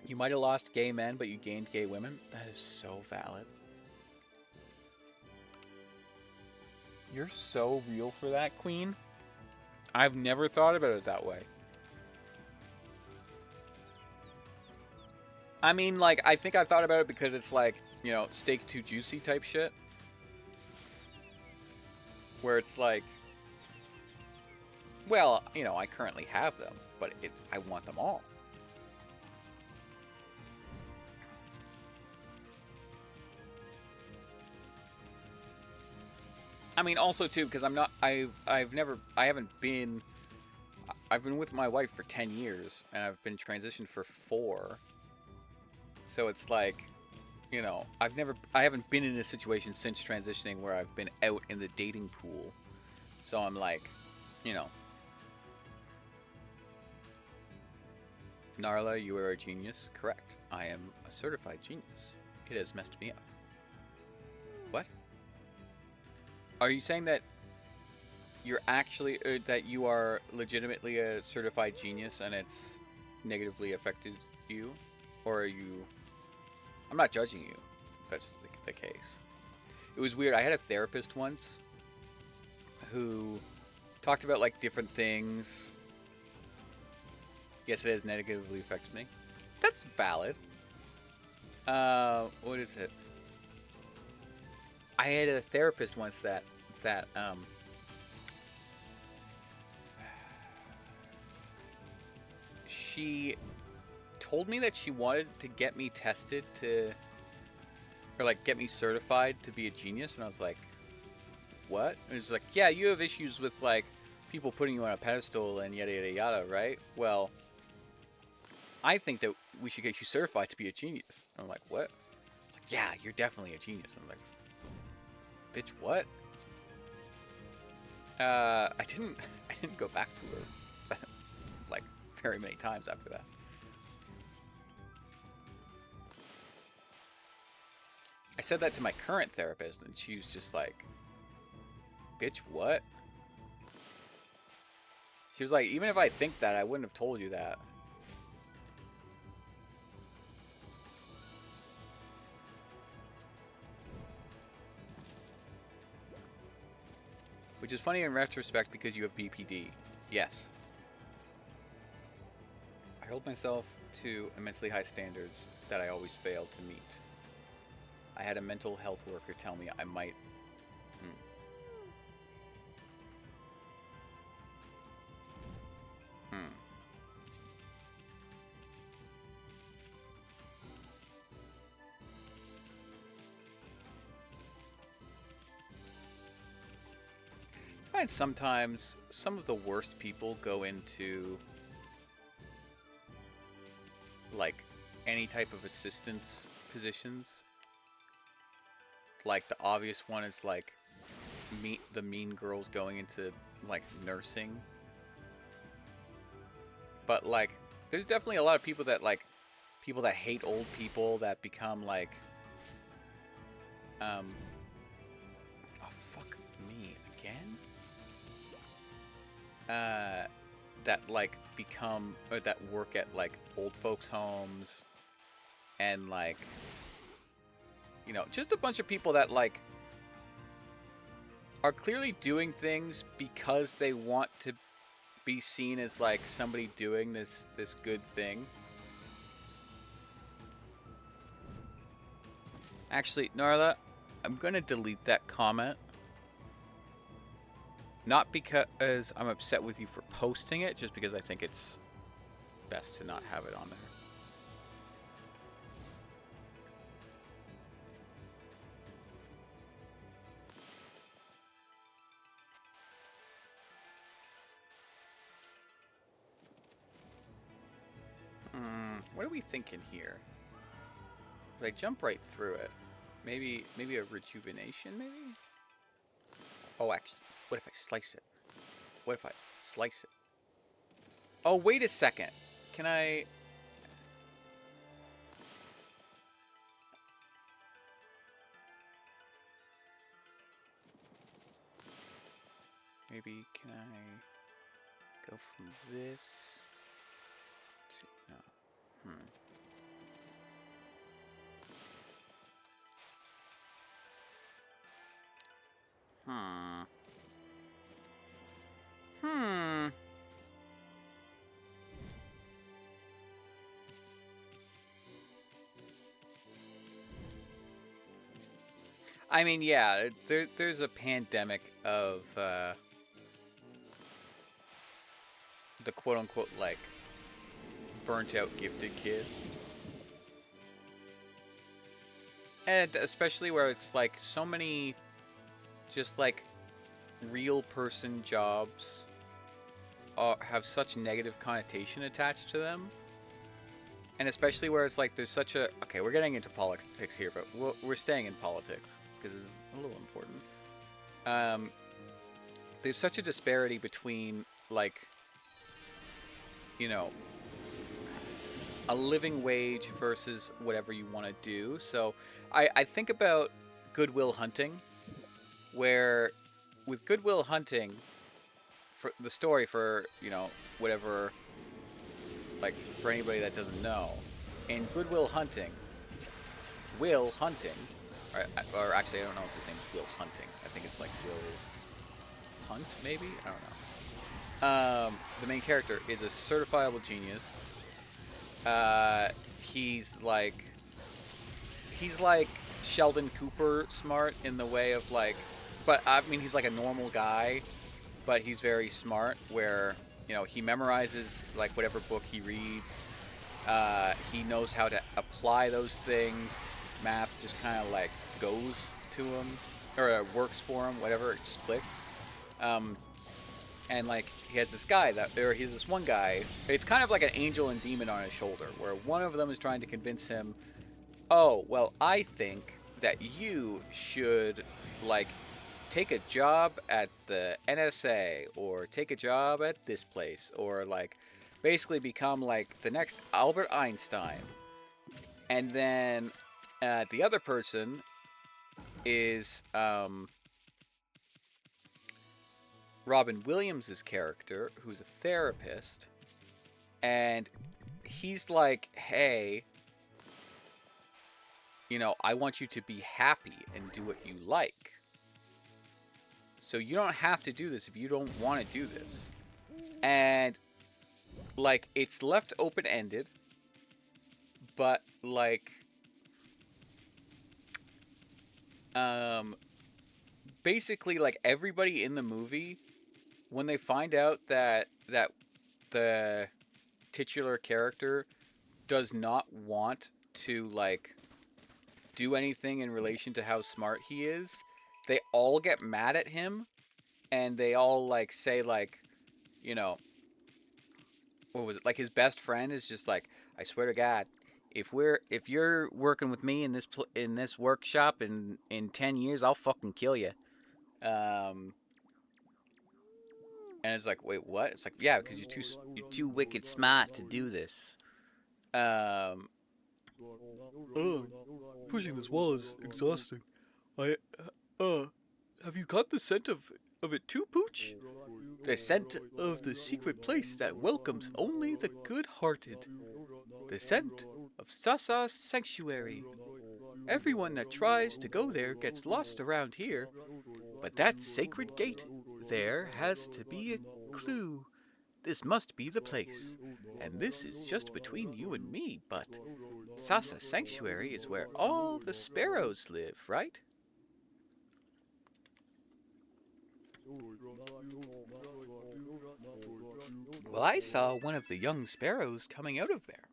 You might have lost gay men, but you gained gay women. That is so valid. You're so real for that, Queen. I've never thought about it that way. I mean, like, I think I thought about it because it's like, steak too juicy type shit. Where it's like, well, I currently have them, but I want them all. I mean, also too, because I've been with my wife for 10 years, and I've been transitioned for 4. So it's like, I haven't been in a situation since transitioning where I've been out in the dating pool. So I'm like, Narla, you are a genius. Correct. I am a certified genius. It has messed me up. What? Are you saying that you're actually, that you are legitimately a certified genius and it's negatively affected you? Or are you... I'm not judging you, if that's the case. It was weird. I had a therapist once who talked about, like, different things. Yes, it has negatively affected me. That's valid. What is it? I had a therapist once that she told me that she wanted to get me tested or like get me certified to be a genius, and I was like, what? It was like, yeah, you have issues with like people putting you on a pedestal and yada yada yada, right? Well, I think that we should get you certified to be a genius. And I'm like, what? It's like, yeah, you're definitely a genius. I'm like, bitch, what? I didn't go back to her like very many times after that. I said that to my current therapist, and she was just like, bitch, what? She was like, even if I think that, I wouldn't have told you that. Which is funny in retrospect because you have BPD. Yes. I hold myself to immensely high standards that I always fail to meet. I had a mental health worker tell me I might... I find sometimes some of the worst people go into like any type of assistance positions. Like the obvious one is like the mean girls going into like nursing. But like there's definitely a lot of people that hate old people that become like oh fuck me again? That like become or that work at like old folks homes and like just a bunch of people that like are clearly doing things because they want to be seen as like somebody doing this good thing. Actually, Narla, I'm gonna delete that comment. Not because I'm upset with you for posting it, just because I think it's best to not have it on there. What are we thinking here? I jump right through it. Maybe a rejuvenation, maybe? Oh, actually, what if I slice it? What if I slice it? Oh, wait a second. Can I... Maybe can I go from this to... No. Hmm. I mean, yeah, there's a pandemic of the quote-unquote, like, burnt-out gifted kid. And especially where it's, like, so many just, like, real person jobs have such negative connotation attached to them. And especially where it's like there's such a... Okay, we're getting into politics here, but we're staying in politics because it's a little important. There's such a disparity between, like, you know, a living wage versus whatever you want to do. So I think about Good Will Hunting, where with Good Will Hunting, for the story, for, you know, whatever, like, for anybody that doesn't know, in Good Will Hunting, Will Hunting, or actually I don't know if his name's Will Hunting. I think it's like Will Hunt, maybe? I don't know. The main character is a certifiable genius. He's like Sheldon Cooper smart in the way of, like, but I mean he's like a normal guy, but he's very smart where, you know, he memorizes like whatever book he reads. He knows how to apply those things. Math just kind of like goes to him, or works for him, whatever, it just clicks. And like he has this guy he has this one guy. It's kind of like an angel and demon on his shoulder, where one of them is trying to convince him, oh, well, I think that you should, like, take a job at the NSA, or take a job at this place, or, like, basically become, like, the next Albert Einstein. And then the other person is Robin Williams' character, who's a therapist, and he's like, hey, you know, I want you to be happy and do what you like. So you don't have to do this if you don't want to do this. And, like, it's left open-ended, but, like, basically, like, everybody in the movie, when they find out that the titular character does not want to, like, do anything in relation to how smart he is, they all get mad at him, and they all, like, say, like, you know, what was it? Like, his best friend is just like, I swear to God, if you're working with me in this workshop in 10 years, I'll fucking kill you. And it's like, wait, what? It's like, yeah, because you're too wicked smart to do this. Pushing this wall is exhausting. Have you got the scent of it too, Pooch? The scent Of the secret place that welcomes only the good-hearted. the scent of Sasa's sanctuary. Everyone that tries to go there gets lost around here, but that sacred gate there has to be a clue. This must be the place, and this is just between you and me, but Sasa Sanctuary is where all the sparrows live, right? Well, I saw one of the young sparrows coming out of there.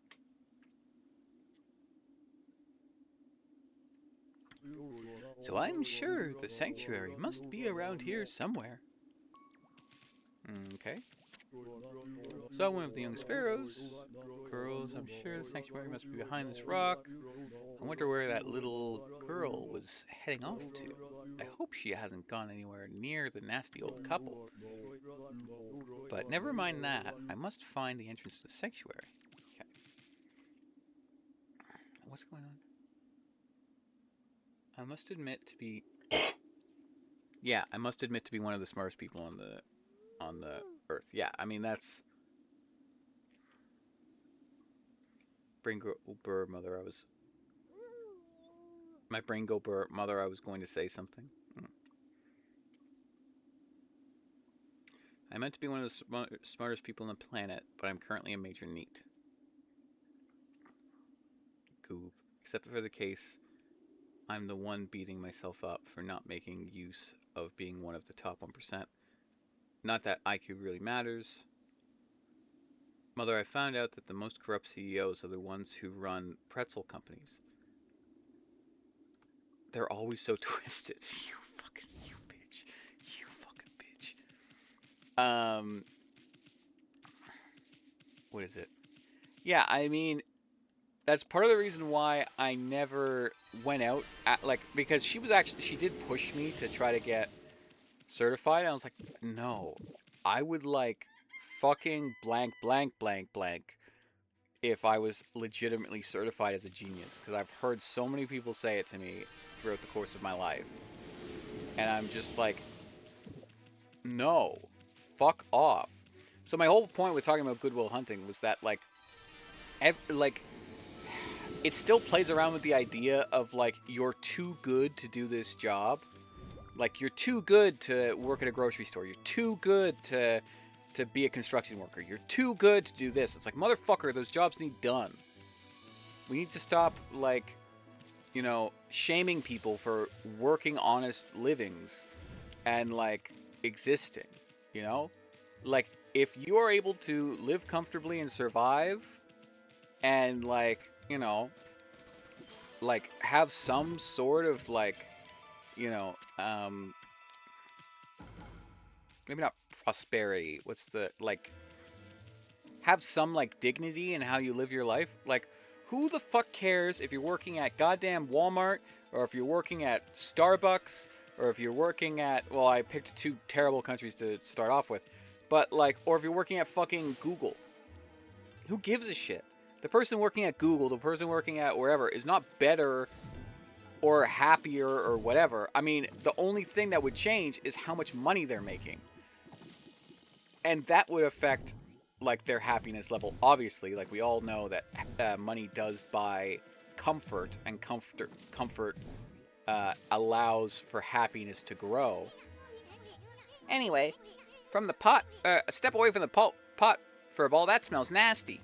So I'm sure the sanctuary must be around here somewhere. Okay. Saw one of the young sparrows. Girls, I'm sure the sanctuary must be behind this rock. I wonder where that little girl was heading off to. I hope she hasn't gone anywhere near the nasty old couple. But never mind that. I must find the entrance to the sanctuary. Okay. What's going on? I must admit to be Yeah, I must admit to be one of the smartest people on the earth. Yeah, I mean that's brain go burr mother. My brain go burr mother. I was going to say something. I meant to be one of the smartest people on the planet, but I'm currently a major neat. Goob. Except for the case, I'm the one beating myself up for not making use of being one of the top 1%. Not that IQ really matters. Mother, I found out that the most corrupt CEOs are the ones who run pretzel companies. They're always so twisted. You bitch. You fucking bitch. What is it? Yeah, I mean, that's part of the reason why I never went out because she did push me to try to get certified. And I was like, no, I would like fucking blank blank blank blank if I was legitimately certified as a genius, because I've heard so many people say it to me throughout the course of my life, and I'm just like, no, fuck off. So my whole point with talking about Goodwill Hunting was that it still plays around with the idea of like you're too good to do this job. Like you're too good to work at a grocery store. You're too good to be a construction worker. You're too good to do this. It's like, motherfucker, those jobs need done. We need to stop shaming people for working honest livings and like existing, you know? Like if you are able to live comfortably and survive and have some sort of maybe not prosperity. What's the have some dignity in how you live your life? Like, who the fuck cares if you're working at goddamn Walmart or if you're working at Starbucks or if you're working at, well, I picked two terrible countries to start off with, but or if you're working at fucking Google. Who gives a shit? The person working at Google, the person working at wherever is not better or happier or whatever. I mean, the only thing that would change is how much money they're making. And that would affect their happiness level. Obviously, we all know that money does buy comfort, and comfort allows for happiness to grow. Anyway, from the pot, a step away from the pot for a ball, that smells nasty.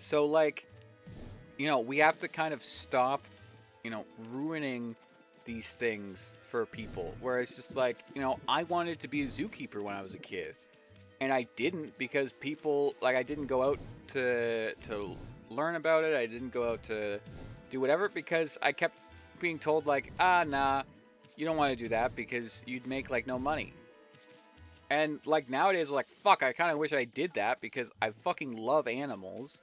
So we have to kind of stop, ruining these things for people. Where it's just I wanted to be a zookeeper when I was a kid, and I didn't because people I didn't go out to learn about it. I didn't go out to do whatever because I kept being told nah, you don't want to do that because you'd make no money. And nowadays, fuck, I kind of wish I did that because I fucking love animals.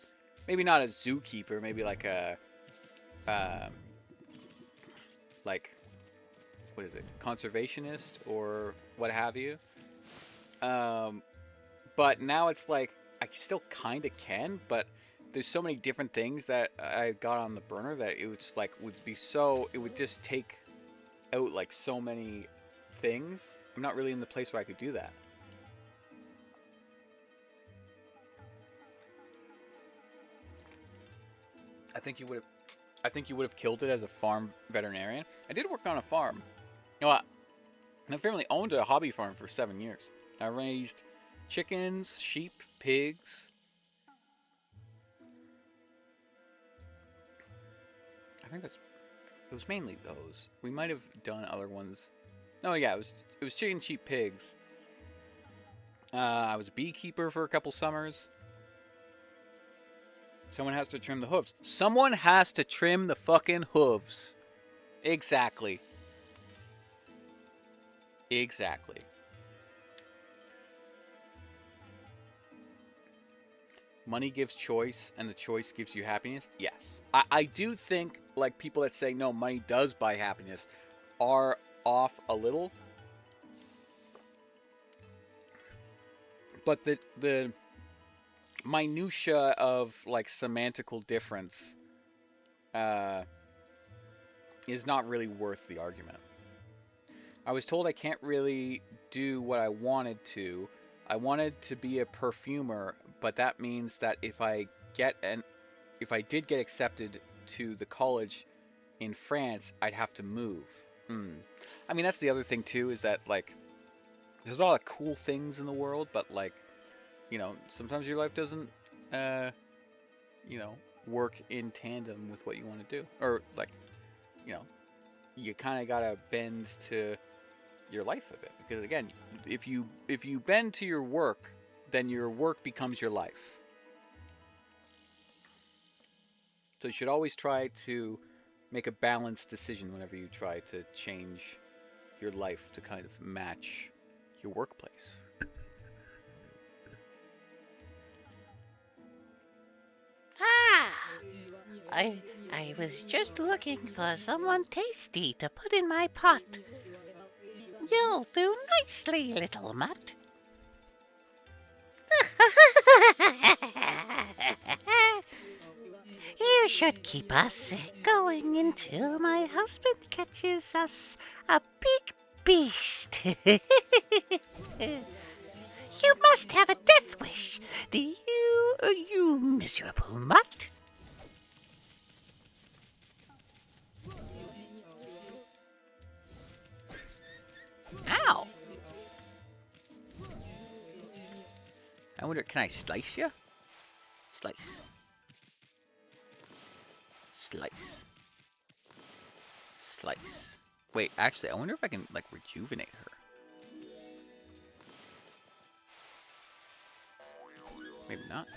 Maybe not a zookeeper, maybe what is it, conservationist or what have you. But now it's I still kind of can, but there's so many different things that I got on the burner that it was it would just take out so many things. I'm not really in the place where I could do that. I think you would have killed it as a farm veterinarian. I did work on a farm. You know what? My family owned a hobby farm for 7 years. I raised chickens, sheep, pigs. I think it was mainly those. We might have done other ones. No, yeah, it was chicken, sheep, pigs. I was a beekeeper for a couple summers. Someone has to trim the hooves. Someone has to trim the fucking hooves. Exactly. Exactly. Money gives choice, and the choice gives you happiness. Yes. I do think, like, people that say, no, money does buy happiness are off a little. But the minutia of, like, semantical difference is not really worth the argument. I was told I can't really do what I wanted to. I wanted to be a perfumer, but that means that if I did get accepted to the college in France, I'd have to move. I mean, that's the other thing too, is that, like, there's a lot of cool things in the world, but, like, you know, sometimes your life doesn't you know, work in tandem with what you want to do, or, like, you know, you kind of gotta bend to your life a bit, because again, if you bend to your work, then your work becomes your life. So you should always try to make a balanced decision whenever you try to change your life to kind of match your workplace. Ah! I was just looking for someone tasty to put in my pot. You'll do nicely, little mutt. You should keep us going until my husband catches us a big beast. You must have a death wish, do you miserable mutt? Ow! I wonder, can I slice you? Slice. Slice. Slice. Wait, actually, I wonder if I can, like, rejuvenate her. Maybe not.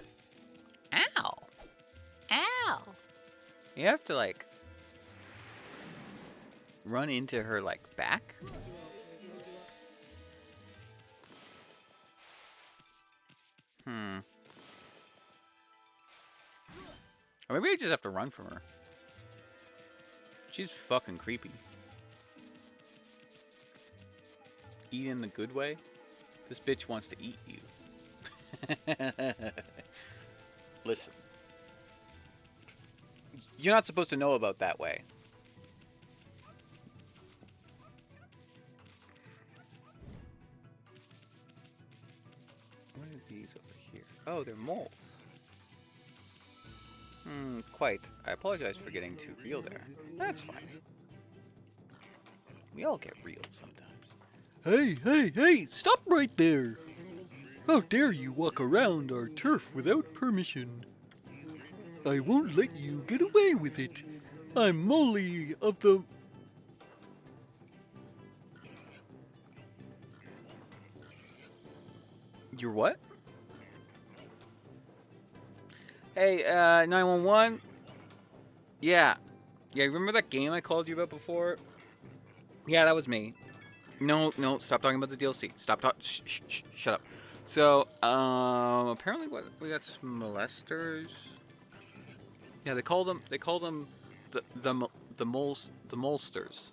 Ow! Ow! You have to, like, run into her, like, back. Or maybe I just have to run from her. She's fucking creepy. Eat in the good way? This bitch wants to eat you. Listen. You're not supposed to know about that way. What are these over here? Oh, they're moles. Quite. I apologize for getting too real there. That's fine. We all get real sometimes. Hey, stop right there! How dare you walk around our turf without permission? I won't let you get away with it. I'm Molly of the... You're what? Hey, 911? Yeah. Yeah, remember that game I called you about before? Yeah, that was me. No, stop talking about the DLC. Stop talking. Shut up. So, apparently we got some molesters. Yeah, they call them the molesters.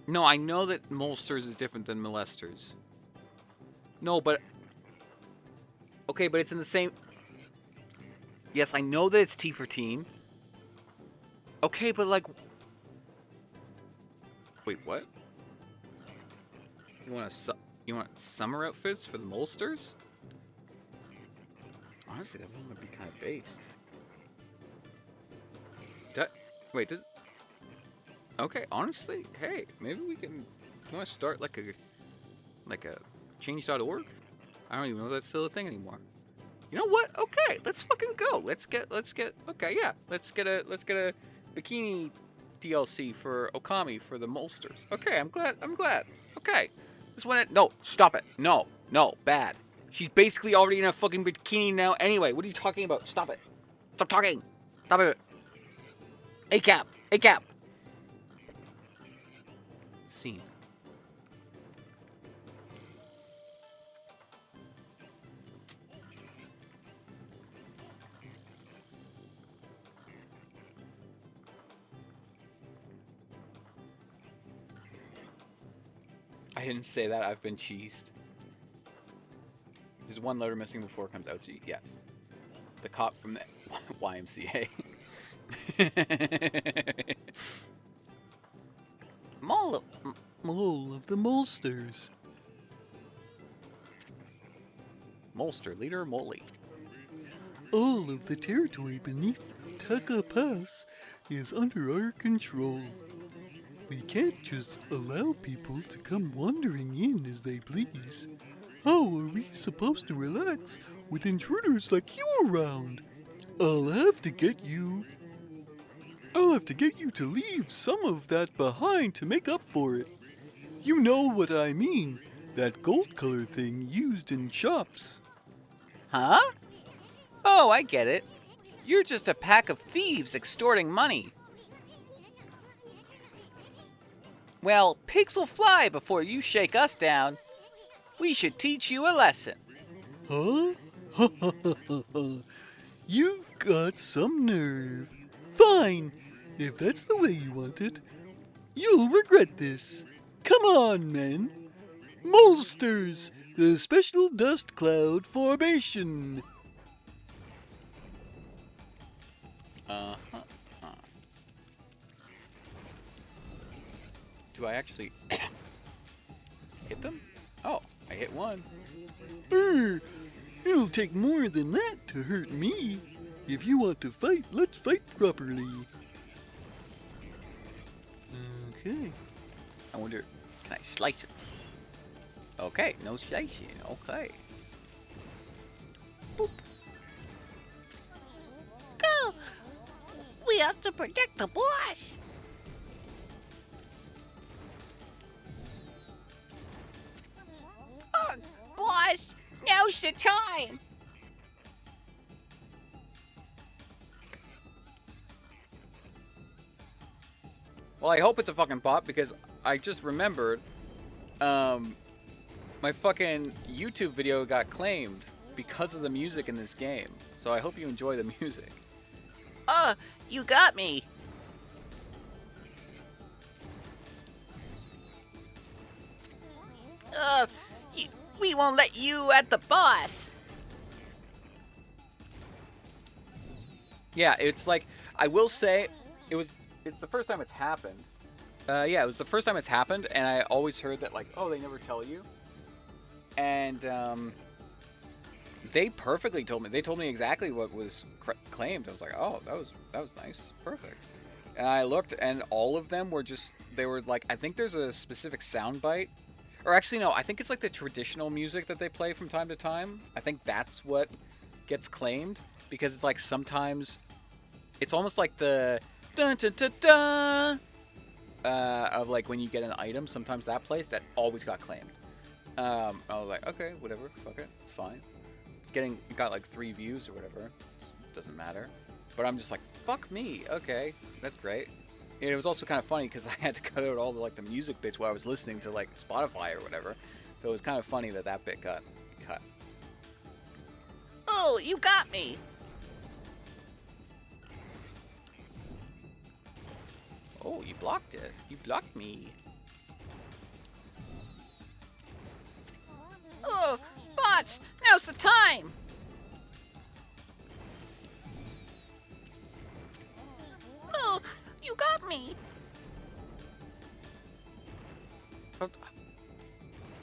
No, I know that molesters is different than molesters. No, but okay, but it's in the same. Yes, I know that it's T for teen. Okay, but like, wait, what? You want summer outfits for the molesters? Honestly, that one would be kind of based. Wait, does? Okay, honestly, hey, maybe we can. You want to start like a change.org? I don't even know if that's still a thing anymore. You know what? Okay, let's fucking go. Let's get. Okay, yeah, let's get a bikini DLC for Okami for the molesters. Okay, I'm glad. Okay, this one. No, stop it. No, No, bad. She's basically already in a fucking bikini now anyway. What are you talking about? Stop it. Stop talking. Stop it. A-cap. A-cap. Scene. I didn't say that. I've been cheesed. There's one letter missing before it comes out to you. Yes. The cop from the YMCA. Mole of the Molsters. Molster, leader Molly. All of the territory beneath Taka Pass is under our control. We can't just allow people to come wandering in as they please. How are we supposed to relax with intruders like you around? I'll have to get you to leave some of that behind to make up for it. You know what I mean, that gold color thing used in shops. Huh? Oh, I get it. You're just a pack of thieves extorting money. Well, pigs will fly before you shake us down. We should teach you a lesson. Huh? You've got some nerve. Fine, if that's the way you want it. You'll regret this. Come on, men. Molsters, the special dust cloud formation. Uh-huh. Do I actually hit them? Oh, I hit one. It'll take more than that to hurt me. If you want to fight, let's fight properly. Okay. I wonder, can I slice it? Okay, no slicing. Okay. Boop. Go! We have to protect the boss! Oh, boss! Now's the time! Well, I hope it's a fucking bot because I just remembered, my fucking YouTube video got claimed because of the music in this game. So I hope you enjoy the music. You got me! We won't let you at the boss! Yeah, it's like, I will say, it's the first time it's happened. Yeah, it was the first time it's happened, and I always heard that, like, oh, they never tell you. And, they perfectly told me. They told me exactly what was claimed. I was like, oh, that was nice. Perfect. And I looked, and all of them were just, they were like, I think there's a specific soundbite. Or actually, no, I think it's like the traditional music that they play from time to time. I think that's what gets claimed. Because it's like sometimes, it's almost like the dun dun dun dun of like when you get an item. Sometimes that plays. That always got claimed. I was like, okay, whatever, fuck it, it's fine. It got like 3 views or whatever. Doesn't matter. But I'm just like, fuck me. Okay, that's great. And it was also kind of funny because I had to cut out all the like the music bits while I was listening to like Spotify or whatever. So it was kind of funny that bit got cut. Oh, you got me! Oh, you blocked it. You blocked me. Oh, bots! Now's the time! Oh, you got me!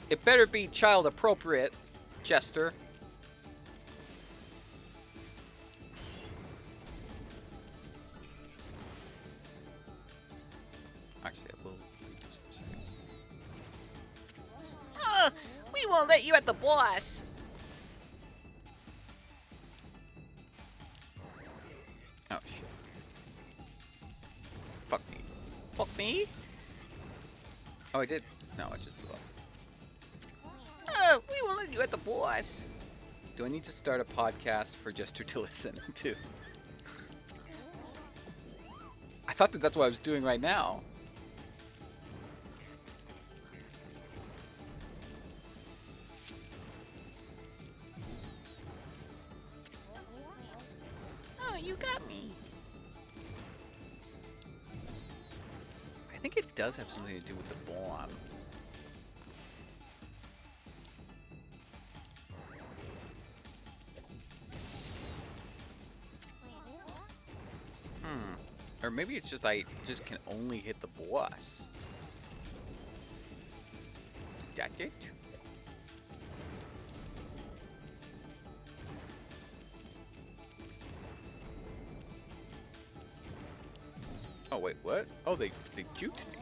It better be child appropriate, Chester. Actually, I will leave this for a second. We won't let you at the boss! Oh shit. Fuck me. Fuck me? Oh, I did. No, I just blew We won't let you at the boss. Do I need to start a podcast for Jester to listen to? I thought that's what I was doing right now. Oh, you got me. I think it does have something to do with the bomb. Or maybe it's just I just can only hit the boss. Is that it? Oh wait, what? Oh, they juked me.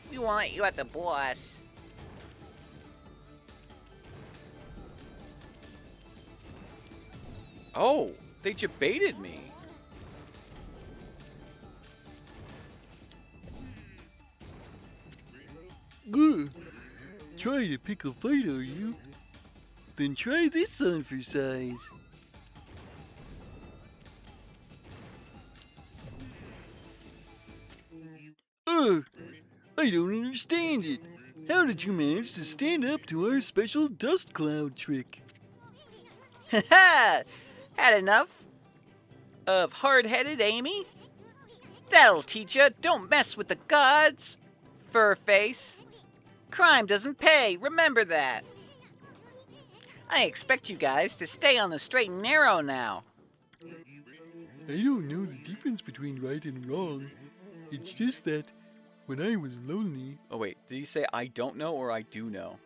We won't let you at the boss. Oh, they baited me. Good. Try to pick a fight, are you? Then try this on for size. I don't understand it. How did you manage to stand up to our special dust cloud trick? Ha! Had enough of hard-headed Amy? That'll teach ya. Don't mess with the gods, Furface. Crime doesn't pay. Remember that. I expect you guys to stay on the straight and narrow now. I don't know the difference between right and wrong. It's just that when I was lonely, Oh wait, did he say I don't know or I do know?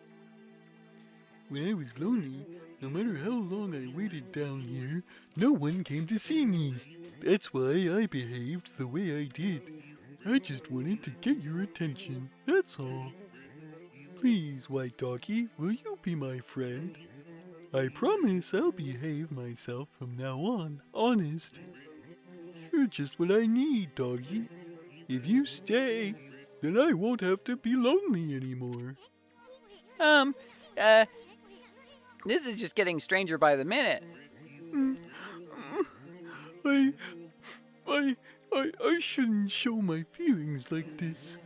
when I was lonely, no matter how long I waited down here, no one came to see me. That's why I behaved the way I did. I just wanted to get your attention, that's all. Please, White Doggy, will you be my friend? I promise I'll behave myself from now on, honest. You're just what I need, Doggy. If you stay, then I won't have to be lonely anymore. This is just getting stranger by the minute. I shouldn't show my feelings like this.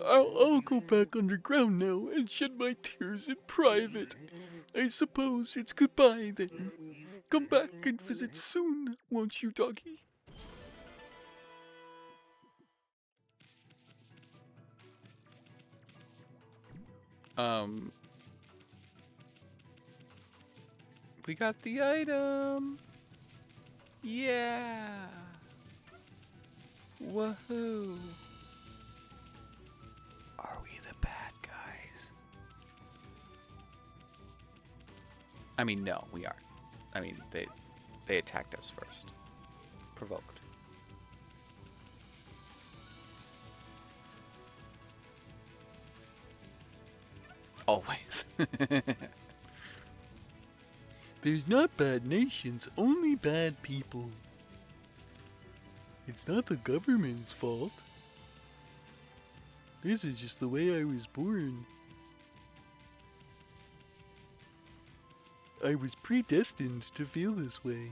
I'll go back underground now and shed my tears in private. I suppose it's goodbye then. Come back and visit soon, won't you, Doggy? We got the item. Yeah. Woohoo. Are we the bad guys? I mean, no, we aren't. I mean, they attacked us first. Provoked. Always. There's not bad nations, only bad people. It's not the government's fault. This is just the way I was born. I was predestined to feel this way.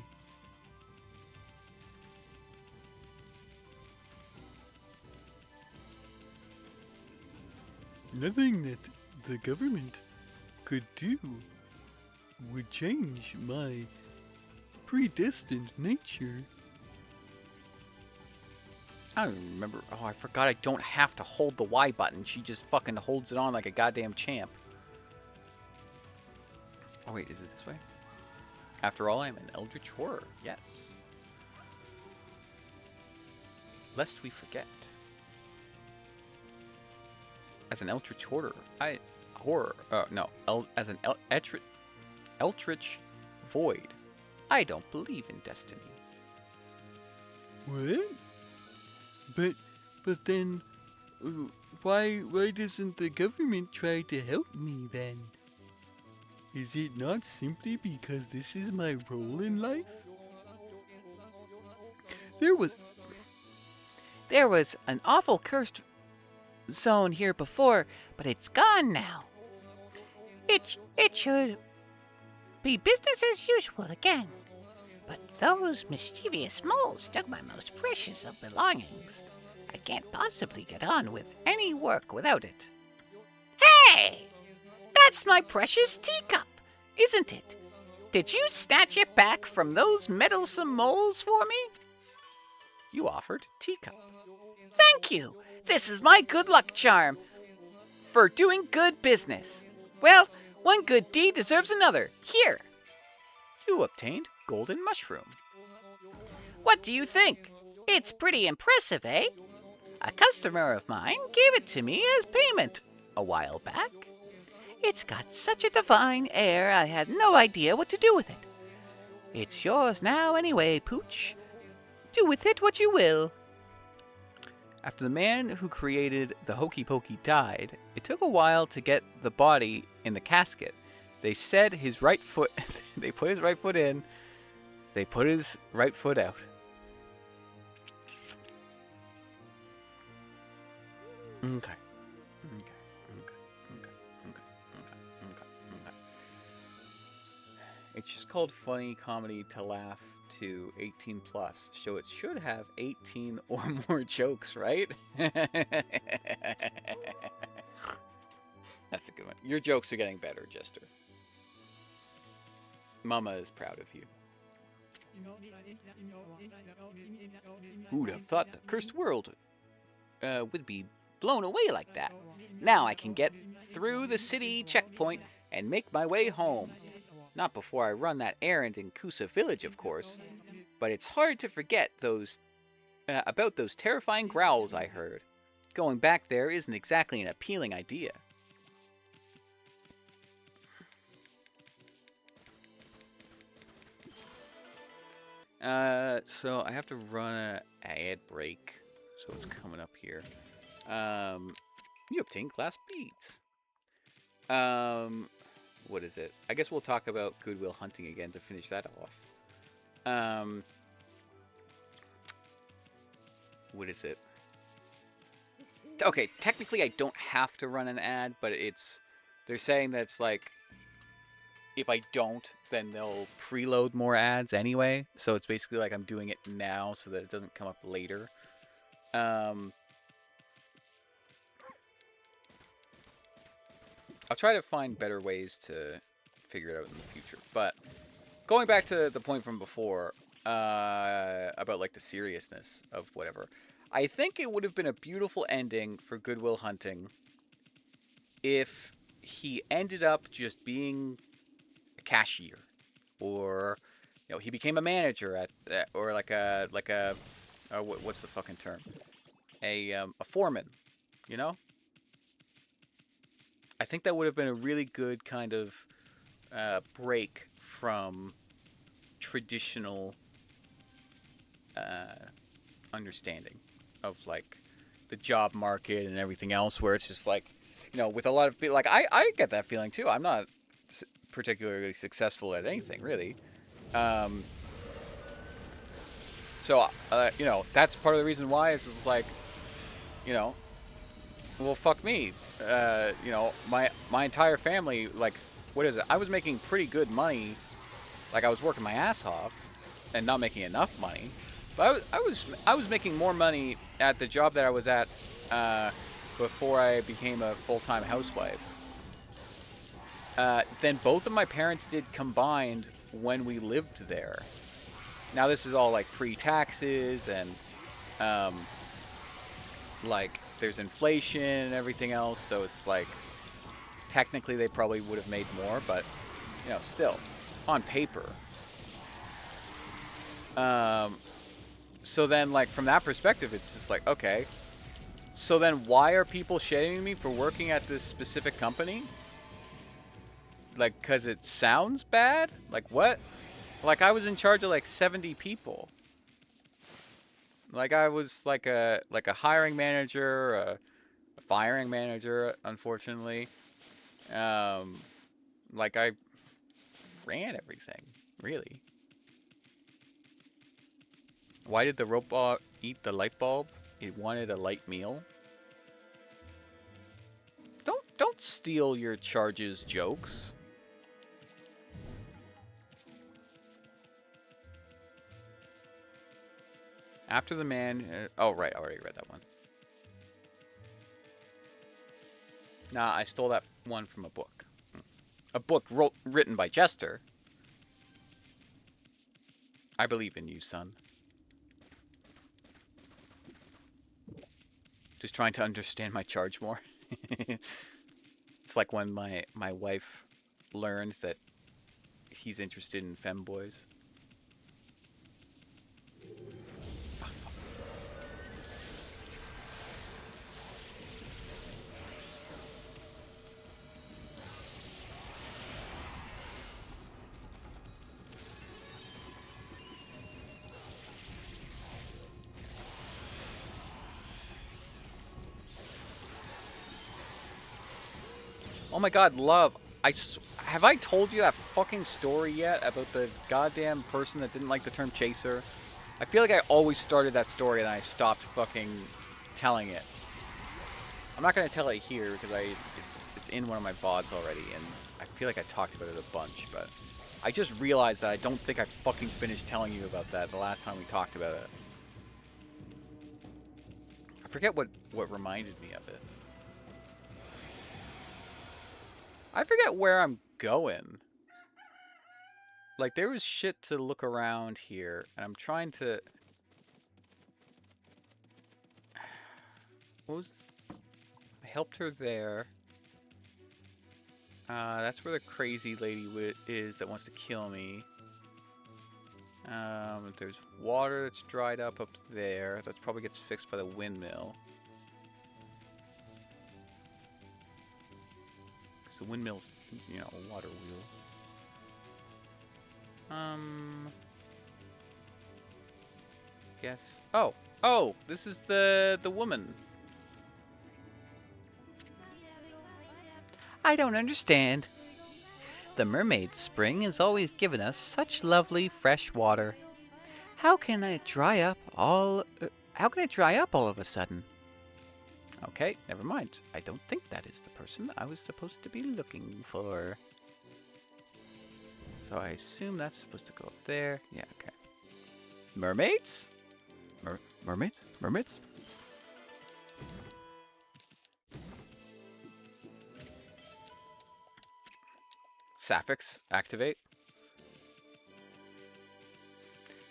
Nothing that the government could do would change my predestined nature. I don't even remember. Oh, I forgot I don't have to hold the Y button. She just fucking holds it on like a goddamn champ. Oh, wait, is it this way? After all, I'm an eldritch horror. Yes. Lest we forget. As an eldritch horror, as an eldritch void, I don't believe in destiny. What? But then, why doesn't the government try to help me then? Is it not simply because this is my role in life? There was an awful cursed zone here before, but it's gone now. It should be business as usual again. But those mischievous moles took my most precious of belongings. I can't possibly get on with any work without it. Hey! That's my precious teacup, isn't it? Did you snatch it back from those meddlesome moles for me? You offered teacup. Thank you. This is my good luck charm for doing good business. Well, one good deed deserves another. Here. You obtained golden mushroom. What do you think? It's pretty impressive, eh? A customer of mine gave it to me as payment a while back. It's got such a divine air, I had no idea what to do with it. It's yours now anyway, Pooch. Do with it what you will. After the man who created the Hokey Pokey died, it took a while to get the body in the casket. They said his right foot... they put his right foot in. They put his right foot out. Okay. It's just called funny comedy to laugh to 18 plus, so it should have 18 or more jokes, right? That's a good one. Your jokes are getting better, Jester. Mama is proud of you. Who'd have thought the cursed world would be blown away like that? Now I can get through the city checkpoint and make my way home. Not before I run that errand in Kusa Village, of course. But it's hard to forget about those terrifying growls I heard. Going back there isn't exactly an appealing idea. So I have to run an ad break. So it's coming up here. You obtain glass beads. What is it? I guess we'll talk about Goodwill Hunting again to finish that off. What is it? Okay, technically I don't have to run an ad, but they're saying that it's like, if I don't, then they'll preload more ads anyway. So it's basically like I'm doing it now so that it doesn't come up later. I'll try to find better ways to figure it out in the future. But going back to the point from before, about like the seriousness of whatever, I think it would have been a beautiful ending for Goodwill Hunting if he ended up just being a cashier, or he became a manager at that, or like a what's the fucking term? A foreman, I think that would have been a really good kind of break from traditional understanding of like the job market and everything else, where it's just like, with a lot of people, like I get that feeling too. I'm not particularly successful at anything really. So that's part of the reason why it's just like, well, fuck me. My entire family, like, what is it? I was making pretty good money. Like, I was working my ass off and not making enough money. But I was making more money at the job that I was at before I became a full-time housewife than both of my parents did combined when we lived there. Now, this is all like pre-taxes and like there's inflation and everything else, so it's like technically they probably would have made more, but still on paper. So then, like, from that perspective, it's just like, okay, so then why are people shaming me for working at this specific company? Like, because it sounds bad? Like, what? Like, I was in charge of like 70 people. Like, I was like a hiring manager, a firing manager, unfortunately. Like, I ran everything, really. Why did the robot eat the light bulb? It wanted a light meal. Don't steal your charges jokes. After the man... oh, right. I already read that one. Nah, I stole that one from a book. A book written by Jester. I believe in you, son. Just trying to understand my charge more. It's like when my wife learned that he's interested in femboys. Oh, fuck. Oh my god, love. Have I told you that fucking story yet about the goddamn person that didn't like the term chaser? I feel like I always started that story and I stopped fucking telling it. I'm not gonna tell it here because it's in one of my VODs already, and I feel like I talked about it a bunch, but I just realized that I don't think I fucking finished telling you about that the last time we talked about it. I forget what reminded me of it. I forget where I'm going. Like, there was shit to look around here, and I'm trying to... What was... I helped her there. That's where the crazy lady is that wants to kill me. There's water that's dried up there. That probably gets fixed by the windmill. The windmill's, you know, a water wheel. Guess. Oh, this is the woman. I don't understand. The mermaid spring has always given us such lovely fresh water. How can it dry up all of a sudden? Okay, never mind. I don't think that is the person I was supposed to be looking for. So I assume that's supposed to go up there. Yeah, okay. Mermaids? Mermaids? Mermaids? Sapphics, activate.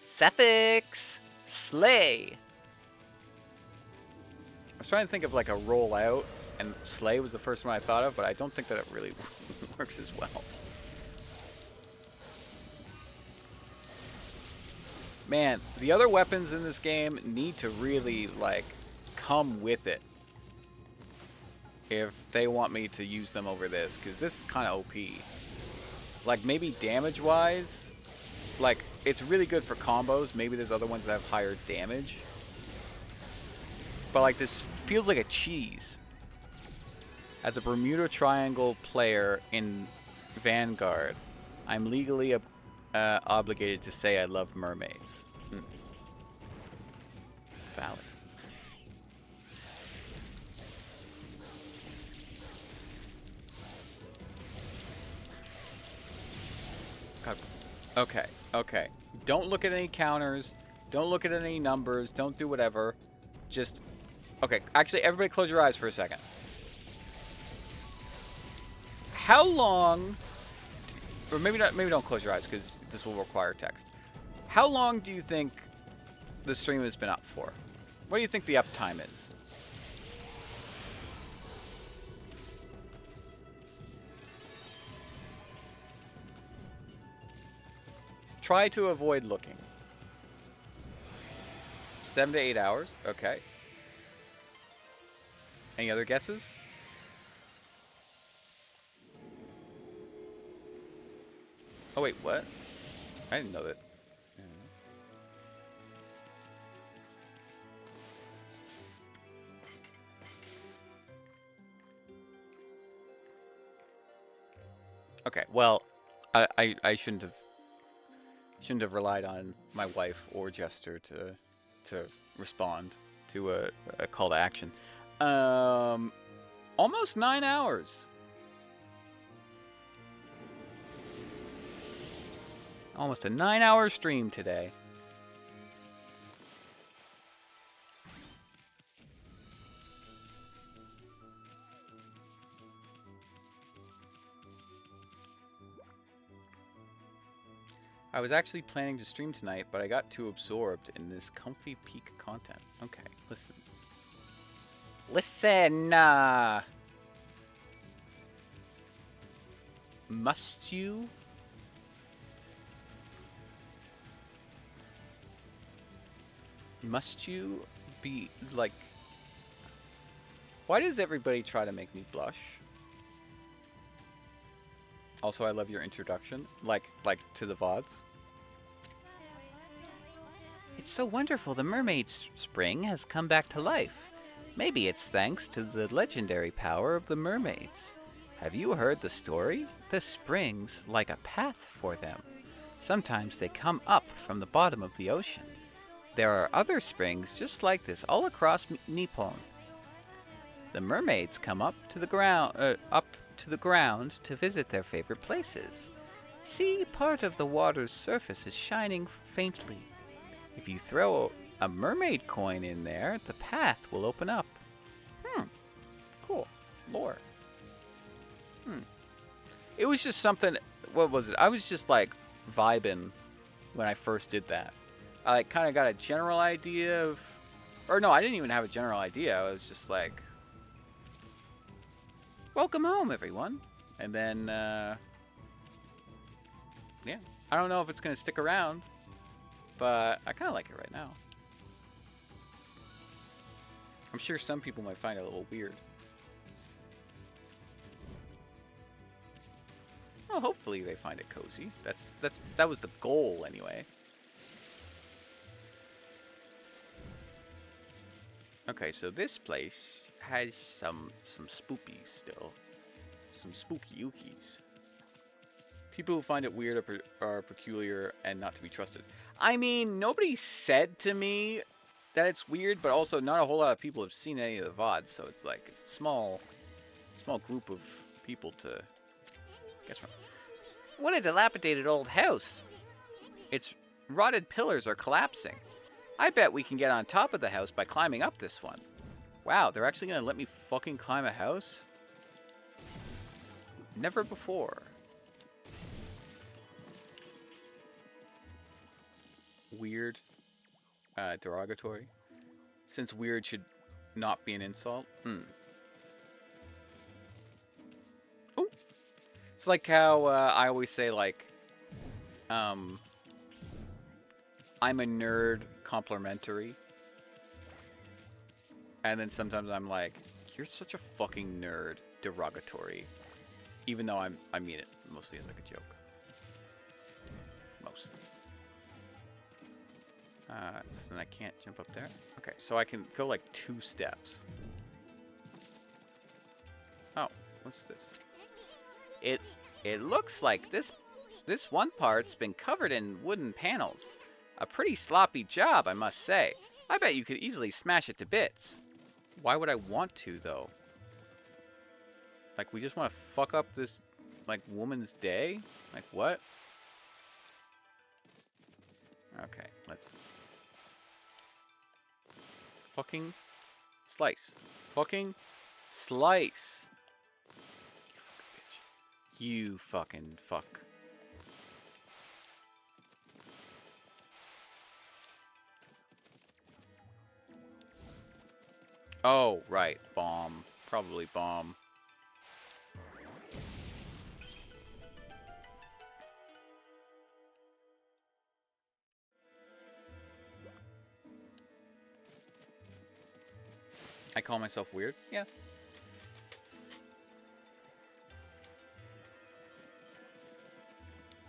Sapphics, slay. I was trying to think of like a roll out, and slay was the first one I thought of, but I don't think that it really works as well. Man, the other weapons in this game need to really, like, come with it if they want me to use them over this, because this is kind of OP. Like, maybe damage-wise, like, it's really good for combos. Maybe there's other ones that have higher damage. But, like, this feels like a cheese. As a Bermuda Triangle player in Vanguard, I'm legally obligated to say I love mermaids. Valid. God. Okay, okay. Don't look at any counters. Don't look at any numbers. Don't do whatever. Just... Okay, actually, everybody close your eyes for a second. How long... Or maybe not. Maybe don't close your eyes, because this will require text. How long do you think the stream has been up for? What do you think the uptime is? Try to avoid looking. 7 to 8 hours. Okay. Any other guesses? Oh wait, what? I didn't know that. Okay, well, I shouldn't have relied on my wife or Jester to respond to a call to action. Almost 9 hours. Almost a 9-hour stream today. I was actually planning to stream tonight, but I got too absorbed in this comfy peak content. Okay, listen. Listen, Must you? Must you be, like... Why does everybody try to make me blush? Also, I love your introduction. Like to the VODs. it's so wonderful the mermaid spring has come back to life. Maybe it's thanks to the legendary power of the mermaids. Have you heard the story? The spring's like a path for them. Sometimes they come up from the bottom of the ocean. There are other springs just like this all across Nippon. The mermaids come up to the ground to visit their favorite places. See, part of the water's surface is shining faintly. If you throw a mermaid coin in there, the path will open up. Cool. Lore. It was just something... What was it? I was just, like, vibing when I first did that. I, like, kind of got a general idea of... Or, no, I didn't even have a general idea. I was just like... Welcome home, everyone. And then, yeah. I don't know if it's going to stick around, but I kind of like it right now. I'm sure some people might find it a little weird. Well, hopefully they find it cozy. That was the goal, anyway. Okay, so this place has some spookies still. Some spooky ookies. People who find it weird are peculiar and not to be trusted. I mean, nobody said to me that it's weird, but also not a whole lot of people have seen any of the VODs, so it's like it's a small group of people to guess from. What a dilapidated old house. Its rotted pillars are collapsing. I bet we can get on top of the house by climbing up this one. Wow, they're actually gonna let me fucking climb a house? Never before. Weird. Derogatory. Since weird should not be an insult. Ooh. It's like how I always say, like, I'm a nerd complimentary. And then sometimes I'm like, you're such a fucking nerd derogatory. Even though I mean it mostly as like a joke. Mostly. So then I can't jump up there. Okay, so I can go like 2 steps. Oh, what's this? It looks like this one part's been covered in wooden panels. A pretty sloppy job, I must say. I bet you could easily smash it to bits. Why would I want to, though? Like, we just want to fuck up this, like, woman's day? Like, what? Okay, let's... Fucking slice. Fucking slice. You fucking bitch. You fucking fuck. Oh, right. Bomb. Probably bomb. I call myself weird? Yeah.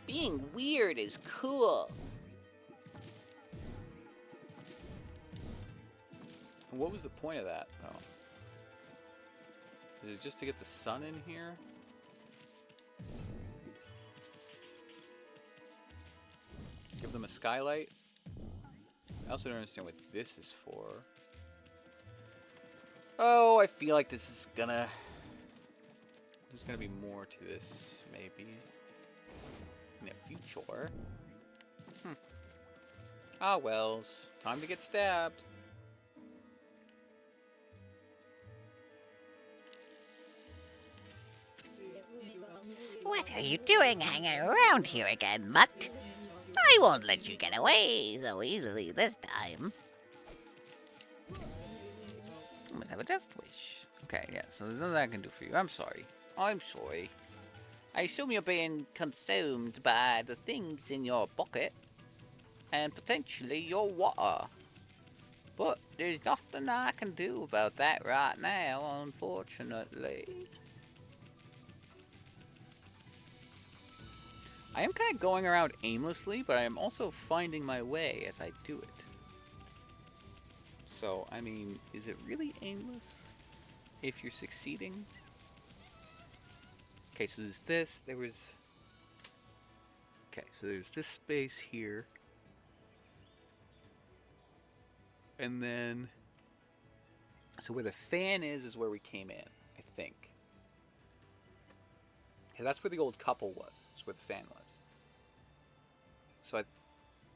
Being weird is cool. What was the point of that, though? Is it just to get the sun in here? Give them a skylight? I also don't understand what this is for. Oh, I feel like this is gonna... There's gonna be more to this, maybe. In the future. Ah, Wells. Time to get stabbed. What are you doing hanging around here again, Mutt? I won't let you get away so easily this time. You must have a death wish. Okay, yeah, so there's nothing I can do for you. I'm sorry. I'm sorry. I assume you're being consumed by the things in your bucket and potentially your water. But there's nothing I can do about that right now, unfortunately. I am kind of going around aimlessly, but I am also finding my way as I do it. So, I mean, is it really aimless if you're succeeding? Okay, so there's this, there was... Okay, so there's this space here. And then... So where the fan is where we came in, I think. Yeah, that's where the old couple was. That's where the fan was. So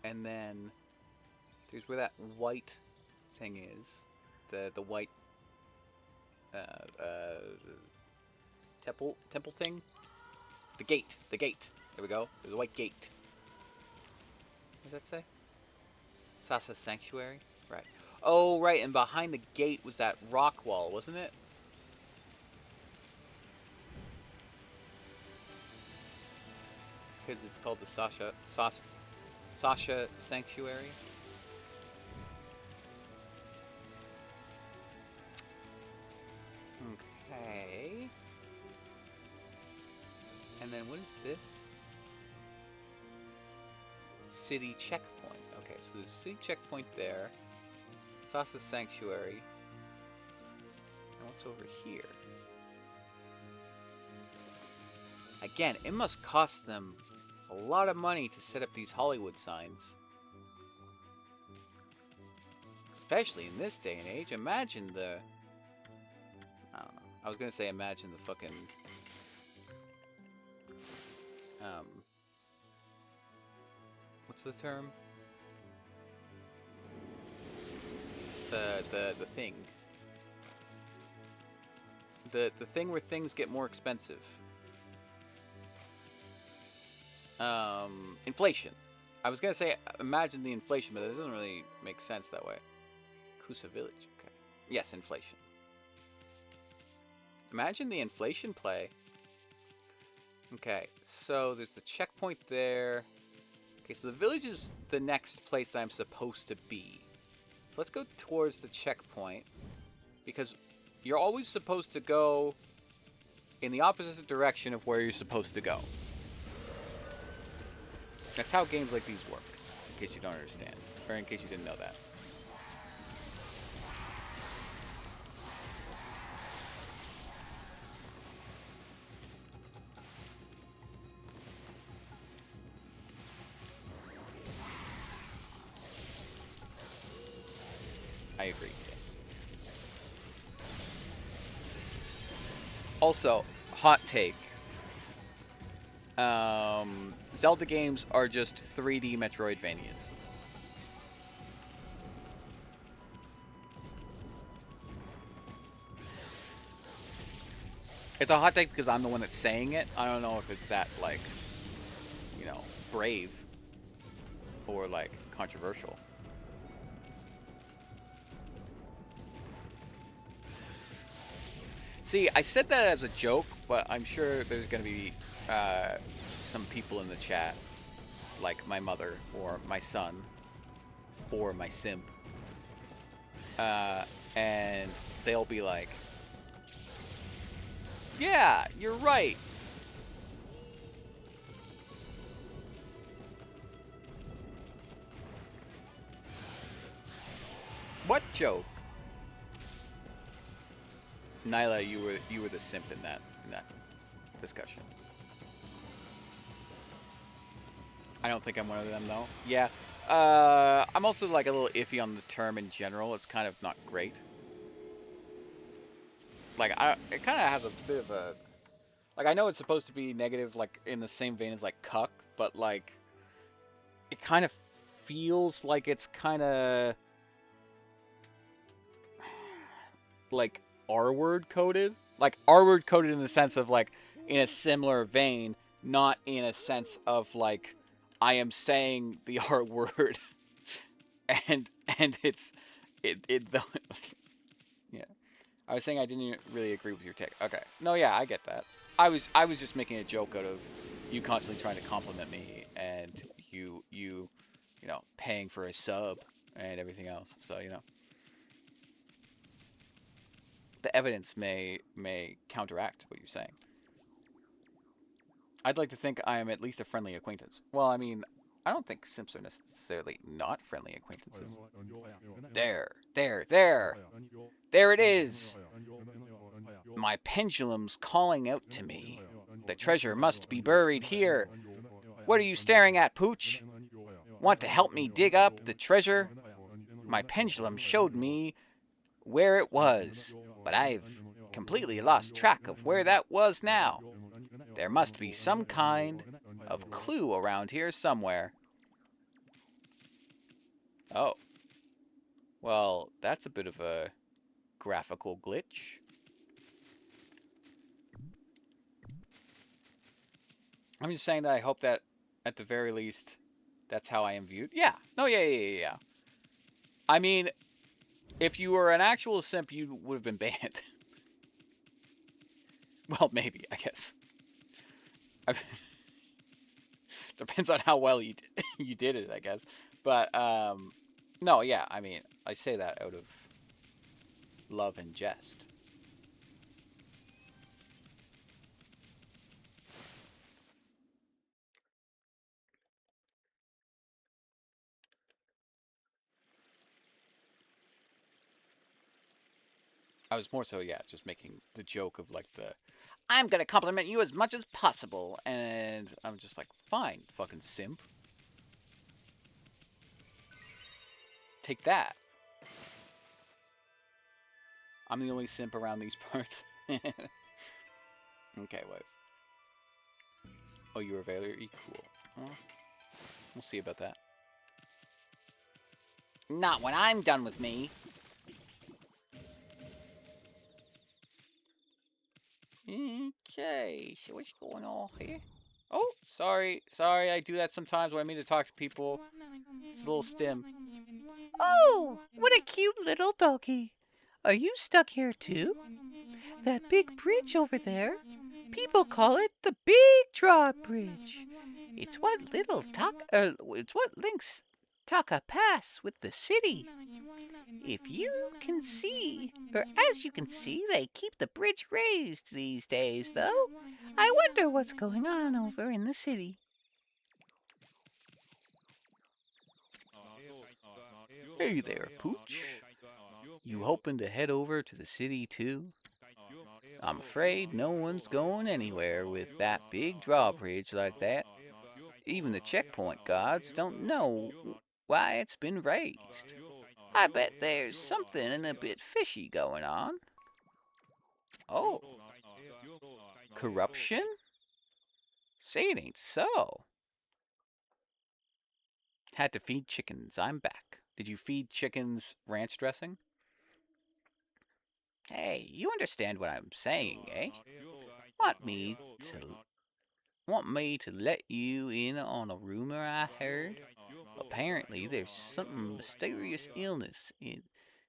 and then there's where that white thing is. The white temple thing. The gate. There we go. There's a white gate. What does that say? Sasa Sanctuary? Right. Oh, right, and behind the gate was that rock wall, wasn't it? Because it's called the Sasha Sanctuary. Okay. And then what is this? City checkpoint. Okay, so there's a city checkpoint there. Sasa Sanctuary. And what's over here? Again, it must cost them a lot of money to set up these Hollywood signs. Especially in this day and age. Imagine the... I don't know. I was gonna say imagine the fucking... What's the term? The thing. The thing where things get more expensive. Inflation. I was gonna say imagine the inflation, but it doesn't really make sense that way. Kusa Village, okay. Yes, inflation. Imagine the inflation play. Okay, so there's the checkpoint there. Okay, so the village is the next place that I'm supposed to be. So let's go towards the checkpoint. Because you're always supposed to go in the opposite direction of where you're supposed to go. That's how games like these work, in case you don't understand. Or in case you didn't know that. I agree, yes. Also, hot take. Zelda games are just 3D Metroidvanias. It's a hot take because I'm the one that's saying it. I don't know if it's that, like, you know, brave or, like, controversial. See, I said that as a joke, but I'm sure there's going to be some people in the chat, like my mother, or my son, or my simp, and they'll be like, yeah, you're right. What joke? Nyla, you were the simp in that discussion. I don't think I'm one of them though. Yeah. I'm also like a little iffy on the term in general. It's kind of not great. Like it kind of has a bit of a like I know it's supposed to be negative like in the same vein as like cuck, but like it kind of feels like it's kind of like R-word coded. Like R-word coded in the sense of like in a similar vein, not in a sense of like I am saying the R word and it's the yeah. I was saying I didn't really agree with your take. Okay. No, yeah, I get that. I was just making a joke out of you constantly trying to compliment me and you know, paying for a sub and everything else. So, you know, the evidence may counteract what you're saying. I'd like to think I am at least a friendly acquaintance. Well, I mean, I don't think simps are necessarily not friendly acquaintances. There, there, there. There it is. My pendulum's calling out to me. The treasure must be buried here. What are you staring at, Pooch? Want to help me dig up the treasure? My pendulum showed me where it was, but I've completely lost track of where that was now. There must be some kind of clue around here somewhere. Oh. Well, that's a bit of a graphical glitch. I'm just saying that I hope that, at the very least, that's how I am viewed. Yeah. No, yeah. I mean, if you were an actual simp, you would have been banned. Well, maybe, I guess. Depends on how well you did it, I guess. But, no, yeah, I mean, I say that out of love and jest. I was more so, yeah, just making the joke of like I'm gonna compliment you as much as possible, and I'm just like, fine, fucking simp. Take that. I'm the only simp around these parts. Okay, wife. Oh, you were very cool. Well, we'll see about that. Not when I'm done with me. Okay, so what's going on here? Oh, sorry, I do that sometimes when I mean to talk to people. It's a little stim. Oh, what a cute little doggy. Are you stuck here too? That big bridge over there, people call it the Big Drawbridge. It's what links Taka Pass with the city. If you can see, or as you can see, they keep the bridge raised these days, though. I wonder what's going on over in the city. Hey there, Pooch. You hoping to head over to the city too? I'm afraid no one's going anywhere with that big drawbridge like that. Even the checkpoint guards don't know why it's been raised. I bet there's something a bit fishy going on. Oh, corruption? Say it ain't so. Had to feed chickens. I'm back. Did you feed chickens ranch dressing? Hey, you understand what I'm saying, eh? Want me to let you in on a rumor I heard? Apparently, there's some mysterious illness in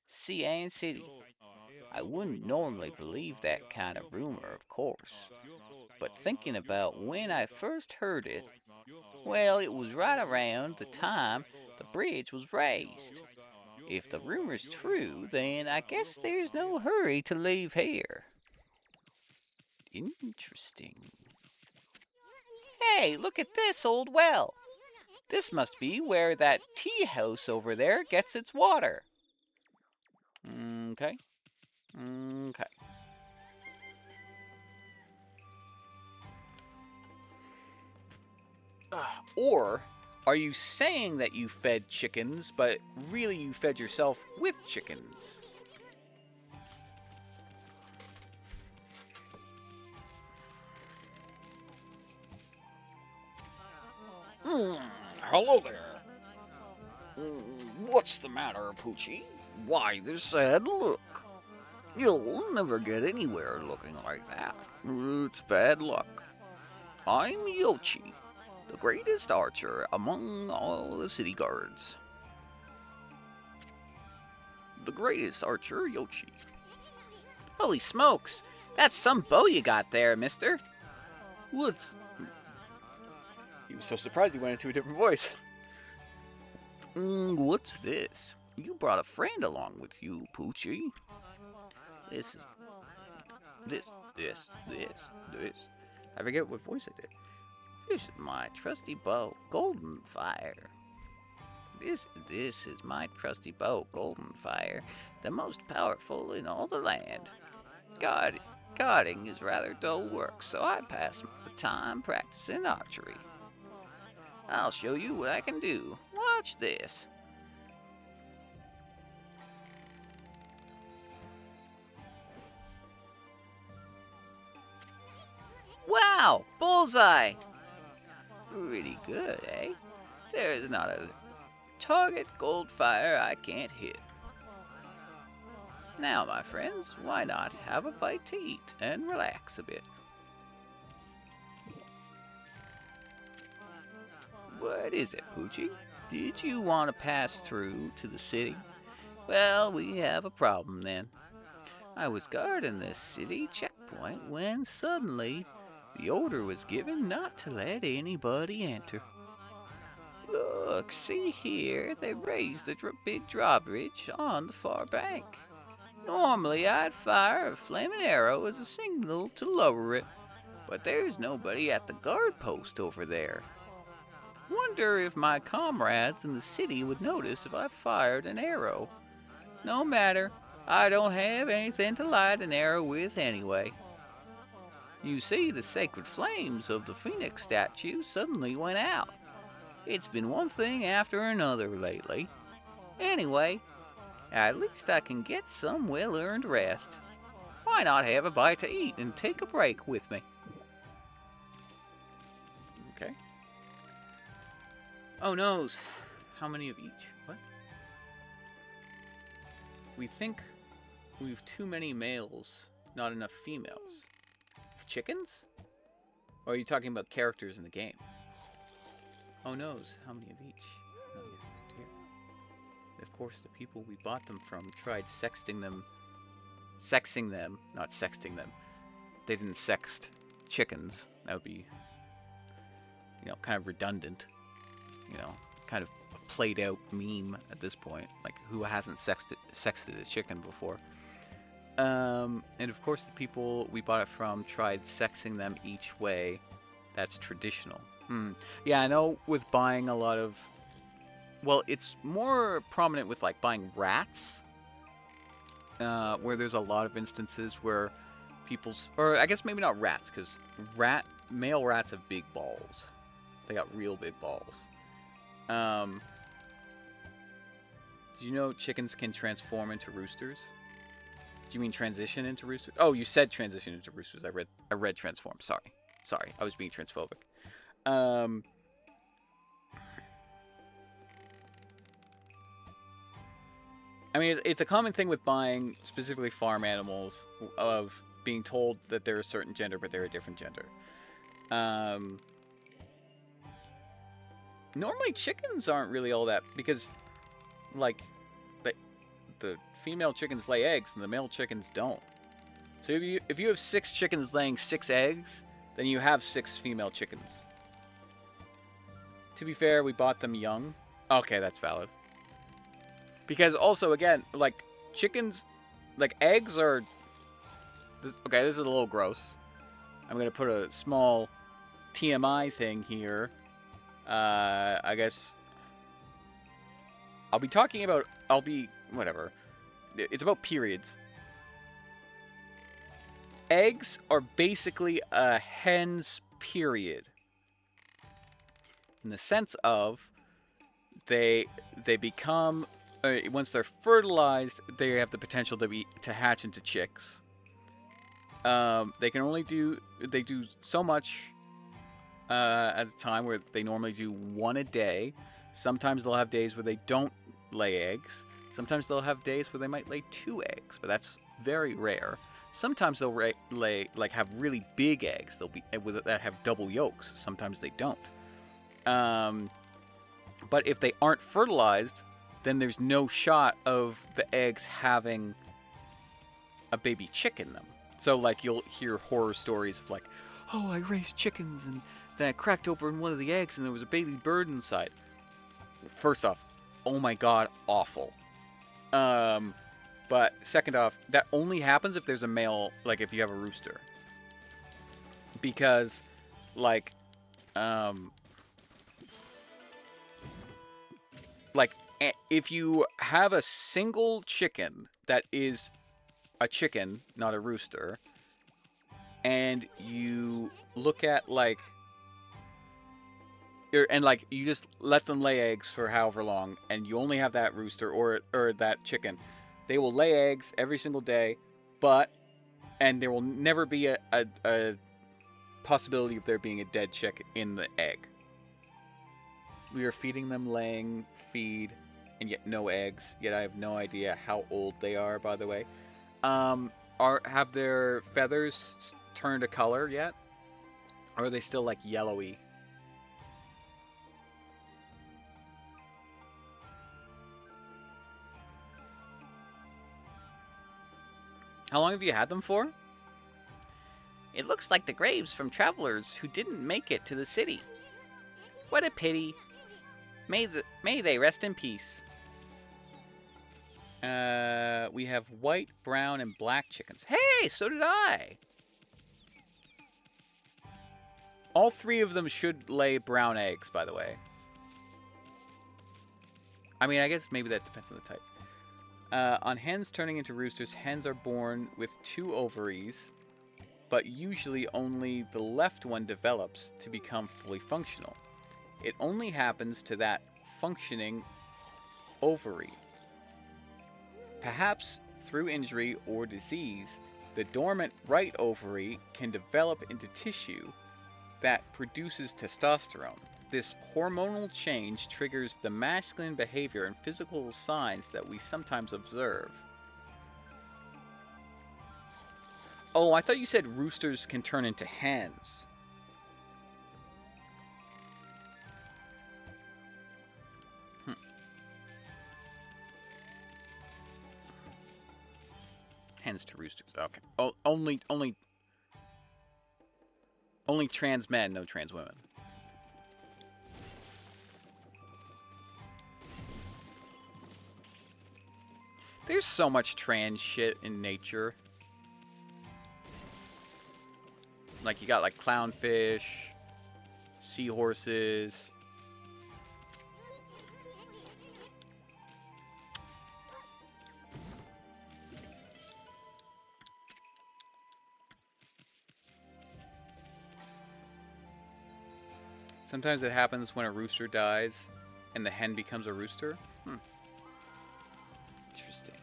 Cian City. I wouldn't normally believe that kind of rumor, of course. But thinking about when I first heard it, well, it was right around the time the bridge was raised. If the rumor's true, then I guess there's no hurry to leave here. Interesting. Hey, look at this old well. This must be where that tea house over there gets its water. Okay. Or are you saying that you fed chickens, but really you fed yourself with chickens? Hello there. What's the matter, Poochie? Why this sad look? You'll never get anywhere looking like that. It's bad luck. I'm Yoshi, the greatest archer among all the city guards. The greatest archer, Yoshi. Holy smokes! That's some bow you got there, mister. What's... He was so surprised he went into a different voice. What's this? You brought a friend along with you, Poochie. This is... This. I forget what voice I did. This is my trusty bow, Golden Fire. This is my trusty bow, Golden Fire, the most powerful in all the land. Guarding is rather dull work, so I pass the time practicing archery. I'll show you what I can do. Watch this. Wow! Bullseye! Pretty good, eh? There's not a target Goldfire I can't hit. Now, my friends, why not have a bite to eat and relax a bit? What is it, Poochie? Did you want to pass through to the city? Well, we have a problem then. I was guarding this city checkpoint when suddenly the order was given not to let anybody enter. Look, see here, they raised the big drawbridge on the far bank. Normally, I'd fire a flaming arrow as a signal to lower it, but there's nobody at the guard post over there. Wonder if my comrades in the city would notice if I fired an arrow. No matter, I don't have anything to light an arrow with anyway. You see, the sacred flames of the Phoenix statue suddenly went out. It's been one thing after another lately. Anyway, at least I can get some well-earned rest. Why not have a bite to eat and take a break with me? Okay. Oh noes. How many of each? What? We think we've too many males, not enough females. Chickens? Or are you talking about characters in the game? Oh noes. How many of each? Oh yeah, dear. Of course, the people we bought them from tried sexting them, not sexting them. They didn't sext chickens. That would be, kind of redundant. Kind of a played out meme at this point. Like, who hasn't sexted a chicken before? And of course, the people we bought it from tried sexing them each way. That's traditional. Yeah, I know with buying a lot of... Well, it's more prominent with, like, buying rats. Where there's a lot of instances where people's... Or I guess maybe not rats, because male rats have big balls. They got real big balls. Do you know chickens can transform into roosters? Do you mean transition into roosters? Oh, you said transition into roosters. I read transform. Sorry. I was being transphobic. I mean, it's a common thing with buying specifically farm animals of being told that they're a certain gender, but they're a different gender. Normally, chickens aren't really all that because, like, the female chickens lay eggs and the male chickens don't. So if you have 6 chickens laying 6 eggs, then you have 6 female chickens. To be fair, we bought them young. Okay, that's valid. Because also, again, like, chickens, like, eggs are... Okay, this is a little gross. I'm going to put a small TMI thing here. I guess... Whatever. It's about periods. Eggs are basically a hen's period. In the sense of... They become... once they're fertilized, they have the potential to hatch into chicks. They do so much at a time where they normally do 1 a day. Sometimes they'll have days where they don't lay eggs. Sometimes they'll have days where they might lay 2 eggs, but that's very rare. Sometimes they'll lay like have really big eggs. They'll be that have double yolks. Sometimes they don't. But if they aren't fertilized, then there's no shot of the eggs having a baby chick in them. So like you'll hear horror stories of like, oh, I raised chickens and then I cracked open one of the eggs and there was a baby bird inside. First off, oh my god, awful. But second off, that only happens if there's a male, like if you have a rooster. Because, like if you have a single chicken that is a chicken, not a rooster, and you look at and like you just let them lay eggs for however long, and you only have that rooster or that chicken, they will lay eggs every single day, and there will never be a possibility of there being a dead chick in the egg. We are feeding them, laying feed, and yet no eggs. Yet I have no idea how old they are, by the way. Have their feathers turned a color yet? Or are they still like yellowy? How long have you had them for? It looks like the graves from travelers who didn't make it to the city. What a pity. May they rest in peace. We have white, brown, and black chickens. Hey, so did I. All 3 of them should lay brown eggs, by the way. I mean, I guess maybe that depends on the type. On hens turning into roosters, hens are born with 2 ovaries, but usually only the left one develops to become fully functional. It only happens to that functioning ovary. Perhaps through injury or disease, the dormant right ovary can develop into tissue that produces testosterone. This hormonal change triggers the masculine behavior and physical signs that we sometimes observe. Oh, I thought you said roosters can turn into hens. Hens to roosters. Okay. Oh, only trans men, no trans women. There's so much trans shit in nature. Like you got like clownfish, seahorses. Sometimes it happens when a rooster dies and the hen becomes a rooster. Interesting.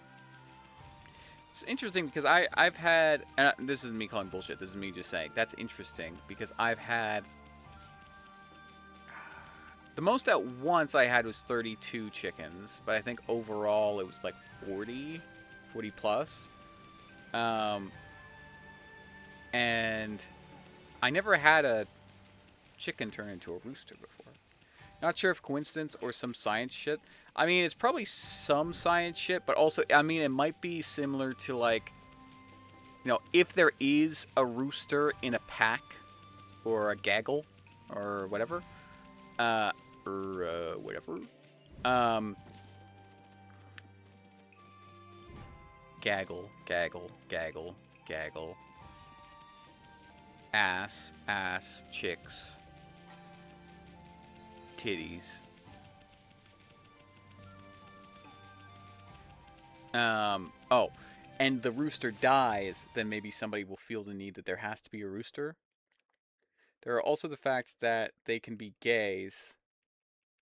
It's interesting because I've had, and this isn't me calling bullshit, this is me just saying, that's interesting because I've had, the most at once I had was 32 chickens, but I think overall it was like 40 plus. And I never had a chicken turn into a rooster before. Not sure if coincidence or some science shit. I mean, it's probably some science shit, but also, I mean, it might be similar to like, you know, if there is a rooster in a pack or a gaggle or whatever, gaggle, gaggle, gaggle, gaggle, ass, chicks, titties. Oh, and the rooster dies, then maybe somebody will feel the need that there has to be a rooster. There are also the fact that they can be gays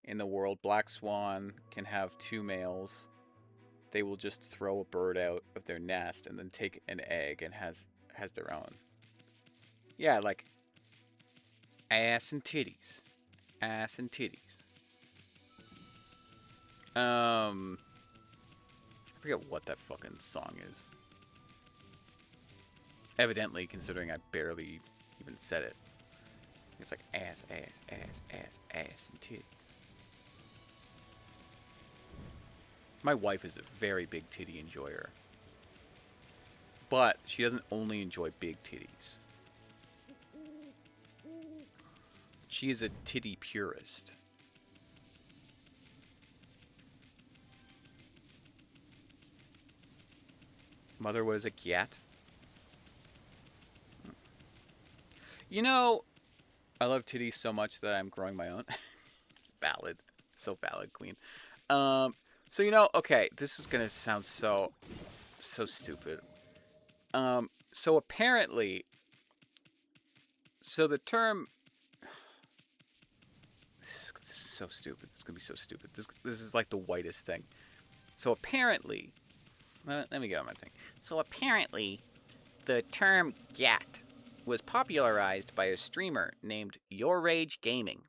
in the world. Black swan can have 2 males. They will just throw a bird out of their nest and then take an egg and has their own. Yeah, like ass and titties. Ass and titties. I forget what that fucking song is. Evidently, considering I barely even said it. It's like ass, ass, ass, ass, ass, and titties. My wife is a very big titty enjoyer. But she doesn't only enjoy big titties. She is a titty purist. Mother was a gat. You know, I love titties so much that I'm growing my own. Valid. So valid, queen. So you know, okay, this is gonna sound so stupid. So apparently, so the term, this is so stupid. This is gonna be so stupid. This is like the whitest thing. So apparently, let me get on my thing. So apparently, the term gat was popularized by a streamer named Your Rage Gaming.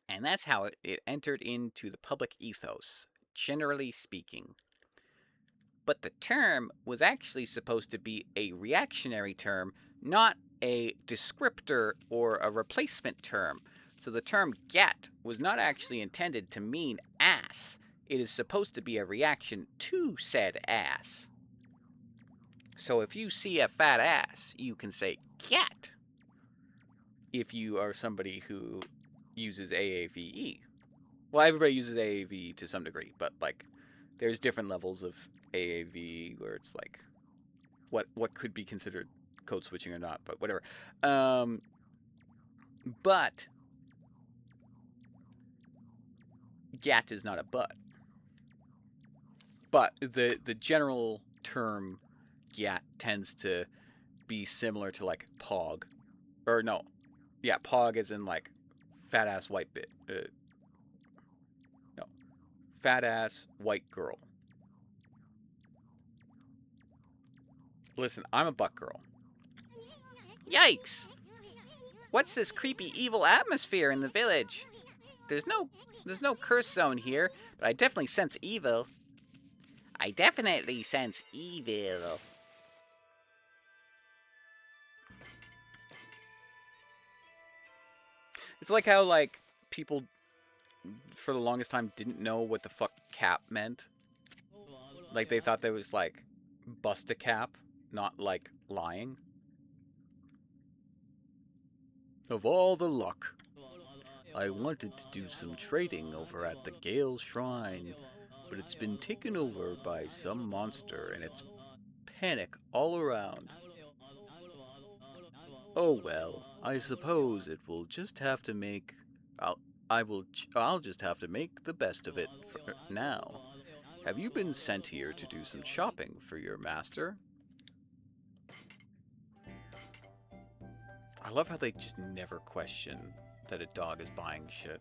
And that's how it entered into the public ethos, generally speaking. But the term was actually supposed to be a reactionary term, not a descriptor or a replacement term. So the term gat was not actually intended to mean ass. It is supposed to be a reaction to said ass. So if you see a fat ass, you can say gat. If you are somebody who uses AAVE. Well, everybody uses AAVE to some degree, but like there's different levels of AAVE where it's like what could be considered code switching or not, but whatever. But gat is not a butt. But the general term gat tends to be similar to like pog. Or no. Yeah, pog as in like fat ass white bit. No. Fat ass white girl. Listen, I'm a butt girl. Yikes! What's this creepy evil atmosphere in the village? There's no curse zone here, but I definitely sense evil. I definitely sense evil. It's like how like people for the longest time didn't know what the fuck cap meant. Like they thought there was like bust a cap, not like lying. Of all the luck. I wanted to do some trading over at the Gale Shrine, but it's been taken over by some monster and it's panic all around. Oh well, I suppose it will just have to make I'll just have to make the best of it for now. Have you been sent here to do some shopping for your master? I love how they just never question that a dog is buying shit.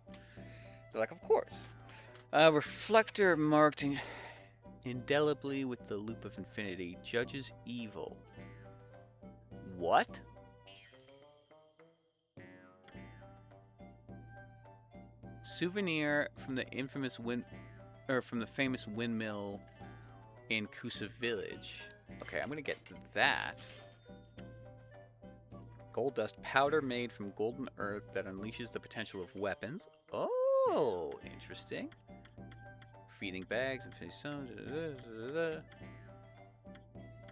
They're like, of course. A reflector marked indelibly with the loop of infinity judges evil. What? Souvenir from the famous windmill in Kusa Village. Okay, I'm gonna get that. Gold dust powder made from golden earth that unleashes the potential of weapons. Oh, interesting. Feeding bags, infinity stones.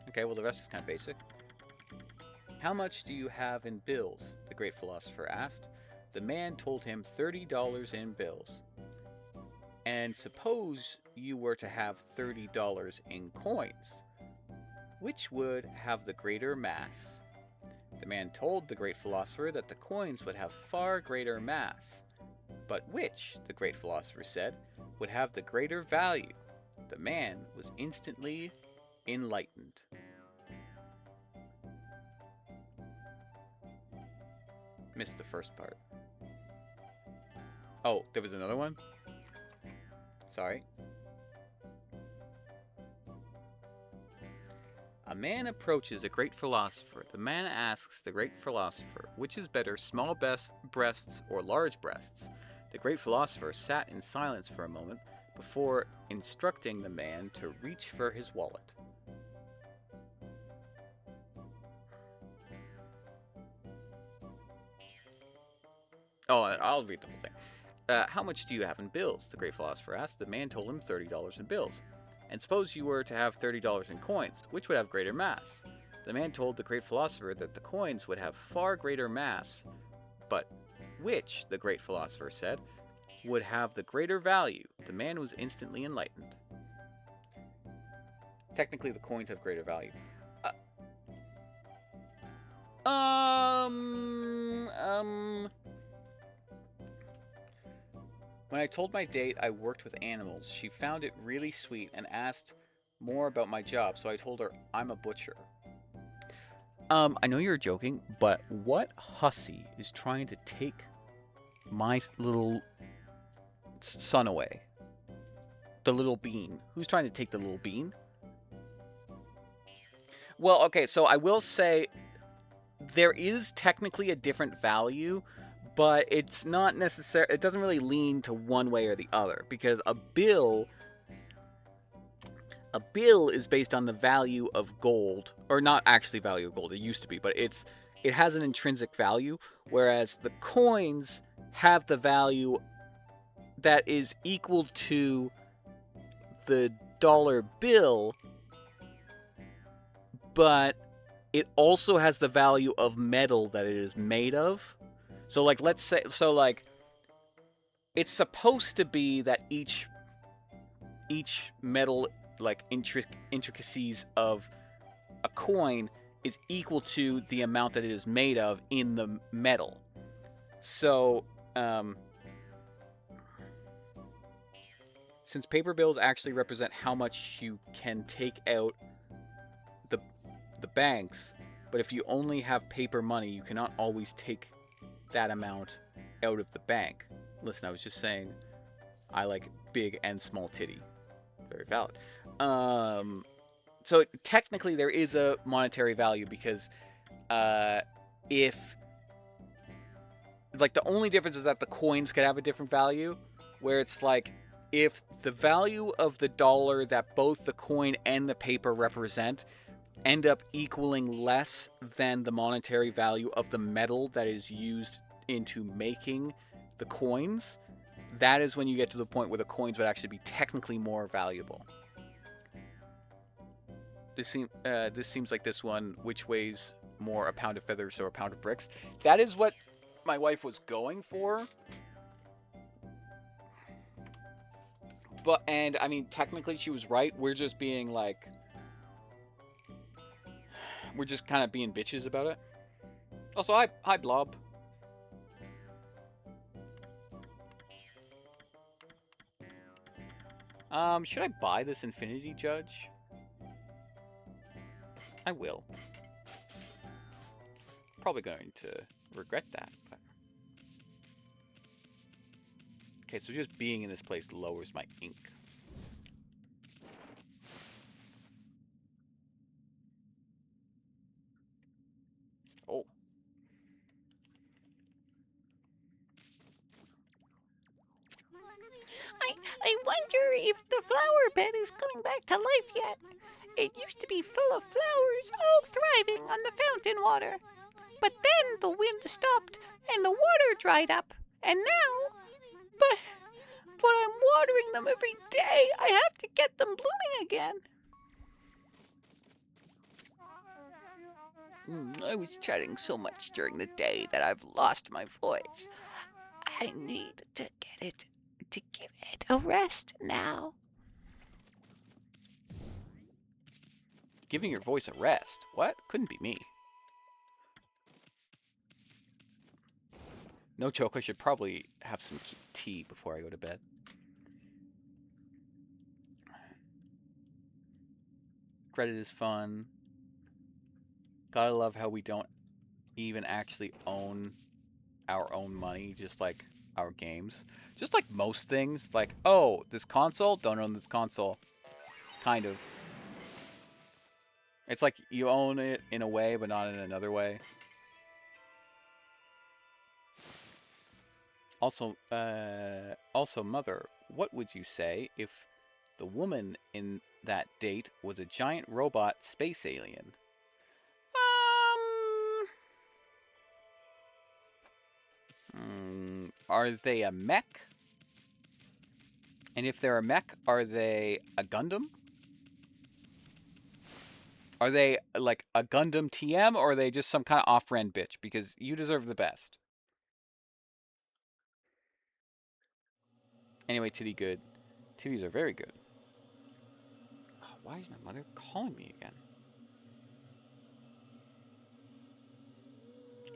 Okay, well the rest is kind of basic. How much do you have in bills? The great philosopher asked. The man told him $30 in bills. And suppose you were to have $30 in coins. Which would have the greater mass? The man told the great philosopher that the coins would have far greater mass. But which, the great philosopher said, would have the greater value? The man was instantly enlightened. Missed the first part. Oh, there was another one? Sorry. A man approaches a great philosopher. The man asks the great philosopher, which is better, small breasts or large breasts? The great philosopher sat in silence for a moment, before instructing the man to reach for his wallet. Oh, I'll read the whole thing. How much do you have in bills? The great philosopher asked. The man told him $30 in bills. And suppose you were to have $30 in coins, which would have greater mass? The man told the great philosopher that the coins would have far greater mass, but which, the great philosopher said, would have the greater value. The man was instantly enlightened. Technically, the coins have greater value. When I told my date I worked with animals, she found it really sweet and asked more about my job, so I told her I'm a butcher. I know you're joking, but what hussy is trying to take my little son away? The little bean. Who's trying to take the little bean? Well, okay, so I will say there is technically a different value, but it's not necessary. It doesn't really lean to one way or the other, because a bill is based on the value of gold, or not actually value of gold. It used to be, but it has an intrinsic value, whereas the coins have the value that is equal to the dollar bill, but it also has the value of metal that it is made of. So, like, let's say, it's supposed to be that each metal, like, intricacies of a coin is equal to the amount that it is made of in the metal. So, since paper bills actually represent how much you can take out the banks, but if you only have paper money, you cannot always take that amount out of the bank. Listen, I was just saying I like big and small titty. Very valid. So technically there is a monetary value, because if, like, the only difference is that the coins could have a different value, where it's like, if the value of the dollar that both the coin and the paper represent end up equaling less than the monetary value of the metal that is used into making the coins, that is when you get to the point where the coins would actually be technically more valuable. This seems like this one, which weighs more, a pound of feathers or a pound of bricks? That is what my wife was going for. And I mean, technically she was right. We're just being like, we're just kind of being bitches about it. Also, hi Blob. Should I buy this Infinity Judge? I will. Probably going to regret that, but... Okay, so just being in this place lowers my ink. Oh. I wonder if the flower bed is coming back to life yet. It used to be full of flowers, all thriving on the fountain water. But then the wind stopped and the water dried up. And now... But I'm watering them every day. I have to get them blooming again. I was chatting so much during the day that I've lost my voice. I need to give it a rest now. Giving your voice a rest? What? Couldn't be me. No joke, I should probably have some tea before I go to bed. Credit is fun. Gotta love how we don't even actually own our own money, just like our games. Just like most things. Like, oh, this console? Don't own this console. Kind of. It's like you own it in a way, but not in another way. Also, Mother, what would you say if the woman in that date was a giant robot space alien? Are they a mech? And if they're a mech, are they a Gundam? Are they like a Gundam TM, or are they just some kind of off-brand bitch? Because you deserve the best. Anyway, titty good. Titties are very good. Oh, why is my mother calling me again?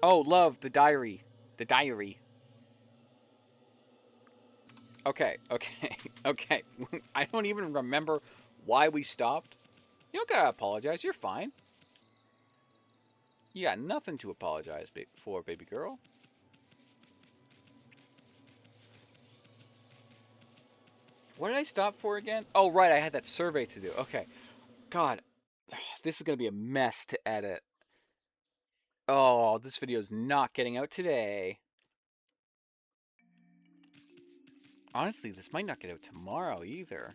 Oh, love, the diary. The diary. Okay, okay, okay. I don't even remember why we stopped. You don't gotta apologize. You're fine. You got nothing to apologize for, baby girl. What did I stop for again? Oh, right, I had that survey to do. Okay. God, this is going to be a mess to edit. Oh, this video is not getting out today. Honestly, this might not get out tomorrow either.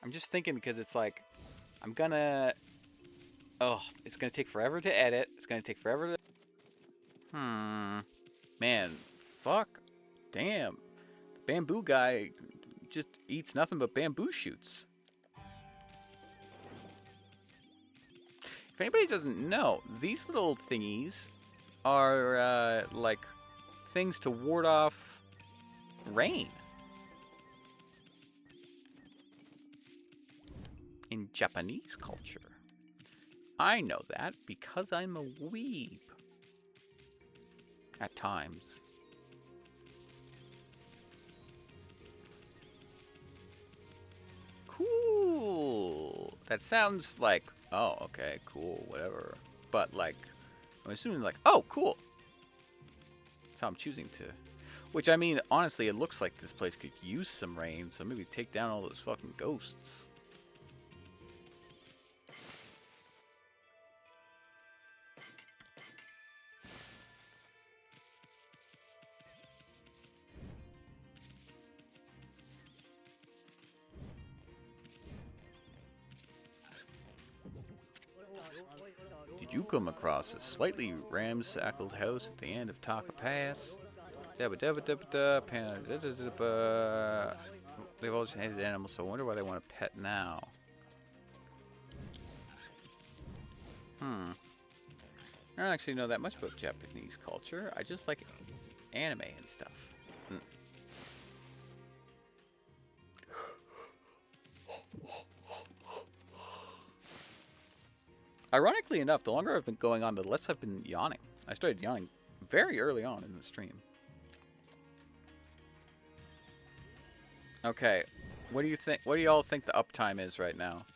I'm just thinking because it's like, I'm gonna... Oh, it's gonna take forever to edit. It's gonna take forever to... Man, fuck. Damn. The bamboo guy just eats nothing but bamboo shoots. If anybody doesn't know, these little thingies are like things to ward off rain. In Japanese culture. I know that because I'm a weeb. At times. Cool. That sounds like, oh, okay, cool, whatever. But like, I'm assuming like, oh, cool. That's how I'm choosing to. Which, I mean, honestly, it looks like this place could use some rain, so maybe take down all those fucking ghosts. Did you come across a slightly ramshackle house at the end of Taka Pass? They've always hated animals, so I wonder why they want a pet now. I don't actually know that much about Japanese culture. I just like anime and stuff. Ironically enough, the longer I've been going on, the less I've been yawning. I started yawning very early on in the stream. Okay, what do you think? What do y'all think the uptime is right now?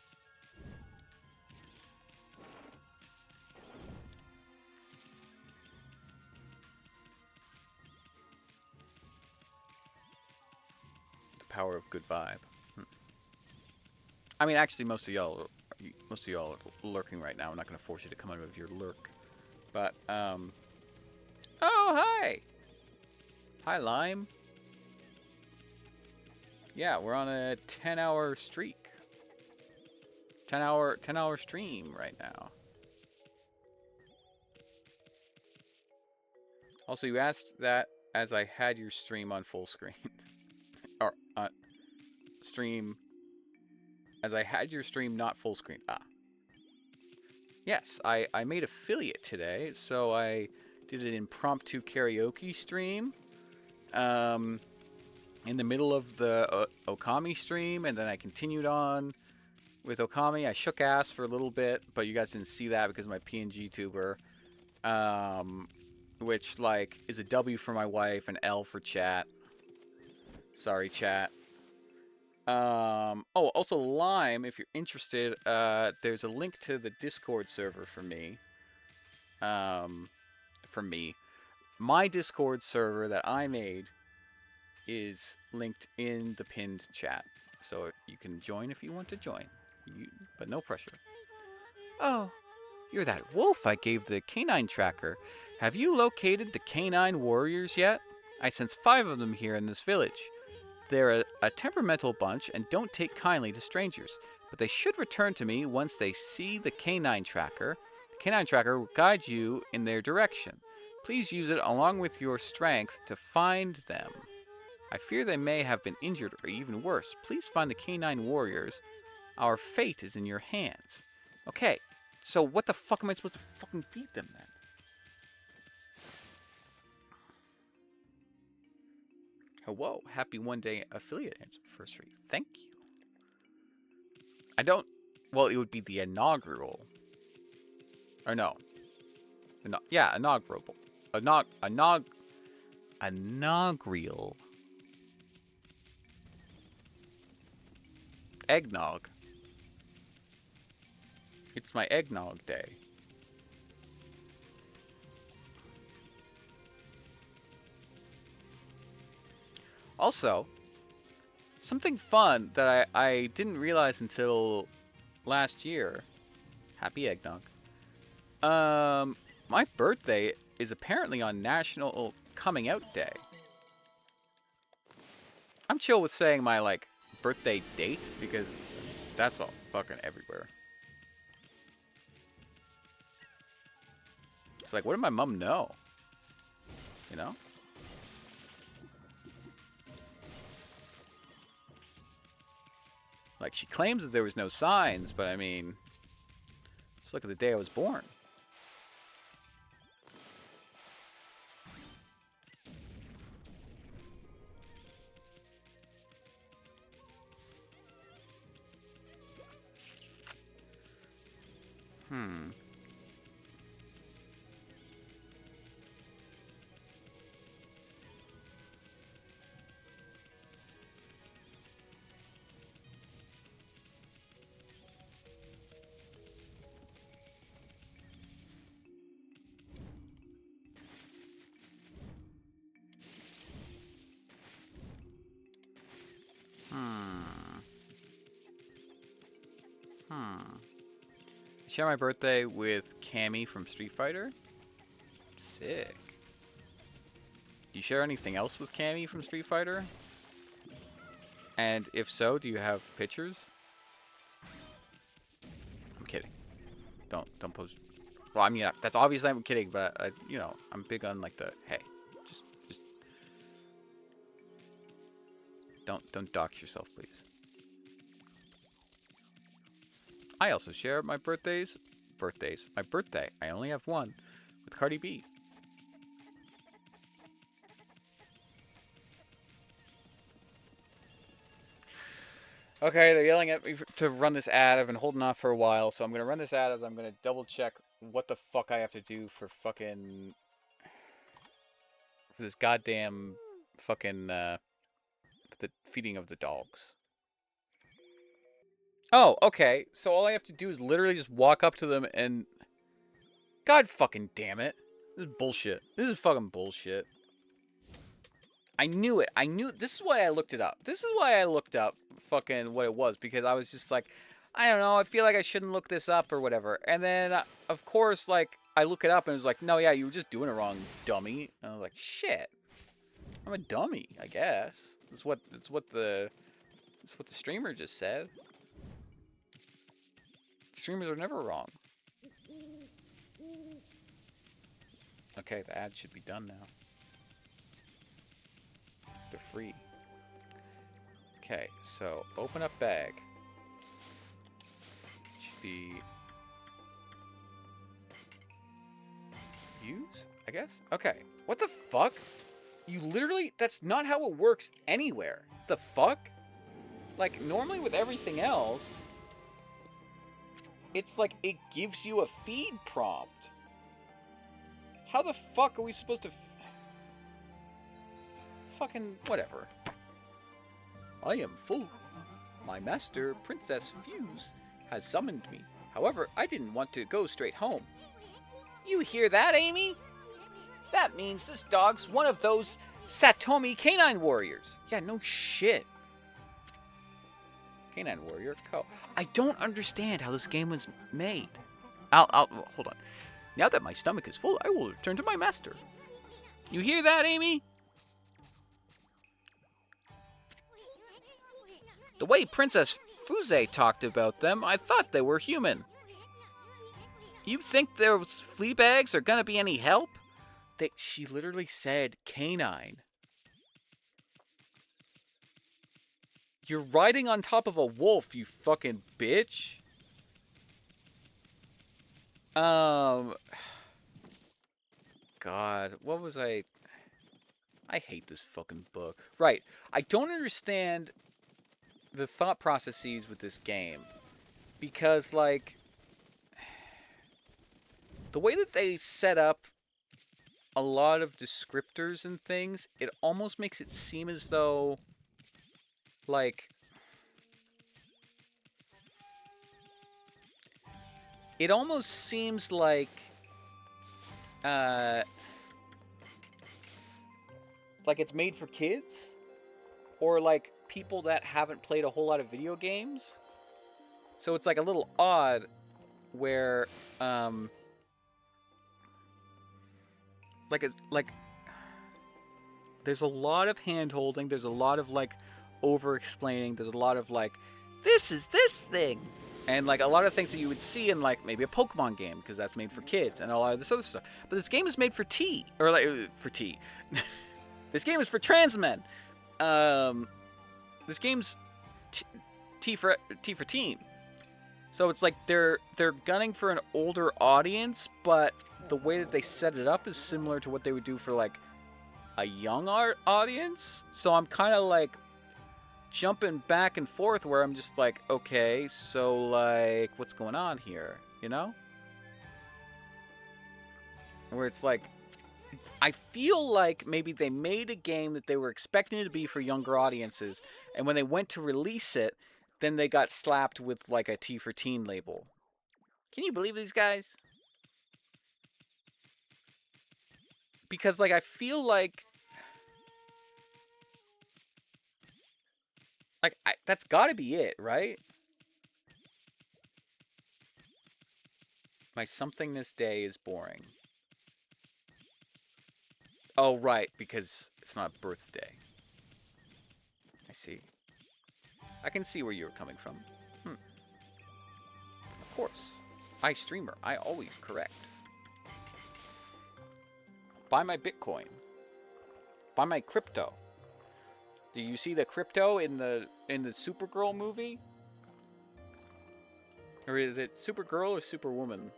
The power of good vibe. I mean, actually, most of y'all are lurking right now. I'm not going to force you to come out of your lurk, but oh, hi, hi, Lime. Yeah, we're on a 10-hour streak. 10-hour stream right now. Also, you asked that as I had your stream on full screen. Or, stream... As I had your stream not full screen. Ah. Yes, I made affiliate today, so I did an impromptu karaoke stream. In the middle of the Okami stream, and then I continued on with Okami. I shook ass for a little bit, but you guys didn't see that because of my PNG tuber. Which, like, is a W for my wife, an L for chat. Sorry, chat. Oh, also, Lime, if you're interested, there's a link to the Discord server for me. My Discord server that I made is linked in the pinned chat. So you can join if you want to join. But no pressure. Oh, you're that wolf I gave the canine tracker. Have you located the canine warriors yet? I sense 5 of them here in this village. They're a temperamental bunch and don't take kindly to strangers, but they should return to me once they see the canine tracker. The canine tracker will guide you in their direction. Please use it along with your strength to find them. I fear they may have been injured or even worse. Please find the canine warriors. Our fate is in your hands. Okay, so what the fuck am I supposed to fucking feed them then? Hello, happy one-day affiliate anniversary. Thank you. I don't... Well, it would be the inaugural. Or no. Yeah, inaugural. Inaugural. Eggnog. It's my eggnog day. Also, something fun that I didn't realize until last year. Happy eggnog. My birthday is apparently on National Coming Out Day. I'm chill with saying my, like, birthday date because that's all fucking everywhere. It's like, what did my mom know? You know? Like, she claims that there was no signs, but I mean, just look at the day I was born. Hmm. Share my birthday with Cammy from Street Fighter. Sick. Do you share anything else with Cammy from Street Fighter? And if so, do you have pictures? I'm kidding. Don't post. Well, I mean, that's obviously I'm kidding, but you know, I'm big on like the hey, just don't dox yourself, please. I also share my birthday. I only have one with Cardi B. Okay, they're yelling at me to run this ad. I've been holding off for a while, so I'm gonna run this ad as I'm gonna double check what the fuck I have to do for fucking for this goddamn fucking the feeding of the dogs. Oh, okay. So all I have to do is literally just walk up to them and... God fucking damn it. This is bullshit. This is fucking bullshit. I knew it. This is why I looked it up. This is why I looked up fucking what it was. Because I was just like, I don't know. I feel like I shouldn't look this up or whatever. And then, of course, like, I look it up and it's like, no, yeah, you were just doing it wrong, dummy. And I was like, shit. I'm a dummy, I guess. That's what the streamer just said. Streamers are never wrong. Okay, the ad should be done now. They're free. Okay, so open up bag. Should be use, I guess? Okay. What the fuck? You literally, that's not how it works anywhere. The fuck? Like, normally with everything else, it's like it gives you a feed prompt. How the fuck are we supposed to... Fucking whatever. I am full. My master, Princess Fuse, has summoned me. However, I didn't want to go straight home. You hear that, Amy? That means this dog's one of those Satomi canine warriors. Yeah, no shit. Canine Warrior Co. I don't understand how this game was made. Hold on. Now that my stomach is full, I will return to my master. You hear that, Amy? The way Princess Fuze talked about them, I thought they were human. You think those flea bags are gonna be any help? She literally said canine. You're riding on top of a wolf, you fucking bitch. God, what was I hate this fucking book. Right. I don't understand the thought processes with this game. Because, like, the way that they set up a lot of descriptors and things, it almost makes it seem as though, like, it almost seems like it's made for kids, or like people that haven't played a whole lot of video games. So it's like a little odd where like there's a lot of hand holding, there's a lot of like over explaining, there's a lot of like, this is this thing, and like a lot of things that you would see in like maybe a Pokemon game, because that's made for kids, and a lot of this other stuff. But this game is made for T, or like for T. This game is for trans men. This game's T for teen. So it's like they're gunning for an older audience, but the way that they set it up is similar to what they would do for like a young audience. So I'm kind of like jumping back and forth where I'm just like, okay, so like what's going on here, you know? Where it's like, I feel like maybe they made a game that they were expecting it to be for younger audiences, and when they went to release it, then they got slapped with like a T for teen label. Can you believe these guys? Because like I feel like that's got to be it, right? My something this day is boring. Oh, right, because it's not birthday. I see. I can see where you're coming from. Of course. I streamer. I always correct. Buy my Bitcoin. Buy my crypto. Do you see the crypto in the Supergirl movie? Or is it Supergirl or Superwoman?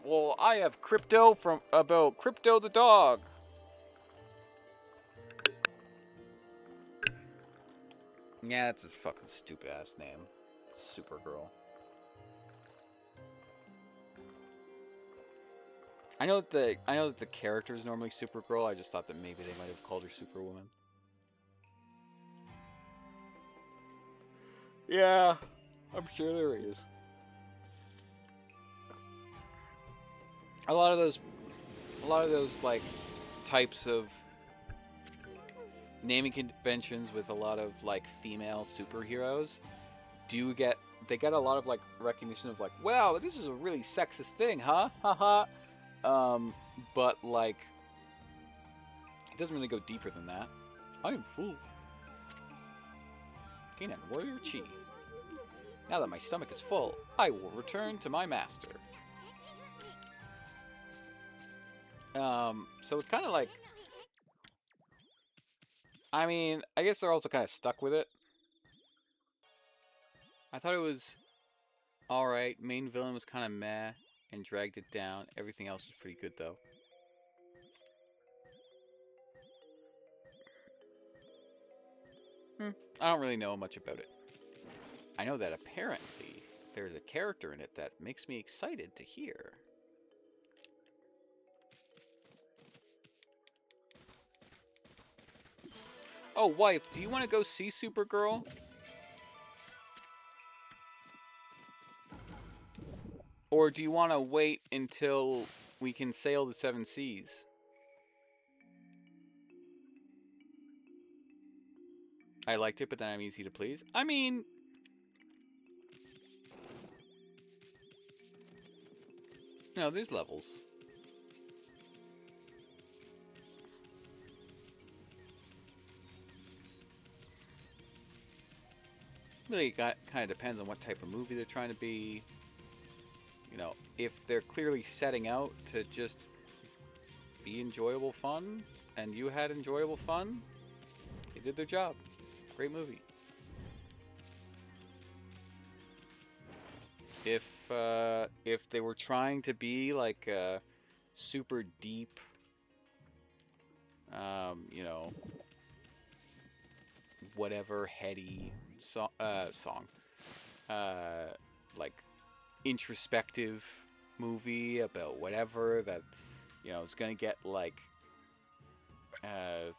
Well, I have crypto about Crypto the dog. Yeah, that's a fucking stupid ass name. Supergirl. I know that the character is normally Supergirl. I just thought that maybe they might have called her Superwoman. Yeah, I'm sure there is. A lot of those like types of naming conventions with a lot of like female superheroes they get a lot of like recognition of like, wow, this is a really sexist thing, huh? Haha. But like it doesn't really go deeper than that. I am full. Kanan Warrior Chi. Now that my stomach is full, I will return to my master. So it's kind of like, I mean, I guess they're also kind of stuck with it. I thought it was alright. Main villain was kind of meh and dragged it down. Everything else was pretty good, though. I don't really know much about it. I know that apparently there's a character in it that makes me excited to hear. Oh, wife, do you want to go see Supergirl? Or do you want to wait until we can sail the 7 seas? I liked it, but then I'm easy to please. I mean, no, there's levels. ultimately, it kind of depends on what type of movie they're trying to be. You know, if they're clearly setting out to just be enjoyable fun, and you had enjoyable fun, they did their job. Great movie. If they were trying to be like a super deep, you know, whatever heady song, like introspective movie about whatever that, you know, it's gonna get like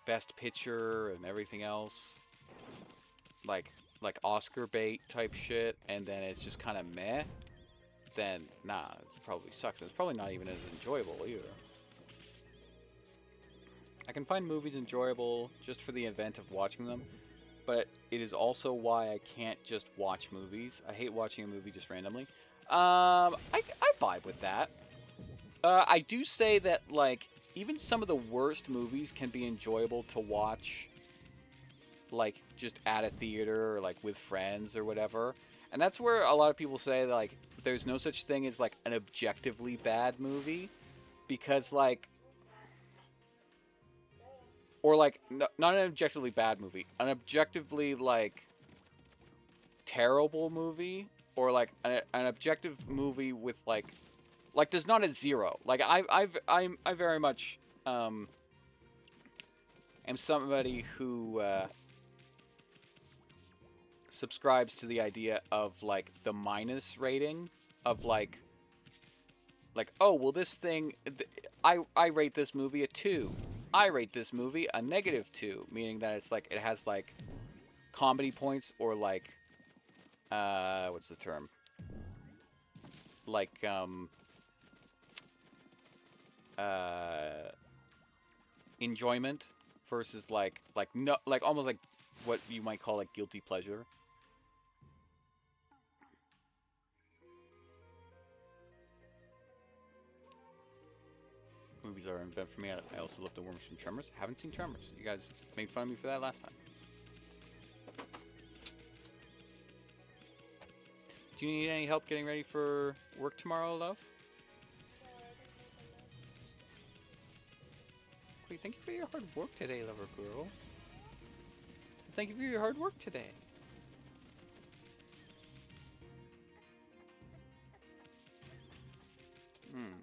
best picture and everything else, like Oscar bait type shit, and then it's just kind of meh, then nah, it probably sucks. And it's probably not even as enjoyable either. I can find movies enjoyable just for the event of watching them, but it is also why I can't just watch movies. I hate watching a movie just randomly. I vibe with that. I do say that, like, even some of the worst movies can be enjoyable to watch, like, just at a theater or, like, with friends or whatever. And that's where a lot of people say, like, there's no such thing as, like, an objectively bad movie. Because, like, or, like, no, not an objectively bad movie, an objectively, like, terrible movie, or, like, an objective movie with, like, there's not a zero. Like, I very much, am somebody who, subscribes to the idea of, like, the minus rating of, like, oh, well, this thing, I rate this movie a 2. I rate this movie a -2, meaning that it's, like, it has, like, comedy points or, like, what's the term? Like, enjoyment versus, like, no, like, almost like what you might call, like, guilty pleasure. Movies are an event for me. I also love the Worms from Tremors. Haven't seen Tremors. You guys made fun of me for that last time. Do you need any help getting ready for work tomorrow, love? Wait, thank you for your hard work today, lover girl. Thank you for your hard work today. Hmm.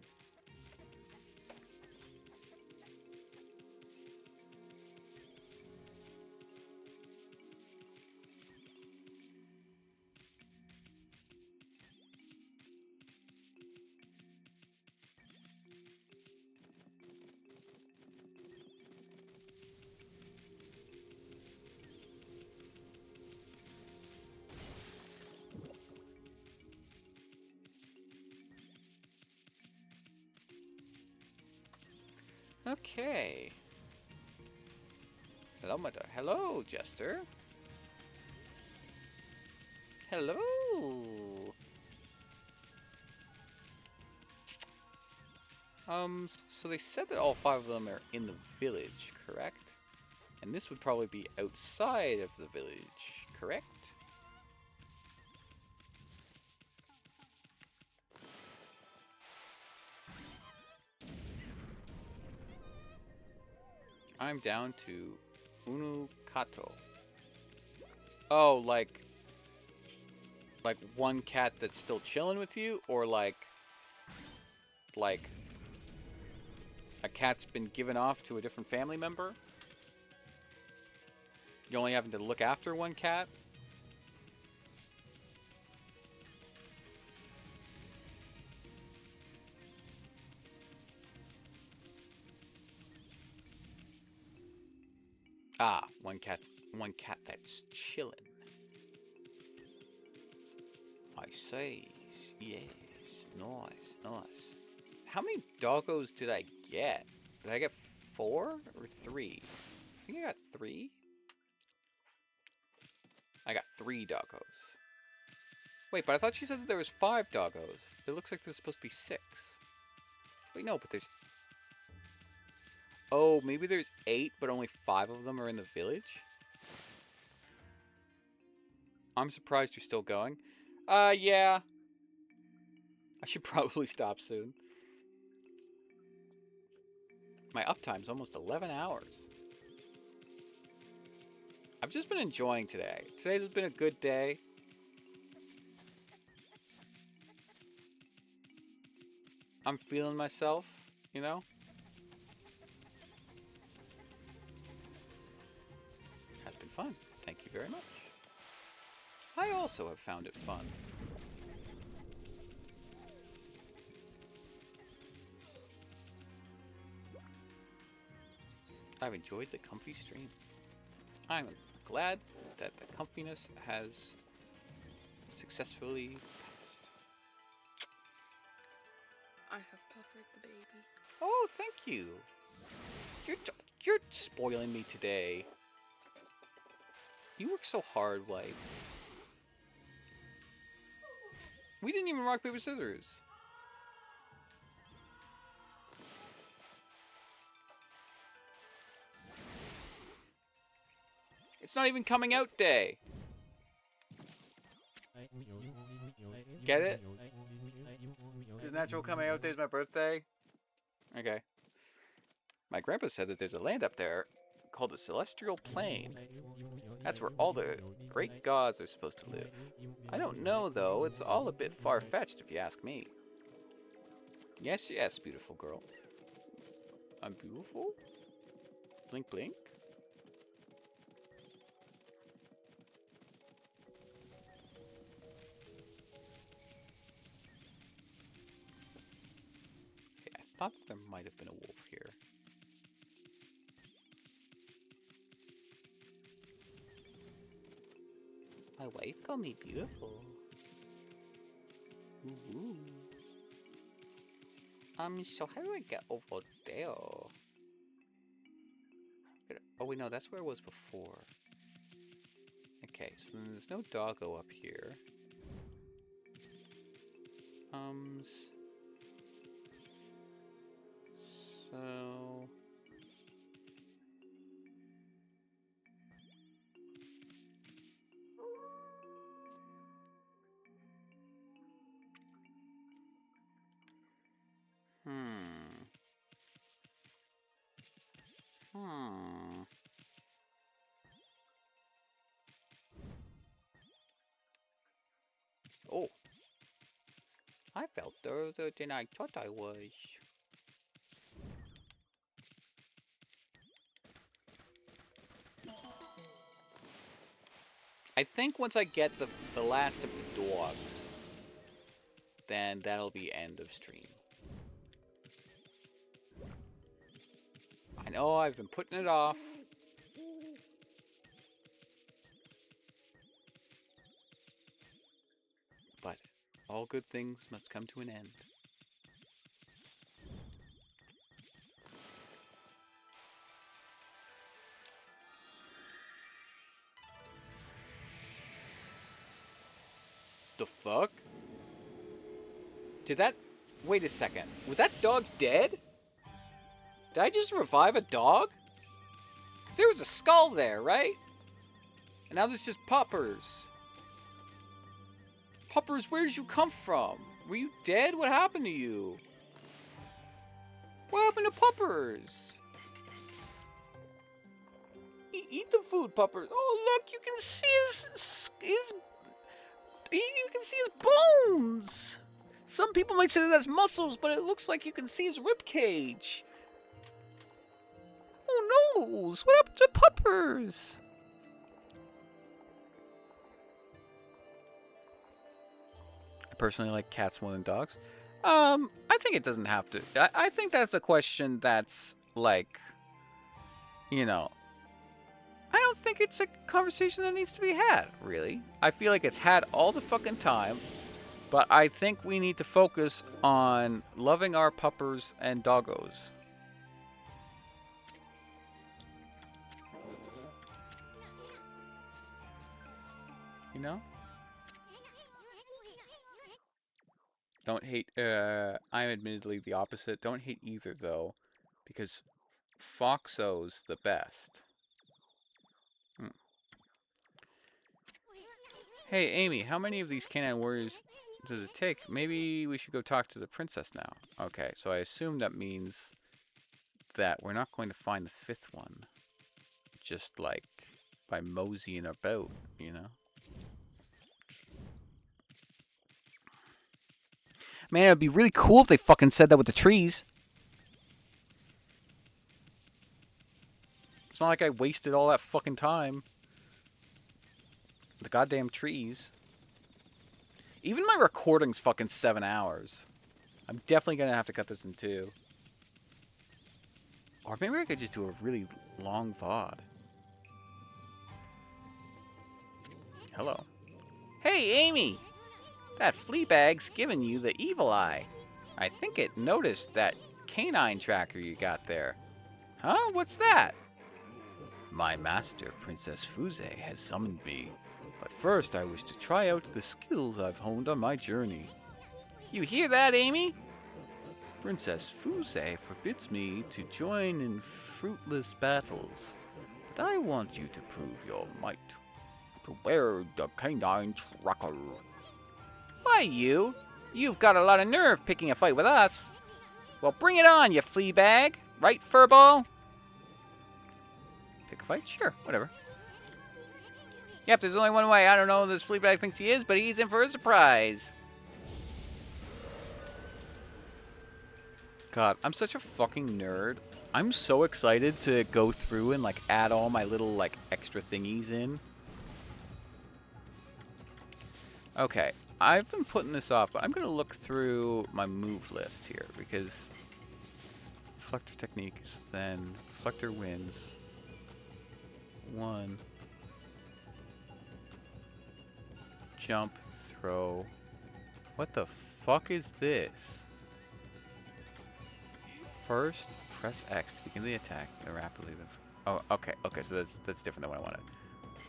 Okay. Hello, mother. Hello, Jester. Hello. So they said that all 5 of them are in the village, correct? And this would probably be outside of the village, correct? I'm down to Unukato. Oh, like one cat that's still chilling with you, or like a cat's been given off to a different family member? You're only having to look after one cat? Ah, one cat that's chilling. I see. Yes. Nice, nice. How many doggos did I get? Did I get 4 or 3? I think I got 3. I got 3 doggos. Wait, but I thought she said that there was 5 doggos. It looks like there's supposed to be 6. Wait, no, but there's... Oh, maybe there's 8, but only 5 of them are in the village? I'm surprised you're still going. Yeah. I should probably stop soon. My uptime's almost 11 hours. I've just been enjoying today. Today's been a good day. I'm feeling myself, you know? Has been fun. Thank you very much. I also have found it fun. I've enjoyed the comfy stream. I'm glad that the comfiness has successfully passed. I have puffered the baby. Oh, thank you. You're spoiling me today. You work so hard, wife. We didn't even rock, paper, scissors. It's not even coming out day. Get it? Because natural coming out day is my birthday? Okay. My grandpa said that there's a land up there called the Celestial Plane. That's where all the great gods are supposed to live. I don't know, though. It's all a bit far-fetched, if you ask me. Yes, yes, beautiful girl. I'm beautiful? Blink, blink. Okay, I thought there might have been a wolf here. My wife called me beautiful. Ooh. So how do I get over there? Oh wait, no, that's where it was before. Okay, so then there's no doggo up here. So Hmm. Oh, I felt further than I thought I was. I think once I get the last of the dogs, then that'll be end of stream. I know I've been putting it off. But all good things must come to an end. The fuck? Did that... Wait a second. Was that dog dead? Did I just revive a dog? 'Cause there was a skull there, right? And now there's just puppers. Puppers, where did you come from? Were you dead? What happened to you? What happened to puppers? Eat the food, puppers. Oh, look, you can see you can see his bones. Some people might say that that's muscles, but it looks like you can see his rib cage. Oh no! What happened to puppers? I personally like cats more than dogs. I think it doesn't have to. I think that's a question that's like, you know, I don't think it's a conversation that needs to be had, really. I feel like it's had all the fucking time, but I think we need to focus on loving our puppers and doggos. You know? Don't hate, I'm admittedly the opposite. Don't hate either, though, because Foxo's the best. Hey, Amy, how many of these canine warriors does it take? Maybe we should go talk to the princess now. Okay, so I assume that means that we're not going to find the fifth one. Just like by moseying about, you know? Man, it would be really cool if they fucking said that with the trees. It's not like I wasted all that fucking time. The goddamn trees. Even my recording's fucking 7 hours. I'm definitely gonna have to cut this in two. Or maybe I could just do a really long VOD. Hello. Hey, Amy! That flea bag's giving you the evil eye. I think it noticed that canine tracker you got there. Huh? What's that? My master, Princess Fuze, has summoned me. But first, I wish to try out the skills I've honed on my journey. You hear that, Amy? Princess Fuze forbids me to join in fruitless battles. But I want you to prove your might. Beware the canine tracker. Why, you? You've got a lot of nerve picking a fight with us. Well, bring it on, you flea bag. Right, furball? Pick a fight? Sure, whatever. Yep, there's only one way. I don't know who this flea bag thinks he is, but he's in for a surprise. God, I'm such a fucking nerd. I'm so excited to go through and, like, add all my little, like, extra thingies in. Okay, I've been putting this off, but I'm going to look through my move list here, because Reflector techniques, then Reflector wins. 1. Jump, throw. What the fuck is this? First, press X to begin the attack and rapidly. Oh, okay, okay, so that's different than what I wanted.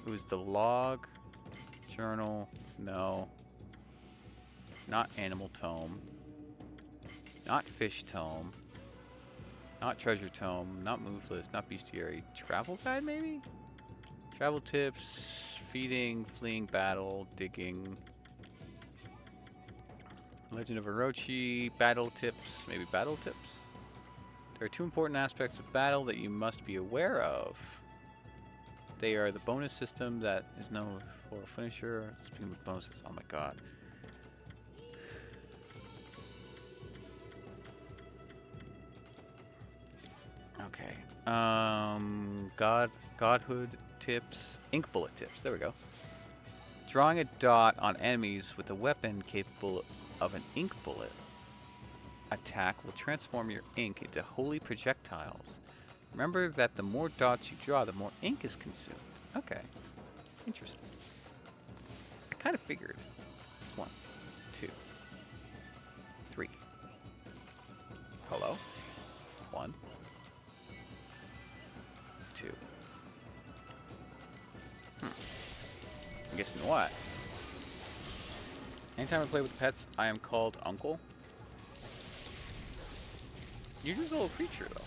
It was the log, journal, no. Not animal tome. Not fish tome. Not treasure tome. Not move list. Not bestiary. Travel guide, maybe? Travel tips, feeding, fleeing battle, digging. Legend of Orochi, battle tips, maybe battle tips? There are 2 important aspects of battle that you must be aware of. They are the bonus system that is known for a finisher. Speaking of bonuses, oh my god. Okay. Godhood tips. Ink bullet tips. There we go. Drawing a dot on enemies with a weapon capable of an ink bullet attack will transform your ink into holy projectiles. Remember that the more dots you draw, the more ink is consumed. Okay. Interesting. I kind of figured. 1, 2, 3. Hello? 1, 2. I'm guessing what? Anytime I play with pets, I am called Uncle. You're just a little creature, though.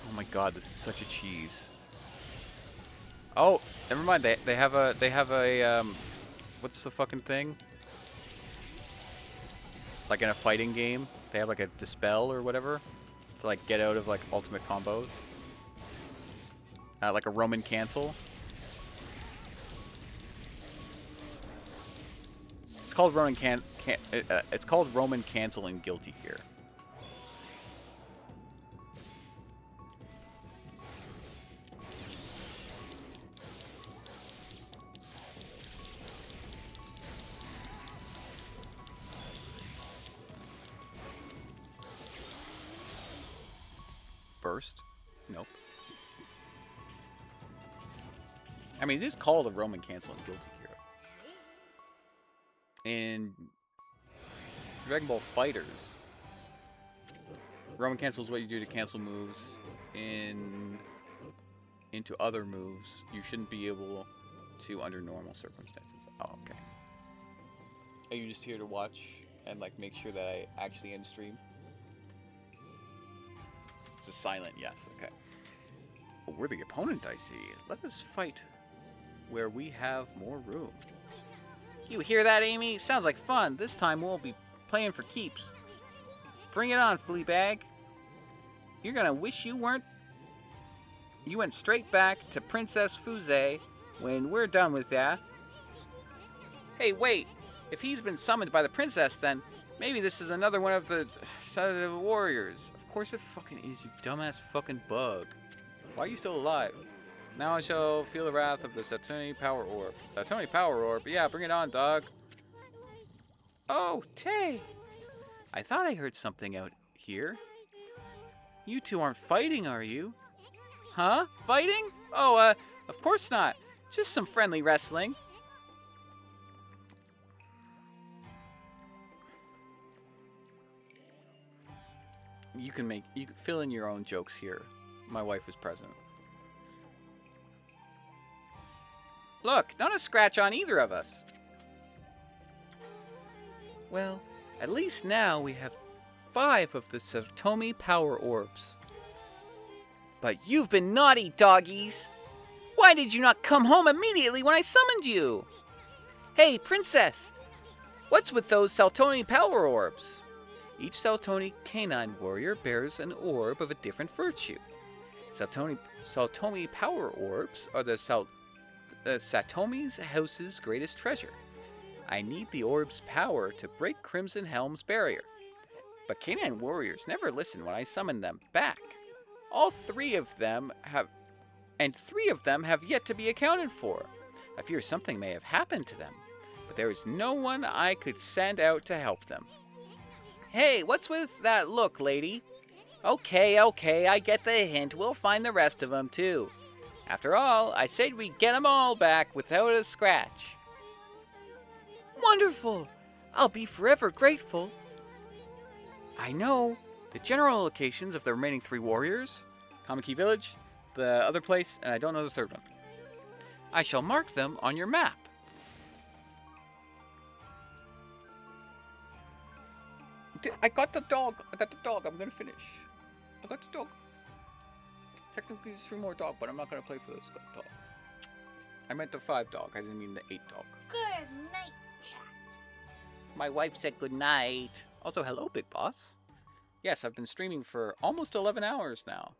Oh my god, this is such a cheese. Oh, never mind. They have a what's the fucking thing? Like in a fighting game, they have like a dispel or whatever to like get out of like ultimate combos. Like a Roman cancel. It's called it's called Roman cancel in Guilty Gear. Burst? Nope. I mean, it is called a Roman cancel in Guilty Gear. In Dragon Ball Fighters, Roman cancel is what you do to cancel moves into other moves. You shouldn't be able to under normal circumstances. Oh, okay. Are you just here to watch and like make sure that I actually end stream? a silent yes. Okay. A worthy opponent, I see. Let us fight where we have more room. You hear that, Amy? Sounds like fun. This time we'll be playing for keeps. Bring it on, Fleabag. You're gonna wish you weren't. You went straight back to Princess Fuze when we're done with that. Hey, wait. If he's been summoned by the princess, then maybe this is another one of the sedative warriors. Of course it fucking is, you dumbass fucking bug. Why are you still alive? Now I shall feel the wrath of the Satoni Power Orb. Satoni Power Orb? Yeah, bring it on, dog. Oh, Tay. I thought I heard something out here. You two aren't fighting, are you? Huh? Fighting? Oh, of course not. Just some friendly wrestling. You can fill in your own jokes here. My wife is present. Look, not a scratch on either of us. Well, at least now we have 5 of the Satomi Power Orbs. But you've been naughty, doggies. Why did you not come home immediately when I summoned you? Hey, princess, what's with those Saltoni Power Orbs? Each Saltoni canine warrior bears an orb of a different virtue. Saltomi Power Orbs are the Satomi's house's greatest treasure. I need the orb's power to break Crimson Helm's barrier. But canine warriors never listen when I summon them back. All 3 of them have yet to be accounted for. I fear something may have happened to them, but there is no one I could send out to help them. Hey, what's with that look, lady? Okay, I get the hint. We'll find the rest of them, too. After all, I said we'd get them all back without a scratch. Wonderful! I'll be forever grateful. I know the general locations of the remaining 3 warriors. Kamiki Village, the other place, and I don't know the third one. I shall mark them on your map. I got the dog. I'm gonna finish. I got the dog. Technically, there's 3 more dog, but I'm not gonna play for this dog. I meant the 5 dog. I didn't mean the 8 dog. Good night, chat. My wife said good night. Also, hello, Big Boss. Yes, I've been streaming for almost 11 hours now.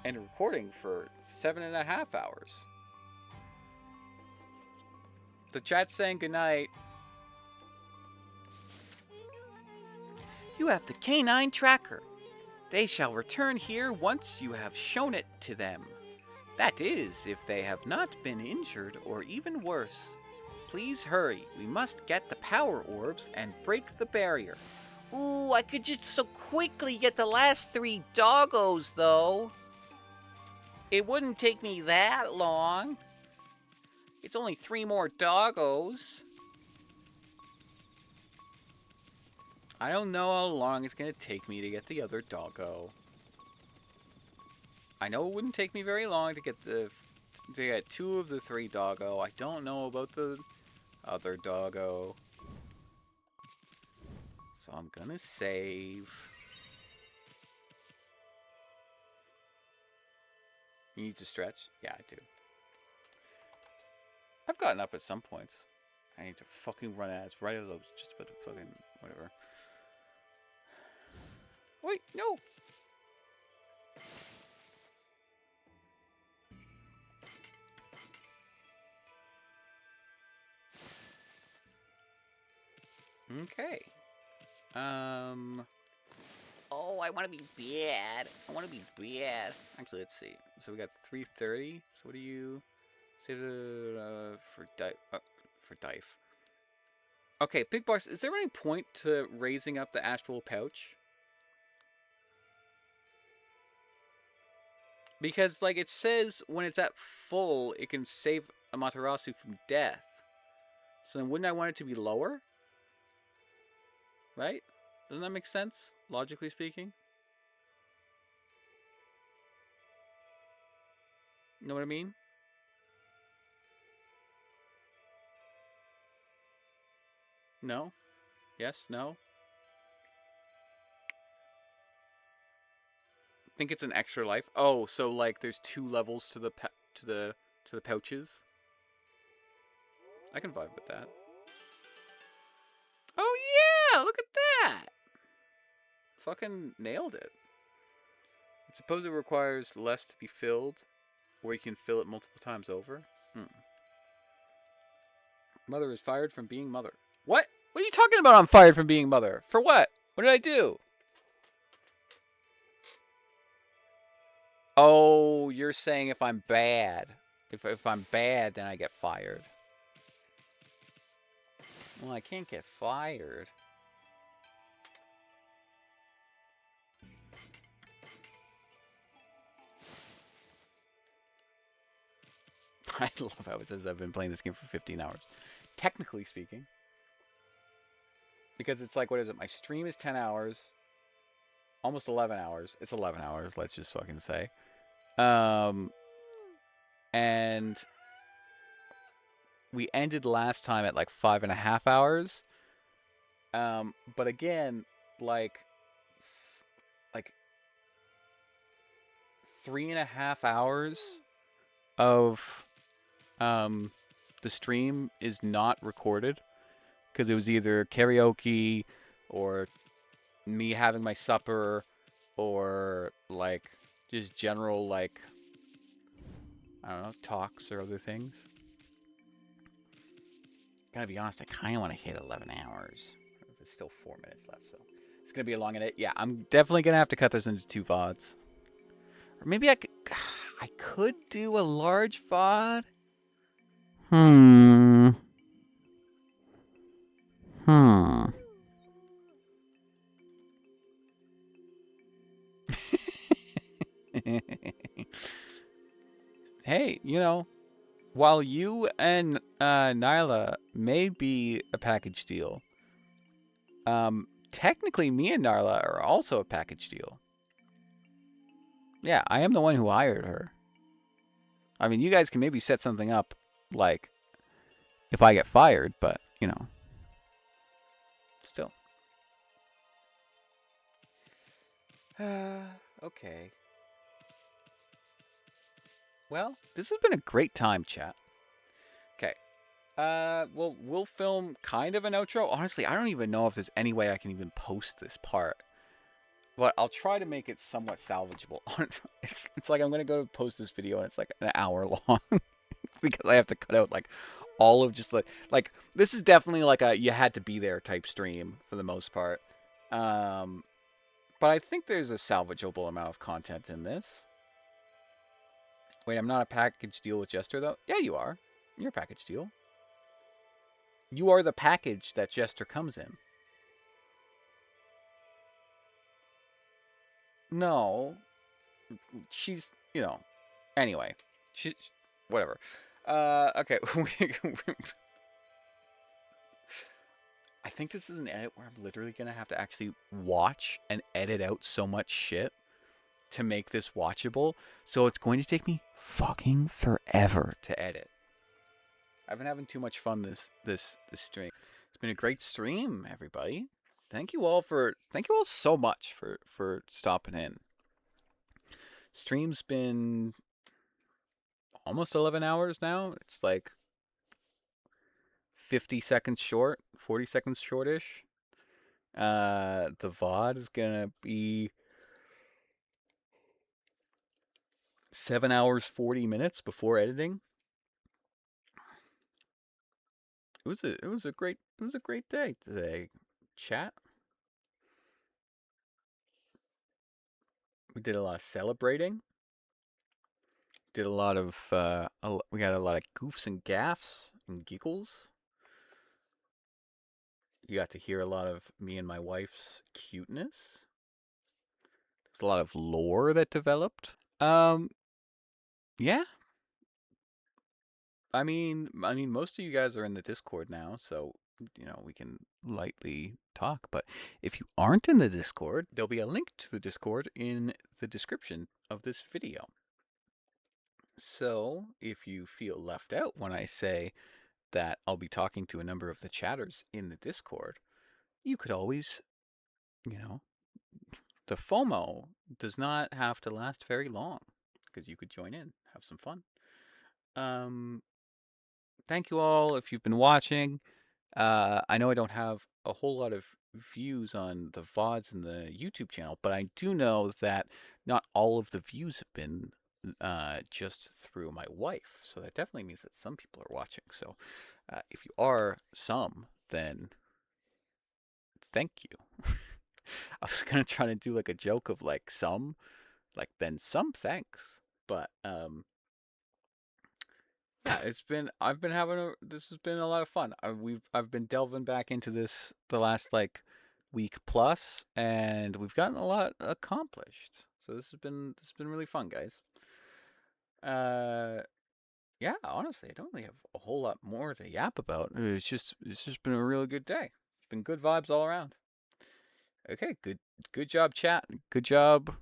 And recording for 7.5 hours. The chat's saying goodnight. You have the canine tracker. They shall return here once you have shown it to them. That is, if they have not been injured or even worse. Please hurry. We must get the power orbs and break the barrier. Ooh, I could just so quickly get the last 3 doggos, though. It wouldn't take me that long. It's only 3 more doggos. I don't know how long it's going to take me to get the other doggo. I know it wouldn't take me very long to get 2 of the 3 doggo. I don't know about the other doggo. So I'm gonna save. You need to stretch? Yeah, I do. I've gotten up at some points. I need to fucking run ads right as I was just about to fucking whatever. Wait, no! Okay. Oh, I want to be bad. Actually, let's see. So we got 330. So what do you say for Dife? Okay, Big Boss, is there any point to raising up the astral pouch? Because, like, it says when it's at full, it can save Amaterasu from death. So then wouldn't I want it to be lower? Right? Doesn't that make sense, logically speaking? You know what I mean? No? Yes? No? think it's an extra life. Oh, so like there's 2 levels to the to the pouches. I can vibe with that. Oh yeah, look at that. Fucking nailed it. I suppose it requires less to be filled, or you can fill it multiple times over. Mother is fired from being mother. What? What are you talking about? I'm fired from being mother. For what? What did I do? Oh, you're saying if I'm bad. If I'm bad, then I get fired. Well, I can't get fired. I love how it says I've been playing this game for 15 hours. Technically speaking. Because it's like, what is it? My stream is 10 hours. Almost 11 hours. It's 11 hours, let's just fucking say. And we ended last time at like 5.5 hours. But again, like 3.5 hours of the stream is not recorded because it was either karaoke or me having my supper or like just general like I don't know, talks or other things. Gotta be honest, I kind of want to hit 11 hours. There's still 4 minutes left, so it's gonna be a long edit. Yeah, I'm definitely gonna have to cut this into 2 VODs. Or maybe I could do a large VOD. Hey, you know, while you and Nyla may be a package deal, technically me and Nyla are also a package deal. Yeah, I am the one who hired her. I mean, you guys can maybe set something up, like, if I get fired, but, you know, still. Okay. Well, this has been a great time, chat. Okay. Well, we'll film kind of an outro. Honestly, I don't even know if there's any way I can even post this part. But I'll try to make it somewhat salvageable. It's like I'm going to go post this video and it's like an hour long. Because I have to cut out like all of just like this is definitely like a you had to be there type stream for the most part. But I think there's a salvageable amount of content in this. Wait, I'm not a package deal with Jester though? Yeah, you are. You're a package deal. You are the package that Jester comes in. No. She's, you know. Anyway. She's whatever. Okay. I think this is an edit where I'm literally going to have to actually watch and edit out so much shit to make this watchable. So it's going to take me fucking forever to edit. I've been having too much fun this stream. It's been a great stream, everybody. Thank you all so much for stopping in. Stream's been almost 11 hours now. It's like 50 seconds short, 40 seconds shortish. The VOD is gonna be 7 hours 40 minutes before editing. It was a great day today, chat. We did a lot of celebrating. Did a lot of we got a lot of goofs and gaffs and giggles. You got to hear a lot of me and my wife's cuteness. There's a lot of lore that developed. Yeah. I mean, most of you guys are in the Discord now, so you know we can lightly talk. But if you aren't in the Discord, there'll be a link to the Discord in the description of this video. So if you feel left out when I say that I'll be talking to a number of the chatters in the Discord, you could always, you know, the FOMO does not have to last very long because you could join in, have some fun. Um, Thank you all if you've been watching. I know I don't have a whole lot of views on the VODs and the YouTube channel, but I do know that not all of the views have been just through my wife. So that definitely means that some people are watching. So if you are some, then thank you. I was gonna try to do like a joke of like some, like then some thanks. But yeah, I've been having a this has been a lot of fun. I've been delving back into this the last like week plus, and we've gotten a lot accomplished. So this has been really fun, guys. Uh yeah, honestly, I don't really have a whole lot more to yap about. It's just been a really good day. It's been good vibes all around. Okay, good job chat. Good job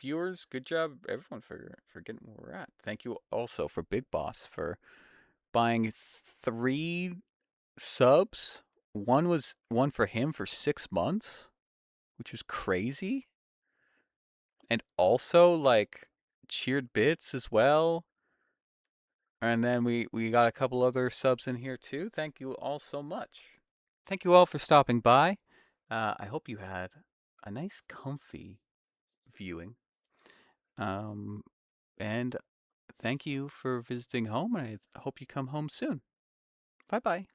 viewers. Good job everyone for getting where we're at. Thank you also for Big Boss for buying 3 subs. One was one for him for 6 months, which was crazy. And also like cheered bits as well. And then we got a couple other subs in here too. Thank you all so much. Thank you all for stopping by. I hope you had a nice comfy viewing. And thank you for visiting home, and I hope you come home soon. Bye bye.